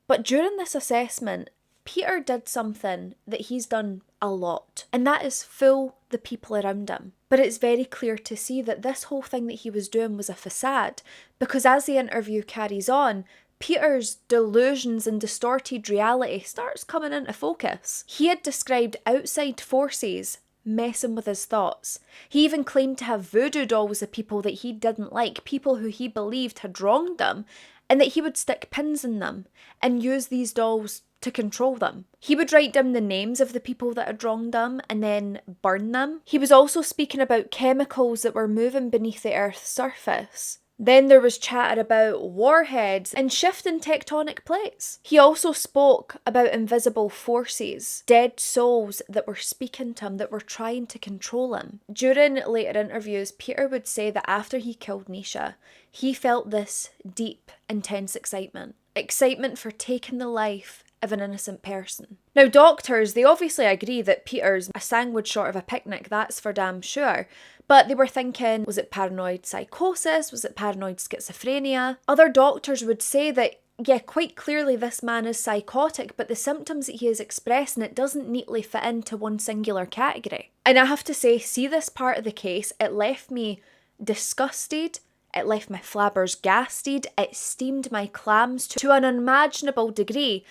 But during this assessment, Peter did something that he's done a lot, and that is fool the people around him. But it's very clear to see that this whole thing that he was doing was a facade, because as the interview carries on, Peter's delusions and distorted reality starts coming into focus. He had described outside forces messing with his thoughts. He even claimed to have voodoo dolls of people that he didn't like, people who he believed had wronged him, and that he would stick pins in them and use these dolls to control them. He would write down the names of the people that had wronged him and then burn them. He was also speaking about chemicals that were moving beneath the Earth's surface. Then there was chatter about warheads and shifting tectonic plates. He also spoke about invisible forces, dead souls that were speaking to him, that were trying to control him. During later interviews, Peter would say that after he killed Nisha, he felt this deep, intense excitement. Excitement for taking the life of an innocent person. Now doctors, they obviously agree that Peter's a sandwich short of a picnic, that's for damn sure. But they were thinking, was it paranoid psychosis? Was it paranoid schizophrenia? Other doctors would say that, yeah, quite clearly this man is psychotic, but the symptoms that he is expressing, it doesn't neatly fit into one singular category. And I have to say, see this part of the case, it left me disgusted, it left my flabbers gasted, it steamed my clams to an unimaginable degree,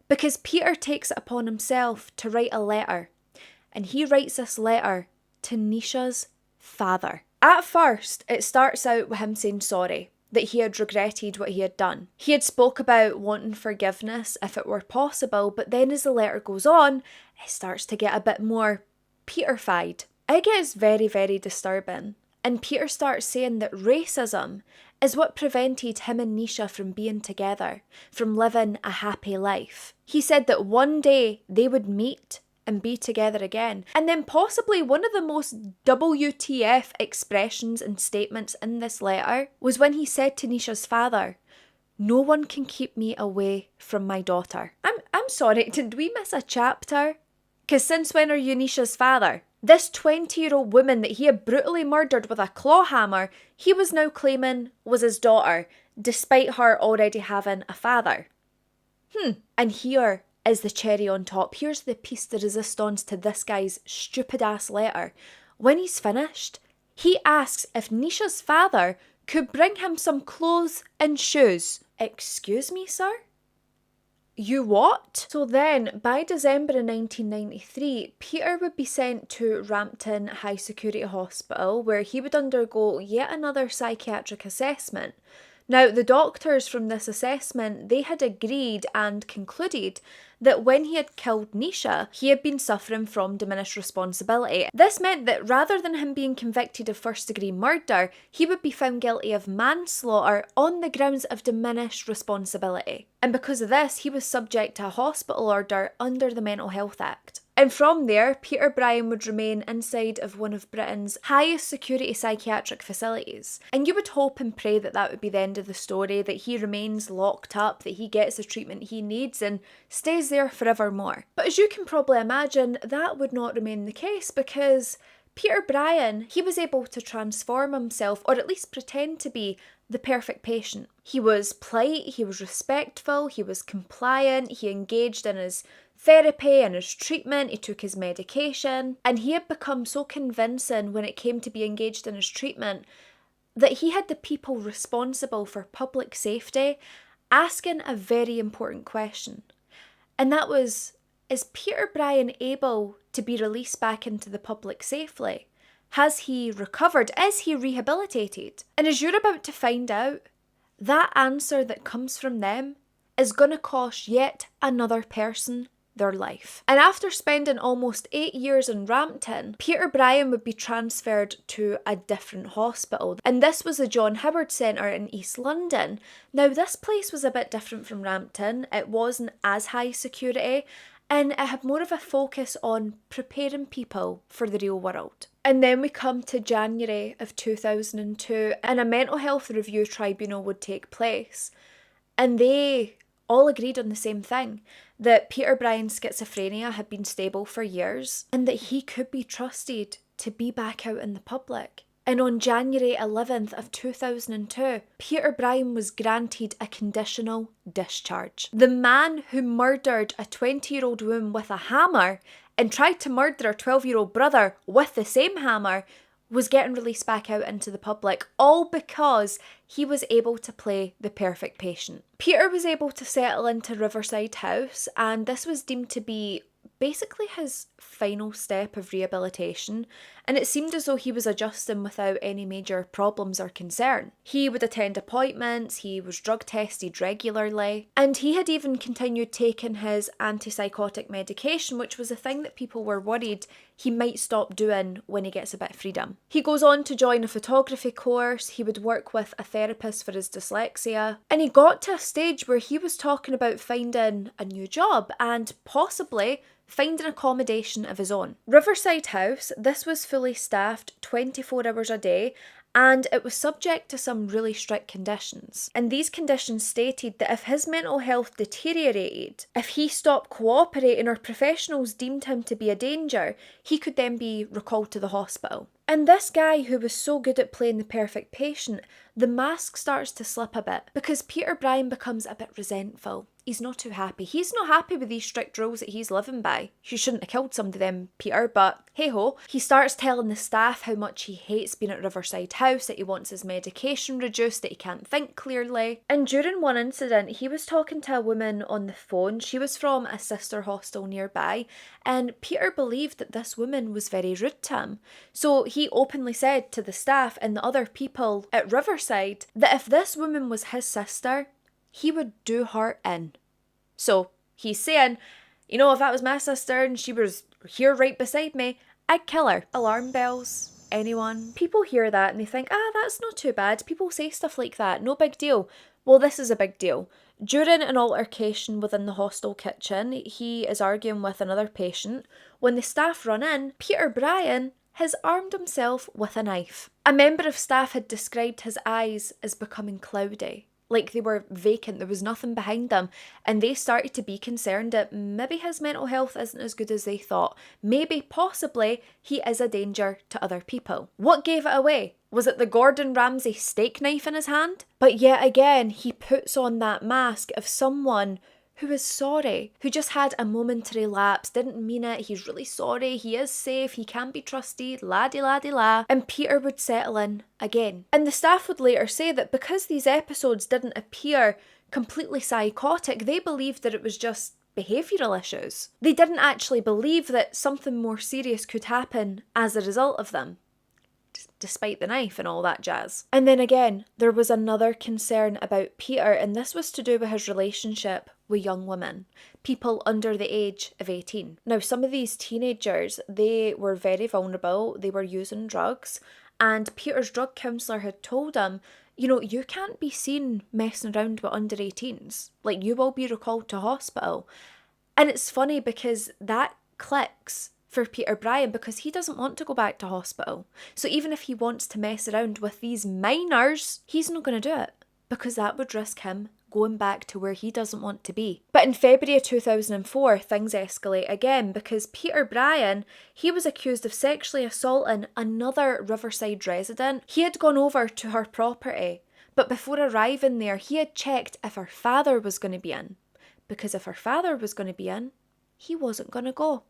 because Peter takes it upon himself to write a letter. And he writes this letter to Nisha's father. At first, it starts out with him saying sorry, that he had regretted what he had done. He had spoke about wanting forgiveness if it were possible, but then as the letter goes on, it starts to get a bit more Peter-fied. It gets very, very disturbing. And Peter starts saying that racism is what prevented him and Nisha from being together, from living a happy life. He said that one day they would meet and be together again. And then possibly one of the most WTF expressions and statements in this letter was when he said to Nisha's father, "No one can keep me away from my daughter." I'm sorry, did we miss a chapter? Because since when are you Nisha's father? This 20-year-old woman that he had brutally murdered with a claw hammer, he was now claiming was his daughter, despite her already having a father. And here is the cherry on top. Here's the piece de resistance to this guy's stupid ass letter. When he's finished, he asks if Nisha's father could bring him some clothes and shoes. Excuse me, sir? You what? So then, by December of 1993, Peter would be sent to Rampton High Security Hospital, where he would undergo yet another psychiatric assessment. Now, the doctors from this assessment, they had agreed and concluded that when he had killed Nisha, he had been suffering from diminished responsibility. This meant that rather than him being convicted of first-degree murder, he would be found guilty of manslaughter on the grounds of diminished responsibility. And because of this, he was subject to a hospital order under the Mental Health Act. And from there, Peter Bryan would remain inside of one of Britain's highest security psychiatric facilities. And you would hope and pray that that would be the end of the story, that he remains locked up, that he gets the treatment he needs and stays there forevermore. But as you can probably imagine, that would not remain the case, because Peter Bryan, he was able to transform himself, or at least pretend to be, the perfect patient. He was polite, he was respectful, he was compliant, he engaged in his therapy and his treatment, he took his medication, and he had become so convincing when it came to be engaged in his treatment that he had the people responsible for public safety asking a very important question. And that was, is Peter Bryan able to be released back into the public safely? Has he recovered? Is he rehabilitated? And as you're about to find out, that answer that comes from them is going to cost yet another person their life. And after spending almost 8 years in Rampton, Peter Bryan would be transferred to a different hospital. And this was the John Howard Centre in East London. Now, this place was a bit different from Rampton. It wasn't as high security, and it had more of a focus on preparing people for the real world. And then we come to January of 2002, and a mental health review tribunal would take place. And they all agreed on the same thing, that Peter Bryan's schizophrenia had been stable for years and that he could be trusted to be back out in the public. And on January 11th of 2002, Peter Bryan was granted a conditional discharge. The man who murdered a 20-year-old woman with a hammer and tried to murder her 12-year-old brother with the same hammer was getting released back out into the public, all because he was able to play the perfect patient. Peter was able to settle into Riverside House, and this was deemed to be basically his final step of rehabilitation, and it seemed as though he was adjusting without any major problems or concern. He would attend appointments, he was drug tested regularly, and he had even continued taking his antipsychotic medication, which was a thing that people were worried he might stop doing when he gets a bit of freedom. He goes on to join a photography course, he would work with a therapist for his dyslexia, and he got to a stage where he was talking about finding a new job and possibly finding accommodation of his own. Riverside House, this was fully staffed 24 hours a day, and it was subject to some really strict conditions. And these conditions stated that if his mental health deteriorated, if he stopped cooperating or professionals deemed him to be a danger, he could then be recalled to the hospital. And this guy who was so good at playing the perfect patient, the mask starts to slip a bit because Peter Bryan becomes a bit resentful. He's not too happy. He's not happy with these strict rules that he's living by. You shouldn't have killed somebody then, Peter, but hey-ho. He starts telling the staff how much he hates being at Riverside House, that he wants his medication reduced, that he can't think clearly. And during one incident, he was talking to a woman on the phone. She was from a sister hostel nearby, and Peter believed that this woman was very rude to him. So he openly said to the staff and the other people at Riverside that if this woman was his sister, he would do her in. So he's saying, if that was my sister and she was here right beside me, I'd kill her. Alarm bells anyone. People hear that and they think, that's not too bad. People say stuff like that, no big deal. Well, this is a big deal. During an altercation within the hostel kitchen, he is arguing with another patient. When the staff run in, Peter Bryan has armed himself with a knife. A member of staff had described his eyes as becoming cloudy, like they were vacant, there was nothing behind them, and they started to be concerned that maybe his mental health isn't as good as they thought. Maybe, possibly, he is a danger to other people. What gave it away? Was it the Gordon Ramsay steak knife in his hand? But yet again, he puts on that mask of someone who is sorry, who just had a momentary lapse, didn't mean it, he's really sorry, he is safe, he can be trusted, la-di-la-di-la, and Peter would settle in again. And the staff would later say that because these episodes didn't appear completely psychotic, they believed that it was just behavioural issues. They didn't actually believe that something more serious could happen as a result of them, despite the knife and all that jazz. And then again, there was another concern about Peter, and this was to do with his relationship with young women, people under the age of 18. Now, some of these teenagers, they were very vulnerable, they were using drugs, and Peter's drug counsellor had told him, you can't be seen messing around with under 18s. Like, you will be recalled to hospital. And it's funny because that clicks for Peter Bryan because he doesn't want to go back to hospital. So even if he wants to mess around with these minors, he's not going to do it because that would risk him going back to where he doesn't want to be. But in February of 2004, things escalate again because Peter Bryan, he was accused of sexually assaulting another Riverside resident. He had gone over to her property, but before arriving there, he had checked if her father was going to be in. Because if her father was going to be in, he wasn't going to go.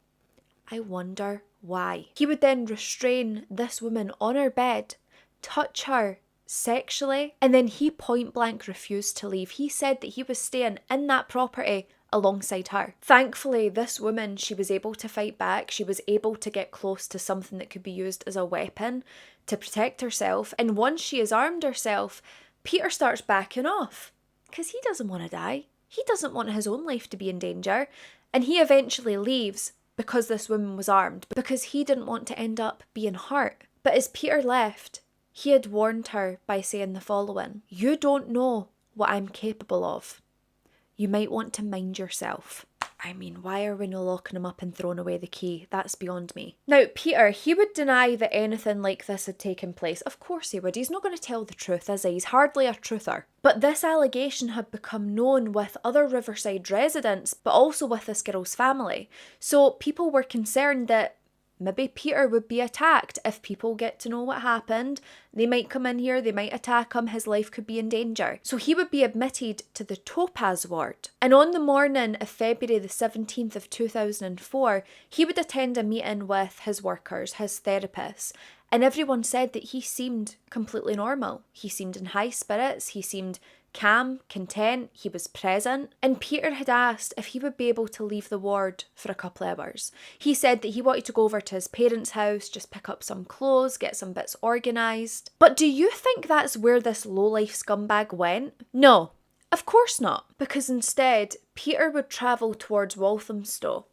I wonder why. He would then restrain this woman on her bed, touch her sexually, and then he point blank refused to leave. He said that he was staying in that property alongside her. Thankfully, this woman, she was able to fight back. She was able to get close to something that could be used as a weapon to protect herself. And once she has armed herself, Peter starts backing off because he doesn't want to die. He doesn't want his own life to be in danger. And he eventually leaves because this woman was armed, because he didn't want to end up being hurt. But as Peter left, he had warned her by saying the following: "You don't know what I'm capable of. You might want to mind yourself." I mean, why are we not locking him up and throwing away the key? That's beyond me. Now, Peter, he would deny that anything like this had taken place. Of course he would. He's not going to tell the truth, is he? He's hardly a truther. But this allegation had become known with other Riverside residents, but also with this girl's family. So people were concerned that maybe Peter would be attacked if people get to know what happened. They might come in here, they might attack him, his life could be in danger. So he would be admitted to the Topaz ward. And on the morning of February the 17th of 2004, he would attend a meeting with his workers, his therapists, and everyone said that he seemed completely normal. He seemed in high spirits, he seemed calm, content, he was present. And Peter had asked if he would be able to leave the ward for a couple of hours. He said that he wanted to go over to his parents' house, just pick up some clothes, get some bits organised. But do you think that's where this lowlife scumbag went? No, of course not. Because instead, Peter would travel towards Walthamstow.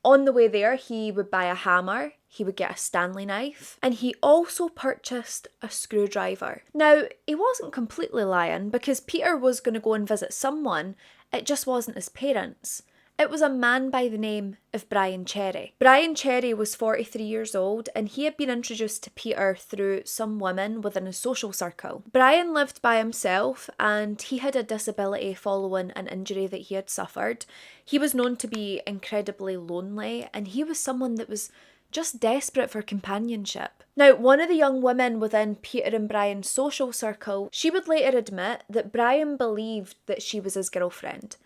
On the way there, he would buy a hammer, he would get a Stanley knife, and he also purchased a screwdriver. Now, he wasn't completely lying because Peter was going to go and visit someone, it just wasn't his parents. It was a man by the name of Brian Cherry. Brian Cherry was 43 years old and he had been introduced to Peter through some women within his social circle. Brian lived by himself and he had a disability following an injury that he had suffered. He was known to be incredibly lonely and he was someone that was just desperate for companionship. Now, one of the young women within Peter and Brian's social circle, she would later admit that Brian believed that she was his girlfriend.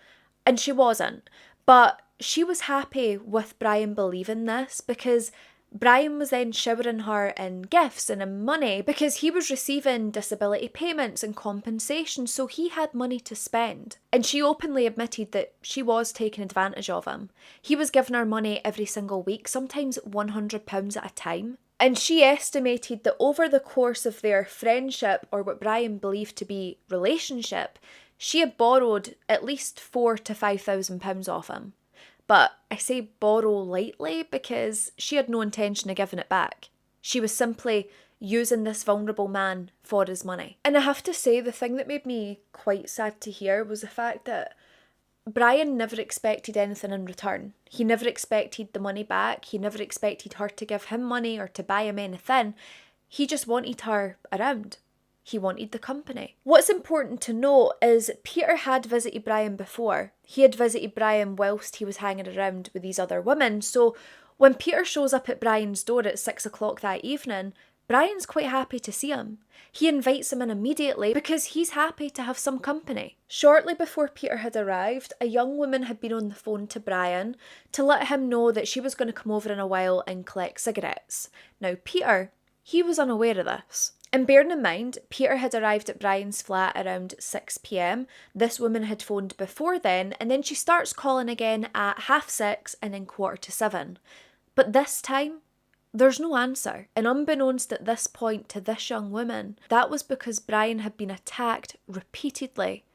And she wasn't. But she was happy with Brian believing this because Brian was then showering her in gifts and in money because he was receiving disability payments and compensation, so he had money to spend. And she openly admitted that she was taking advantage of him. He was giving her money every single week, sometimes £100 at a time. And she estimated that over the course of their friendship, or what Brian believed to be relationship, she had borrowed at least £4,000 to £5,000 off him. But I say borrow lightly because she had no intention of giving it back. She was simply using this vulnerable man for his money. And I have to say, the thing that made me quite sad to hear was the fact that Bryan never expected anything in return. He never expected the money back. He never expected her to give him money or to buy him anything. He just wanted her around. He wanted the company. What's important to note is Peter had visited Bryan before. He had visited Bryan whilst he was hanging around with these other women. So when Peter shows up at Bryan's door at 6 o'clock that evening, Bryan's quite happy to see him. He invites him in immediately because he's happy to have some company. Shortly before Peter had arrived, a young woman had been on the phone to Bryan to let him know that she was going to come over in a while and collect cigarettes. Now Peter, he was unaware of this. And bearing in mind, Peter had arrived at Bryan's flat around 6 p.m. This woman had phoned before then, and then she starts calling again at 6:30 and then 7:15. But this time, there's no answer. And unbeknownst at this point to this young woman, that was because Bryan had been attacked repeatedly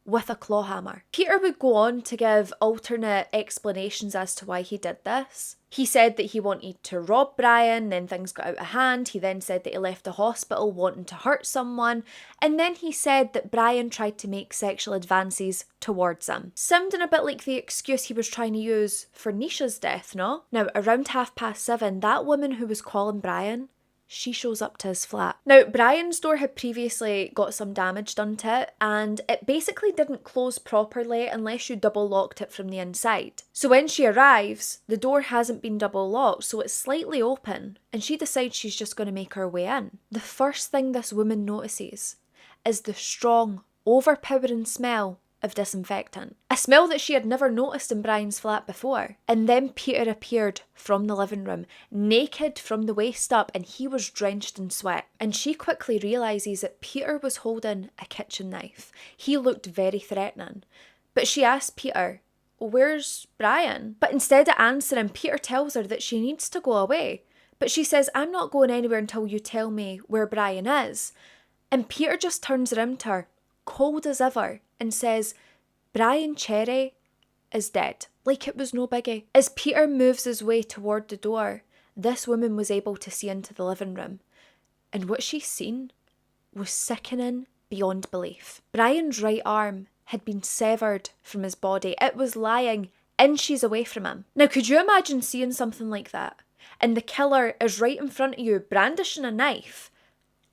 with a claw hammer. Peter would go on to give alternate explanations as to why he did this. He said that he wanted to rob Bryan, then things got out of hand. He then said that he left the hospital wanting to hurt someone. And then he said that Bryan tried to make sexual advances towards him. Sounding a bit like the excuse he was trying to use for Nisha's death, no? Now, around 7:30, that woman who was calling Bryan, she shows up to his flat. Now, Bryan's door had previously got some damage done to it, and it basically didn't close properly unless you double locked it from the inside. So when she arrives, the door hasn't been double locked, so it's slightly open, and she decides she's just going to make her way in. The first thing this woman notices is the strong, overpowering smell of disinfectant. A smell that she had never noticed in Bryan's flat before. And then Peter appeared from the living room, naked from the waist up, and he was drenched in sweat. And she quickly realises that Peter was holding a kitchen knife. He looked very threatening. But she asked Peter, "Where's Bryan?" But instead of answering, Peter tells her that she needs to go away. But she says, "I'm not going anywhere until you tell me where Bryan is." And Peter just turns around to her, cold as ever, and says, "Bryan Cherry is dead." Like it was no biggie. As Peter moves his way toward the door, this woman was able to see into the living room. And what she's seen was sickening beyond belief. Bryan's right arm had been severed from his body. It was lying inches away from him. Now, could you imagine seeing something like that? And the killer is right in front of you, brandishing a knife.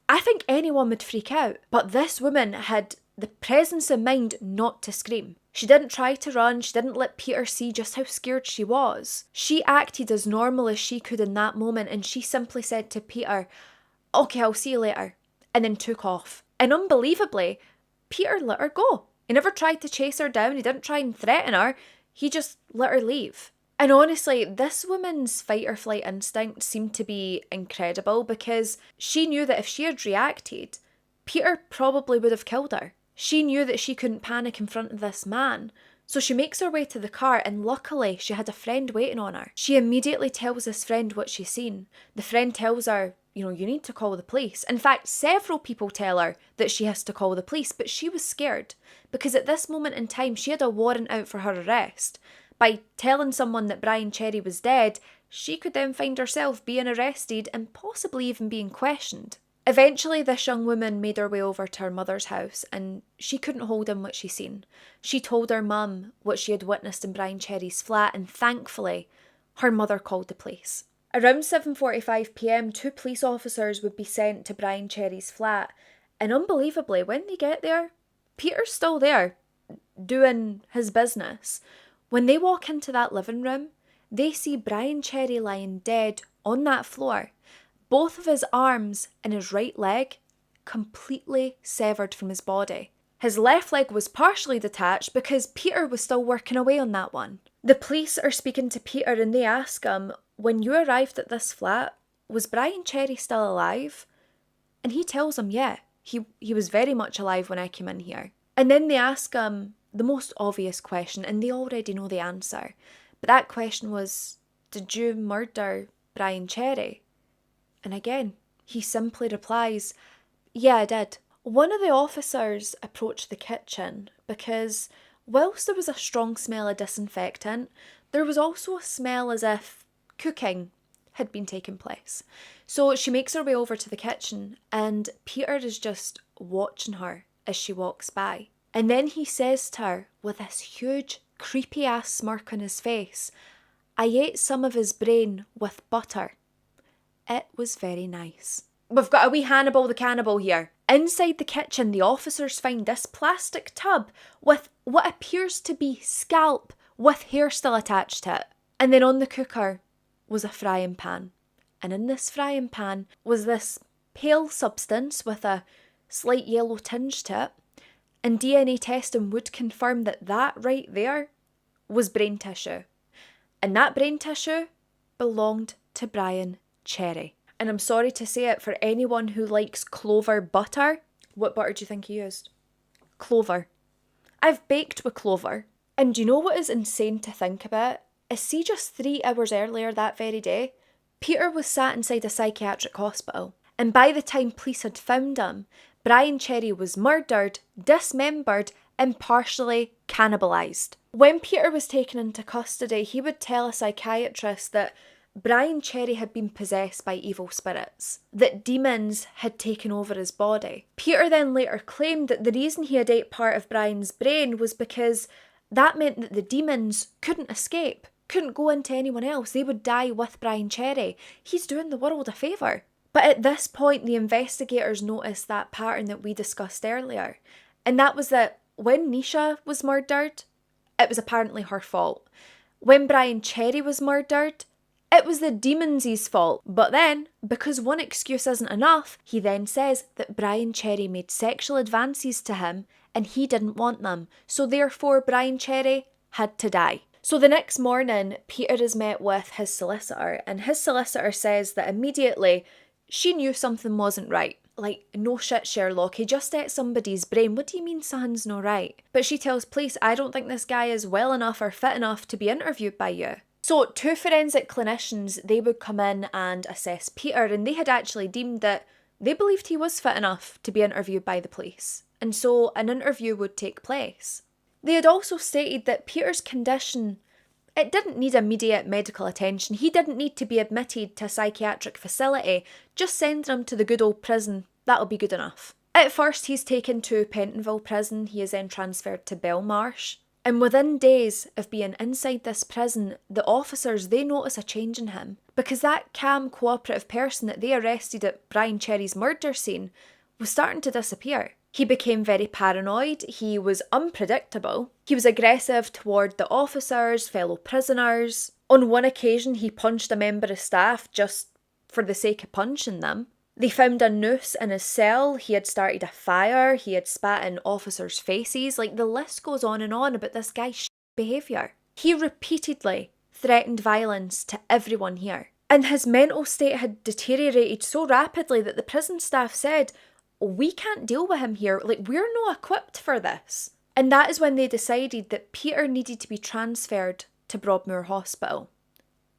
I think anyone would freak out. But this woman had the presence of mind not to scream. She didn't try to run. She didn't let Peter see just how scared she was. She acted as normal as she could in that moment, and she simply said to Peter, "Okay, I'll see you later," and then took off. And unbelievably, Peter let her go. He never tried to chase her down. He didn't try and threaten her. He just let her leave. And honestly, this woman's fight or flight instinct seemed to be incredible, because she knew that if she had reacted, Peter probably would have killed her. She knew that she couldn't panic in front of this man. So she makes her way to the car, and luckily she had a friend waiting on her. She immediately tells this friend what she's seen. The friend tells her, you need to call the police. In fact, several people tell her that she has to call the police, but she was scared because at this moment in time, she had a warrant out for her arrest. By telling someone that Bryan Cherry was dead, she could then find herself being arrested and possibly even being questioned. Eventually, this young woman made her way over to her mother's house, and she couldn't hold in what she seen. She told her mum what she had witnessed in Bryan Cherry's flat, and thankfully, her mother called the police. Around 7:45 p.m, 2 police officers would be sent to Bryan Cherry's flat, and unbelievably, when they get there, Peter's still there, doing his business. When they walk into that living room, they see Bryan Cherry lying dead on that floor. Both of his arms and his right leg completely severed from his body. His left leg was partially detached because Peter was still working away on that one. The police are speaking to Peter and they ask him, "When you arrived at this flat, was Bryan Cherry still alive?" And he tells them, yeah, he was very much alive when I came in here. And then they ask him the most obvious question, and they already know the answer. But that question was, "Did you murder Bryan Cherry?" And again, he simply replies, "Yeah, I did." One of the officers approached the kitchen because whilst there was a strong smell of disinfectant, there was also a smell as if cooking had been taking place. So she makes her way over to the kitchen and Peter is just watching her as she walks by. And then he says to her with this huge, creepy ass smirk on his face, "I ate some of his brain with butter. It was very nice." We've got a wee Hannibal the Cannibal here. Inside the kitchen, the officers find this plastic tub with what appears to be scalp with hair still attached to it. And then on the cooker was a frying pan. And in this frying pan was this pale substance with a slight yellow tinge to it. And DNA testing would confirm that that right there was brain tissue. And that brain tissue belonged to Brian Cherry. And I'm sorry to say it, for anyone who likes clover butter, what butter do you think he used? Clover. I've baked with clover. And do you know what is insane to think about? Is, see, just 3 hours earlier that very day, Peter was sat inside a psychiatric hospital. And by the time police had found him, Brian Cherry was murdered, dismembered, and partially cannibalised. When Peter was taken into custody, he would tell a psychiatrist that Brian Cherry had been possessed by evil spirits, that demons had taken over his body. Peter then later claimed that the reason he had ate part of Brian's brain was because that meant that the demons couldn't escape, couldn't go into anyone else. They would die with Brian Cherry. He's doing the world a favour. But at this point, the investigators noticed that pattern that we discussed earlier. And that was that when Nisha was murdered, it was apparently her fault. When Brian Cherry was murdered, it was the demons' fault. But then, because one excuse isn't enough, he then says that Brian Cherry made sexual advances to him and he didn't want them. So therefore, Brian Cherry had to die. So the next morning, Peter is met with his solicitor, and his solicitor says that immediately she knew something wasn't right. Like, no shit, Sherlock, he just ate somebody's brain. What do you mean something's no right? But she tells police, I don't think this guy is well enough or fit enough to be interviewed by you. So 2 forensic clinicians, they would come in and assess Peter, and they had actually deemed that they believed he was fit enough to be interviewed by the police. And so an interview would take place. They had also stated that Peter's condition, it didn't need immediate medical attention. He didn't need to be admitted to a psychiatric facility. Just sending him to the good old prison, that'll be good enough. At first, he's taken to Pentonville prison. He is then transferred to Belmarsh. And within days of being inside this prison, the officers, they notice a change in him. Because that calm, cooperative person that they arrested at Brian Cherry's murder scene was starting to disappear. He became very paranoid, he was unpredictable, he was aggressive toward the officers, fellow prisoners. On one occasion, he punched a member of staff just for the sake of punching them. They found a noose in his cell, he had started a fire, he had spat in officers' faces. Like, the list goes on about this guy's behaviour. He repeatedly threatened violence to everyone here. And his mental state had deteriorated so rapidly that the prison staff said, we can't deal with him here, like, we're not equipped for this. And that is when they decided that Peter needed to be transferred to Broadmoor Hospital,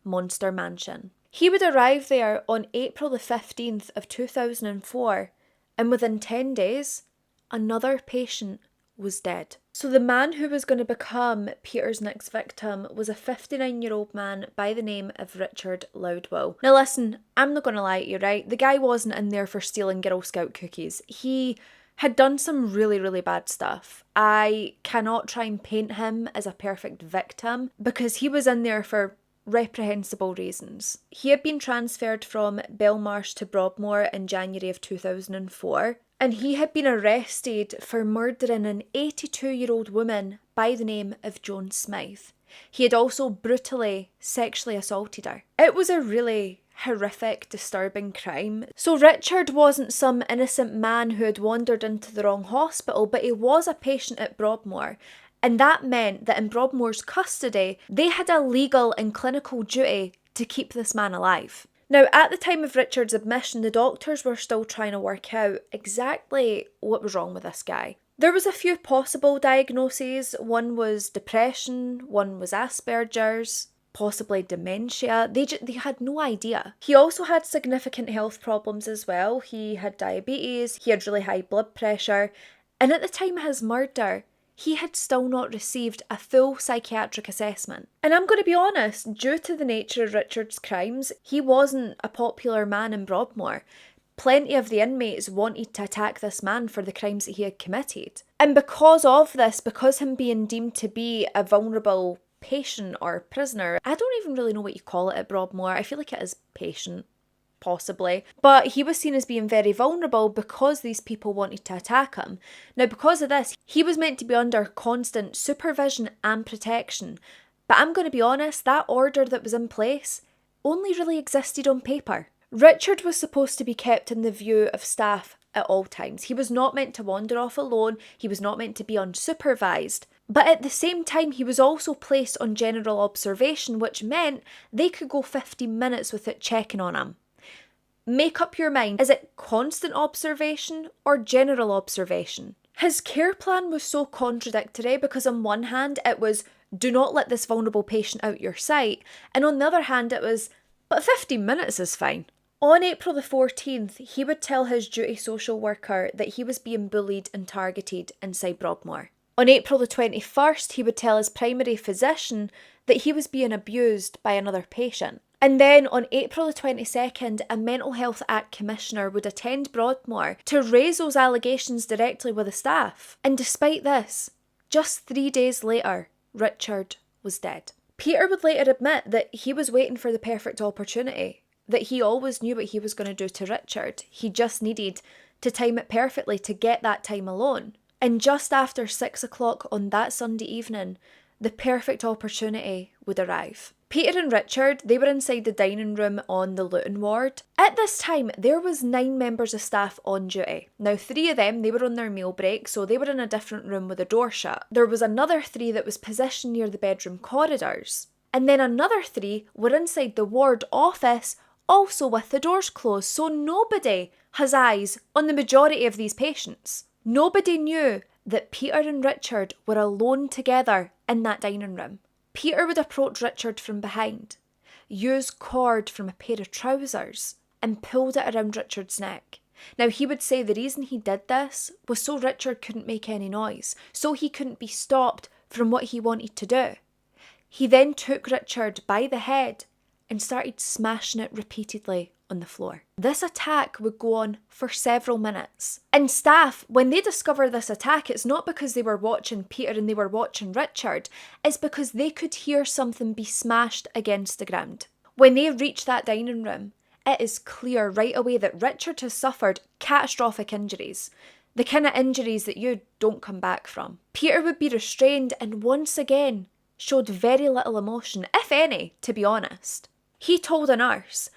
Monster Mansion. He would arrive there on April the 15th of 2004, and within 10 days, another patient was dead. So the man who was going to become Peter's next victim was a 59-year-old man by the name of Richard Loudwill. Now listen, I'm not going to lie to you, right? The guy wasn't in there for stealing Girl Scout cookies. He had done some really, really bad stuff. I cannot try and paint him as a perfect victim because he was in there for reprehensible reasons. He had been transferred from Belmarsh to Broadmoor in January of 2004. And he had been arrested for murdering an 82-year-old woman by the name of Joan Smythe. He had also brutally sexually assaulted her. It was a really horrific, disturbing crime. So Richard wasn't some innocent man who had wandered into the wrong hospital, but he was a patient at Broadmoor. And that meant that in Broadmoor's custody, they had a legal and clinical duty to keep this man alive. Now, at the time of Richard's admission, the doctors were still trying to work out exactly what was wrong with this guy. There was a few possible diagnoses. One was depression, one was Asperger's, possibly dementia. They had no idea. He also had significant health problems as well. He had diabetes, he had really high blood pressure, and at the time of his murder, he had still not received a full psychiatric assessment. And I'm going to be honest, due to the nature of Richard's crimes, he wasn't a popular man in Broadmoor. Plenty of the inmates wanted to attack this man for the crimes that he had committed. And because of this, because him being deemed to be a vulnerable patient or prisoner, I don't even really know what you call it at Broadmoor. I feel like it is patient, possibly. But he was seen as being very vulnerable because these people wanted to attack him. Now, because of this, he was meant to be under constant supervision and protection. But I'm going to be honest, that order that was in place only really existed on paper. Richard was supposed to be kept in the view of staff at all times. He was not meant to wander off alone. He was not meant to be unsupervised. But at the same time, he was also placed on general observation, which meant they could go 15 minutes without checking on him. Make up your mind, is it constant observation or general observation? His care plan was so contradictory because on one hand it was, do not let this vulnerable patient out your sight, and on the other hand it was, but 15 minutes is fine. On April the 14th, he would tell his duty social worker that he was being bullied and targeted inside Broadmoor. On April the 21st, he would tell his primary physician that he was being abused by another patient. And then on April the 22nd, a Mental Health Act commissioner would attend Broadmoor to raise those allegations directly with the staff. And despite this, just 3 days later, Richard was dead. Peter would later admit that he was waiting for the perfect opportunity, that he always knew what he was going to do to Richard. He just needed to time it perfectly to get that time alone. And just after 6 o'clock on that Sunday evening, the perfect opportunity would arrive. Peter and Richard, they were inside the dining room on the Luton ward. At this time, there was 9 members of staff on duty. Now, 3 of them, they were on their meal break, so they were in a different room with the door shut. There was another 3 that was positioned near the bedroom corridors. And then another 3 were inside the ward office, also with the doors closed, so nobody has eyes on the majority of these patients. Nobody knew that Peter and Richard were alone together in that dining room. Peter would approach Richard from behind, use cord from a pair of trousers, and pulled it around Richard's neck. Now, he would say the reason he did this was so Richard couldn't make any noise, so he couldn't be stopped from what he wanted to do. He then took Richard by the head and started smashing it repeatedly on the floor. This attack would go on for several minutes. And staff, when they discover this attack, it's not because they were watching Peter and they were watching Richard, it's because they could hear something be smashed against the ground. When they reach that dining room, it is clear right away that Richard has suffered catastrophic injuries. The kind of injuries that you don't come back from. Peter would be restrained and once again showed very little emotion, if any, to be honest. He told a nurse,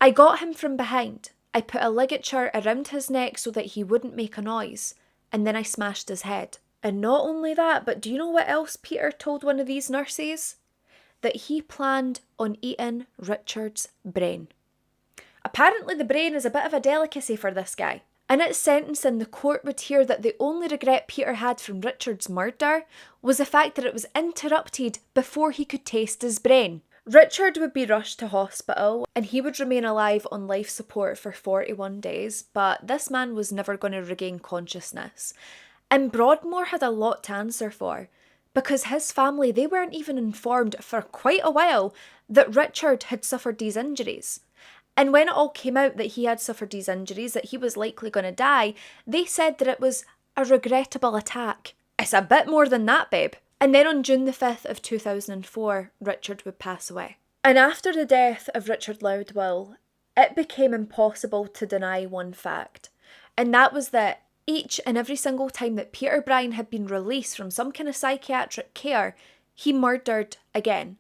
"I got him from behind. I put a ligature around his neck so that he wouldn't make a noise, and then I smashed his head." And not only that, but do you know what else Peter told one of these nurses? That he planned on eating Richard's brain. Apparently the brain is a bit of a delicacy for this guy. And at sentencing, the court would hear that the only regret Peter had from Richard's murder was the fact that it was interrupted before he could taste his brain. Richard would be rushed to hospital and he would remain alive on life support for 41 days, but this man was never going to regain consciousness. And Broadmoor had a lot to answer for, because his family, they weren't even informed for quite a while that Richard had suffered these injuries. And when it all came out that he had suffered these injuries, that he was likely going to die, they said that it was a regrettable attack. It's a bit more than that, babe. And then on June the 5th of 2004, Richard would pass away. And after the death of Richard Loudwill, it became impossible to deny one fact. And that was that each and every single time that Peter Bryan had been released from some kind of psychiatric care, he murdered again.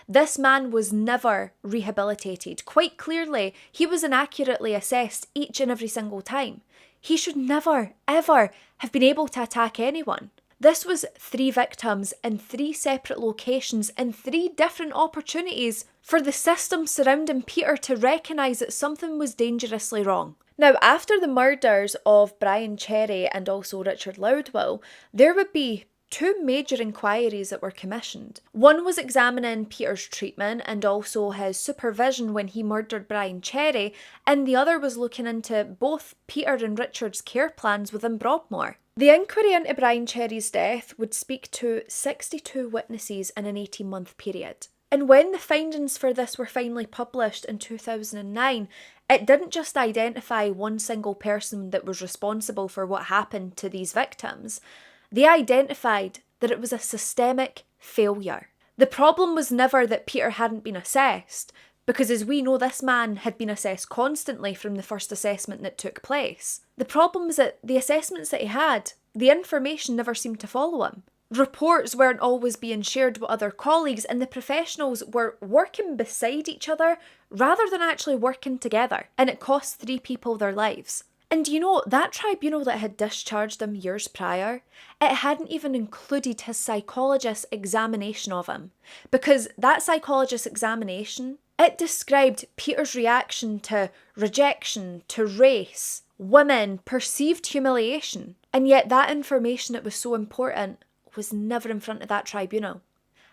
This man was never rehabilitated. Quite clearly, he was inaccurately assessed each and every single time. He should never, ever have been able to attack anyone. This was 3 victims in 3 separate locations and 3 different opportunities for the system surrounding Peter to recognise that something was dangerously wrong. Now, after the murders of Brian Cherry and also Richard Loudwill, there would be 2 major inquiries that were commissioned. One was examining Peter's treatment and also his supervision when he murdered Brian Cherry, and the other was looking into both Peter and Richard's care plans within Broadmoor. The inquiry into Brian Cherry's death would speak to 62 witnesses in an 18-month period. And when the findings for this were finally published in 2009, it didn't just identify one single person that was responsible for what happened to these victims. They identified that it was a systemic failure. The problem was never that Peter hadn't been assessed, because as we know, this man had been assessed constantly from the first assessment that took place. The problem was that the assessments that he had, the information never seemed to follow him. Reports weren't always being shared with other colleagues, and the professionals were working beside each other rather than actually working together, and it cost 3 people their lives. And you know, that tribunal that had discharged him years prior, it hadn't even included his psychologist's examination of him, because that psychologist's examination, it described Peter's reaction to rejection, to race, women, perceived humiliation, and yet that information that was so important was never in front of that tribunal.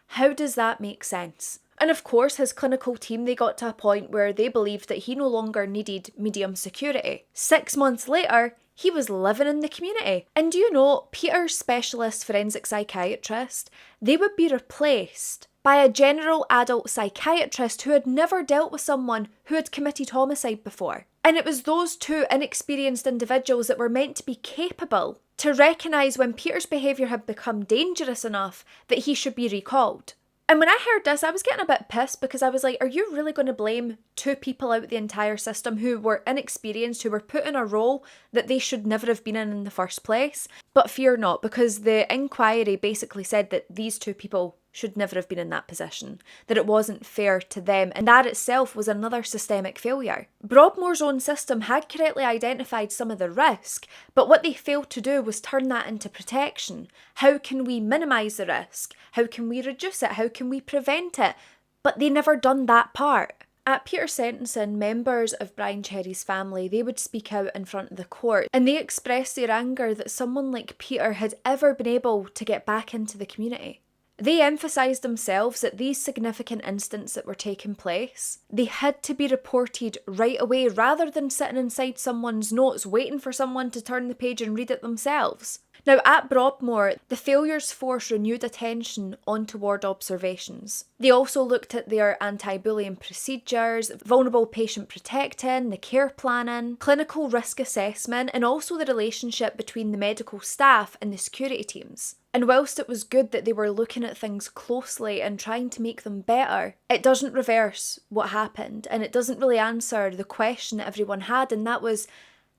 How does that make sense? And of course, his clinical team, they got to a point where they believed that he no longer needed medium security. 6 months later, he was living in the community. And do you know, Peter's specialist forensic psychiatrist, they would be replaced by a general adult psychiatrist who had never dealt with someone who had committed homicide before. And it was those two inexperienced individuals that were meant to be capable to recognise when Peter's behaviour had become dangerous enough that he should be recalled. And when I heard this, I was getting a bit pissed, because I was like, are you really going to blame 2 people out of the entire system who were inexperienced, who were put in a role that they should never have been in the first place? But fear not, because the inquiry basically said that these 2 people should never have been in that position, that it wasn't fair to them, and that itself was another systemic failure. Broadmoor's own system had correctly identified some of the risk, but what they failed to do was turn that into protection. How can we minimise the risk? How can we reduce it? How can we prevent it? But they never done that part. At Peter's sentencing, members of Brian Cherry's family, they would speak out in front of the court, and they expressed their anger that someone like Peter had ever been able to get back into the community. They emphasised themselves that these significant incidents that were taking place, they had to be reported right away rather than sitting inside someone's notes waiting for someone to turn the page and read it themselves. Now at Broadmoor, the failures forced renewed attention on toward observations. They also looked at their anti-bullying procedures, vulnerable patient protecting, the care planning, clinical risk assessment, and also the relationship between the medical staff and the security teams. And whilst it was good that they were looking at things closely and trying to make them better, it doesn't reverse what happened, and it doesn't really answer the question that everyone had, and that was,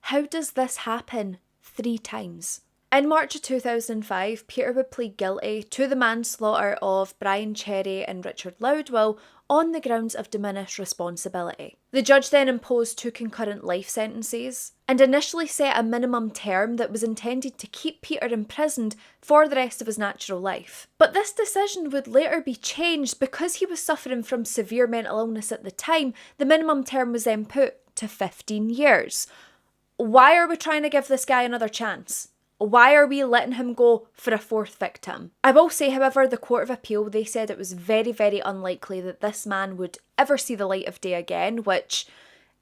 how does this happen 3 times? In March of 2005, Peter would plead guilty to the manslaughter of Brian Cherry and Richard Loudwell on the grounds of diminished responsibility. The judge then imposed 2 concurrent life sentences and initially set a minimum term that was intended to keep Peter imprisoned for the rest of his natural life. But this decision would later be changed because he was suffering from severe mental illness at the time. The minimum term was then put to 15 years. Why are we trying to give this guy another chance? Why are we letting him go for a 4th victim? I will say, however, the Court of Appeal, they said it was very, very unlikely that this man would ever see the light of day again, which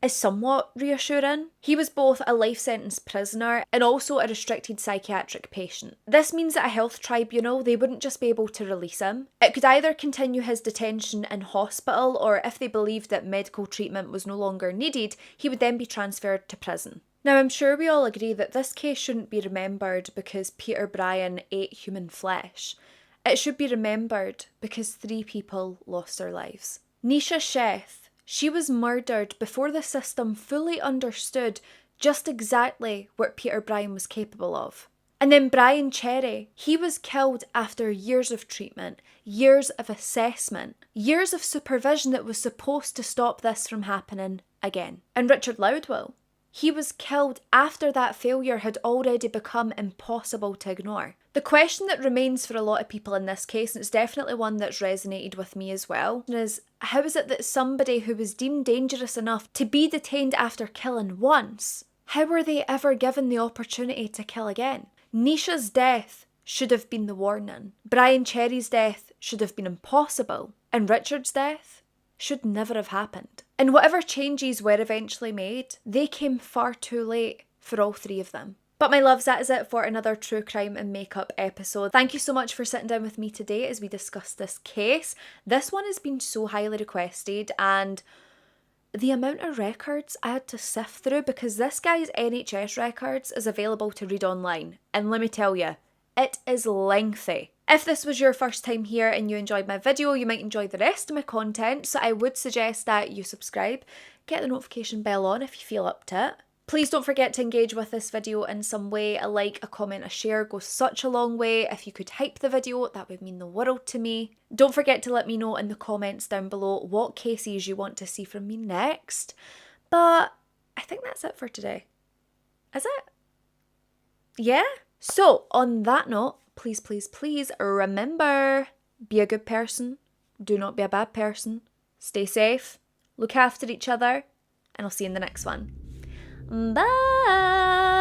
is somewhat reassuring. He was both a life sentence prisoner and also a restricted psychiatric patient. This means that a health tribunal, they wouldn't just be able to release him. It could either continue his detention in hospital, or if they believed that medical treatment was no longer needed, he would then be transferred to prison. Now, I'm sure we all agree that this case shouldn't be remembered because Peter Bryan ate human flesh. It should be remembered because 3 people lost their lives. Nisha Sheth, she was murdered before the system fully understood just exactly what Peter Bryan was capable of. And then Brian Cherry, he was killed after years of treatment, years of assessment, years of supervision that was supposed to stop this from happening again. And Richard Loudwell, he was killed after that failure had already become impossible to ignore. The question that remains for a lot of people in this case, and it's definitely one that's resonated with me as well, is how is it that somebody who was deemed dangerous enough to be detained after killing once, how were they ever given the opportunity to kill again? Nisha's death should have been the warning. Brian Cherry's death should have been impossible. And Richard's death should never have happened. And whatever changes were eventually made, they came far too late for all 3 of them. But my loves, that is it for another true crime and makeup episode. Thank you so much for sitting down with me today as we discuss this case. This one has been so highly requested, and the amount of records I had to sift through, because this guy's NHS records is available to read online. And let me tell you, it is lengthy. If this was your first time here and you enjoyed my video, you might enjoy the rest of my content, so I would suggest that you subscribe, get the notification bell on if you feel up to it. Please don't forget to engage with this video in some way. A like, a comment, a share goes such a long way. If you could hype the video, that would mean the world to me. Don't forget to let me know in the comments down below what cases you want to see from me next. But I think that's it for today. Is it? Yeah? So, on that note, please, please, please remember, be a good person. Do not be a bad person. Stay safe. Look after each other. And I'll see you in the next one. Bye!